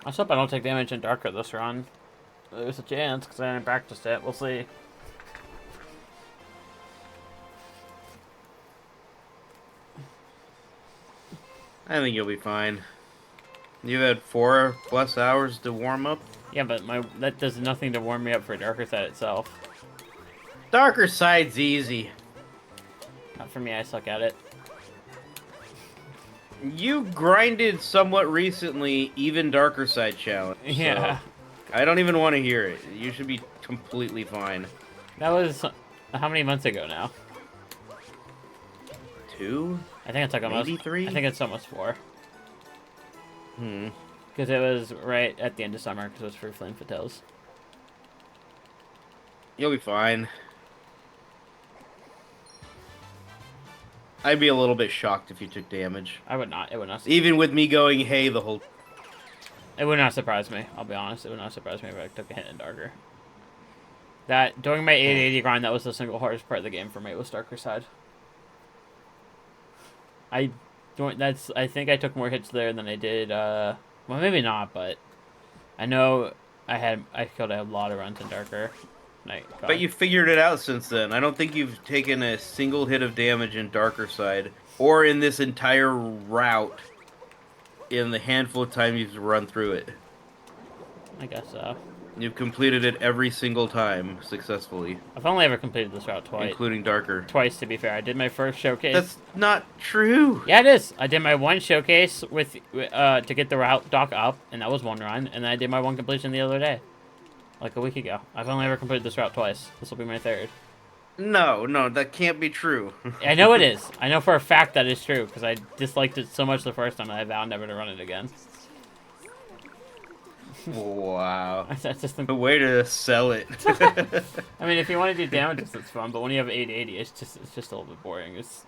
I hope I don't take damage in darker this run. There's a chance, because I haven't practiced it. We'll see. I think you'll be fine. You've had 4+ hours to warm up. Yeah, but that does nothing to warm me up for darker side itself. Darker side's easy. Not for me, I suck at it. You grinded somewhat recently, even darker side challenge. Yeah. So I don't even want to hear it. You should be completely fine. That was how many months ago now? 2? I think it's like almost Maybe 3? I think it's almost 4. Hmm. Because it was right at the end of summer, because it was for Flame Fatales. You'll be fine. I'd be a little bit shocked if you took damage. I would not. It would not. Even with me going, hey, the whole... It would not surprise me. I'll be honest. It would not surprise me if I took a hit in darker. That during my 880 grind, that was the single hardest part of the game for me. Was darker side. I think I took more hits there than I did. Well, maybe not, but I know I killed a lot of runs in darker. But you figured it out since then. I don't think you've taken a single hit of damage in darker side or in this entire route in the handful of time you've run through it. I guess so. You've completed it every single time successfully. I've only ever completed this route twice. Including darker. Twice, to be fair. I did my first showcase. That's not true. Yeah, it is. I did my one showcase to get the route dock up, and that was one run. And then I did my one completion the other day, like a week ago. I've only ever completed this route twice. This will be my third. No, that can't be true. I know it is. I know for a fact that is true, because I disliked it so much the first time, and I vowed never to run it again. Wow. That's just The way to sell it. I mean, if you want to do damages, it's fun, but when you have 880, it's just a little bit boring. There's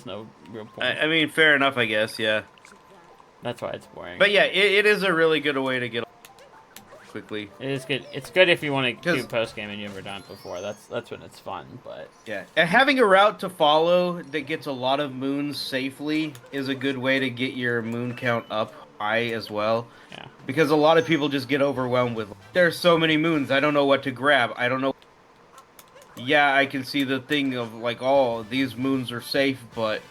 no real point. I mean, fair enough, I guess, yeah. That's why it's boring. But yeah, it is a really good way to get... quickly. It is good. It's good if you want to do 'Cause- post game and you've never done it before. That's when it's fun. But Yeah, and having a route to follow that gets a lot of moons safely is a good way to get your moon count up high as well. yeah, Because a lot of people just get overwhelmed with, there's so many moons, I don't know what to grab. I don't know. Yeah, I can see the thing of like, oh, these moons are safe, but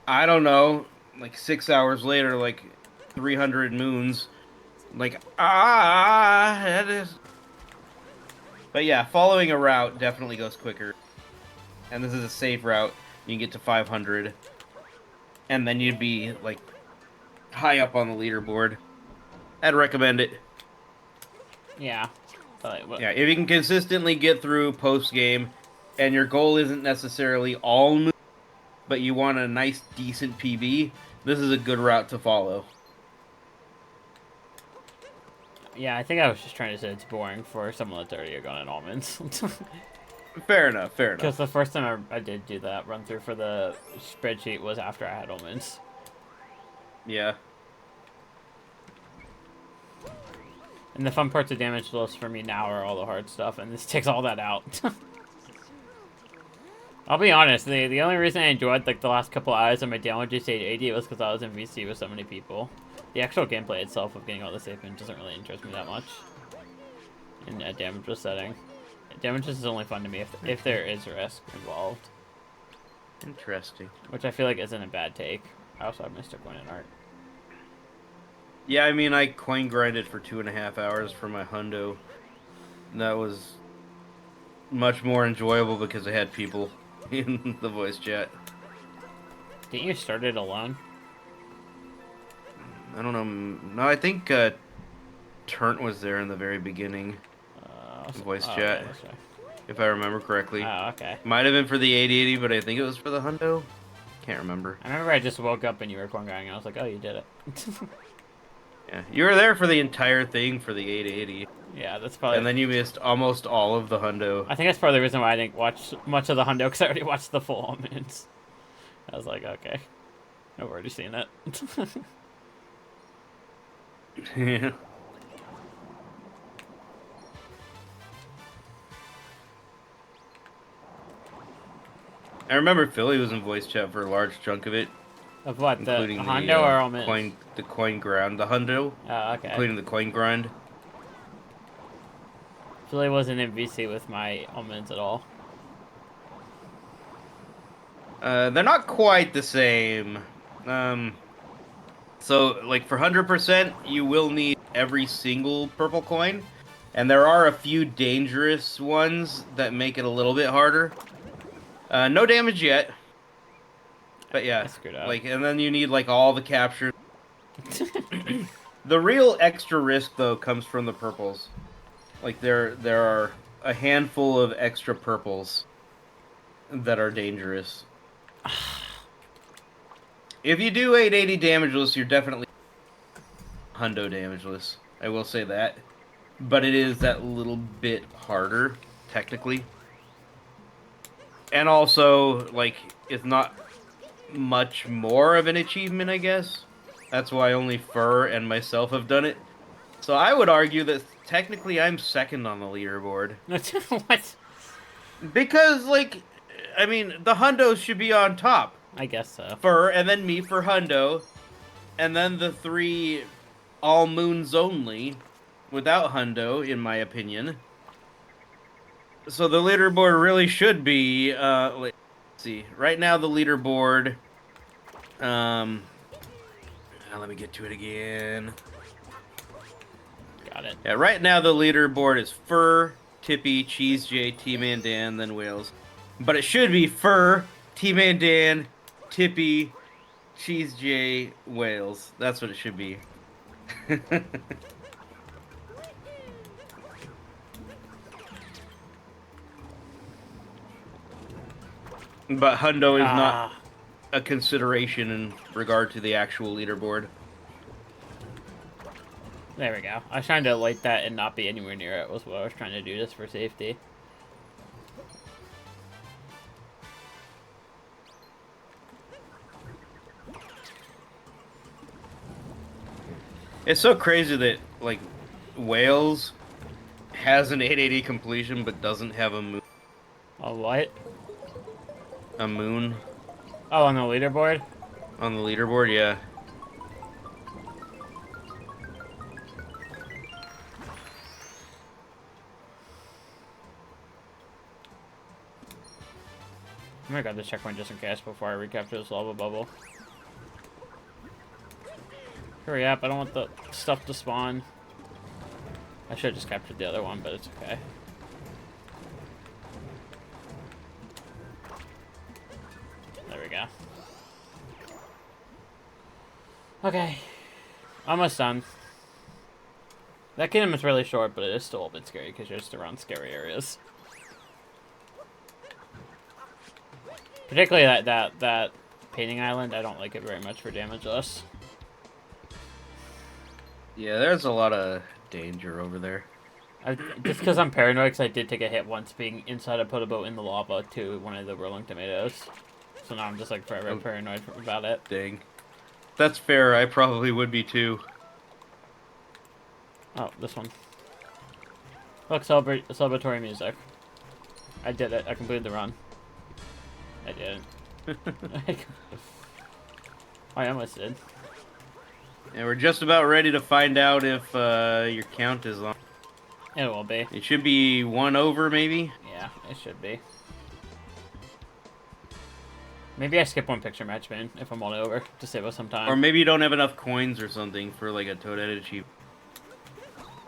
I don't know. Like 6 hours later, like 300 moons. Like, that is. But yeah, following a route definitely goes quicker. And this is a safe route. You can get to 500. And then you'd be like high up on the leaderboard. I'd recommend it. yeah. But, like, Yeah, if you can consistently get through post game, and your goal isn't necessarily all moon, but you want a nice, decent PB, this is a good route to follow. yeah, I think I was just trying to say it's boring for someone that's already gone in almonds. Fair enough, fair enough. Because the first time I did do that run through for the spreadsheet was after I had almonds. Yeah. And the fun parts of damage list for me now are all the hard stuff, and this takes all that out. I'll be honest, the only reason I enjoyed like the last couple hours of my damage stayed 80 was because I was in VC with so many people. The actual gameplay itself of getting all the safe in doesn't really interest me that much in a damageless setting. Damageless is only fun to me if there is risk involved, Interesting. which I feel like isn't a bad take. I also have Mr. Coin and Art. Yeah, I mean, I coin grinded for 2.5 hours for my hundo. That was much more enjoyable because I had people in the voice chat. Didn't you start it alone? I don't know. No, I think Turnt was there in the very beginning, voice chat, Okay, that's right. if I remember correctly. Oh, okay. Might have been for the 8080, but I think it was for the hundo. Can't remember. I remember I just woke up and you were coin grinding, and I was like, oh, you did it. Yeah, you were there for the entire thing for the 880, Yeah, that's probably... and then you missed almost all of the hundo. I think that's part of the reason why I didn't watch much of the hundo, because I already watched the full almonds. I was like, okay. I've already seen it. Yeah. I remember Philly was in voice chat for a large chunk of it, Of what, the including hundo or almonds? the coin grind, the hundo, Oh, okay. including the coin grind. Philly wasn't in VC with my almonds at all. They're not quite the same. So like for 100%, you will need every single purple coin, and there are a few dangerous ones that make it a little bit harder. No damage yet, but yeah, I screwed up. like, and then you need like all the captures. The real extra risk though comes from the purples. Like there are a handful of extra purples that are dangerous. If you do 880 damageless, you're definitely hundo damageless. I will say that. But it is that little bit harder, technically. And also, like, it's not much more of an achievement, I guess. That's why only Fur and myself have done it. So I would argue that technically I'm second on the leaderboard. What? Because, like, I mean, the hundos should be on top. I guess so. Fur, and then me for hundo. And then the 3 all moons only without hundo, in my opinion. So the leaderboard really should be, let's see. Right now the leaderboard, let me get to it again. Got it. Yeah, right now the leaderboard is Fur, Tippy, cheesejay, T-Man Dan, then Whales. But it should be Fur, T-Man Dan, Tippy, cheesejay, Whales. That's what it should be. But hundo is not a consideration in regard to the actual leaderboard. There we go. I was trying to light that and not be anywhere near it was what I was trying to do just for safety. It's so crazy that, like, Wales has an 880 completion but doesn't have A what? a moon Oh, on the leaderboard? on the leaderboard. Yeah. I'm gonna grab the checkpoint just in case before I recapture this lava bubble. Hurry up, I don't want the stuff to spawn. I should have just captured the other one, but it's okay. There we go. Okay. Almost done. That kingdom is really short, but it is still a bit scary because you're just around scary areas. Particularly that painting island, I don't like it very much for damageless. Yeah, there's a lot of danger over there. Just because I'm paranoid, because I did take a hit once being inside a potable in the lava to one of the rolling tomatoes. So now I'm just like forever paranoid about it. Dang. That's fair, I probably would be too. Oh, this one. Look, celebratory music. I did it. I completed the run. I didn't. I almost did. And we're just about ready to find out if your count is on. It will be. It should be 1 over, maybe? Yeah, it should be. Maybe I skip one picture match, man, if I'm 1 over, to save us some time. Or maybe you don't have enough coins or something for like a Toadette achievement.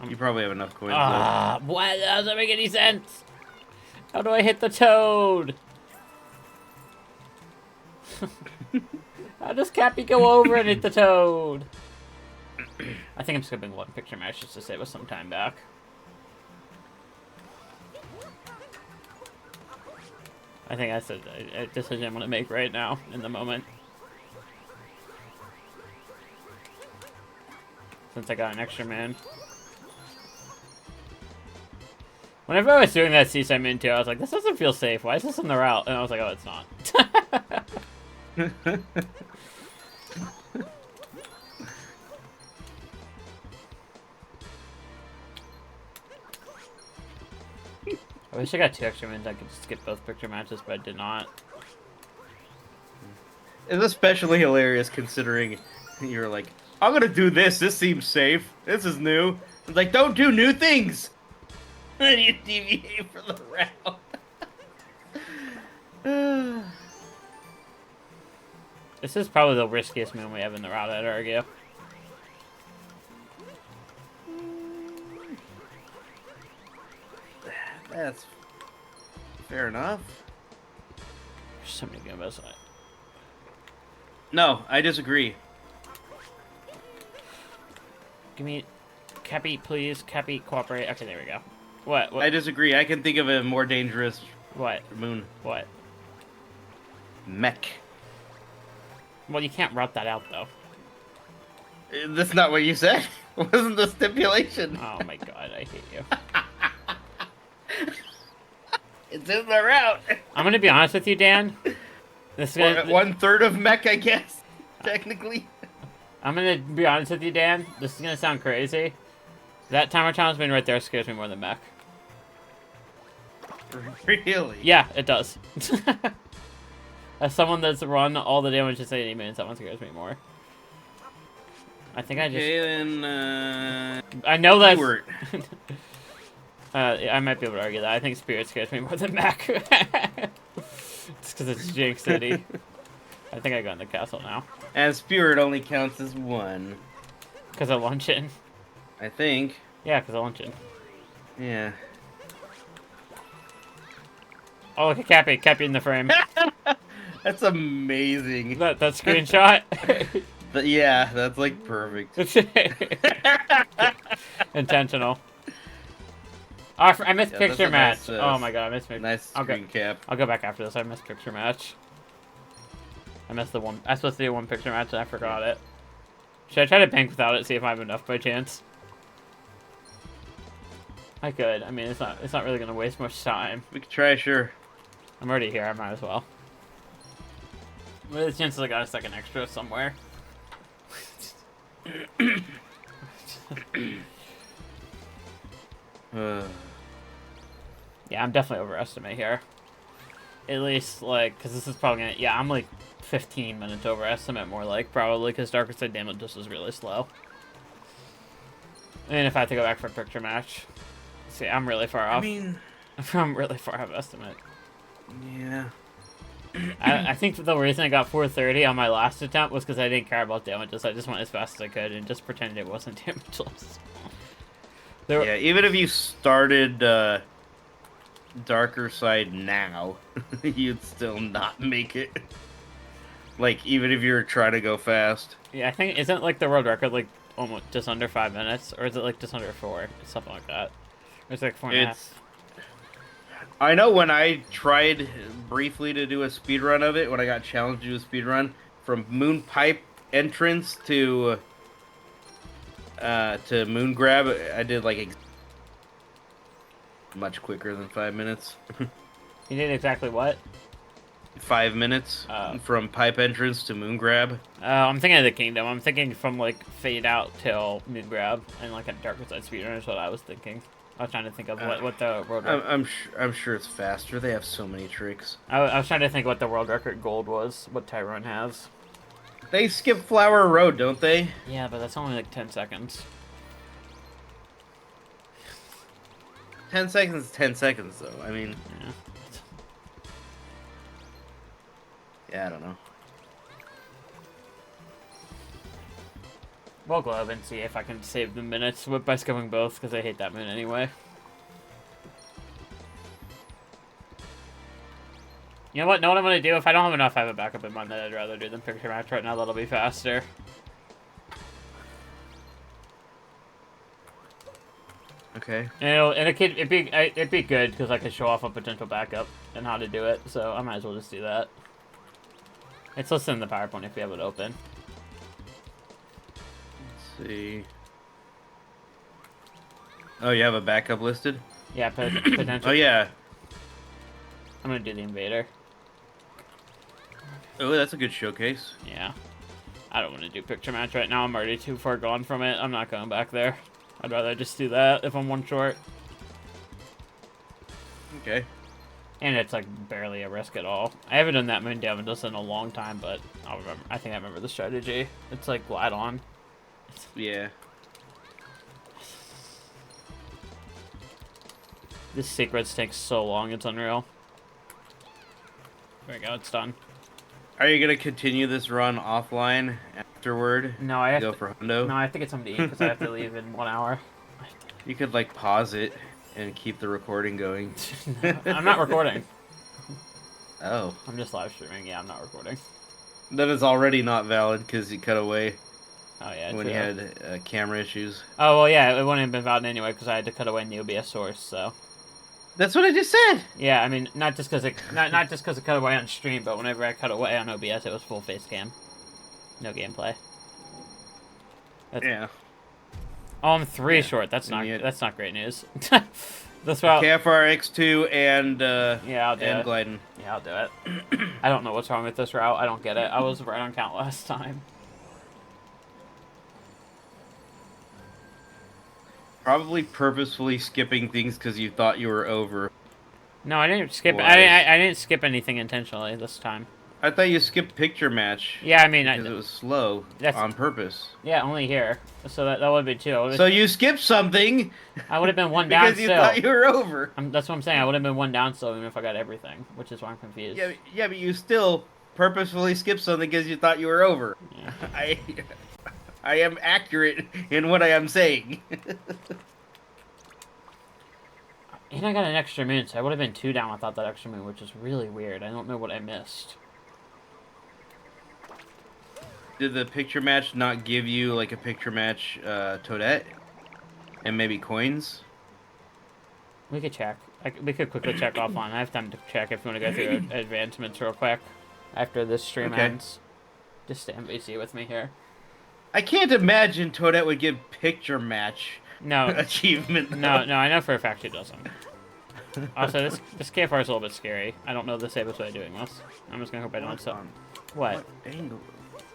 You probably have enough coins, though. What? That doesn't make any sense! How do I hit the toad? How does Cappy go over and hit the toad? I think I'm skipping one picture match just to save us some time back. I think that's a decision I'm going to make right now, in the moment. Since I got an extra man. Whenever I was doing that seaside min too, I was like, this doesn't feel safe. Why is this on the route? And I was like, oh, it's not. I wish I got 2 extra mins. I could skip both picture matches, but I did not. It's especially hilarious considering you're like, I'm gonna do this. This seems safe. This is new. It's like, don't do new things. And you deviate from the route. This is probably the riskiest moon we have in the route, I'd argue. That's fair enough. There's so many Goombas. No, I disagree. Give me... Cappy, please. Cappy, cooperate. Okay, there we go. What? I disagree. I can think of a more dangerous What? moon. What? Mech. Well, you can't route that out, though. That's not what you said. Wasn't the stipulation? Oh my god, I hate you. It's in the route. I'm gonna be honest with you, Dan. This is gonna... 1/3 of mech, I guess. Technically. I'm gonna be honest with you, Dan. This is gonna sound crazy. That timer challenge right there scares me more than mech. Really? Yeah, it does. As someone that's run all the damage in 80 minutes, that one scares me more. I think I just... Okay, then, I know that... I might be able to argue that. I think Spirit scares me more than Mac. It's because it's Jinx City. I think I go in the castle now. And Spirit only counts as 1. Because of luncheon. I think. Yeah, because of luncheon. Yeah. Oh, look at Cappy. Cappy in the frame. That's amazing. That screenshot? Yeah, that's like perfect. Intentional. Oh, I missed Yeah, picture that's match. a nice, Oh my god, I missed picture. Nice screen cap. I'll go back after this. I missed picture match. I missed the one. I was supposed to do one picture match and I forgot it. Should I try to bank without it? See if I have enough by chance. I could. I mean, it's not really gonna waste much time. We could try, sure. I'm already here. I might as well. What are the chances I got a second extra somewhere? Yeah, I'm definitely overestimate here. At least, like, because this is probably gonna... Yeah, I'm, like, 15 minutes overestimate more, like, probably, because Darker Side damage just is really slow. And if I have to go back for a picture match... See, I'm really far off. I mean... I'm really far off estimate. Yeah. I think the reason I got 430 on my last attempt was because I didn't care about damages. I just went as fast as I could and just pretended it wasn't damageless. Yeah, even if you started Darker Side now, you'd still not make it. Like, even if you're trying to go fast. Yeah, I think, isn't, like, the world record, like, almost just under 5 minutes? Or is it, like, just under 4? It's something like that. Or is it, like, 4.5? I know when I tried briefly to do a speed run of it, when I got challenged to do a speed run, from Moon Pipe entrance to Moon Grab, I did, like, much quicker than 5 minutes. You did exactly what? 5 minutes from pipe entrance to Moon Grab. I'm thinking of the Kingdom. I'm thinking from, like, Fade Out till Moon Grab, and, like, a Darker Side speedrun is what I was thinking. I was trying to think of what the world record... I'm sure it's faster. They have so many tricks. I was trying to think what the world record gold was, what Tyrone has. They skip Flower Road, don't they? Yeah, but that's only, like, 10 seconds. 10 seconds is 10 seconds, though. I mean... Yeah. Yeah, I don't know. We'll globe and see if I can save the minutes by skipping both, because I hate that moon anyway. You know what? Know what I'm going to do? If I don't have enough, I have a backup in mind that I'd rather do than picture match right now. That'll be faster. Okay. And it'd be good, because I could show off a potential backup and how to do it, so I might as well just do that. It's listed in the PowerPoint if you have it open. Let's see. Oh, you have a backup listed? Yeah, potential. Oh, yeah. I'm gonna do the Invader. Oh, that's a good showcase. Yeah. I don't want to do picture match right now. I'm already too far gone from it. I'm not going back there. I'd rather just do that if I'm one short. Okay. And it's like barely a risk at all. I haven't done that moon damage in a long time, but I'll remember. I think I remember the strategy. It's like glide on. Yeah. This sequence takes so long, it's unreal. There we go, it's done. Are you gonna continue this run offline afterward? No, I have go to, for Hundo? No, I have to get something to eat because I have to leave in 1 hour. You could like pause it and keep the recording going. I'm not recording. Oh. I'm just live streaming. Yeah, I'm not recording. That is already not valid because you cut away Oh yeah, when true. you had camera issues. Oh well, yeah, it wouldn't have been valid anyway because I had to cut away in the OBS source. So. That's what I just said. Yeah, I mean, not just because it cut away on stream, but whenever I cut away on OBS, it was full face cam, no gameplay. Yeah. Oh, I'm 3 short. That's not great news. That's why KFRX2 and yeah, I'll do it. Glidden. Yeah, I'll do it. I don't know what's wrong with this route. I don't get it. I was right on count last time. Probably purposefully skipping things because you thought you were over. No, I didn't skip. Why? I didn't skip anything intentionally this time. I thought you skipped picture match. Yeah, I mean, because it was slow on purpose. Yeah, only here. So that would be 2. So you skipped something. I would have been 1 down because you thought you were over. That's what I'm saying. I would have been 1 down still, even if I got everything, which is why I'm confused. Yeah, but you still purposefully skipped something because you thought you were over. Yeah. I am accurate in what I am saying. And I got an extra moon, so I would have been 2 down without that extra moon, which is really weird. I don't know what I missed. Did the picture match not give you like a picture match Toadette? And maybe coins? We could check. We could quickly check offline. I have time to check if you want to go through advancements real quick after this stream ends. Just stay MVC with me here. I can't imagine Toadette would give picture match achievement. No, I know for a fact she doesn't. Also, this KFR is a little bit scary. I don't know the safest way of doing this. I'm just gonna hope I don't. What angle?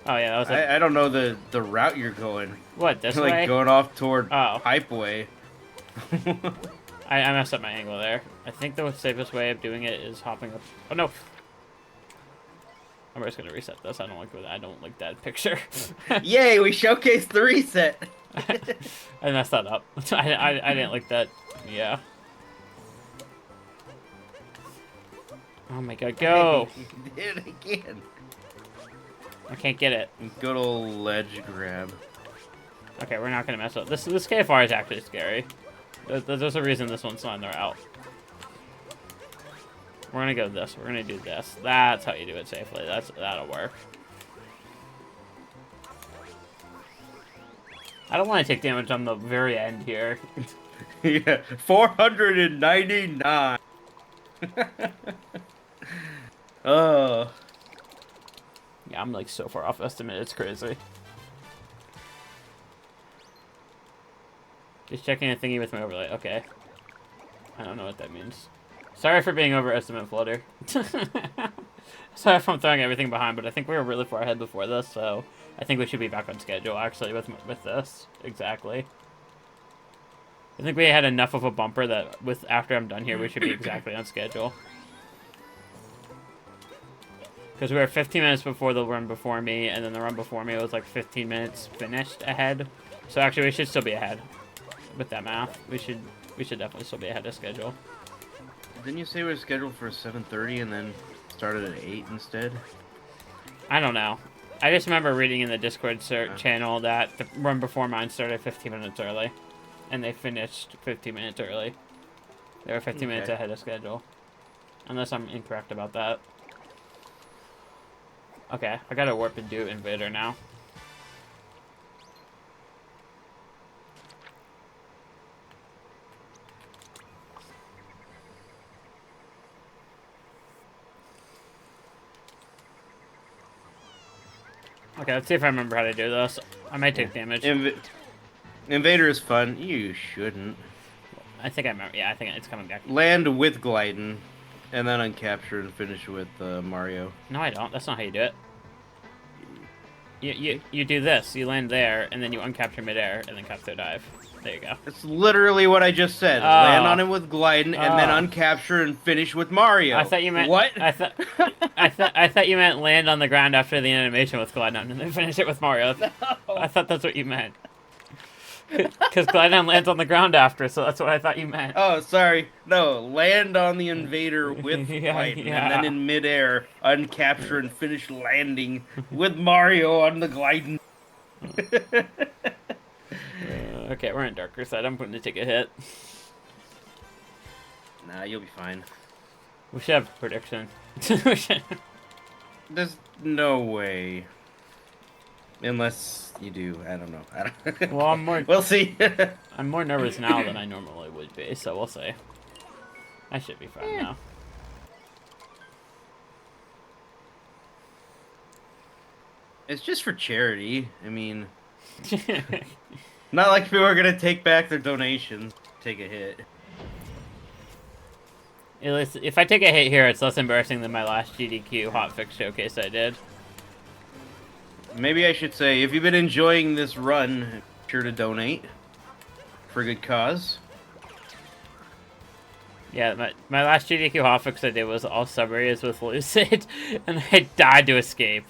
Oh yeah, that was. I don't know the route you're going. What, this like way? Going off toward Pipeway. I messed up my angle there. I think the safest way of doing it is hopping up. Oh no! I'm just gonna reset this. I don't like that picture. Yay, we showcased the reset. I messed that up. I didn't like that. Yeah. Oh my god, go! You did it again. I can't get it. Good old ledge grab. Okay, we're not gonna mess up. This KFR is actually scary. There's a reason this one's not in the route. We're gonna go this. We're gonna do this. That's how you do it safely. That'll work. I don't want to take damage on the very end here. Yeah, 499. Oh. Yeah, I'm like so far off estimate. It's crazy. Just checking a thingy with my overlay. Okay. I don't know what that means. Sorry for being overestimate Flutter. Sorry if I'm throwing everything behind, but I think we were really far ahead before this, so I think we should be back on schedule, actually, with this. Exactly. I think we had enough of a bumper that after I'm done here, we should be exactly on schedule. Because we were 15 minutes before the run before me, and then the run before me was like 15 minutes finished ahead. So actually, we should still be ahead. With that math, we should definitely still be ahead of schedule. Didn't you say we were scheduled for 7:30 and then started at 8 instead? I don't know. I just remember reading in the Discord channel that the run before mine started 15 minutes early, and they finished 15 minutes early. They were 15 minutes ahead of schedule, unless I'm incorrect about that. Okay, I gotta warp and do Invader now. Okay, let's see if I remember how to do this. I might take damage. Invader is fun. You shouldn't. I think I remember. Yeah, I think it's coming back. Land with gliding, and then uncapture and finish with Mario. No, I don't. That's not how you do it. You do this. You land there, and then you uncapture midair, and then capture dive. There you go. That's literally what I just said. Oh. Land on him with gliding, and then uncapture and finish with Mario. I thought you meant what? I thought you meant land on the ground after the animation with glide on, and then finish it with Mario. No. I thought that's what you meant. Because glide on lands on the ground after, so that's what I thought you meant. Oh, sorry. No, land on the invader with gliding, and then in midair, uncapture and finish landing with Mario on the gliding. Okay, we're in darker side. I'm going to take a hit. Nah, you'll be fine. We should have prediction. There's no way. Unless you do, I don't know. Well, I'm more. We'll see. I'm more nervous now than I normally would be, so we'll see. I should be fine now. It's just for charity. I mean, not like people are gonna take back their donations. Take a hit. At least if I take a hit here, it's less embarrassing than my last GDQ hotfix showcase I did. Maybe I should say, if you've been enjoying this run, be sure to donate for a good cause. Yeah, my last GDQ hotfix I did was all sub-areas with Lucid, and I died to escape.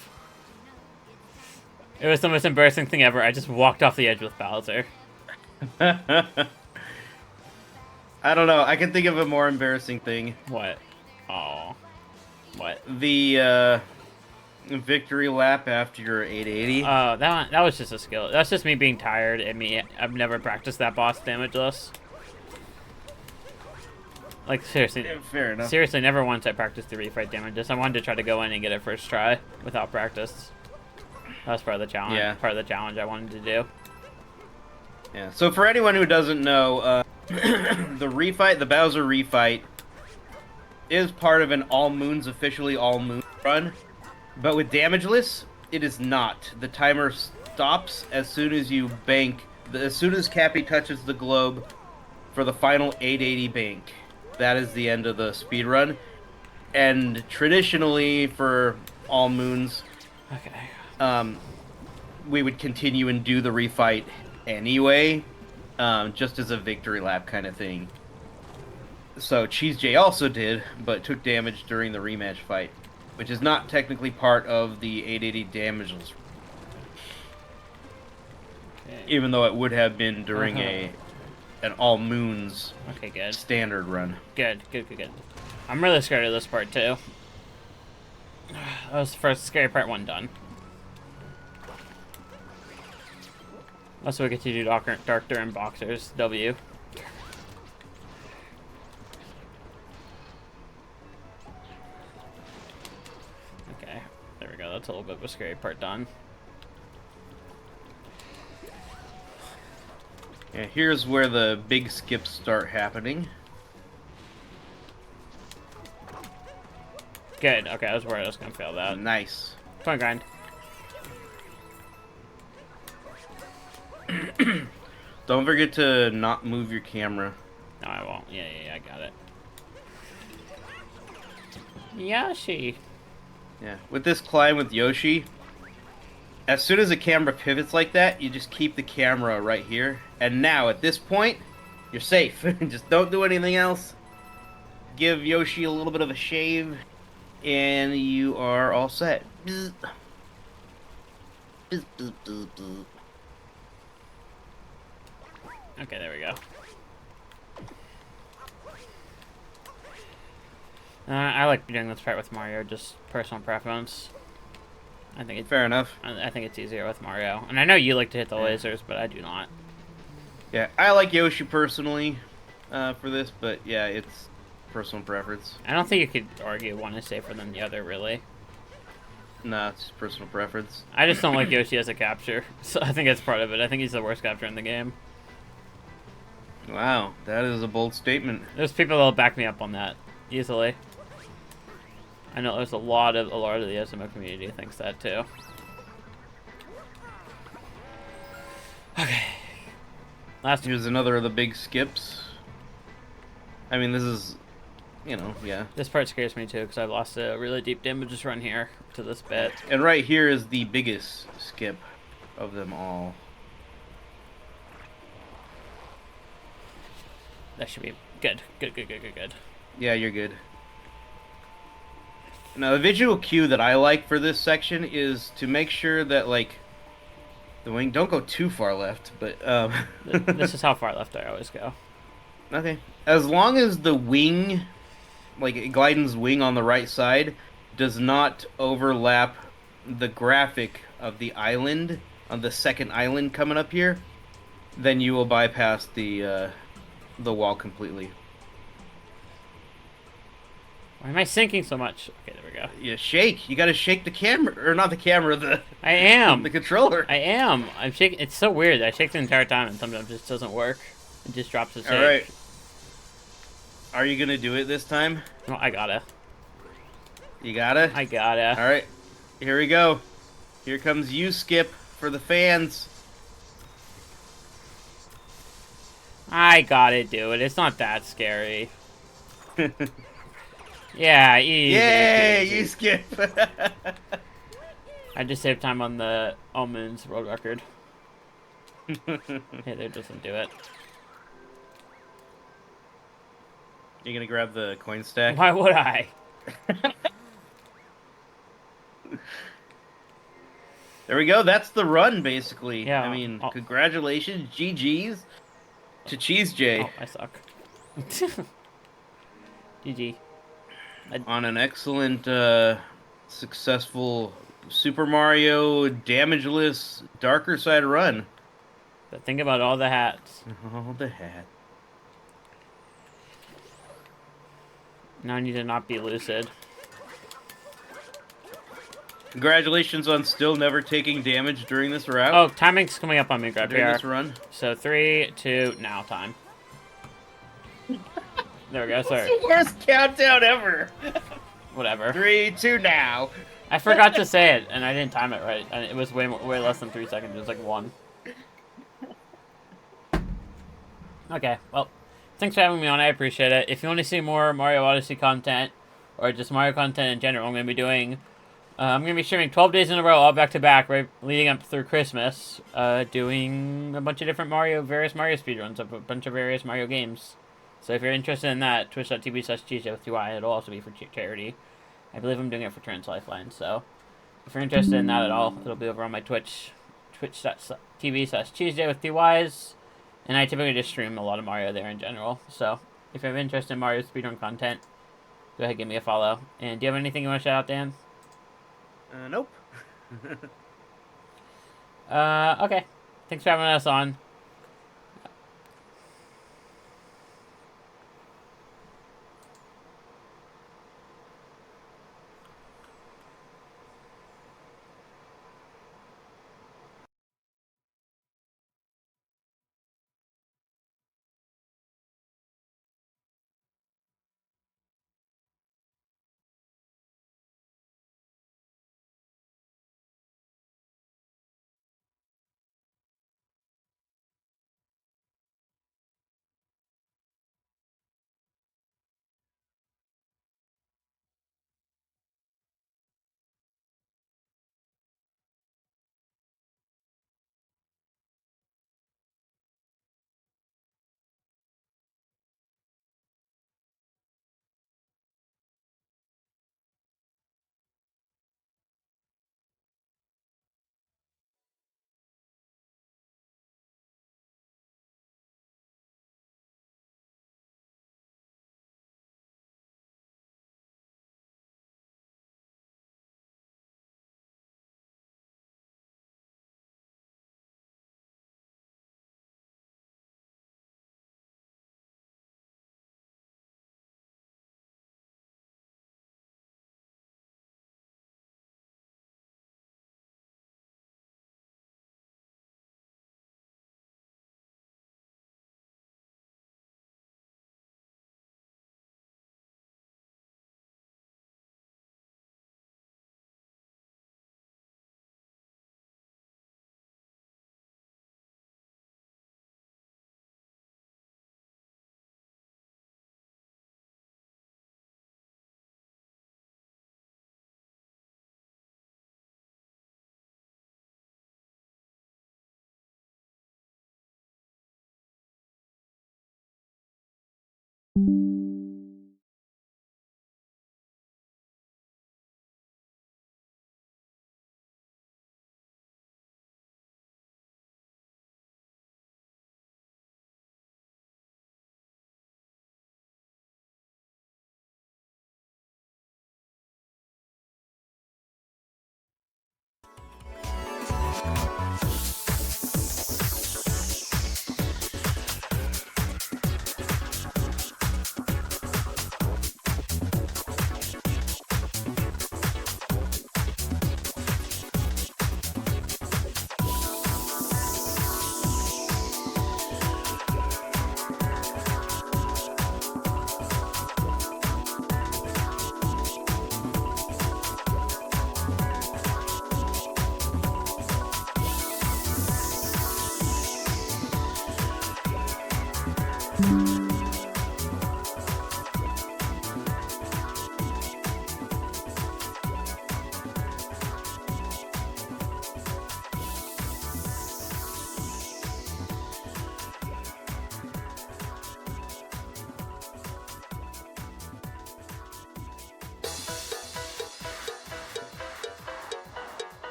It was the most embarrassing thing ever. I just walked off the edge with Bowser. I don't know. I can think of a more embarrassing thing. What? Oh. What? The, victory lap after your 880. Oh, that was just a skill. That's just me being tired and I've never practiced that boss damageless. Like, seriously. Yeah, fair enough. Seriously, never once I practiced the refight damageless. I wanted to try to go in and get it first try without practice. That was part of the challenge. Yeah. Part of the challenge I wanted to do. Yeah, so for anyone who doesn't know, the Bowser refight is part of an All Moons, officially All Moon run. But with damageless, it is not. The timer stops as soon as you bank, as soon as Cappy touches the globe for the final 880 bank. That is the end of the speed run. And traditionally, for All Moons, we would continue and do the refight anyway, just as a victory lap kind of thing. So cheesejay also did, but took damage during the rematch fight, which is not technically part of the 880 damageless, Okay. even though it would have been during an all moons Okay, good. standard run. Good. I'm really scared of this part, too. That was the first scary part 1 done. Also, we get to do Dark Durham Boxers. W. Okay. There we go. That's a little bit of a scary part done. Yeah, here's where the big skips start happening. Good. Okay, I was worried I was going to fail that. Nice. Come on, grind. Don't forget to not move your camera. No, I won't. Yeah, I got it. Yoshi. Yeah, with this climb with Yoshi, as soon as the camera pivots like that, you just keep the camera right here. And now, at this point, you're safe. Just don't do anything else. Give Yoshi a little bit of a shave, and you are all set. Okay, there we go. I like doing this part with Mario, just personal preference. I think it's Fair enough. I think it's easier with Mario, and I know you like to hit the lasers, but I do not. Yeah, I like Yoshi personally for this, but yeah, it's personal preference. I don't think you could argue one is safer than the other, really. Nah, it's just personal preference. I just don't like Yoshi as a capture, so I think that's part of it. I think he's the worst capture in the game. Wow, that is a bold statement. There's people that'll back me up on that easily. I know there's a lot of the SMO community thinks that too. Okay. Last. Here's another of the big skips. I mean, this is, you know, yeah. This part scares me too because I've lost a really deep damages run here to this bit. And right here is the biggest skip of them all. That should be good. Good. Yeah, you're good. Now, the visual cue that I like for this section is to make sure that, like, the wing don't go too far left, but, This is how far left I always go. Okay. As long as the wing, like, Gliden's wing on the right side, does not overlap the graphic of the island, on the second island coming up here, then you will bypass the wall completely. Why am I sinking so much? Okay, there we go. Yeah, shake. You gotta shake the camera, or not the camera, I am. the controller. I am. I'm shaking. It's so weird. I shake the entire time and sometimes it just doesn't work. It just drops the shake. Alright. Are you gonna do it this time? No, I gotta. You gotta? I gotta. Alright. Here we go. Here comes you, Skip, for the fans. I gotta do it. It's not that scary. Yeah, easy. Yay, easy. you Skip. I just saved time on the Almonds world record. Hey, there doesn't do it. You gonna grab the coin stack? Why would I? There we go. That's the run, basically. Yeah, I mean, I'll- congratulations, GG's to cheesejay Oh, I suck. GG. on an excellent, successful Super Mario damageless darker side run. But think about all the hats. Oh, the hat. Now I need to not be lucid. Congratulations on still never taking damage during this route. Oh, timing's coming up on me, grab during here. this run. So 3, 2, now time. There we go, sorry. It's the worst countdown ever. Whatever. 3, 2, now. I forgot to say it, and I didn't time it right. And it was way less than 3 seconds. It was like 1. Okay, well, thanks for having me on. I appreciate it. If you want to see more Mario Odyssey content, or just Mario content in general, I'm going to be doing... I'm going to be streaming 12 days in a row, all back-to-back, right, leading up through Christmas, doing a bunch of different various Mario speedruns of a bunch of various Mario games. So if you're interested in that, twitch.tv/cheesejay with UI, it'll also be for charity. I believe I'm doing it for Trans Lifeline, so if you're interested in that at all, it'll be over on my Twitch, twitch.tv/cheesejay with 2Ys, and I typically just stream a lot of Mario there in general, so if you have interest in Mario speedrun content, go ahead and give me a follow. And do you have anything you want to shout out, Dan? Nope. Okay. Thanks for having us on.